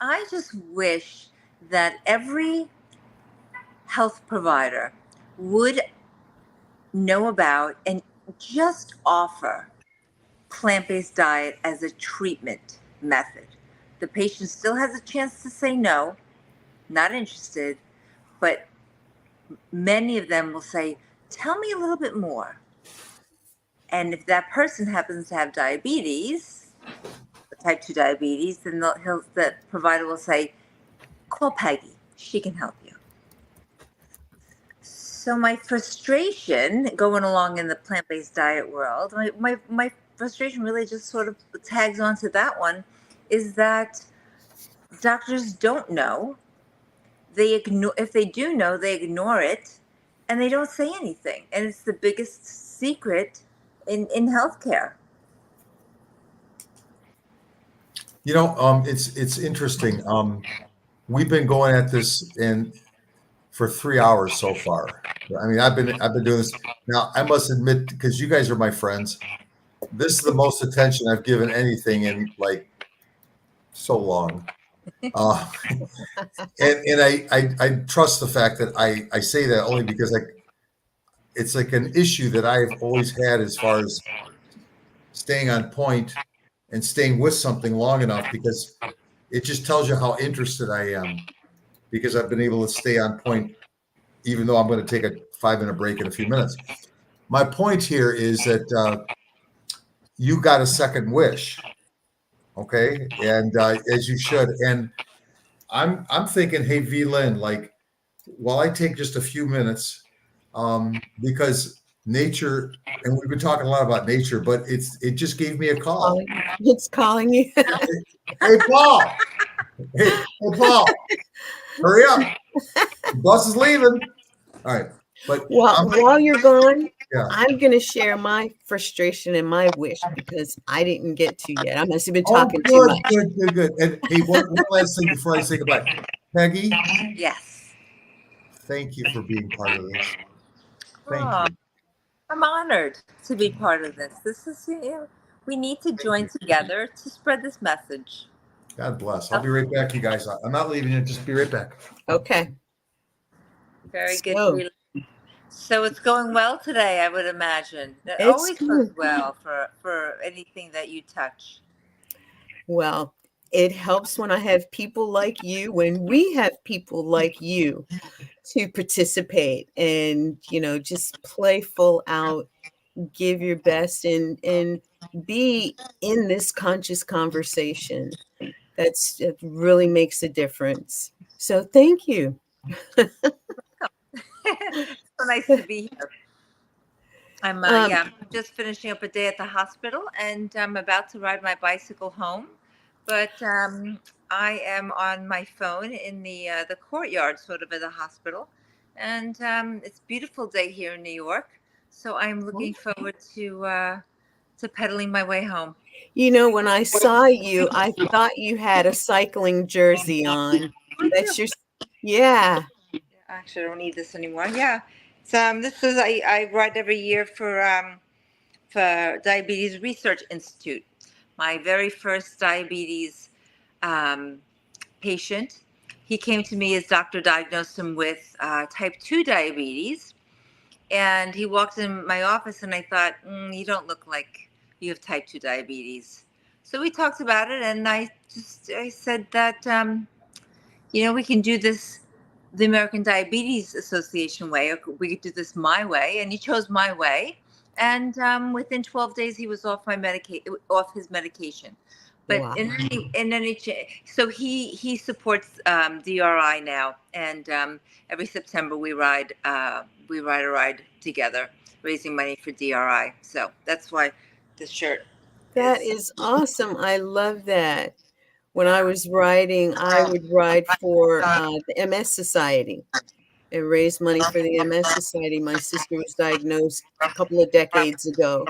I just wish that every health provider would know about and just offer plant-based diet as a treatment method. The patient still has a chance to say no, not interested, but many of them will say, tell me a little bit more. And if that person happens to have diabetes, type 2 diabetes, then the provider will say, call Peggy, she can help you. So my frustration going along in the plant-based diet world, my frustration really just sort of tags onto that one, is that doctors don't know. They ignore, if they do know, they ignore it, and they don't say anything. And it's the biggest secret in healthcare. It's interesting. We've been going at this and for 3 hours so far. I mean, I've been doing this now. I must admit, because you guys are my friends, this is the most attention I've given anything in like so long. And I trust the fact that I say that only because it's like an issue that I've always had as far as staying on point and staying with something long enough, because it just tells you how interested I am, because I've been able to stay on point, even though I'm going to take a 5-minute break in a few minutes. My point here is that you got a second wish. Okay. And as you should. And I'm thinking, hey, V Lynn, like, while I take just a few minutes, because nature, and we've been talking a lot about nature, but it just gave me a call. It's calling you. Hey, Paul. Hey, Paul. Hurry up. The bus is leaving. All right. But while you're gone, yeah. I'm going to share my frustration and my wish, because I didn't get to yet. I must have been talking too much. Good. And hey, one last thing before I say goodbye. Peggy? Yes. Thank you for being part of this. Thank Oh, you. I'm honored to be part of this. This is, we need to join together to spread this message. God bless. I'll be right back, you guys. I'm not leaving you. Just be right back. Okay. Very good. So it's going well today, I would imagine. It always goes well for anything that you touch. Well, it helps when I have people like you, when we have people like you to participate and, just play full out, give your best, and be in this conscious conversation. It really makes a difference. So thank you. So nice to be here. I'm just finishing up a day at the hospital, and I'm about to ride my bicycle home. But I am on my phone in the courtyard, sort of, of the hospital, and it's a beautiful day here in New York. So I'm looking forward to pedaling my way home. When I saw you, I thought you had a cycling jersey on. That's your, yeah. Actually, I don't need this anymore. Yeah, this is I ride every year for Diabetes Research Institute. My very first diabetes patient, he came to me. His doctor diagnosed him with type 2 diabetes, and he walked in my office, and I thought, you don't look like you have type 2 diabetes. So we talked about it, and I said that we can do this the American Diabetes Association way, or we could do this my way, and he chose my way. And within 12 days, he was off his medication. But wow. So he supports DRI now, and every September we ride a ride together, raising money for DRI. So that's why this shirt. That is awesome. I love that. When I was riding, I would ride for the MS Society and raise money for the MS Society. My sister was diagnosed a couple of decades ago,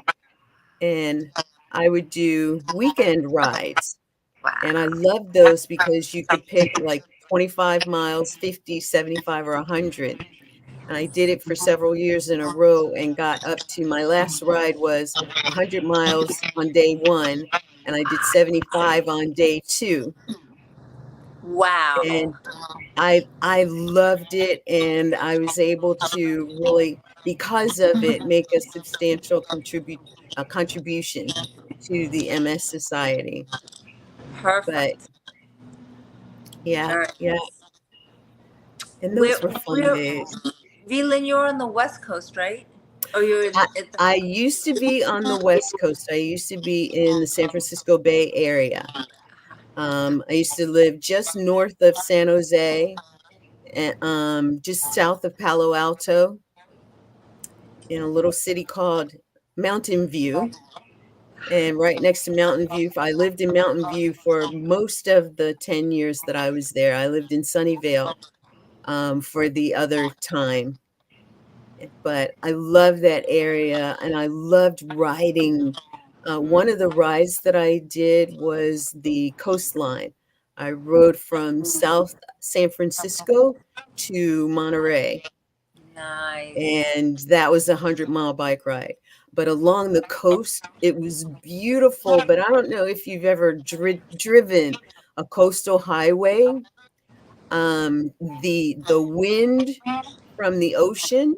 and I would do weekend rides. Wow. And I loved those because you could pick like 25 miles, 50, 75, or 100. And I did it for several years in a row and got up to, my last ride was 100 miles on day 1. And I did 75 on day 2. Wow. And I loved it. And I was able to really, because of it, make a substantial contribution to the MS Society. Perfect. But yeah. And those were fun days. V-Lynn, you're on the West Coast, right? Or you're I used to be on the West Coast. I used to be in the San Francisco Bay Area. I used to live just north of San Jose, and just south of Palo Alto, in a little city called Mountain View. And right next to Mountain View, I lived in Mountain View for most of the 10 years that I was there. I lived in Sunnyvale for the other time. But I love that area, and I loved riding. One of the rides that I did was the coastline. I rode from South San Francisco to Monterey, Nice. and that was a 100-mile bike ride. But along the coast, it was beautiful. But I don't know if you've ever driven a coastal highway. The wind from the ocean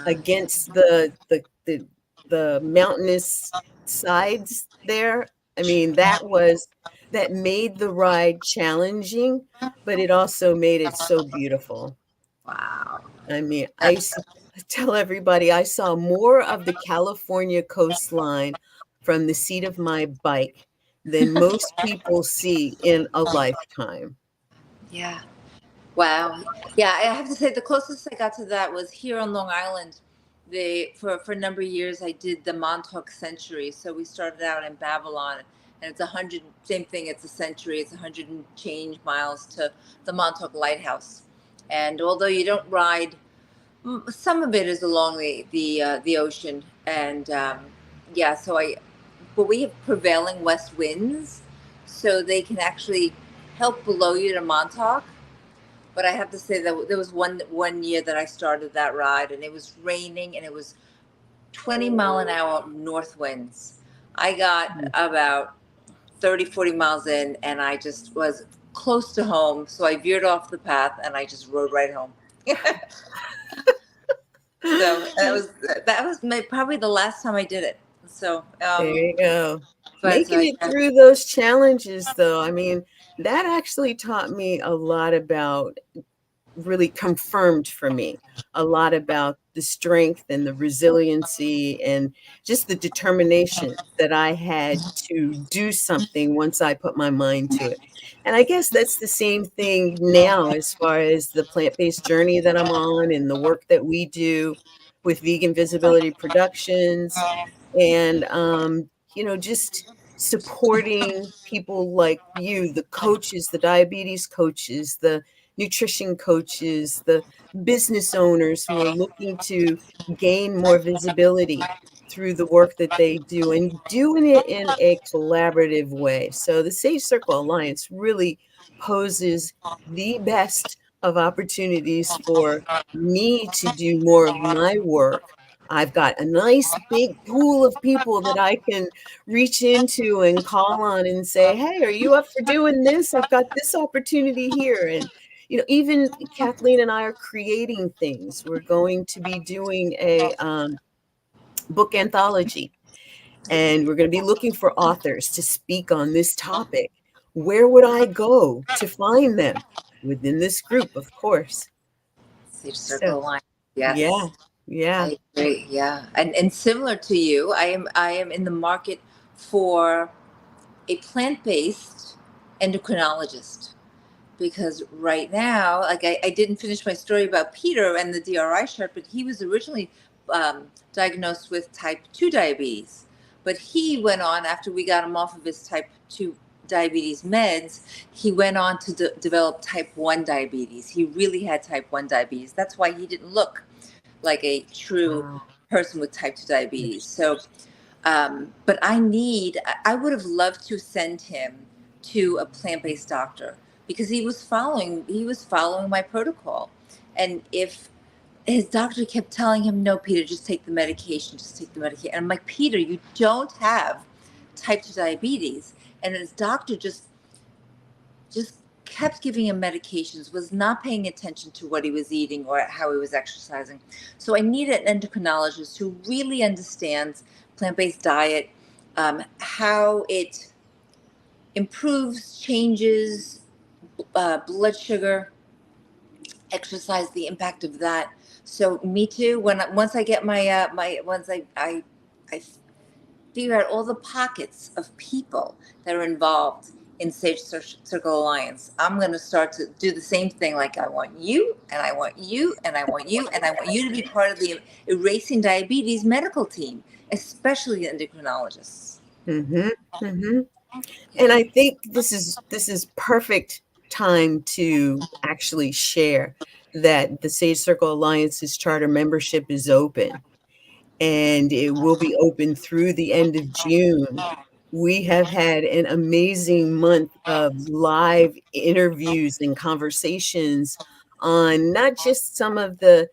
against the mountainous sides there. I mean, that made the ride challenging, but it also made it so beautiful. Wow. I mean, I used to tell everybody I saw more of the California coastline from the seat of my bike than most people see in a lifetime. Yeah. Wow. Yeah, I have to say the closest I got to that was here on Long Island. For a number of years I did the Montauk Century. So we started out in Babylon, and it's 100, same thing, it's a century, it's 100 and change miles to the Montauk Lighthouse. And although you don't ride, some of it is along the ocean, and yeah, but we have prevailing west winds, so they can actually help blow you to Montauk. But I have to say that there was one year that I started that ride, and it was raining, and it was 20-mile-an-hour north winds. I got about 30, 40 miles in, and I just was close to home, so I veered off the path, and I just rode right home. So that was probably the last time I did it. So there you go. but Making it through those challenges, though, I mean, that actually taught me a lot about, really confirmed for me a lot about the strength and the resiliency and just the determination that I had to do something once I put my mind to it. And I guess that's the same thing now as far as the plant-based journey that I'm on and the work that we do with Vegan Visibility Productions, and just supporting people like you, the coaches, the diabetes coaches, the nutrition coaches, the business owners who are looking to gain more visibility through the work that they do, and doing it in a collaborative way. So the Sage Circle Alliance really poses the best of opportunities for me to do more of my work. I've got a nice big pool of people that I can reach into and call on and say, hey, are you up for doing this? I've got this opportunity here. And, even Chatlin and I are creating things. We're going to be doing a book anthology, and we're going to be looking for authors to speak on this topic. Where would I go to find them? Within this group, of course. Sage Circle Alliance. Yes. Yeah. I agree. Yeah. And similar to you, I am in the market for a plant-based endocrinologist, because right now, like I didn't finish my story about Peter and the DRI chart, but he was originally diagnosed with type 2 diabetes. But he went on, after we got him off of his type 2 diabetes meds, he went on to develop type 1 diabetes. He really had type 1 diabetes. That's why he didn't look like a true person with type 2 diabetes. So, but I would have loved to send him to a plant-based doctor, because he was following my protocol. And if his doctor kept telling him, no, Peter, just take the medication, And I'm like, Peter, you don't have type 2 diabetes. And his doctor just kept giving him medications, was not paying attention to what he was eating or how he was exercising. So I need an endocrinologist who really understands plant-based diet, how it improves, changes blood sugar, exercise, the impact of that. So me too. Once I get once I figure out all the pockets of people that are involved in Sage Circle Alliance, I'm going to start to do the same thing. Like, I want you, and I want you, and I want you, and I want you to be part of the Erasing Diabetes medical team, especially endocrinologists. Mm-hmm. Mm-hmm. And I think this is perfect time to actually share that the Sage Circle Alliance's charter membership is open, and it will be open through the end of June. We have had an amazing month of live interviews and conversations on not just some of the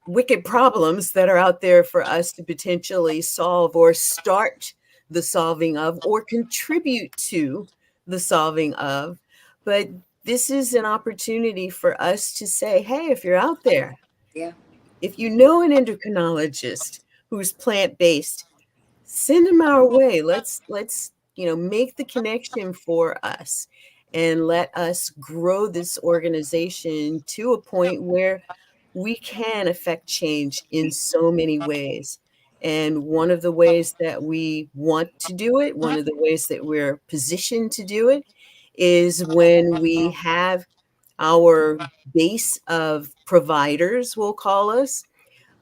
wicked problems that are out there for us to potentially solve or start the solving of or contribute to the solving of, but this is an opportunity for us to say, hey, if you're out there, Yeah. if you know an endocrinologist who's plant-based, send them our way. Let's make the connection for us and let us grow this organization to a point where we can affect change in so many ways. And one of the ways that we want to do it, one of the ways that we're positioned to do it, is when we have our base of providers, we'll call us,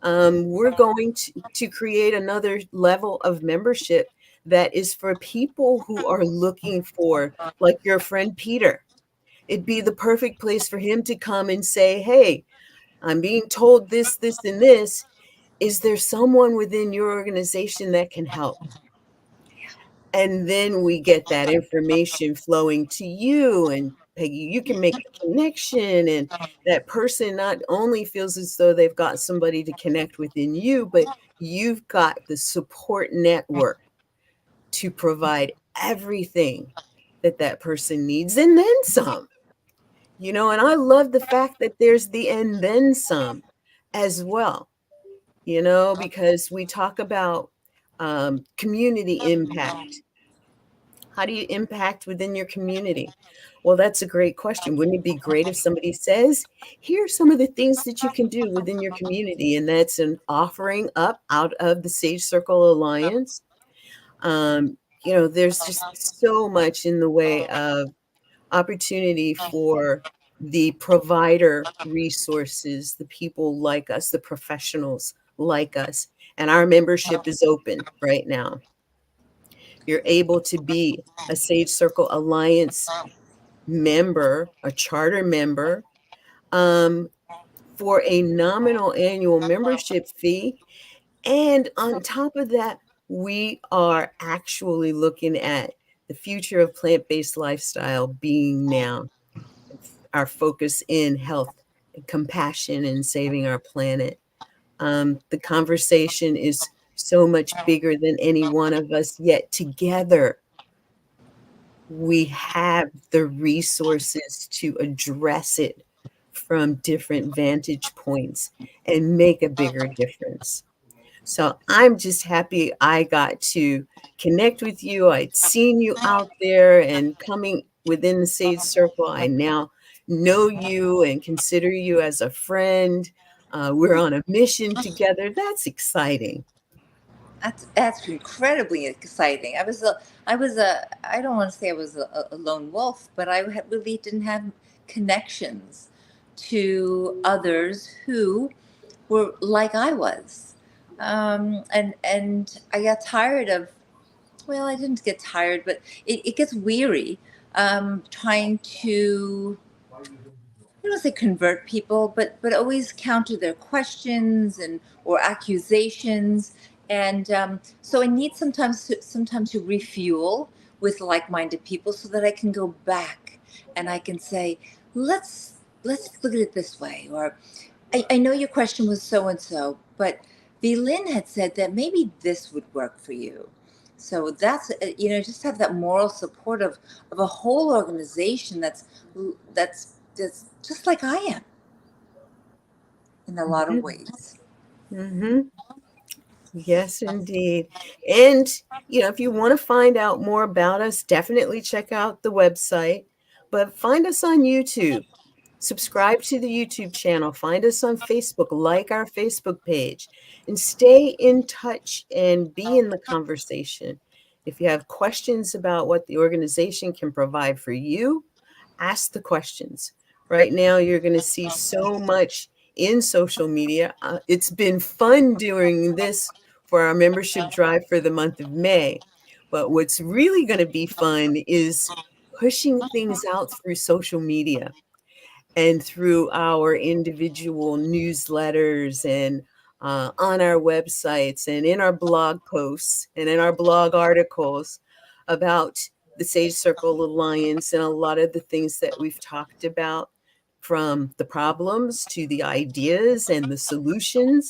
we're going to create another level of membership that is for people who are looking for, like your friend Peter. It'd be the perfect place for him to come and say, hey, I'm being told this, this, and this. Is there someone within your organization that can help? And then we get that information flowing to you, and Peggy, you can make the connection, and that person not only feels as though they've got somebody to connect within you, but you've got the support network to provide everything that that person needs and then some. And I love the fact that there's the and then some as well, because we talk about community impact. How do you impact within your community? Well, that's a great question. Wouldn't it be great if somebody says, here are some of the things that you can do within your community? And that's an offering up out of the Sage Circle Alliance. There's just so much in the way of opportunity for the provider resources, the people like us, the professionals like us. And our membership is open right now. You're able to be a Sage Circle Alliance member, a charter member, for a nominal annual membership fee. And on top of that, we are actually looking at the future of plant-based lifestyle being now our focus in health and compassion and saving our planet. The conversation is so much bigger than any one of us, yet together we have the resources to address it from different vantage points and make a bigger difference. So I'm just happy I got to connect with you. I'd seen you out there and coming within the Sage Circle. I now know you and consider you as a friend. We're on a mission together. That's exciting. That's incredibly exciting. I don't want to say I was a lone wolf, but really didn't have connections to others who were like I was. And I got tired of, well, I didn't get tired, but it gets weary trying to, I don't say convert people, but always counter their questions or accusations. And so I need sometimes to refuel with like-minded people so that I can go back and I can say, let's look at it this way. Or I know your question was so and so, but Lynn had said that maybe this would work for you. So that's just have that moral support of a whole organization that's just like I am in a lot of ways. Mm-hmm. Yes, indeed. And, if you want to find out more about us, definitely check out the website, but find us on YouTube. Subscribe to the YouTube channel. Find us on Facebook, like our Facebook page, and stay in touch and be in the conversation. If you have questions about what the organization can provide for you, ask the questions. Right now, you're going to see so much in social media. It's been fun doing this for our membership drive for the month of May. But what's really going to be fun is pushing things out through social media and through our individual newsletters and on our websites and in our blog posts and in our blog articles about the Sage Circle Alliance and a lot of the things that we've talked about, from the problems to the ideas and the solutions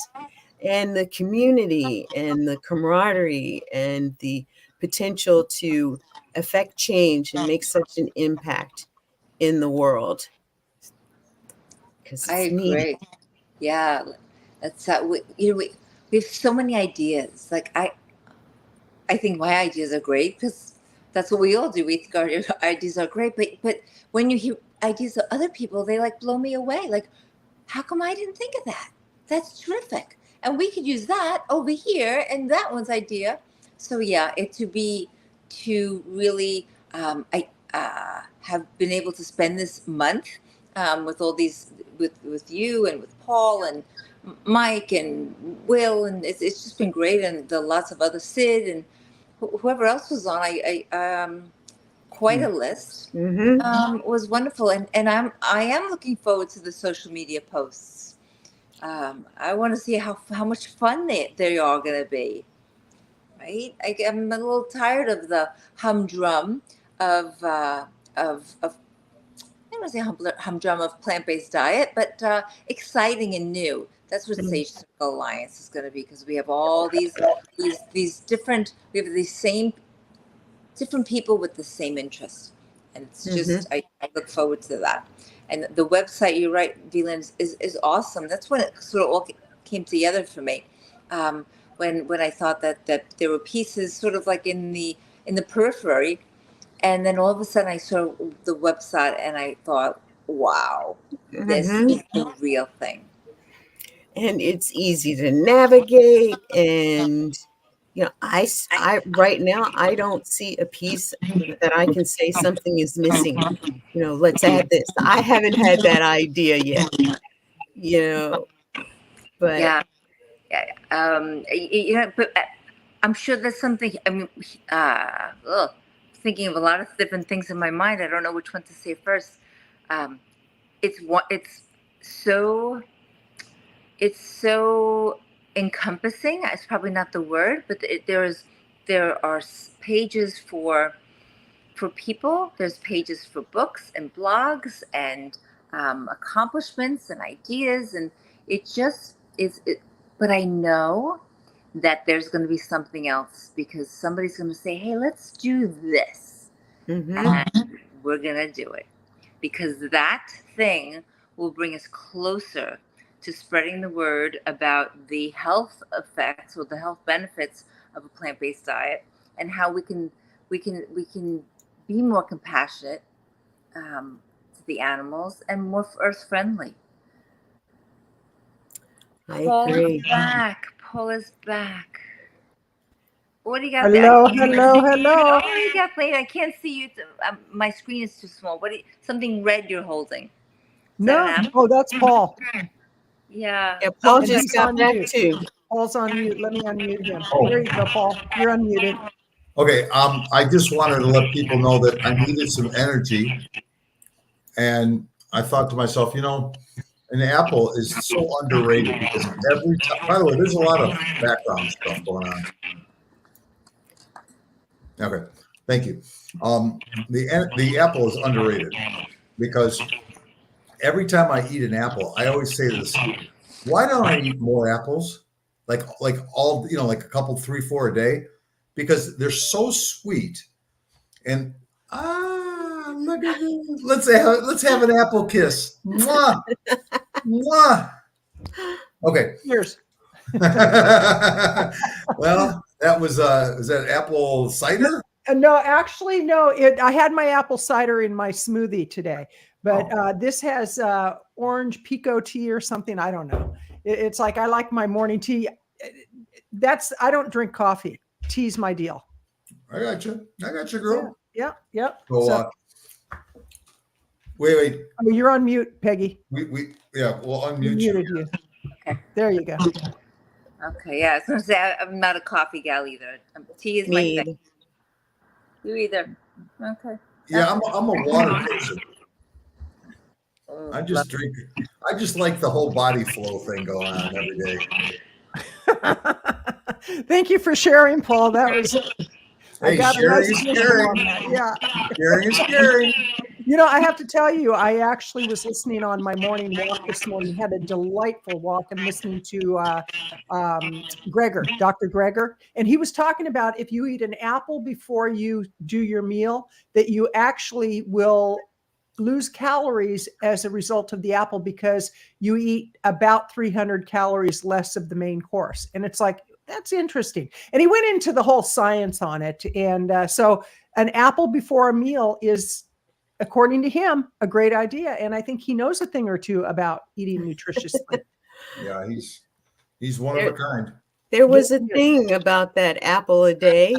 and the community and the camaraderie and the potential to affect change and make such an impact in the world. Because I it's needed. agree. Yeah, that's we have so many ideas. Like I think my ideas are great because that's what we all do. We think our ideas are great, but when you hear ideas of other people, they like blow me away. Like, how come I didn't think of that? That's terrific, and we could use that over here and that one's idea. So yeah, to really I have been able to spend this month with all these with you and with Paul and Mike and Will, and it's just been great, and the lots of other Sid and whoever else was on. I quite a list. Was wonderful, and I am looking forward to the social media posts. I want to see how much fun they are going to be. Right, I'm a little tired of the humdrum of I don't want to say humdrum of plant-based diet, but exciting and new. That's what Sage Circle Alliance is going to be, because we have all these different, we have these same different people with the same interest, and it's just I look forward to that. And the website, you're right, Velan, is awesome. That's when it sort of all came together for me. When I thought that there were pieces sort of like in the periphery, and then all of a sudden I saw the website and I thought, wow, this is the real thing. And it's easy to navigate, and I right now I don't see a piece that I can say something is missing. Let's add this. I haven't had that idea yet. But yeah. But I'm sure there's something. I mean, thinking of a lot of different things in my mind. I don't know which one to say first. It's so encompassing. It's probably not the word, but there are pages for people. There's pages for books and blogs and accomplishments and ideas, and it just is. But I know that there's going to be something else, because somebody's going to say, hey, let's do this. And we're going to do it, because that thing will bring us closer to spreading the word about the health effects or the health benefits of a plant-based diet, and how we can be more compassionate to the animals and more earth friendly. Paul is back. Paul is back. What do you got there? Hello. Oh, you got late. I can't see you. My screen is too small. Something red you're holding? No. Oh, that's Paul. Yeah. Paul just got back too. Paul's on mute. Let me unmute him. There you go, Paul. You're unmuted. Okay. I just wanted to let people know that I needed some energy, and I thought to myself, an apple is so underrated, because every time, by the way, there's a lot of background stuff going on. Okay, thank you. The apple is underrated, because every time I eat an apple, I always say this: why don't I eat more apples? Like all, like a couple, 3, 4 a day, because they're so sweet. And look at this. Let's have an apple kiss. Mwah. Mwah. Okay. Cheers. Well, that was that apple cider? No, actually, no. I had my apple cider in my smoothie today, but this has orange pico tea or something. I don't know. It's like, I like my morning tea. I don't drink coffee. Tea's my deal. I got you, girl. Yeah. So, wait. I mean, you're on mute, Peggy. We'll unmute you. You. Okay. There you go. Okay, yeah. I was going to say, I'm not a coffee gal either. Tea is my thing. You either. Okay. Yeah, I'm a water person. I just drink. I just like the whole body flow thing going on every day. Thank you for sharing, Paul. That was I Hey, got a sharing nice is visual caring. on that. Yeah. Sharing is caring. You know, I have to tell you, I actually was listening on my morning walk this morning, had a delightful walk and listening to Dr. Greger. And he was talking about if you eat an apple before you do your meal, that you actually will lose calories as a result of the apple because you eat about 300 calories less of the main course. And it's like, that's interesting. And he went into the whole science on it. And so an apple before a meal is, according to him, a great idea. And I think he knows a thing or two about eating nutritiously. Yeah, he's one of a kind. There was a thing about that apple a day.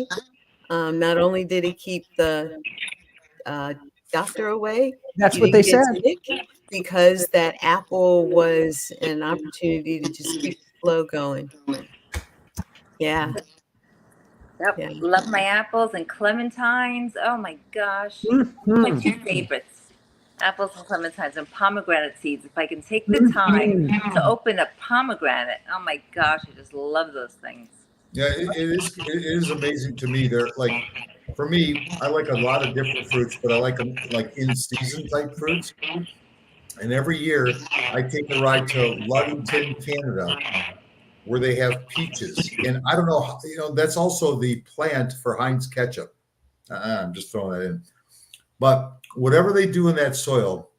Not only did it keep the doctor away, That's you what they didn't said. get sick because that apple was an opportunity to just keep the flow going. Yeah. Yep. Yeah. Love my apples and clementines. Oh my gosh. Mhm. My two favorites. Apples and clementines and pomegranate seeds. If I can take the time to open a pomegranate, oh my gosh, I just love those things. Yeah, it is amazing to me. They're like, for me, I like a lot of different fruits, but I like them like in season type fruits. And every year I take a ride to Ludington, Canada, where they have peaches. And I don't know, that's also the plant for Heinz ketchup. I'm just throwing that in. But whatever they do in that soil,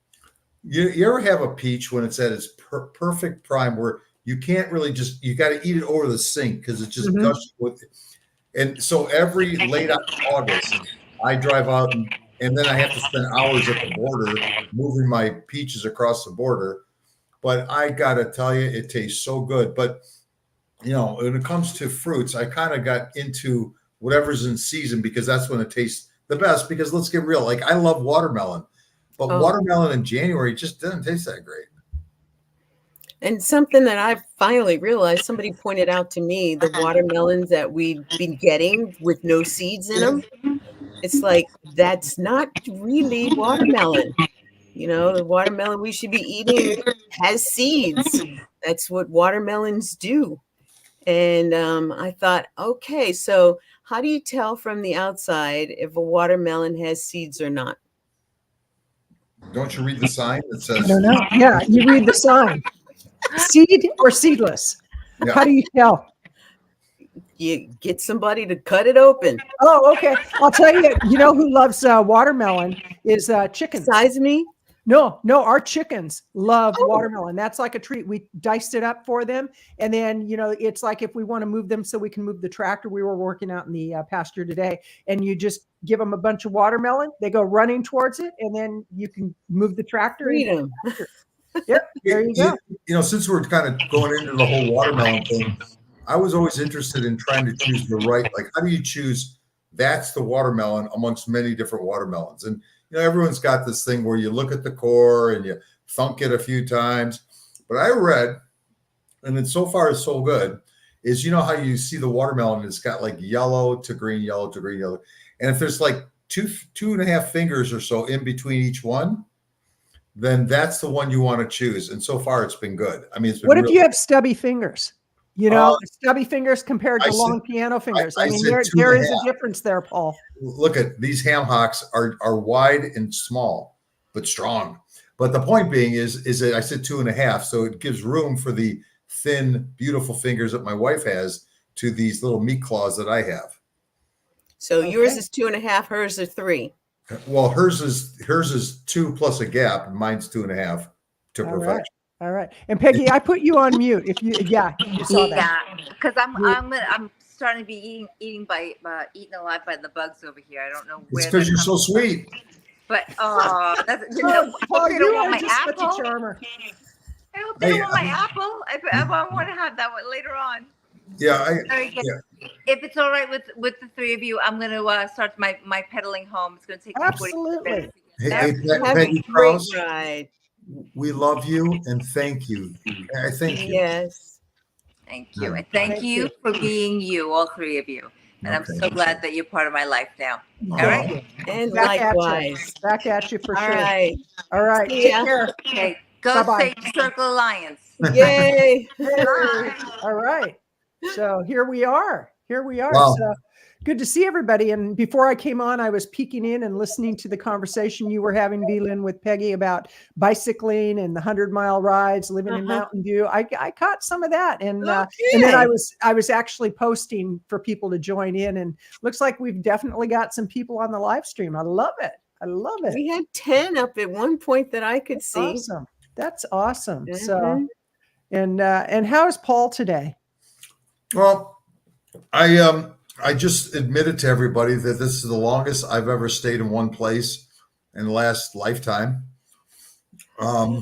you ever have a peach when it's at its perfect prime where you can't really you got to eat it over the sink because it's just gushing with it. And so every late August, I drive out and then I have to spend hours at the border moving my peaches across the border. But I got to tell you, it tastes so good. But, when it comes to fruits, I kind of got into whatever's in season because that's when it tastes the best. Because let's get real, like I love watermelon, but watermelon in January just doesn't taste that great. And something that I've finally realized, somebody pointed out to me, the watermelons that we've been getting with no seeds in them. It's like, that's not really watermelon. The watermelon we should be eating has seeds. That's what watermelons do. And I thought, okay, so how do you tell from the outside if a watermelon has seeds or not? Don't you read the sign that says? I don't know. Yeah, you read the sign. Seed or seedless? Yeah. How do you tell? You get somebody to cut it open. Oh, okay. I'll tell you, who loves watermelon is chickens. Besides me? No, our chickens love watermelon. That's like a treat. We diced it up for them. And then, it's like if we want to move them so we can move the tractor, we were working out in the pasture today, and you just give them a bunch of watermelon. They go running towards it, and then you can move the tractor. Freedom. Yep, there you go. Since we're kind of going into the whole watermelon thing, I was always interested in trying to choose the right, like, how do you choose that's the watermelon amongst many different watermelons? And, everyone's got this thing where you look at the core and you thunk it a few times. But I read, and it's so far so good, is how you see the watermelon, it's got like yellow to green, yellow to green, yellow. And if there's like two and a half fingers or so in between each one, then that's the one you want to choose. And so far it's been good. I mean, it's been what if you have stubby fingers? Stubby fingers compared to long piano fingers. I mean, there is a difference there, Paul. Look at these ham hocks are wide and small, but strong. But the point being is that I said 2.5, so it gives room for the thin, beautiful fingers that my wife has to these little meat claws that I have. So yours is 2.5, hers is 3. Well, hers is 2 plus a gap, and mine's 2.5 to perfection. All right. And Peggy, I put you on mute. If you saw that. Yeah, because I'm starting to be eaten alive by the bugs over here. I don't know where. It's because you're so sweet. But Paul, they don't want my just apple. such a charmer. I hope they don't want my apple. I want to have that one later on. Yeah. If it's all right with the three of you, I'm going to start my pedaling home. It's going to take me 40 minutes. Hey, Peggy Krause, we love you and thank you. I thank you. Yes. Thank you. And thank you for being you, all three of you. And I'm so glad that you're part of my life now. All right. And Back likewise. Back at you for All sure. right. All right. See Take ya. care. Okay. Go Bye-bye. Sage Circle Alliance. Yay. Bye. All right. So here we are. Here we are. Wow. So good to see everybody. And before I came on, I was peeking in and listening to the conversation you were having, Velin, with Peggy about bicycling and the 100-mile rides, living in Mountain View. I caught some of that, and then I was actually posting for people to join in, and looks like we've definitely got some people on the live stream. I love it. I love it. We had 10 up at one point that I could see. Awesome. That's awesome. So, and how is Paul today? Well, I just admitted to everybody that this is the longest I've ever stayed in one place in the last lifetime. Where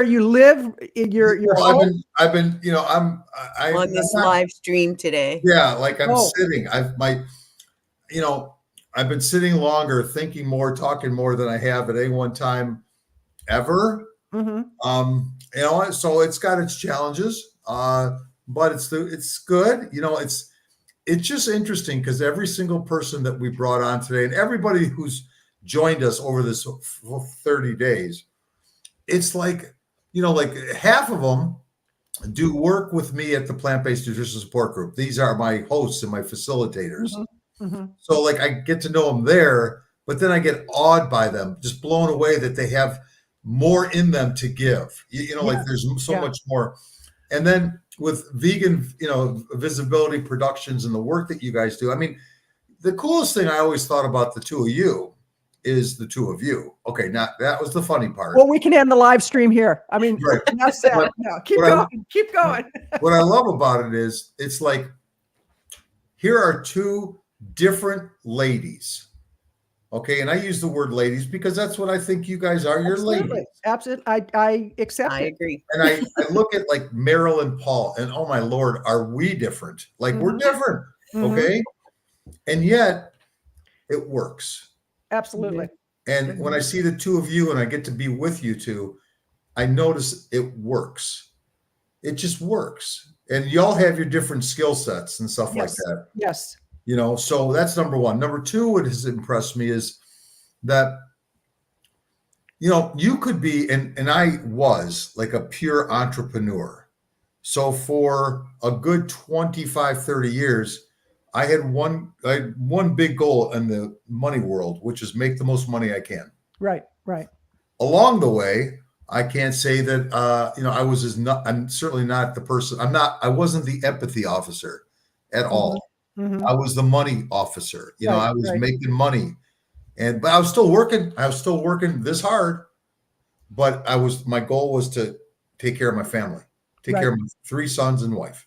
you live in your home? I've been, I'm on this live stream today. Yeah, like I'm sitting. I've been sitting longer, thinking more, talking more than I have at any one time ever. Mm-hmm. So it's got its challenges, but it's good. It's just interesting because every single person that we brought on today and everybody who's joined us over this 30 days, it's like half of them do work with me at the Plant-Based Nutrition Support Group. These are my hosts and my facilitators. Mm-hmm. So like I get to know them there, but then I get awed by them, just blown away that they have more in them to give. Like there's so much more. And then with vegan, visibility productions and the work that you guys do. I mean, the coolest thing I always thought about the two of you is the two of you. Okay, now that was the funny part. Well, we can end the live stream here. I mean, right. Keep going. What I love about it is it's like, here are two different ladies. Okay, and I use the word ladies because that's what I think you guys are. You're ladies. Absolutely. I accept it. I agree. And I look at like Meryl and Paul, and oh my Lord, are we different? Like we're different. Okay. And yet it works. Absolutely. And when I see the two of you and I get to be with you two, I notice it works. It just works. And y'all have your different skill sets and stuff like that. Yes. So that's number one. Number two, what has impressed me is that, you could be, and I was like a pure entrepreneur. So for a good 25, 30 years, I had one big goal in the money world, which is make the most money I can. Right. Along the way, I can't say that, I'm certainly not the person, I wasn't the empathy officer at all. I was the money officer. I was making money, but I was still working. I was still working this hard, but my goal was to take care of my family, take care of my 3 sons and wife,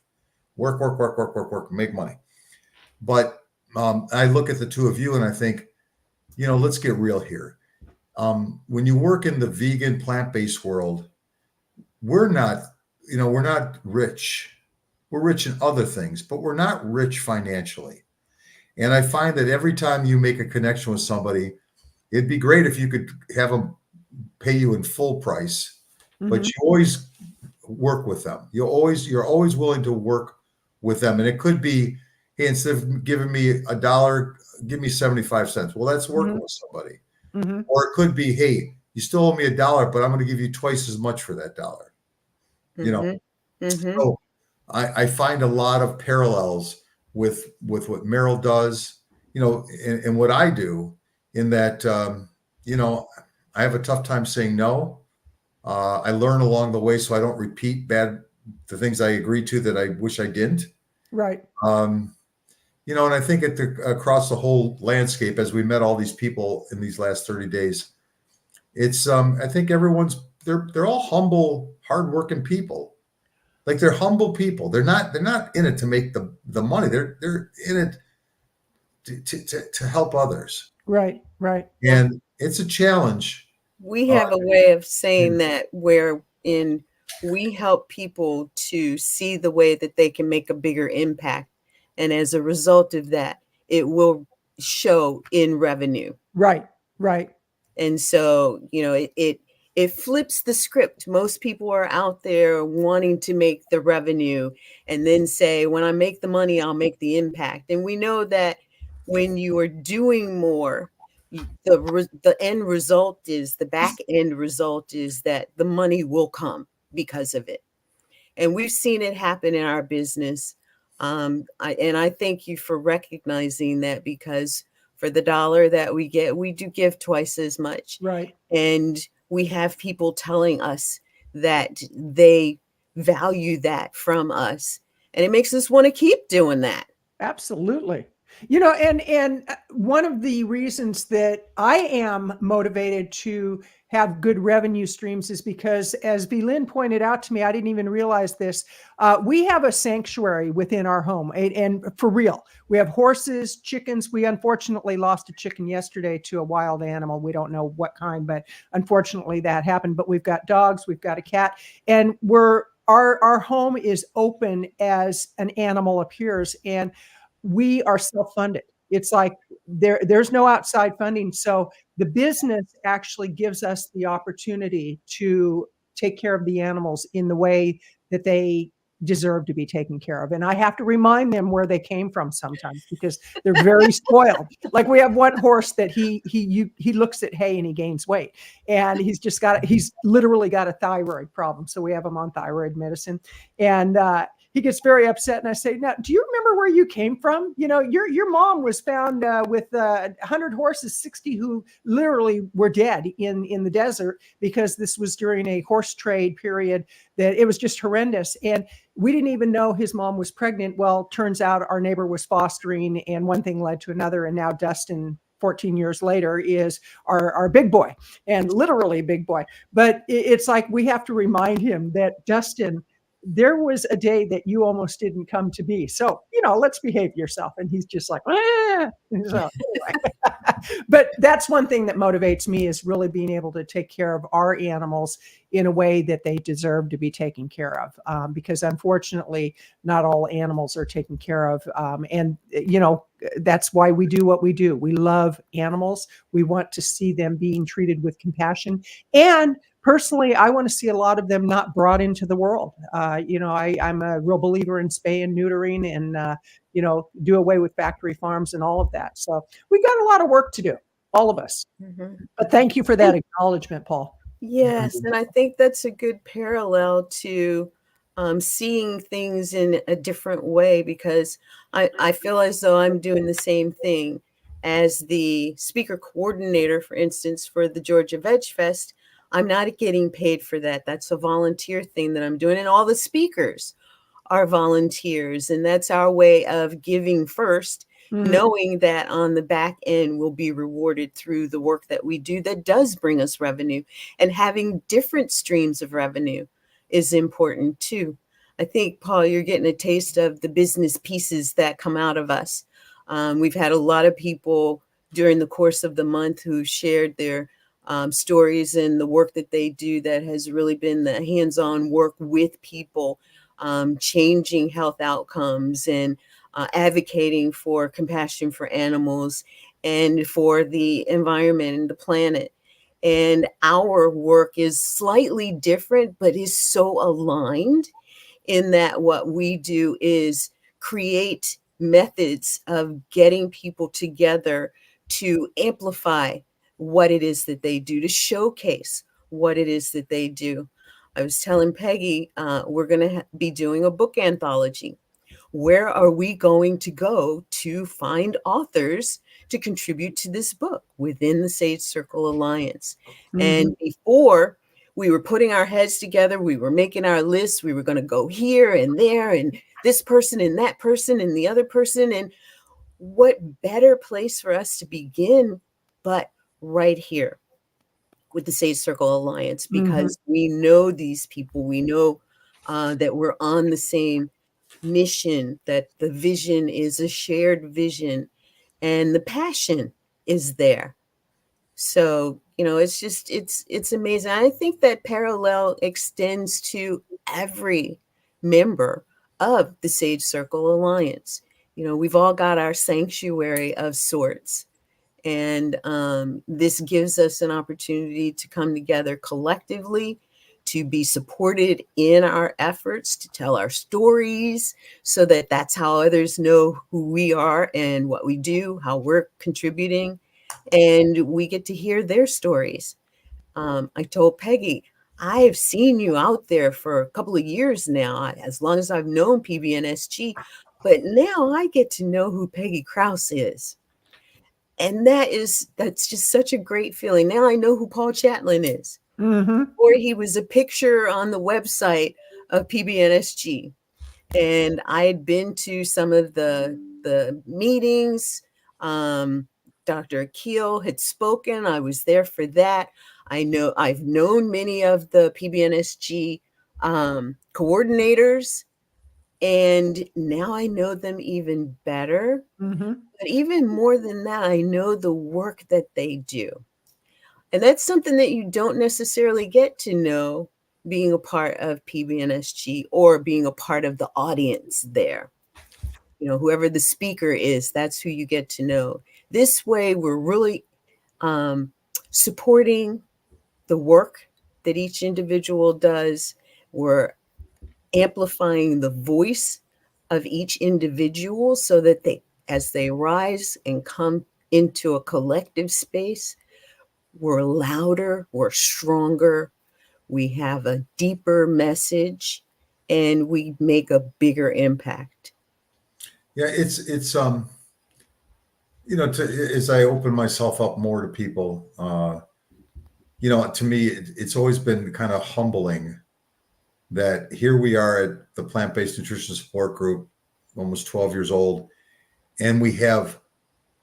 work, make money. But I look at the two of you and I think, let's get real here. When you work in the vegan plant-based world, we're not rich. We're rich in other things, but we're not rich financially. And I find that every time you make a connection with somebody, it'd be great if you could have them pay you in full price, but you always work with them. You're always willing to work with them. And it could be, hey, instead of giving me $1, give me 75 cents. Well, that's working with somebody. Or it could be, hey, you still owe me $1, but I'm going to give you twice as much for that $1. So I find a lot of parallels with what Meryl does, and what I do, in that, I have a tough time saying no. I learn along the way so I don't repeat the things I agreed to that I wish I didn't. Right. And I think across the whole landscape, as we met all these people in these last 30 days, it's, I think they're all humble, hardworking people. Like they're humble people. They're not in it to make the money. They're in it to help others. Right. And it's a challenge. We have a way of saying that wherein we help people to see the way that they can make a bigger impact. And as a result of that, it will show in revenue. Right. And so, it flips the script. Most people are out there wanting to make the revenue and then say, when I make the money, I'll make the impact. And we know that when you are doing more, the end result is, the back end result is that the money will come because of it. And we've seen it happen in our business. And I thank you for recognizing that, because for the dollar that we get, we do give twice as much. Right. And we have people telling us that they value that from us. And it makes us want to keep doing that. Absolutely. You know, and one of the reasons that I am motivated to have good revenue streams is because, as Belin pointed out to me, I didn't even realize this. We have a sanctuary within our home, and for real, we have horses, chickens. We unfortunately lost a chicken yesterday to a wild animal. We don't know what kind, but unfortunately that happened. But we've got dogs, we've got a cat, and our home is open as an animal appears, and we are self-funded. It's like there's no outside funding. So the business actually gives us the opportunity to take care of the animals in the way that they deserve to be taken care of. And I have to remind them where they came from sometimes, because they're very spoiled. Like, we have one horse that he looks at hay and he gains weight, and he's literally got a thyroid problem. So we have him on thyroid medicine, and he gets very upset. And I say, now, do you remember where you came from? You know, your mom was found with 100 horses, 60 who literally were dead in the desert, because this was during a horse trade period that it was just horrendous. And we didn't even know his mom was pregnant. Well, turns out our neighbor was fostering, and one thing led to another. And now Dustin, 14 years later, is our big boy, and literally big boy. But it's like, we have to remind him that, Dustin, there was a day that you almost didn't come to be. So, you know, let's behave yourself. And he's just like, ah. So, anyway. But that's one thing that motivates me, is really being able to take care of our animals in a way that they deserve to be taken care of. Because unfortunately, not all animals are taken care of. And, you know, that's why we do what we do. We love animals. We want to see them being treated with compassion. And personally, I want to see a lot of them not brought into the world. You know, I'm a real believer in spay and neutering, and, you know, do away with factory farms and all of that. So we got a lot of work to do, all of us. Mm-hmm. But thank you for that acknowledgement, Paul. Yes, and I think that's a good parallel to seeing things in a different way, because I feel as though I'm doing the same thing as the speaker coordinator, for instance, for the Georgia Veg Fest. I'm not getting paid for that. That's a volunteer thing that I'm doing. And all the speakers are volunteers. And that's our way of giving first, knowing that on the back end we'll be rewarded through the work that we do that does bring us revenue. And having different streams of revenue is important too. I think, Paul, you're getting a taste of the business pieces that come out of us. We've had a lot of people during the course of the month who shared their stories and the work that they do, that has really been the hands-on work with people, changing health outcomes and advocating for compassion for animals and for the environment and the planet. And our work is slightly different, but is so aligned in that what we do is create methods of getting people together to amplify what it is that they do, to showcase what it is that they do. I was telling Peggy, we're going to be doing a book anthology. Where are we going to go to find authors to contribute to this book within the Sage Circle Alliance? And before, we were putting our heads together, we were making our lists, we were going to go here and there, and this person and that person and the other person. And what better place for us to begin but right here with the Sage Circle Alliance, because we know these people, we know that we're on the same mission, that the vision is a shared vision, and the passion is there. So, you know, it's just, it's amazing. I think that parallel extends to every member of the Sage Circle Alliance. You know, we've all got our sanctuary of sorts. And this gives us an opportunity to come together collectively, to be supported in our efforts, to tell our stories, so that that's how others know who we are and what we do, how we're contributing, and we get to hear their stories. I told Peggy, I have seen you out there for a couple of years now, as long as I've known PBNSG, but now I get to know who Peggy Krause is. And that's just such a great feeling. Now I know who Paul Chatlin is. Or he was a picture on the website of PBNSG. And I had been to some of the meetings. Dr. Akil had spoken. I was there for that. I've known many of the PBNSG coordinators, and now I know them even better. But even more than that, I know the work that they do. And that's something that you don't necessarily get to know being a part of PBNSG or being a part of the audience there. Whoever the speaker is, that's who you get to know. This way, we're really supporting the work that each individual does. We're amplifying the voice of each individual so that as they rise and come into a collective space, we're louder, we're stronger, we have a deeper message, and we make a bigger impact. Yeah, it's as I open myself up more to people, to me, it's always been kind of humbling that here we are at the Plant-Based Nutrition Support Group, almost 12 years old, and we have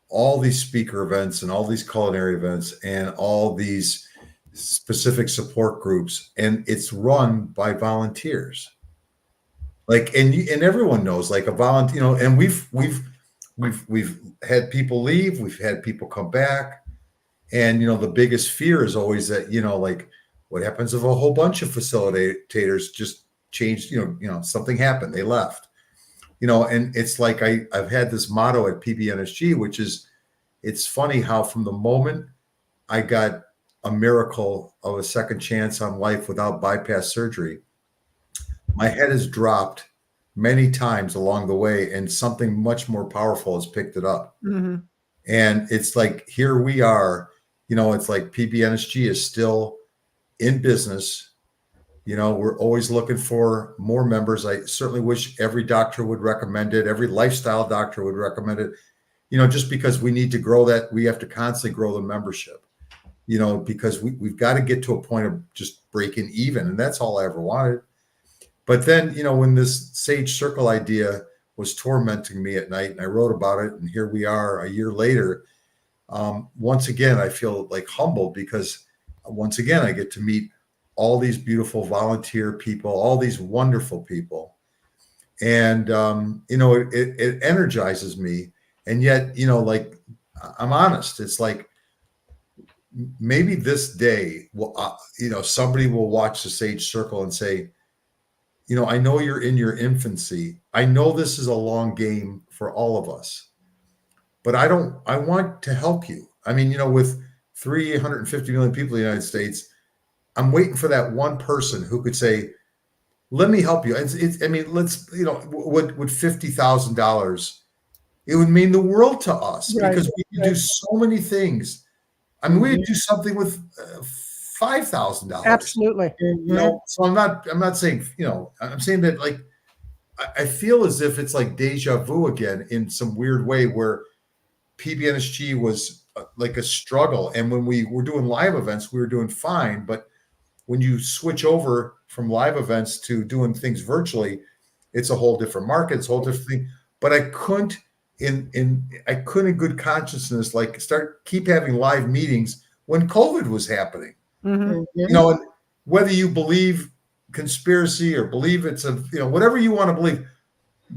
all these speaker events and all these culinary events and all these specific support groups, and it's run by volunteers. And everyone knows, like, a volunteer, and we've had people leave, we've had people come back, and the biggest fear is always that like, what happens if a whole bunch of facilitators just changed? Something happened, they left. And it's like I've had this motto at PBNSG, which is, it's funny how from the moment I got a miracle of a second chance on life without bypass surgery, my head has dropped many times along the way, and something much more powerful has picked it up. And it's like, here we are, it's like PBNSG is still in business. We're always looking for more members. I certainly wish every doctor would recommend it. Every lifestyle doctor would recommend it, just because we need to grow that. We have to constantly grow the membership, because we've got to get to a point of just breaking even. And that's all I ever wanted. But then, when this Sage Circle idea was tormenting me at night, and I wrote about it, and here we are a year later, once again, I feel like humbled, because once again, I get to meet all these beautiful volunteer people, all these wonderful people. And, it energizes me. And yet, like, I'm honest, it's like, maybe this day, somebody will watch the Sage Circle and say, I know you're in your infancy. I know this is a long game for all of us, but I want to help you. I mean, with 350 million people in the United States, I'm waiting for that one person who could say, let me help you. Let's, with $50,000, it would mean the world to us, because we can do so many things. I mean, we could do something with $5,000. Absolutely. So I'm not saying, I'm saying that, like, I feel as if it's like deja vu again in some weird way, where PBNSG was like a struggle. And when we were doing live events, we were doing fine. But when you switch over from live events to doing things virtually, it's a whole different market. It's a whole different thing. But I couldn't in good consciousness, like, keep having live meetings when COVID was happening. And whether you believe conspiracy or believe it's whatever you want to believe,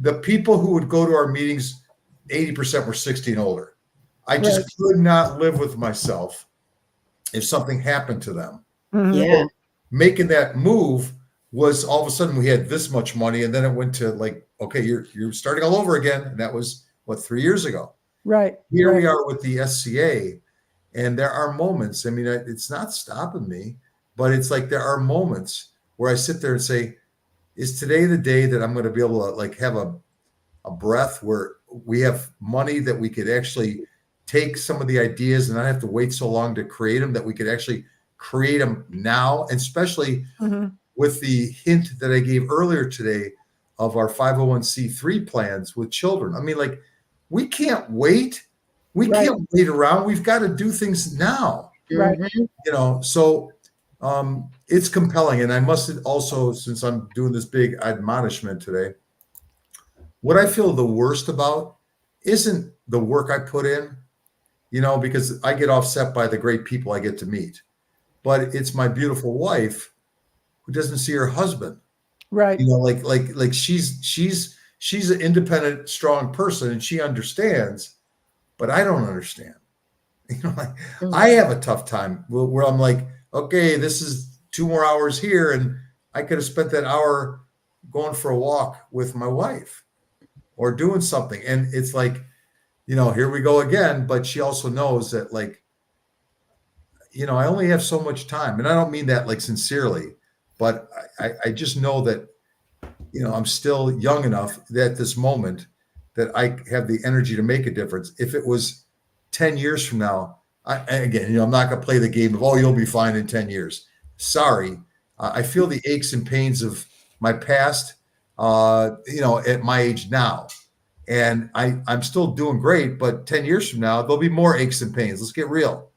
the people who would go to our meetings, 80% were 60 and older. I just could not live with myself if something happened to them. Yeah. Making that move was, all of a sudden we had this much money, and then it went to, like, okay, you're starting all over again. And that was 3 years ago. Here we are with the SCA, and there are moments, I mean, it's not stopping me, but it's like, there are moments where I sit there and say, is today the day that I'm going to be able to, like, have a breath where we have money that we could actually take some of the ideas and not have to wait so long to create them, that we could actually create them now, and especially Mhm. with the hint that I gave earlier today of our 501c3 plans with children. I mean, like, we can't wait. We Right. can't wait around. We've got to do things now. Right. So it's compelling. And I must also, since I'm doing this big admonishment today, what I feel the worst about isn't the work I put in, because I get offset by the great people I get to meet, but it's my beautiful wife who doesn't see her husband. Right. Like she's an independent, strong person, and she understands, but I don't understand. I have a tough time where I'm like, okay, this is 2 more hours here, and I could have spent that hour going for a walk with my wife or doing something. And it's like, here we go again. But she also knows that, like, I only have so much time. And I don't mean that like sincerely, but I just know that, I'm still young enough at this moment that I have the energy to make a difference. If it was 10 years from now, I'm not going to play the game of, oh, you'll be fine in 10 years. Sorry. I feel the aches and pains of my past, at my age now. And I'm still doing great, but 10 years from now, there'll be more aches and pains. Let's get real.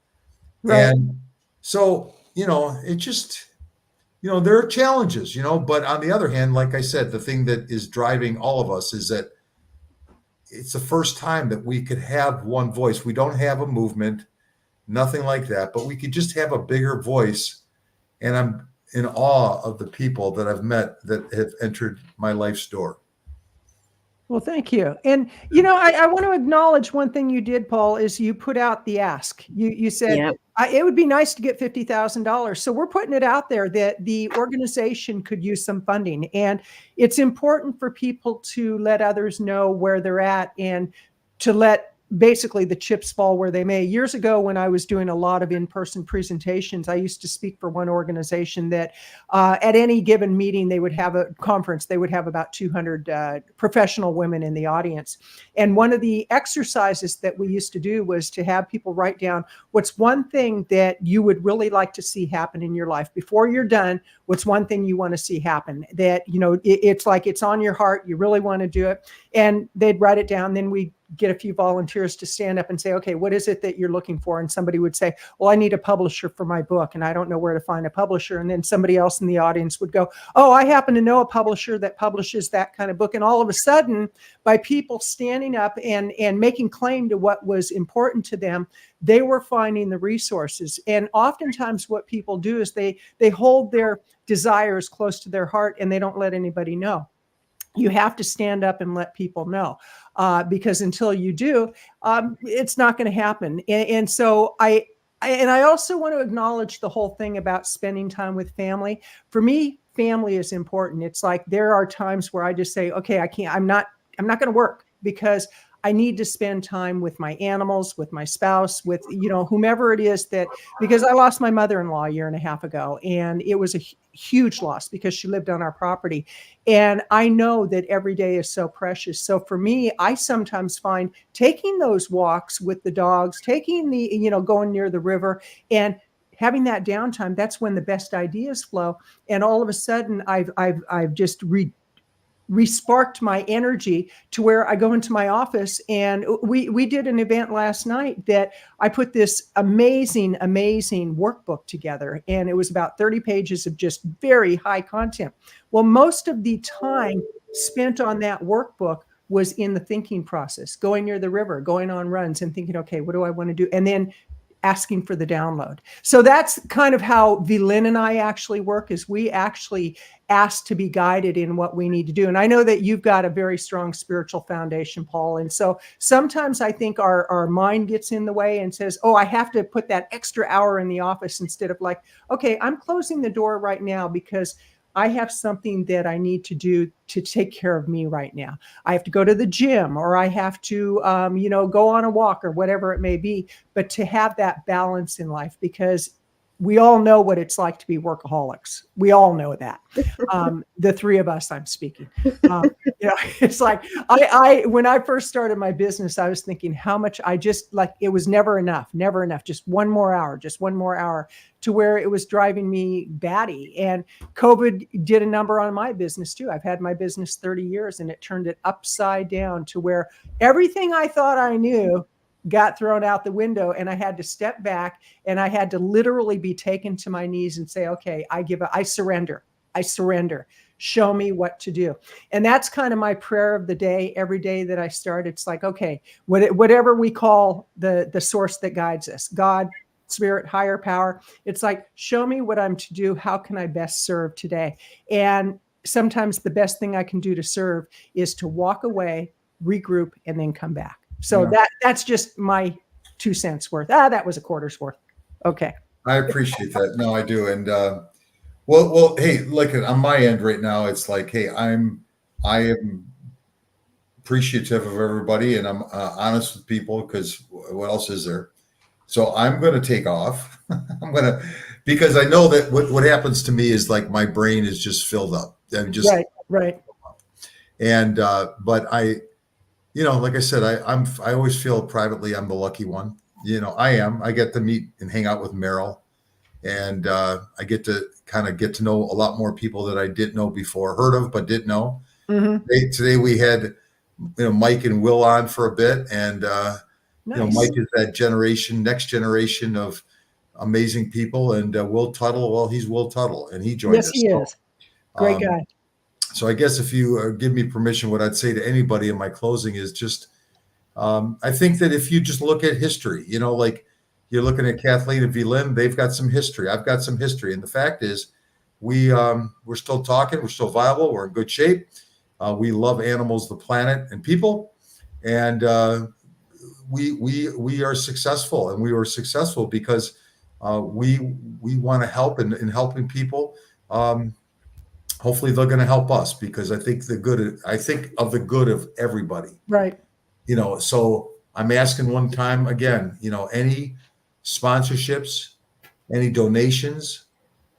Right. And so, it just, there are challenges, but on the other hand, like I said, the thing that is driving all of us is that it's the first time that we could have one voice. We don't have a movement, nothing like that, but we could just have a bigger voice. And I'm in awe of the people that I've met that have entered my life's door. Well, thank you. And, I want to acknowledge one thing you did, Paul, is you put out the ask. You said, Yep. It would be nice to get $50,000. So we're putting it out there that the organization could use some funding. And it's important for people to let others know where they're at and to let basically the chips fall where they may. Years ago, when I was doing a lot of in-person presentations, I used to speak for one organization that at any given meeting, they would have a conference. They would have about 200 professional women in the audience. And one of the exercises that we used to do was to have people write down what's one thing that you would really like to see happen in your life. Before you're done, what's one thing you want to see happen that, it's like it's on your heart. You really want to do it. And they'd write it down. Then we get a few volunteers to stand up and say, okay, what is it that you're looking for? And somebody would say, well, I need a publisher for my book, and I don't know where to find a publisher. And then somebody else in the audience would go, oh, I happen to know a publisher that publishes that kind of book. And all of a sudden, by people standing up and making claim to what was important to them, they were finding the resources. And oftentimes what people do is they hold their desires close to their heart and they don't let anybody know. You have to stand up and let people know, because until you do, it's not going to happen. And so I also want to acknowledge the whole thing about spending time with family. For me, family is important. It's like there are times where I just say, okay, I'm not going to work because I need to spend time with my animals, with my spouse, with, whomever it is because I lost my mother-in-law a year and a half ago, and it was a huge loss because she lived on our property. And I know that every day is so precious. So for me, I sometimes find taking those walks with the dogs, taking going near the river and having that downtime, that's when the best ideas flow. And all of a sudden I've just re-sparked my energy to where I go into my office. And we did an event last night that I put this amazing workbook together. And it was about 30 pages of just very high content. Well, most of the time spent on that workbook was in the thinking process, going near the river, going on runs and thinking, okay, what do I want to do? And then asking for the download. So that's kind of how Vlyn and I actually work, is we actually ask to be guided in what we need to do. And I know that you've got a very strong spiritual foundation, Paul. And so sometimes I think our mind gets in the way and says, oh, I have to put that extra hour in the office, instead of like, okay, I'm closing the door right now because I have something that I need to do to take care of me right now. I have to go to the gym, or I have to, go on a walk, or whatever it may be, but to have that balance in life, because we all know what it's like to be workaholics. We all know that. The three of us, I'm speaking. It's like I when I first started my business, I was thinking how much I just like, it was never enough, just one more hour, to where it was driving me batty. And COVID did a number on my business too. I've had my business 30 years and it turned it upside down to where everything I thought I knew got thrown out the window, and I had to step back, and I had to literally be taken to my knees and say, okay, I surrender. Show me what to do. And that's kind of my prayer of the day. Every day that I start, it's like, okay, whatever we call the source that guides us, God, spirit, higher power, it's like, show me what I'm to do. How can I best serve today? And sometimes the best thing I can do to serve is to walk away, regroup, and then come back. So that's just my 2 cents worth. That was a quarter's worth. Okay. I appreciate that. No, I do. And well, hey, look, on my end right now, it's like, hey, I am appreciative of everybody, and I'm honest with people, because what else is there? So I'm going to take off. Because I know that what happens to me is like my brain is just filled up. I'm just right. And but like I said, I always feel privately I'm the lucky one. I get to meet and hang out with Meryl, and I get to kind of get to know a lot more people that I didn't know before, heard of but didn't know. Mm-hmm. Today we had Mike and Will on for a bit, and nice. Mike is that next generation of amazing people, and Will Tuttle, well, he's Will Tuttle, and he joined us. Yes, he is. Great guy. So I guess if you give me permission, what I'd say to anybody in my closing is just, I think that if you just look at history, like you're looking at Chatlin and Lynn, they've got some history. I've got some history. And the fact is we're still talking. We're still viable. We're in good shape. We love animals, the planet, and people. And we are successful, and we were successful because we want to help, and in helping people. Hopefully they're going to help us, because I think of the good of everybody. Right. So I'm asking one time again, any sponsorships, any donations,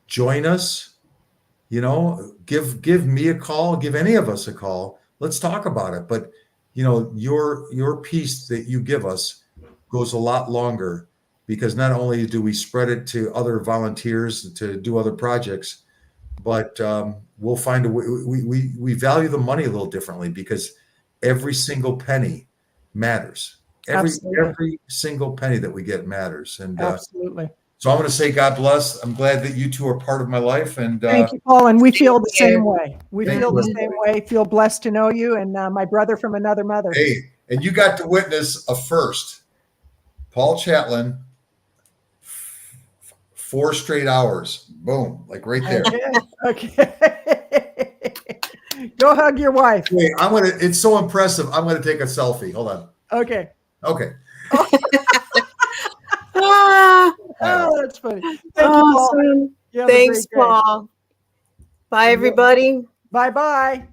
join us, give me a call, give any of us a call. Let's talk about it. But, your piece that you give us goes a lot longer, because not only do we spread it to other volunteers to do other projects, but we'll find a way. We value the money a little differently, because every single penny matters. Every single penny that we get matters. And absolutely. So I'm going to say God bless. I'm glad that you two are part of my life. And thank you, Paul. And we feel the same way. We feel the same way. Feel blessed to know you, and my brother from another mother. Hey, and you got to witness a first. Paul Chatlin, 4 straight hours. Boom, like right there. Okay. Go hug your wife. Wait, it's so impressive. I'm gonna take a selfie. Hold on. Okay. Okay. Oh, that's funny. Thank you, Paul. Thanks, Paul. Bye, everybody. Bye-bye.